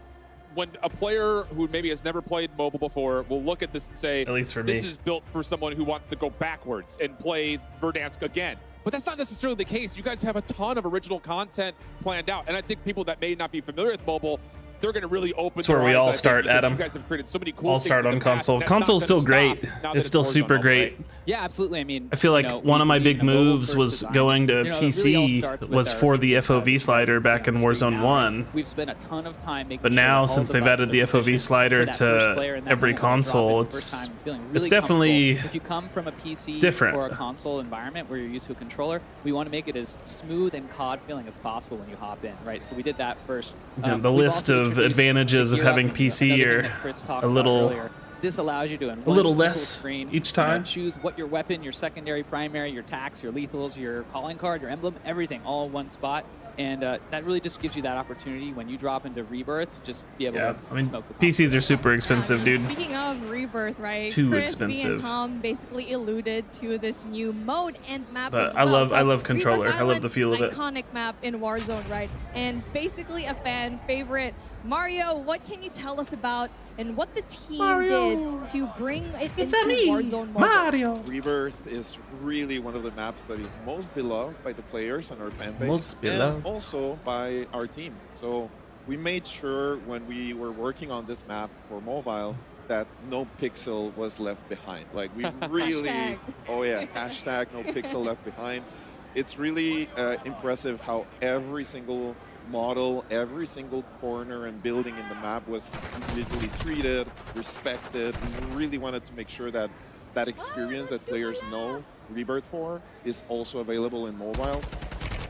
when a player who maybe has never played mobile before will look at this and say, At least for this me. is built for someone who wants to go backwards and play Verdansk again. But that's not necessarily the case. You guys have a ton of original content planned out. And I think people that may not be familiar with mobile, they're going to really open That's their where we eyes, all I think, start, because Adam. You guys have created so many cool I'll things start in on the past, console. and that's not Console's gonna still great. stop now that It's still Warzone super mobile, great. right? Yeah, absolutely. I mean, I feel like you know, one of my we big believe in a moves mobile-first was design. going to You know, it really all PC starts with was our for the individual FOV slider experience back in on screen Warzone now. 1. We've spent a ton of time making But sure that now, all since the they've buttons added the are FOV positioned slider for that first player to in that every moment when they drop console, in the first time, feeling really it's definitely comfortable. If you come from a PC it's different. or a console environment where you're used to a controller, we want to make it as smooth and COD feeling as possible when you hop in, right? So we did that first. the We've list also of introduced advantages the of gear having up, PC another thing are that Chris talked a about little earlier. This allows you to, in a one little simple less screen, each you know, time. choose what your weapon, your secondary, primary, your tax, your lethals, your calling card, your emblem, everything, all in one spot. And that really just gives you that opportunity when you drop into Rebirth, just be able Yeah, to I mean, smoke the PCs are super expensive, dude. Speaking of Rebirth, right? Too Chris, me, expensive. and Tom basically alluded to this new mode and map But as I well. love- So I love controller. Rebirth I love the feel of Island, it. Iconic map in Warzone, right? And basically a fan favorite. Mario, what can you tell us about and what the team did to bring it into Warzone mobile? Rebirth is really one of the maps that is most beloved by the players and our fan base, Most beloved. and also by our team. So we made sure when we were working on this map for mobile that no pixel was left behind. Like we really, Hashtag. oh yeah, hashtag no pixel left behind. It's really impressive how every single model, every single corner and building in the map was individually treated, respected. We really wanted to make sure that that experience that players know Rebirth for is also available in mobile.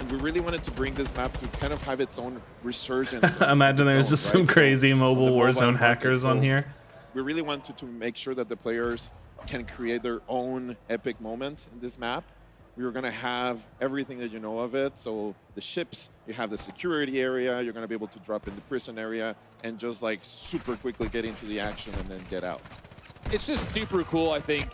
And we really wanted to bring this map to kind of have its own resurgence. Imagine of there's its just own, some right? crazy On the mobile Warzone market. hackers on So here. We really wanted to make sure that the players can create their own epic moments in this map. We were going to have everything that you know of it. So the ships, you have the security area, you're going to be able to drop in the prison area and just like super quickly get into the action and then get out. It's just super cool, I think,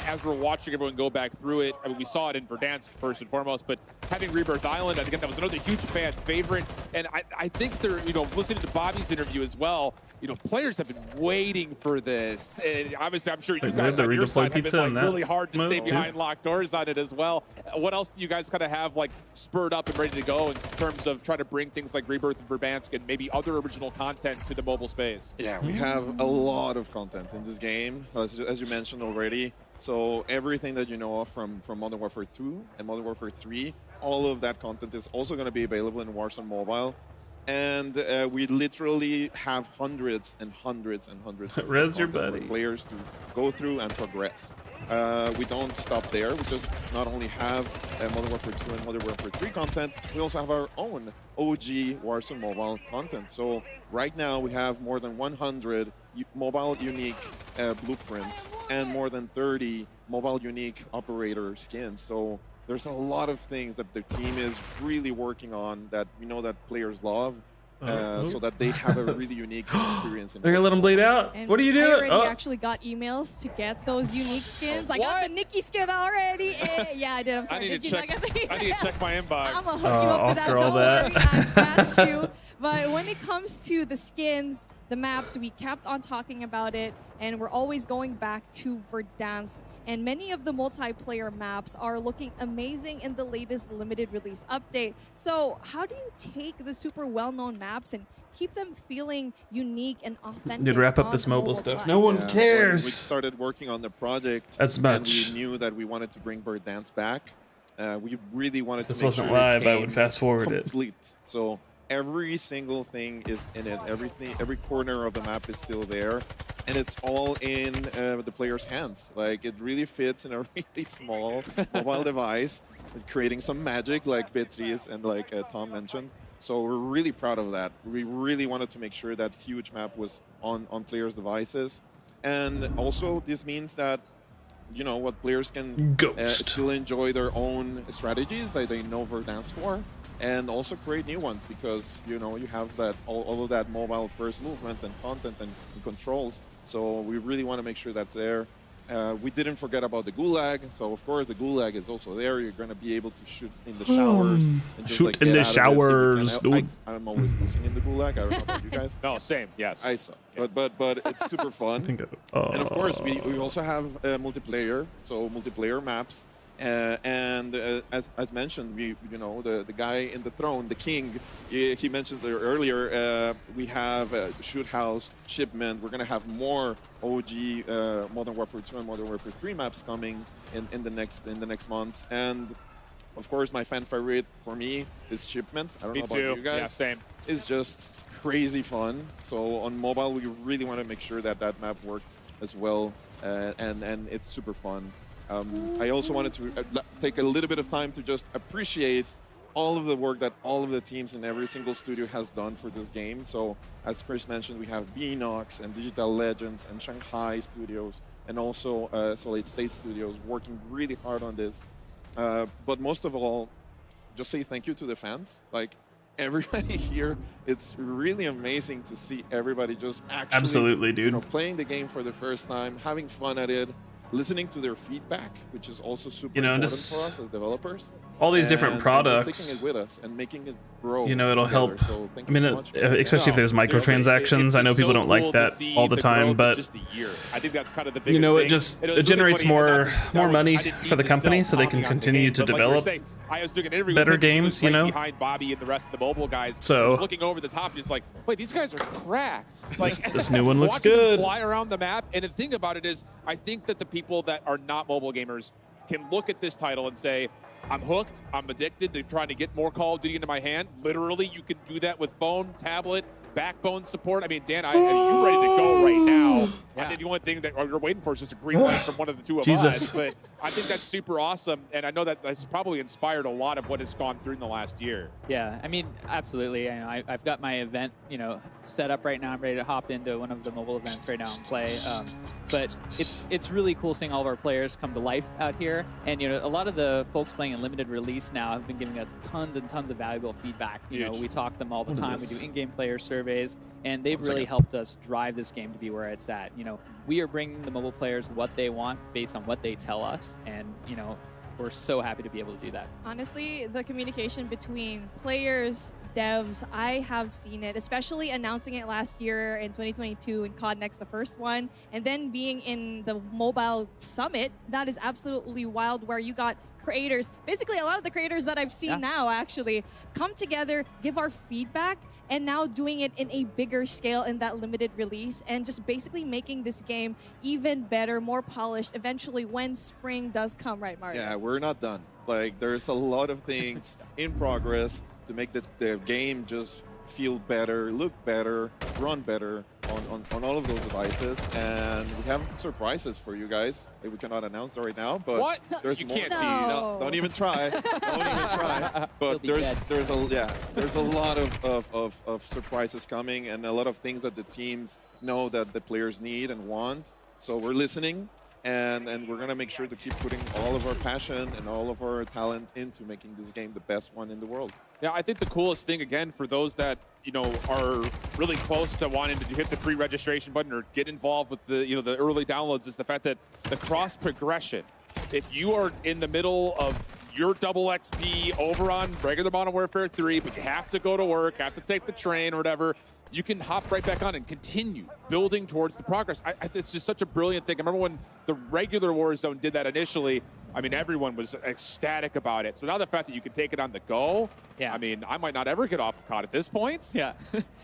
as we're watching everyone go back through it. I mean, we saw it in Verdansk first and foremost, but having Rebirth Island, I think that was another huge fan favorite. And I think they're, you know, listening to Bobby's interview as well, you know, players have been waiting for this. And obviously, I'm sure you Wait, guys the on your redeploy side have pizza been in like that really hard to mode, stay too? behind locked doors on it as well. What else do you guys kind of have like spurred up and ready to go in terms of trying to bring things like Rebirth and Verdansk and maybe other original content to the mobile space? Yeah, we have a lot of content in this game, as you mentioned already. So everything that you know of from Modern Warfare 2 and Modern Warfare 3, all of that content is also going to be available in Warzone Mobile. And we literally have hundreds and hundreds and hundreds of Res your content buddy. for players to go through and progress. We don't stop there. We just not only have Modern Warfare 2 and Modern Warfare 3 content, we also have our own OG Warzone Mobile content. So right now we have more than 100 mobile unique blueprints and more than 30 mobile unique operator skins. So there's a lot of things that the team is really working on that we know that players love. So that they have a really unique experience. They're gonna let them bleed out. And What are you I doing? already actually got emails to get those unique skins. I got the Nikki skin already. Yeah, I did. I'm sorry. I need Did to you check. not get the I need to check my inbox. I'm gonna hook you up with that. after all Don't that. worry, I got you. But when it comes to the skins, the maps, we kept on talking about it, and we're always going back to Verdansk. And many of the multiplayer maps are looking amazing in the latest limited release update. So how do you take the super well-known maps and keep them feeling unique and authentic? Dude, wrap up on this a mobile stuff. device? No one When we cares. started working on the project, That's and much. we knew that we wanted to bring Verdansk back. We really wanted This to make wasn't sure live, it I would came fast forward it. complete. So every single thing is in it. Everything, every corner of the map is still there, and it's all in the player's hands. Like, it really fits in a really small mobile device, creating some magic, like Beatrice and like Tom mentioned. So we're really proud of that. We really wanted to make sure that huge map was on players' devices, and also this means that, you know, what players can still enjoy their own strategies that they know Verdansk for, and also create new ones, because, you know, you have that all of that mobile first movement and content and controls. So we really want to make sure that's there. We didn't forget about the Gulag, so of course the Gulag is also there. You're going to be able to shoot in the showers. And just, Shoot like, in get the out of it if you showers, can. dude. I'm always losing in the Gulag. I don't know about you guys. No, same. Yes. I suck. But it's super fun. And of course, we also have multiplayer, so multiplayer maps. As mentioned, you know, the guy in the throne, the king, he mentioned there earlier, we have Shoot House, Shipment. We're going to have more OG Modern Warfare 2 and Modern Warfare 3 maps coming in the next months. And of course, my fan favorite for me is Shipment. I don't know about you guys. Yeah, same. It's just crazy fun. So on mobile, we really want to make sure that that map worked as well, and it's super fun. I also wanted to take a little bit of time to just appreciate all of the work that all of the teams in every single studio has done for this game. So as Chris mentioned, we have Beanox and Digital Legends and Shanghai Studios, and also Solid State Studios working really hard on this. But most of all, just say thank you to the fans. Like, everybody here, it's really amazing to see everybody just actually, Absolutely, dude. you know, playing the game for the first time, having fun at it, listening to their feedback, which is also super important just for us as developers. all these different And products, just taking it with us and making it grow. you know, it'll together. help. So thank I you mean, so much. especially if there's microtransactions. I know people don't like that all the time, but just a year. I think that's kind of the biggest you know, thing. it just And it was really generates funny, more and that was- money I didn't for mean the to company, sell so they can Tommy on the continue game, to but like you were develop saying, I was doing an interview better with him. He games, was you right know? behind Bobby and the rest of the mobile guys. So- I was looking over the top and just like, wait, these guys are cracked. Like, this new one looks watching them good. fly around the map, and the thing about it is, I think that the people that are not mobile gamers can look at this title and say, I'm hooked, I'm addicted to trying to get more Call of Duty into my hand. Literally, you can do that with phone, tablet, backbone support. I mean, Dan, are you ready to go right now? I think the only thing that you're waiting for is just a green light from one of the two of Jesus. us. But I think that's super awesome, and I know that that's probably inspired a lot of what has gone through in the last year. Yeah, I mean, absolutely. I've got my event, set up right now. I'm ready to hop into one of the mobile events right now and play. But it's really cool seeing all of our players come to life out here. And a lot of the folks playing in limited release now have been giving us tons and tons of valuable feedback. We talk to them all the time. We do in-game player surveys, and they've really helped us drive this game to be where it's at. We are bringing the mobile players what they want based on what they tell us, and we're so happy to be able to do that. Honestly, the communication between players, devs, I have seen it, especially announcing it last year in 2022 in COD Next, the first one, and then being in the mobile summit. That is absolutely wild, where you got creators, basically a lot of the creators that I've seen now actually come together, give our feedback, and now doing it in a bigger scale in that limited release, and just basically making this game even better, more polished, eventually when spring does come, right, Mario? Yeah, we're not done. Like, there's a lot of things in progress to make the game just feel better, look better, run better on all of those devices. And we have surprises for you guys. We cannot announce that right now, but there's You more. can't tease. No, don't even try. Don't even try. But there's a lot of surprises coming, and a lot of things that the teams know that the players need and want. So we're listening. and we're going to make sure to keep putting all of our passion and all of our talent into making this game the best one in the world. Yeah, I think the coolest thing, again, for those that, are really close to wanting to hit the pre-registration button or get involved with the, the early downloads, is the fact that the cross progression, if you are in the middle of your double XP over on regular Modern Warfare 3, but you have to go to work, have to take the train or whatever, you can hop right back on and continue building towards the progress. It's just such a brilliant thing. I remember when the regular Warzone did that initially, I mean, everyone was ecstatic about it. So now the fact that you can take it on the go, I mean, I might not ever get off of COD at this point. Yeah.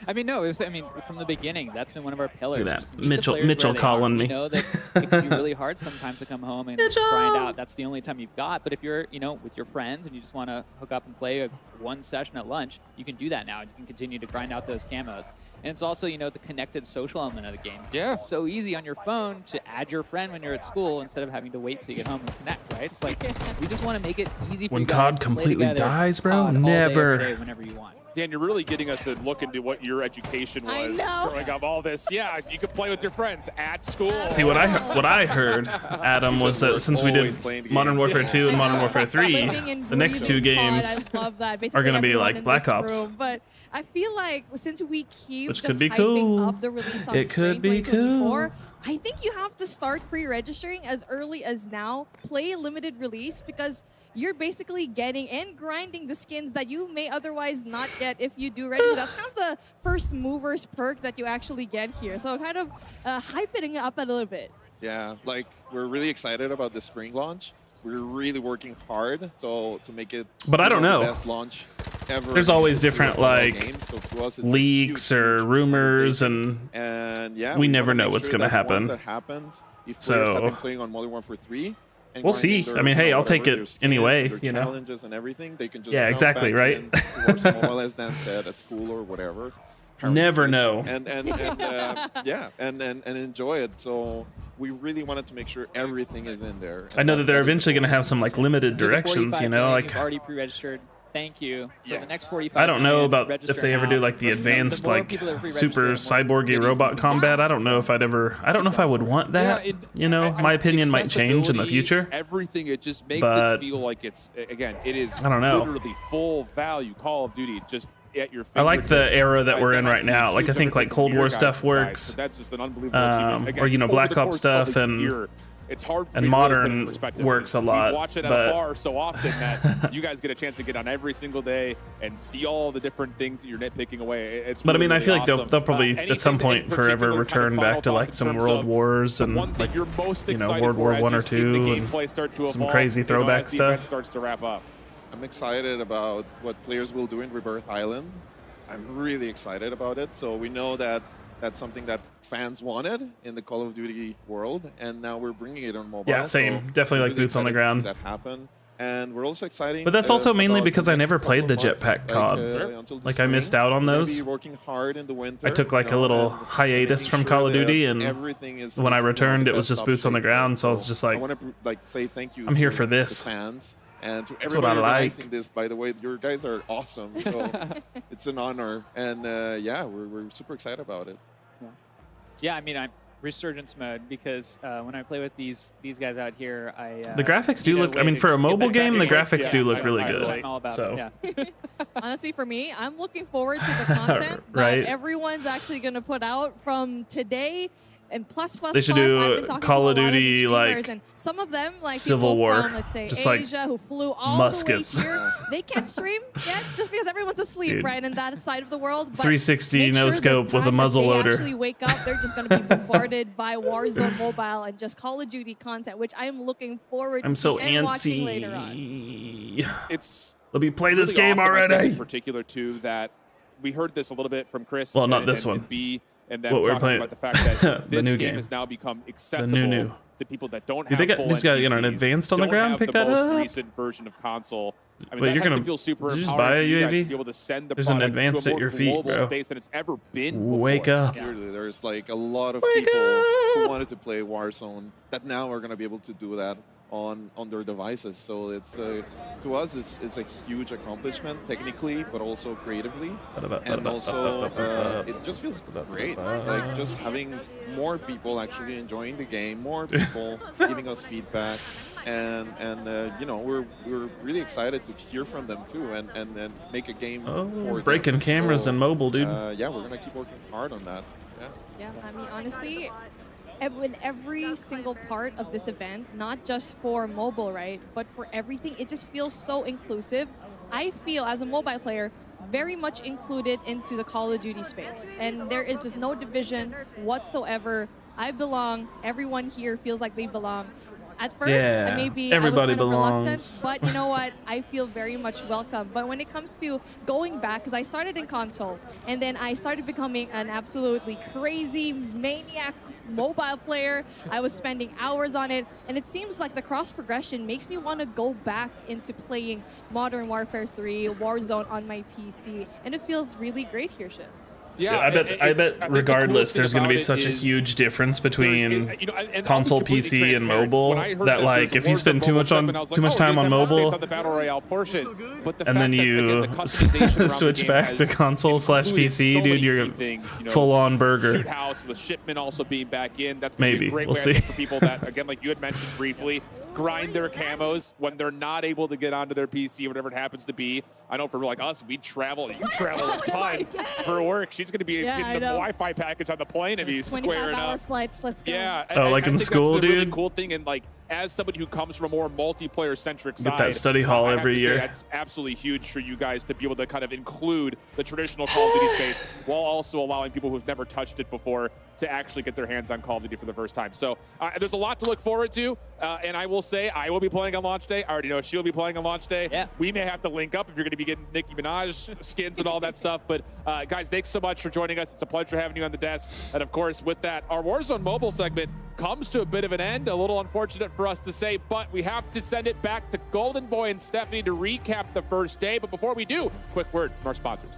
I mean, no, from the beginning, that's been one of our pillars. Look at that. Mitchell calling me. We know that it can be really hard sometimes to come home and grind out. That's the only time you've got. But if you're, with your friends and you just want to hook up and play one session at lunch, you can do that now. You can continue to grind out those camos. And it's also, the connected social element of the game. Yeah. It's so easy on your phone to add your friend when you're at school instead of having to wait till you get home and connect, right? It's like, we just want to make it easy for When you guys COD to play completely together, dies, bro, COD all day, never. every day, whenever you want. Dan, you're really getting us to look into what your education was I know. growing up. All this, yeah, you could play with your friends at school. See, what I heard, Adam, was that since we did Modern Warfare 2 and Modern Warfare 3, the next two games I love that. are Basically going to be everyone like in Black this Ops. room, but I feel like since we keep Which just could be hyping cool. up the release on It could spring be 2024, cool. I think you have to start pre-registering as early as now. Play limited release because you're basically getting and grinding the skins that you may otherwise not get if you do register. That's kind of the first movers perk that you actually get here. So kind of hyping it up a little bit. Yeah, like we're really excited about the spring launch. We're really working hard to make it But I don't know. the best launch ever. There's always in the history different of mobile like games. So to us, it's a leaks huge, or huge rumors, undertaking. and yeah, we never wanna know make what's sure going to that once happen. that happens, if players have So been playing on Modern Warfare 3, and we'll grinding see. their, I mean, hey, I'll take whatever, their it skins, anyway. their You know. challenges and everything, they can just Yeah, jump exactly, back right? in to Warzone Mobile, as Dan said, at school or whatever. Never know. And yeah, and enjoy it. So we really wanted to make sure everything is in there. I know that they're eventually going to have some like limited Do the directions. 45 You know, million like you've already pre-registered. Thank you. For the next 45 I don't know million, about if register they ever now. do like the advanced more like people that pre-register, super the more cyborgy goodies robot we get. combat. I don't know if I'd ever. I don't know if I would want that. Yeah, you know, my opinion might change in the accessibility, future. Everything, it just makes But it feel like it's, again, it is I don't know. literally full value Call of Duty just at your I like the fingertips. era that we're in has right to be now. Like I huge think like undertaking Cold from War your stuff guys' works. side. So that's just an unbelievable achievement. Again, Or you know, over Black the Ops course of stuff a and year, it's hard for and me to really put it in modern perspective. works a We lot. watch it at But afar so often that you guys get a chance to get on every single day and see all the different things that you're nitpicking away. It's but I mean, really, I feel like awesome. they'll probably at some Anything in point forever particular, kind of return final back to like thoughts in some terms World of Wars the and one thing like you're most you know excited World for War as One you or see the two gameplay and start to some evolve, crazy as throwback the event stuff. starts to wrap up. I'm excited about what players will do in Rebirth Island. I'm really excited about it. So we know that that's something that fans wanted in the Call of Duty world, and now we're bringing it on mobile. Yeah, same. So Definitely we're like boots on the excited to see ground. that happen. And we're also excited. But that's also mainly about because the I next never played the couple of jetpack months, COD. until the Like I missed spring. out on We're gonna those. be working hard in the winter. I took like you a know, little and hiatus making from sure Call of that Duty, and everything is when I you know, returned, the it was best just boots on the option. ground. So I was just I like, want to like say thank you. I'm here to for this. the fans. And to That's what I everybody like. organizing this, by the way, your guys are awesome. So it's an honor. And yeah, we're super excited about it. Yeah, I mean, I'm resurgence mode because when I play with these guys out here, I the graphics do need a look. I way mean, to for a get mobile that game, the tracking. graphics do look really I'm good. all about So it. Yeah. Honestly, for me, I'm looking forward to the content Right. that everyone's actually going to put out from today. And plus, They should do I've been talking Call to of a lot of the Duty, streamers, like, and some of them, like Civil people War, from, let's say, just like Asia, who flew all muskets. the way here, they can't stream yet just because everyone's asleep, Dude. right, in that side of the world. But 360 make no sure the scope with a time muzzle that they loader. actually wake up, they're just going to be bombarded by Warzone Mobile and just Call of Duty content, which I am looking forward I'm to so and watching later on. antsy. It's Let me play this really game awesome, I think, already. in particular, too, that we heard this a little bit from Chris. Well, not and, this and, one. And B, and then What we're talking playing- about the fact that the this new game game. has now become The accessible new. to people that don't Dude, have they full just got an NPCs, advanced on the don't ground. have Pick the that most up. recent version of console. I mean, Wait, that you're has gonna to feel super did you just empowering buy a for you guys UAV? to be able to send the There's an product advanced to a at more your feet, global bro. space than it's ever been Wake before. up. Clearly, there's like a lot of Wake people who up. wanted to play Warzone that now are going to be able to do that on their devices. So it's to us it's a huge accomplishment technically, but also creatively, and also it just feels great. Like just having more people actually enjoying the game, more people giving us feedback, and you know, we're really excited to hear from them too, and make a game for breaking them. cameras So, and mobile, dude. Yeah, we're gonna keep working hard on that. Yeah, I mean, honestly, in every single part of this event, not just for mobile, right, but for everything, it just feels so inclusive. I feel, as a mobile player, very much included into the Call of Duty space. And there is just no division whatsoever. I belong. Everyone here feels like they belong. At first, Yeah, maybe everybody I was kind of belongs. reluctant, but you know what? I feel very much welcome. But when it comes to going back, because I started in console, and then I started becoming an absolutely crazy maniac mobile player. I was spending hours on it, and it seems like the cross progression makes me want to go back into playing Modern Warfare 3, Warzone on my PC, and it feels really great here, Shiv. Yeah, I bet regardless, there's going to be such a huge difference between console, PC, and mobile that like if you spend too much time on mobile, on the battle royale portion, but the and then you switch back to console / PC, dude, you're a full-on burger. Shoot house with shipment also being back in. That's gonna be a great we'll way see. for people that, again, like you had mentioned briefly, grind their camos when they're not able to get onto their PC, whatever it happens to be. I know for like us, we travel. You travel a ton for work. She's going to be getting the Wi-Fi package on the plane and be squaring 25-hour up. flights, let's go. Yeah. like in I think school, that's the really dude? cool thing, and like as somebody who comes from a more multiplayer-centric Get side, that study hall I have every to say year. that's absolutely huge for you guys to be able to kind of include the traditional Call of Duty space while also allowing people who've never touched it before to actually get their hands on Call of Duty for the first time. So there's a lot to look forward to, and I will say I will be playing on launch day. I already know she'll be playing on launch day. Yeah. We may have to link up if you're going to be getting Nicki Minaj skins and all that stuff. But guys, thanks so much for joining us. It's a pleasure having you on the desk. And of course, with that, our Warzone mobile segment comes to a bit of an end. A little unfortunate for us to say, but we have to send it back to Golden Boy and Stephanie to recap the first day. But before we do, quick word from our sponsors.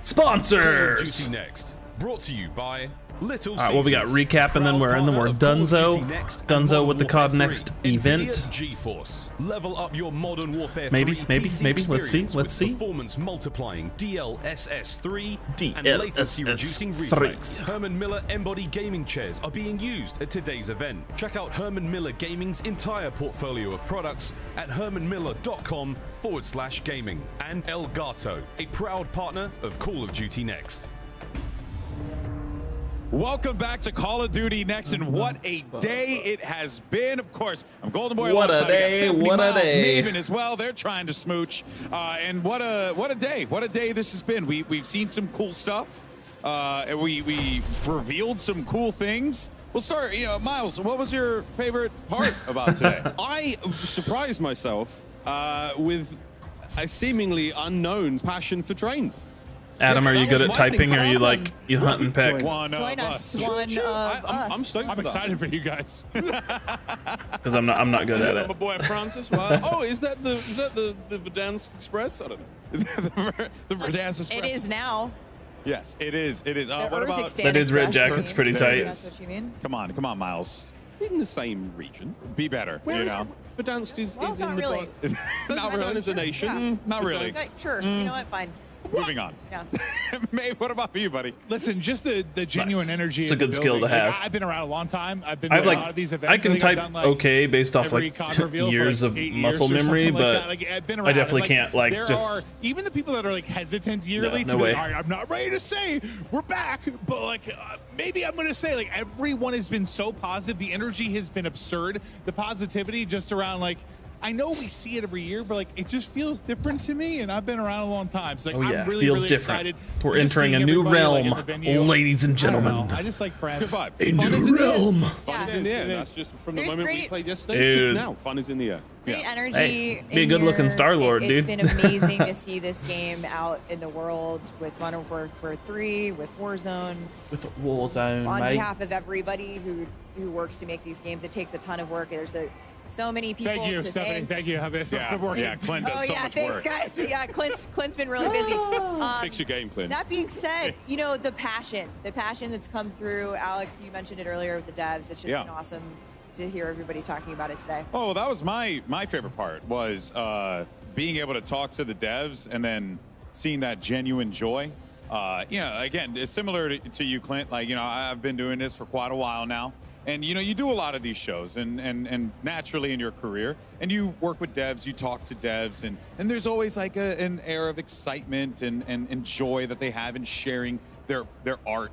Sponsors! Call of Duty Next, brought to you by Little All right, well, we got recap, and then we're in the more Dunzo. Dunzo with the COD Next event. GeForce. Level up your Modern Warfare 3 Maybe. PC Let's see. with performance multiplying DLSS 3 and latency reducing DLSS 3. reflex. Herman Miller Embody gaming chairs are being used at today's event. Check out Herman Miller Gaming's entire portfolio of products at hermanmiller.com/gaming. And Elgato, a proud partner of Call of Duty Next. Welcome back to Call of Duty Next, and what a day it has been. Of course, I'm Golden Boy. What a alongside. We got day, Stephanie, what a Miles, day. Maven as well. They're trying to smooch, and what a day this has been. We've seen some cool stuff. And we revealed some cool things. We'll start. Miles, what was your favorite part about today? I surprised myself with a seemingly unknown passion for trains. Adam, are you good at typing, or are you like you hunt and peck? One of us. I'm stoked. I'm excited for you guys. Because I'm not good at I'm a it. boy Francis. Well, oh, is that the Verdansk Express? I don't know. the Verdansk Express. It is now. Yes, it is. It is. What Urs about Extend That is Red Express, Jacket's I mean. pretty There tight. it That's is. what you mean? Come on, Miles. It's in the same region. Be better. Where you is know. Verdansk is Well, in not the really. not really as a nation. Not really. Okay, sure. You know what? Fine. Moving on. Yeah. May, what about you, buddy? Listen, just the genuine Nice. energy. It's a in the good skill to building. Like, have. I've been around a long time. I've been I've to a lot of these events. I can think type I've done, like, okay based off every like COD reveal for, years like, of 8 muscle years or memory, something like but that. Like, I've been I around. definitely Like, can't like there just. are even the people that are like hesitant yearly No to be way. like, "All right, I'm not ready to say we're back, but like maybe I'm gonna say like everyone has been so positive. The energy has been absurd. The positivity just around like. I know we see it every year, but like it just feels different to me, and I've been around a long time. So like, Oh yeah, I'm really, feels really different. excited. We're Just entering a seeing new everybody, like, realm, at the venue. ladies and I don't gentlemen. know. I just like friends. Good vibe. A Fun new is in the air. realm. Fun is in the air. That's just from the There's moment we great- played yesterday to Dude. now. Fun is in the air. Great energy. Hey, be a in good-looking here. Star-Lord, It's dude. been amazing to see this game out in the world with Modern Warfare 3, with Warzone. With Warzone, On mate. behalf of everybody who works to make these games, it takes a ton of work. There's so many people Thank you, to Stephanie. thank. Thank you. I've been Yeah, working. yeah. Clint does Oh so yeah, much thanks work. guys. Yeah, Clint's been really busy. Fix your game, Clint. That being said, you know, the passion that's come through. Alex, you mentioned it earlier with the devs. It's just Yeah. been awesome to hear everybody talking about it today. Oh, that was my favorite part was being able to talk to the devs and then seeing that genuine joy. You know, again, it's similar to you, Clint. Like, you know, I've been doing this for quite a while now. And, you know, you do a lot of these shows and naturally in your career, and you work with devs, you talk to devs, and there's always like an air of excitement and joy that they have in sharing their art,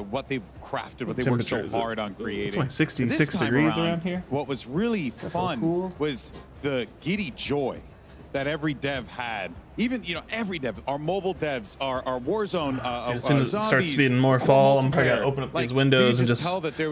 what they've crafted, what they worked so hard on creating. It's like 66 This time degrees around here. What was really fun was the giddy joy that every dev had. Even, you know, every dev, our mobile devs, our Warzone, As soon as it starts zombies, being more fall, I'm probably gonna open up these windows and just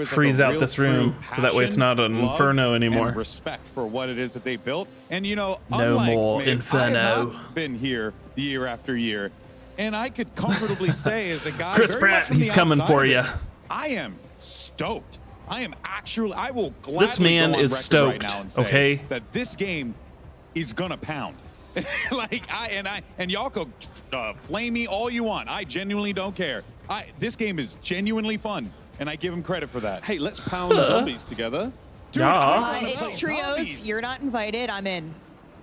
freeze out this room so that way it's not an inferno anymore. And respect for what it is that they built. And, you know, No unlike more me, inferno. I have not been here year after year. And I could comfortably say as a guy, Chris very Pratt, much from the he's coming outside for of it, you. I am stoked. I am actually, I will gladly This man go on is record stoked, right now and say okay? that this game is gonna pound. Like and y'all go flame me all you want. I genuinely don't care. This game is genuinely fun, and I give him credit for that. Hey, let's pound zombies together. Dude, It's trios. You're not invited. I'm in.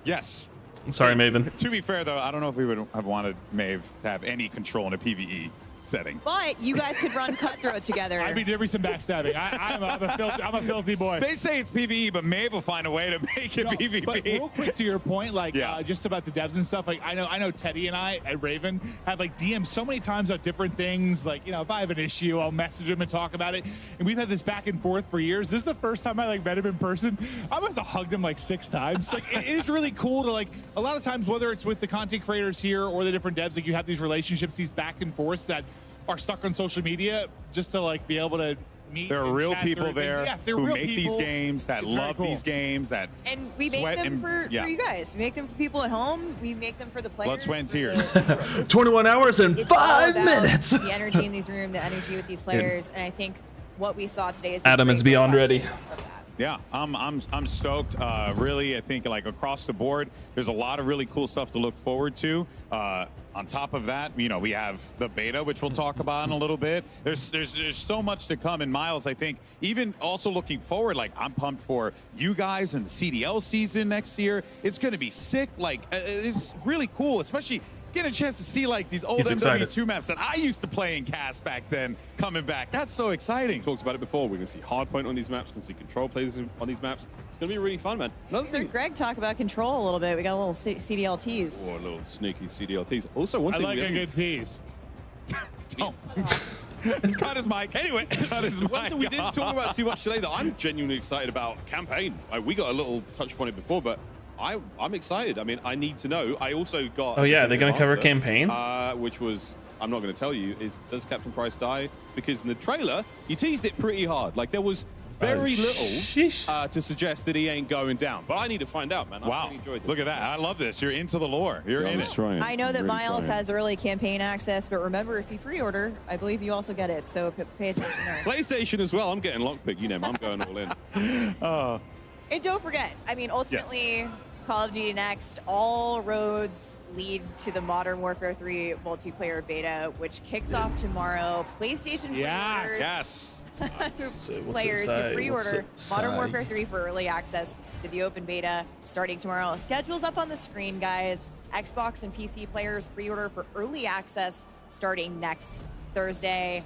Yes. Sorry, Maven. To be fair, though, I don't know if we would have wanted Maeve to have any control in a PvE setting. But you guys could run Cutthroat together. I mean, there be some backstabbing. I'm a filthy boy. They say it's PvE, but Maeve will find a way to make it PvP. But real quick to your point, like just about the devs and stuff. Like I know Teddy and I at Raven have like DM'd so many times about different things. Like, you know, if I have an issue, I'll message him and talk about it. And we've had this back and forth for years. This is the first time I like met him in person. I must have hugged him like 6 times. Like it is really cool to like a lot of times, whether it's with the content creators here or the different devs, like you have these relationships, these back and forths that are stuck on social media, just to like be able to meet. There are and real chat people through things. there Yes, they're who real make people. these games, that It's very love cool. these games, that And we make sweat them and- for yeah. you guys. We make them for people at home. We make them for the players. Blood, sweat, and for tears. the- 21 hours and It's all 5 about minutes. The energy in these room, the energy with these players, and I think what we saw today is a Adam great is beyond reflection ready. of that. Yeah, I'm stoked. Really, I think like across the board, there's a lot of really cool stuff to look forward to. On top of that, you know, we have the beta, which we'll talk about in a little bit. There's so much to come. And Miles, I think, even also looking forward, like I'm pumped for you guys and the CDL season next year. It's going to be sick. Like it's really cool, especially getting a chance to see like these old He's excited. MW2 maps that I used to play in CAS back then coming back. That's so exciting. Talked about it before. We're going to see hardpoint on these maps. We're going to see control players on these maps. It's going to be really fun, man. Another We thing. heard Greg talk about control a little bit. We got a little CDLTs. Oh, a little sneaky CDLTs. Also, one I thing like we a haven't- good tease. Don't. Cut his mic. Anyway, cut his mic. One thing we didn't talk about too much today that I'm genuinely excited about, campaign. We got a little touch upon it before, but I'm excited. I mean, I need to know. I also got. Oh, yeah, they're going gonna cover campaign? which was, I'm not going to tell you, is does Captain Price die? Because in the trailer, you teased it pretty hard. Like there was very little to suggest that he ain't going down. But I need to find out, man. I Wow. really enjoyed it. Look at that. I love this. You're into the lore. You're in it. I know that Miles has early campaign access, but remember, if you pre-order, I believe you also get it. So pay attention there. PlayStation as well. I'm getting lockpick. You know, I'm going all in. And don't forget, I mean, ultimately, Call of Duty Next, all roads lead to the Modern Warfare 3 multiplayer beta, which kicks off tomorrow. PlayStation players, Yes. players who inside? pre-order What's Modern inside? Warfare 3 for early access to the open beta starting tomorrow. Schedule's up on the screen, guys. Xbox and PC players pre-order for early access starting next Thursday.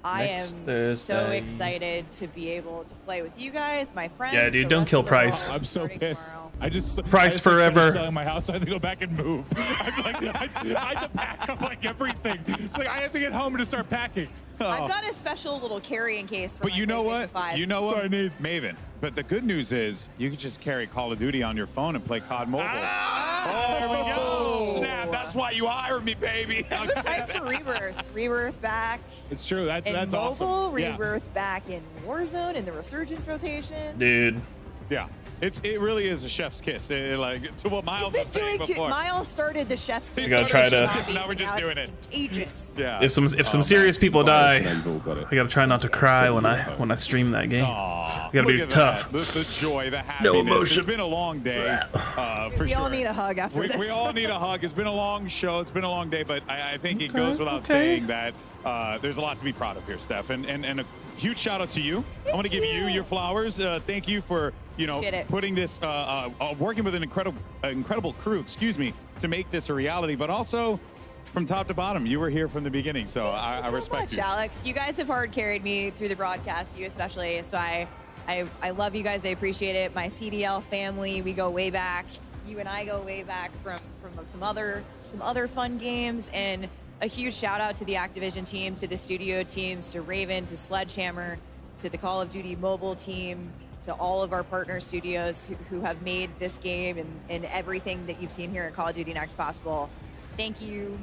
I Next am so Thursday. excited to be able to play with you guys, my friends. Yeah, dude, the don't rest kill of the world Price. I'm so starting pissed. tomorrow. I just Price forever. finished selling my house. So I have to go back and move. I have to pack up like everything. It's like I have to get home and just start packing. I've got a special little carrying case for But my you know PlayStation what? 5. You know what? I need. Maven. But the good news is you can just carry Call of Duty on your phone and play COD Mobile. There we go. Snap. That's why you hired me, baby. It's time for Rebirth. Rebirth back It's true. That's in awesome. mobile. Yeah. Rebirth back in Warzone in the Resurgence rotation. Dude. Yeah. It really is a chef's kiss. Like to what Miles You've was been saying doing before. Miles started the chef's kiss. You gotta try to- Now we're just doing it. Contagious. Yeah. If some Oh, serious man. people die, Now you've all got it. I gotta try not to cry when I stream that game. Aw, I gotta look be at tough. that. The joy, the No happiness. emotion. It's been a long day, for We sure. all need a hug after this. We all need a hug. It's been a long show. It's been a long day, but I think it goes without okay. saying that there's a lot to be proud of here, Steph. And a huge shout out to you. I want to give you your flowers. Thank you for, putting this, working with an incredible crew, to make this a reality, but also from top to bottom, you were here from the beginning, so I respect you. Alex, you guys have hard carried me through the broadcast, you especially, so I love you guys. I appreciate it. My CDL family, we go way back. You and I go way back from some other fun games, and a huge shout out to the Activision teams, to the studio teams, to Raven, to Sledgehammer, to the Call of Duty mobile team, to all of our partner studios who have made this game and everything that you've seen here at Call of Duty Next possible. Thank you.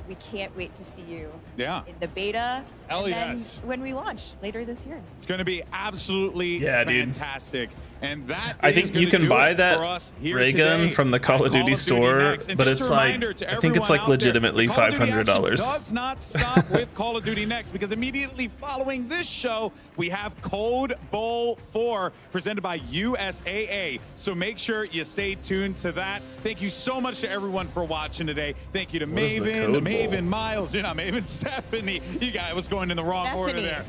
We can't wait to see you in the beta. Hell and then yes. when we launch later this year. It's going to be absolutely fantastic. And that I think you can buy that ray gun from the Call of Duty store, but it's like, I think it's like legitimately $500. Does not stop with Call of Duty Next, because immediately following this show, we have Code Bowl 4 presented by USAA. So make sure you stay tuned to that. Thank you so much to everyone for watching today. Thank you to Maven, Miles, Maven, Stephanie. You guys was going in the wrong order there.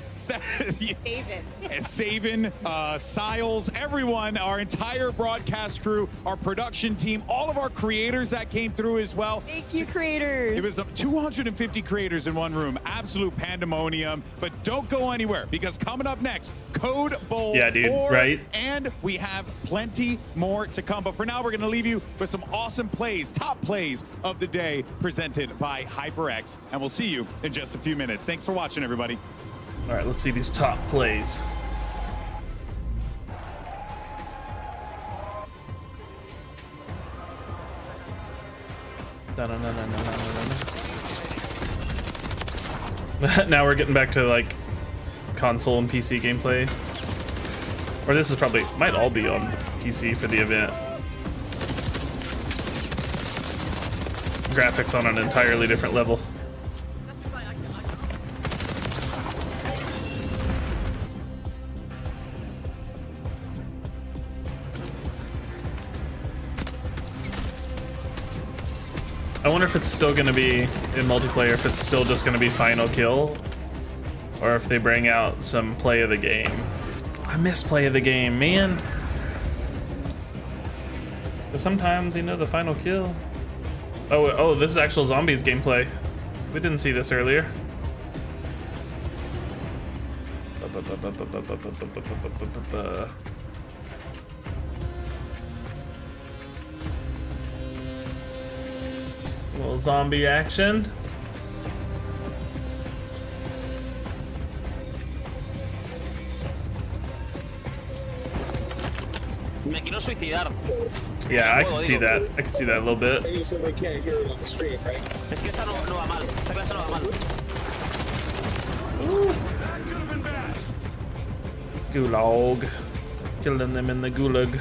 Saven, Siles, everyone, our entire broadcast crew, our production team, all of our creators that came through as well. Thank you, creators. It was 250 creators in one room. Absolute pandemonium. But don't go anywhere, because coming up next, Code Bowl 4, right? And we have plenty more to come. But for now, we're going to leave you with some awesome plays, top plays of the day presented by HyperX. And we'll see you in just a few minutes. Thanks for watching, everybody. All right, let's see these top plays. Now we're getting back to like console and PC gameplay. Or this is probably, might all be on PC for the event. Graphics on an entirely different level. I wonder if it's still gonna be in multiplayer, if it's still just gonna be final kill, or if they bring out some play of the game. I miss play of the game, man. But sometimes, the final kill. Oh, this is actual zombies gameplay. We didn't see this earlier. Little zombie action. Me quiero suicidar. Yeah, I can see that. I can see that a little bit. Es que esta no va mal. Esta clase no va mal. Gulag. Killing them in the gulag.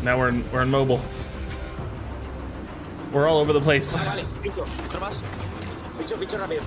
Now we're in mobile. We're all over the place. Vale, bicho, ¿no más? Bicho rápido.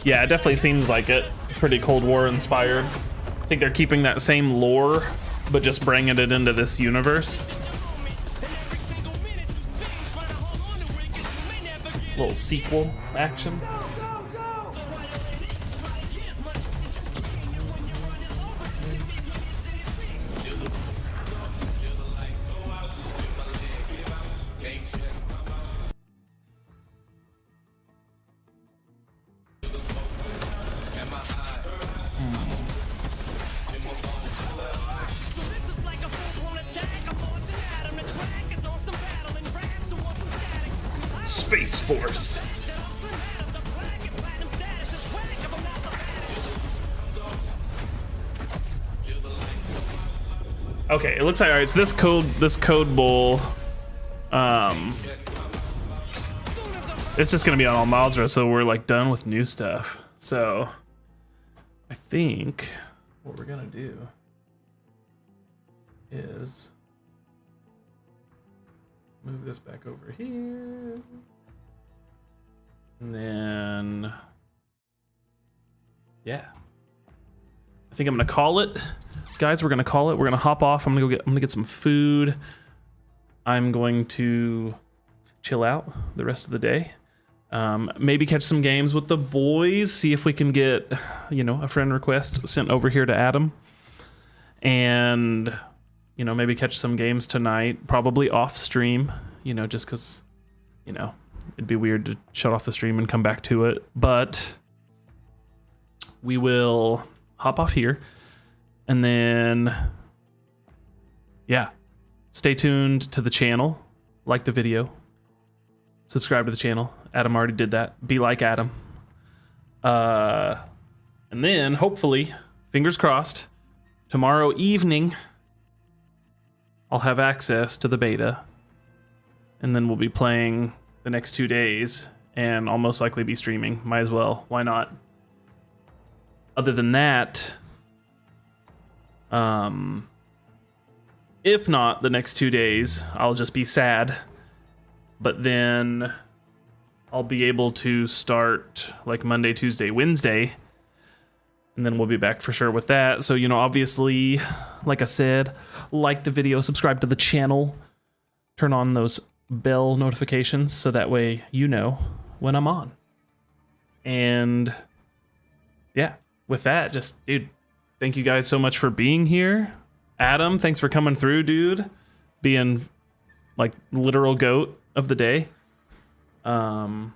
Yeah, it definitely seems like it. Pretty Cold War inspired. I think they're keeping that same lore, but just bringing it into this universe. Little sequel action. Space Force. Okay, it looks like, all right, so this code bowl It's just gonna be on Al Mazrah, so we're like done with new stuff. So I think what we're gonna do is move this back over here. And then, yeah. I think I'm gonna call it. Guys, we're gonna call it. We're gonna hop off. I'm gonna get some food. I'm going to chill out the rest of the day. Maybe catch some games with the boys. See if we can get, you know, a friend request sent over here to Adam. And, you know, maybe catch some games tonight. Probably off stream, you know, just because, you know, it'd be weird to shut off the stream and come back to it. But we will hop off here. And then, yeah, stay tuned to the channel. Like the video. Subscribe to the channel. Adam already did that. Be like Adam. And then, hopefully, fingers crossed, tomorrow evening, I'll have access to the beta. And then we'll be playing the next 2 days. And I'll most likely be streaming. Might as well. Why not? Other than that, if not the next 2 days, I'll just be sad. But then I'll be able to start like Monday, Tuesday, Wednesday. And then we'll be back for sure with that. So, you know, obviously, like I said, like the video, subscribe to the channel, turn on those bell notifications so that way you know when I'm on. And yeah, with that, just, dude, thank you guys so much for being here. Adam, thanks for coming through, dude. Being like literal GOAT of the day. And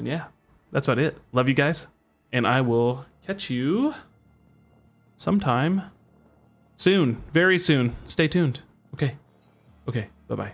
yeah, that's about it. Love you guys. And I will catch you sometime soon. Very soon. Stay tuned. Okay. Okay. Bye-bye.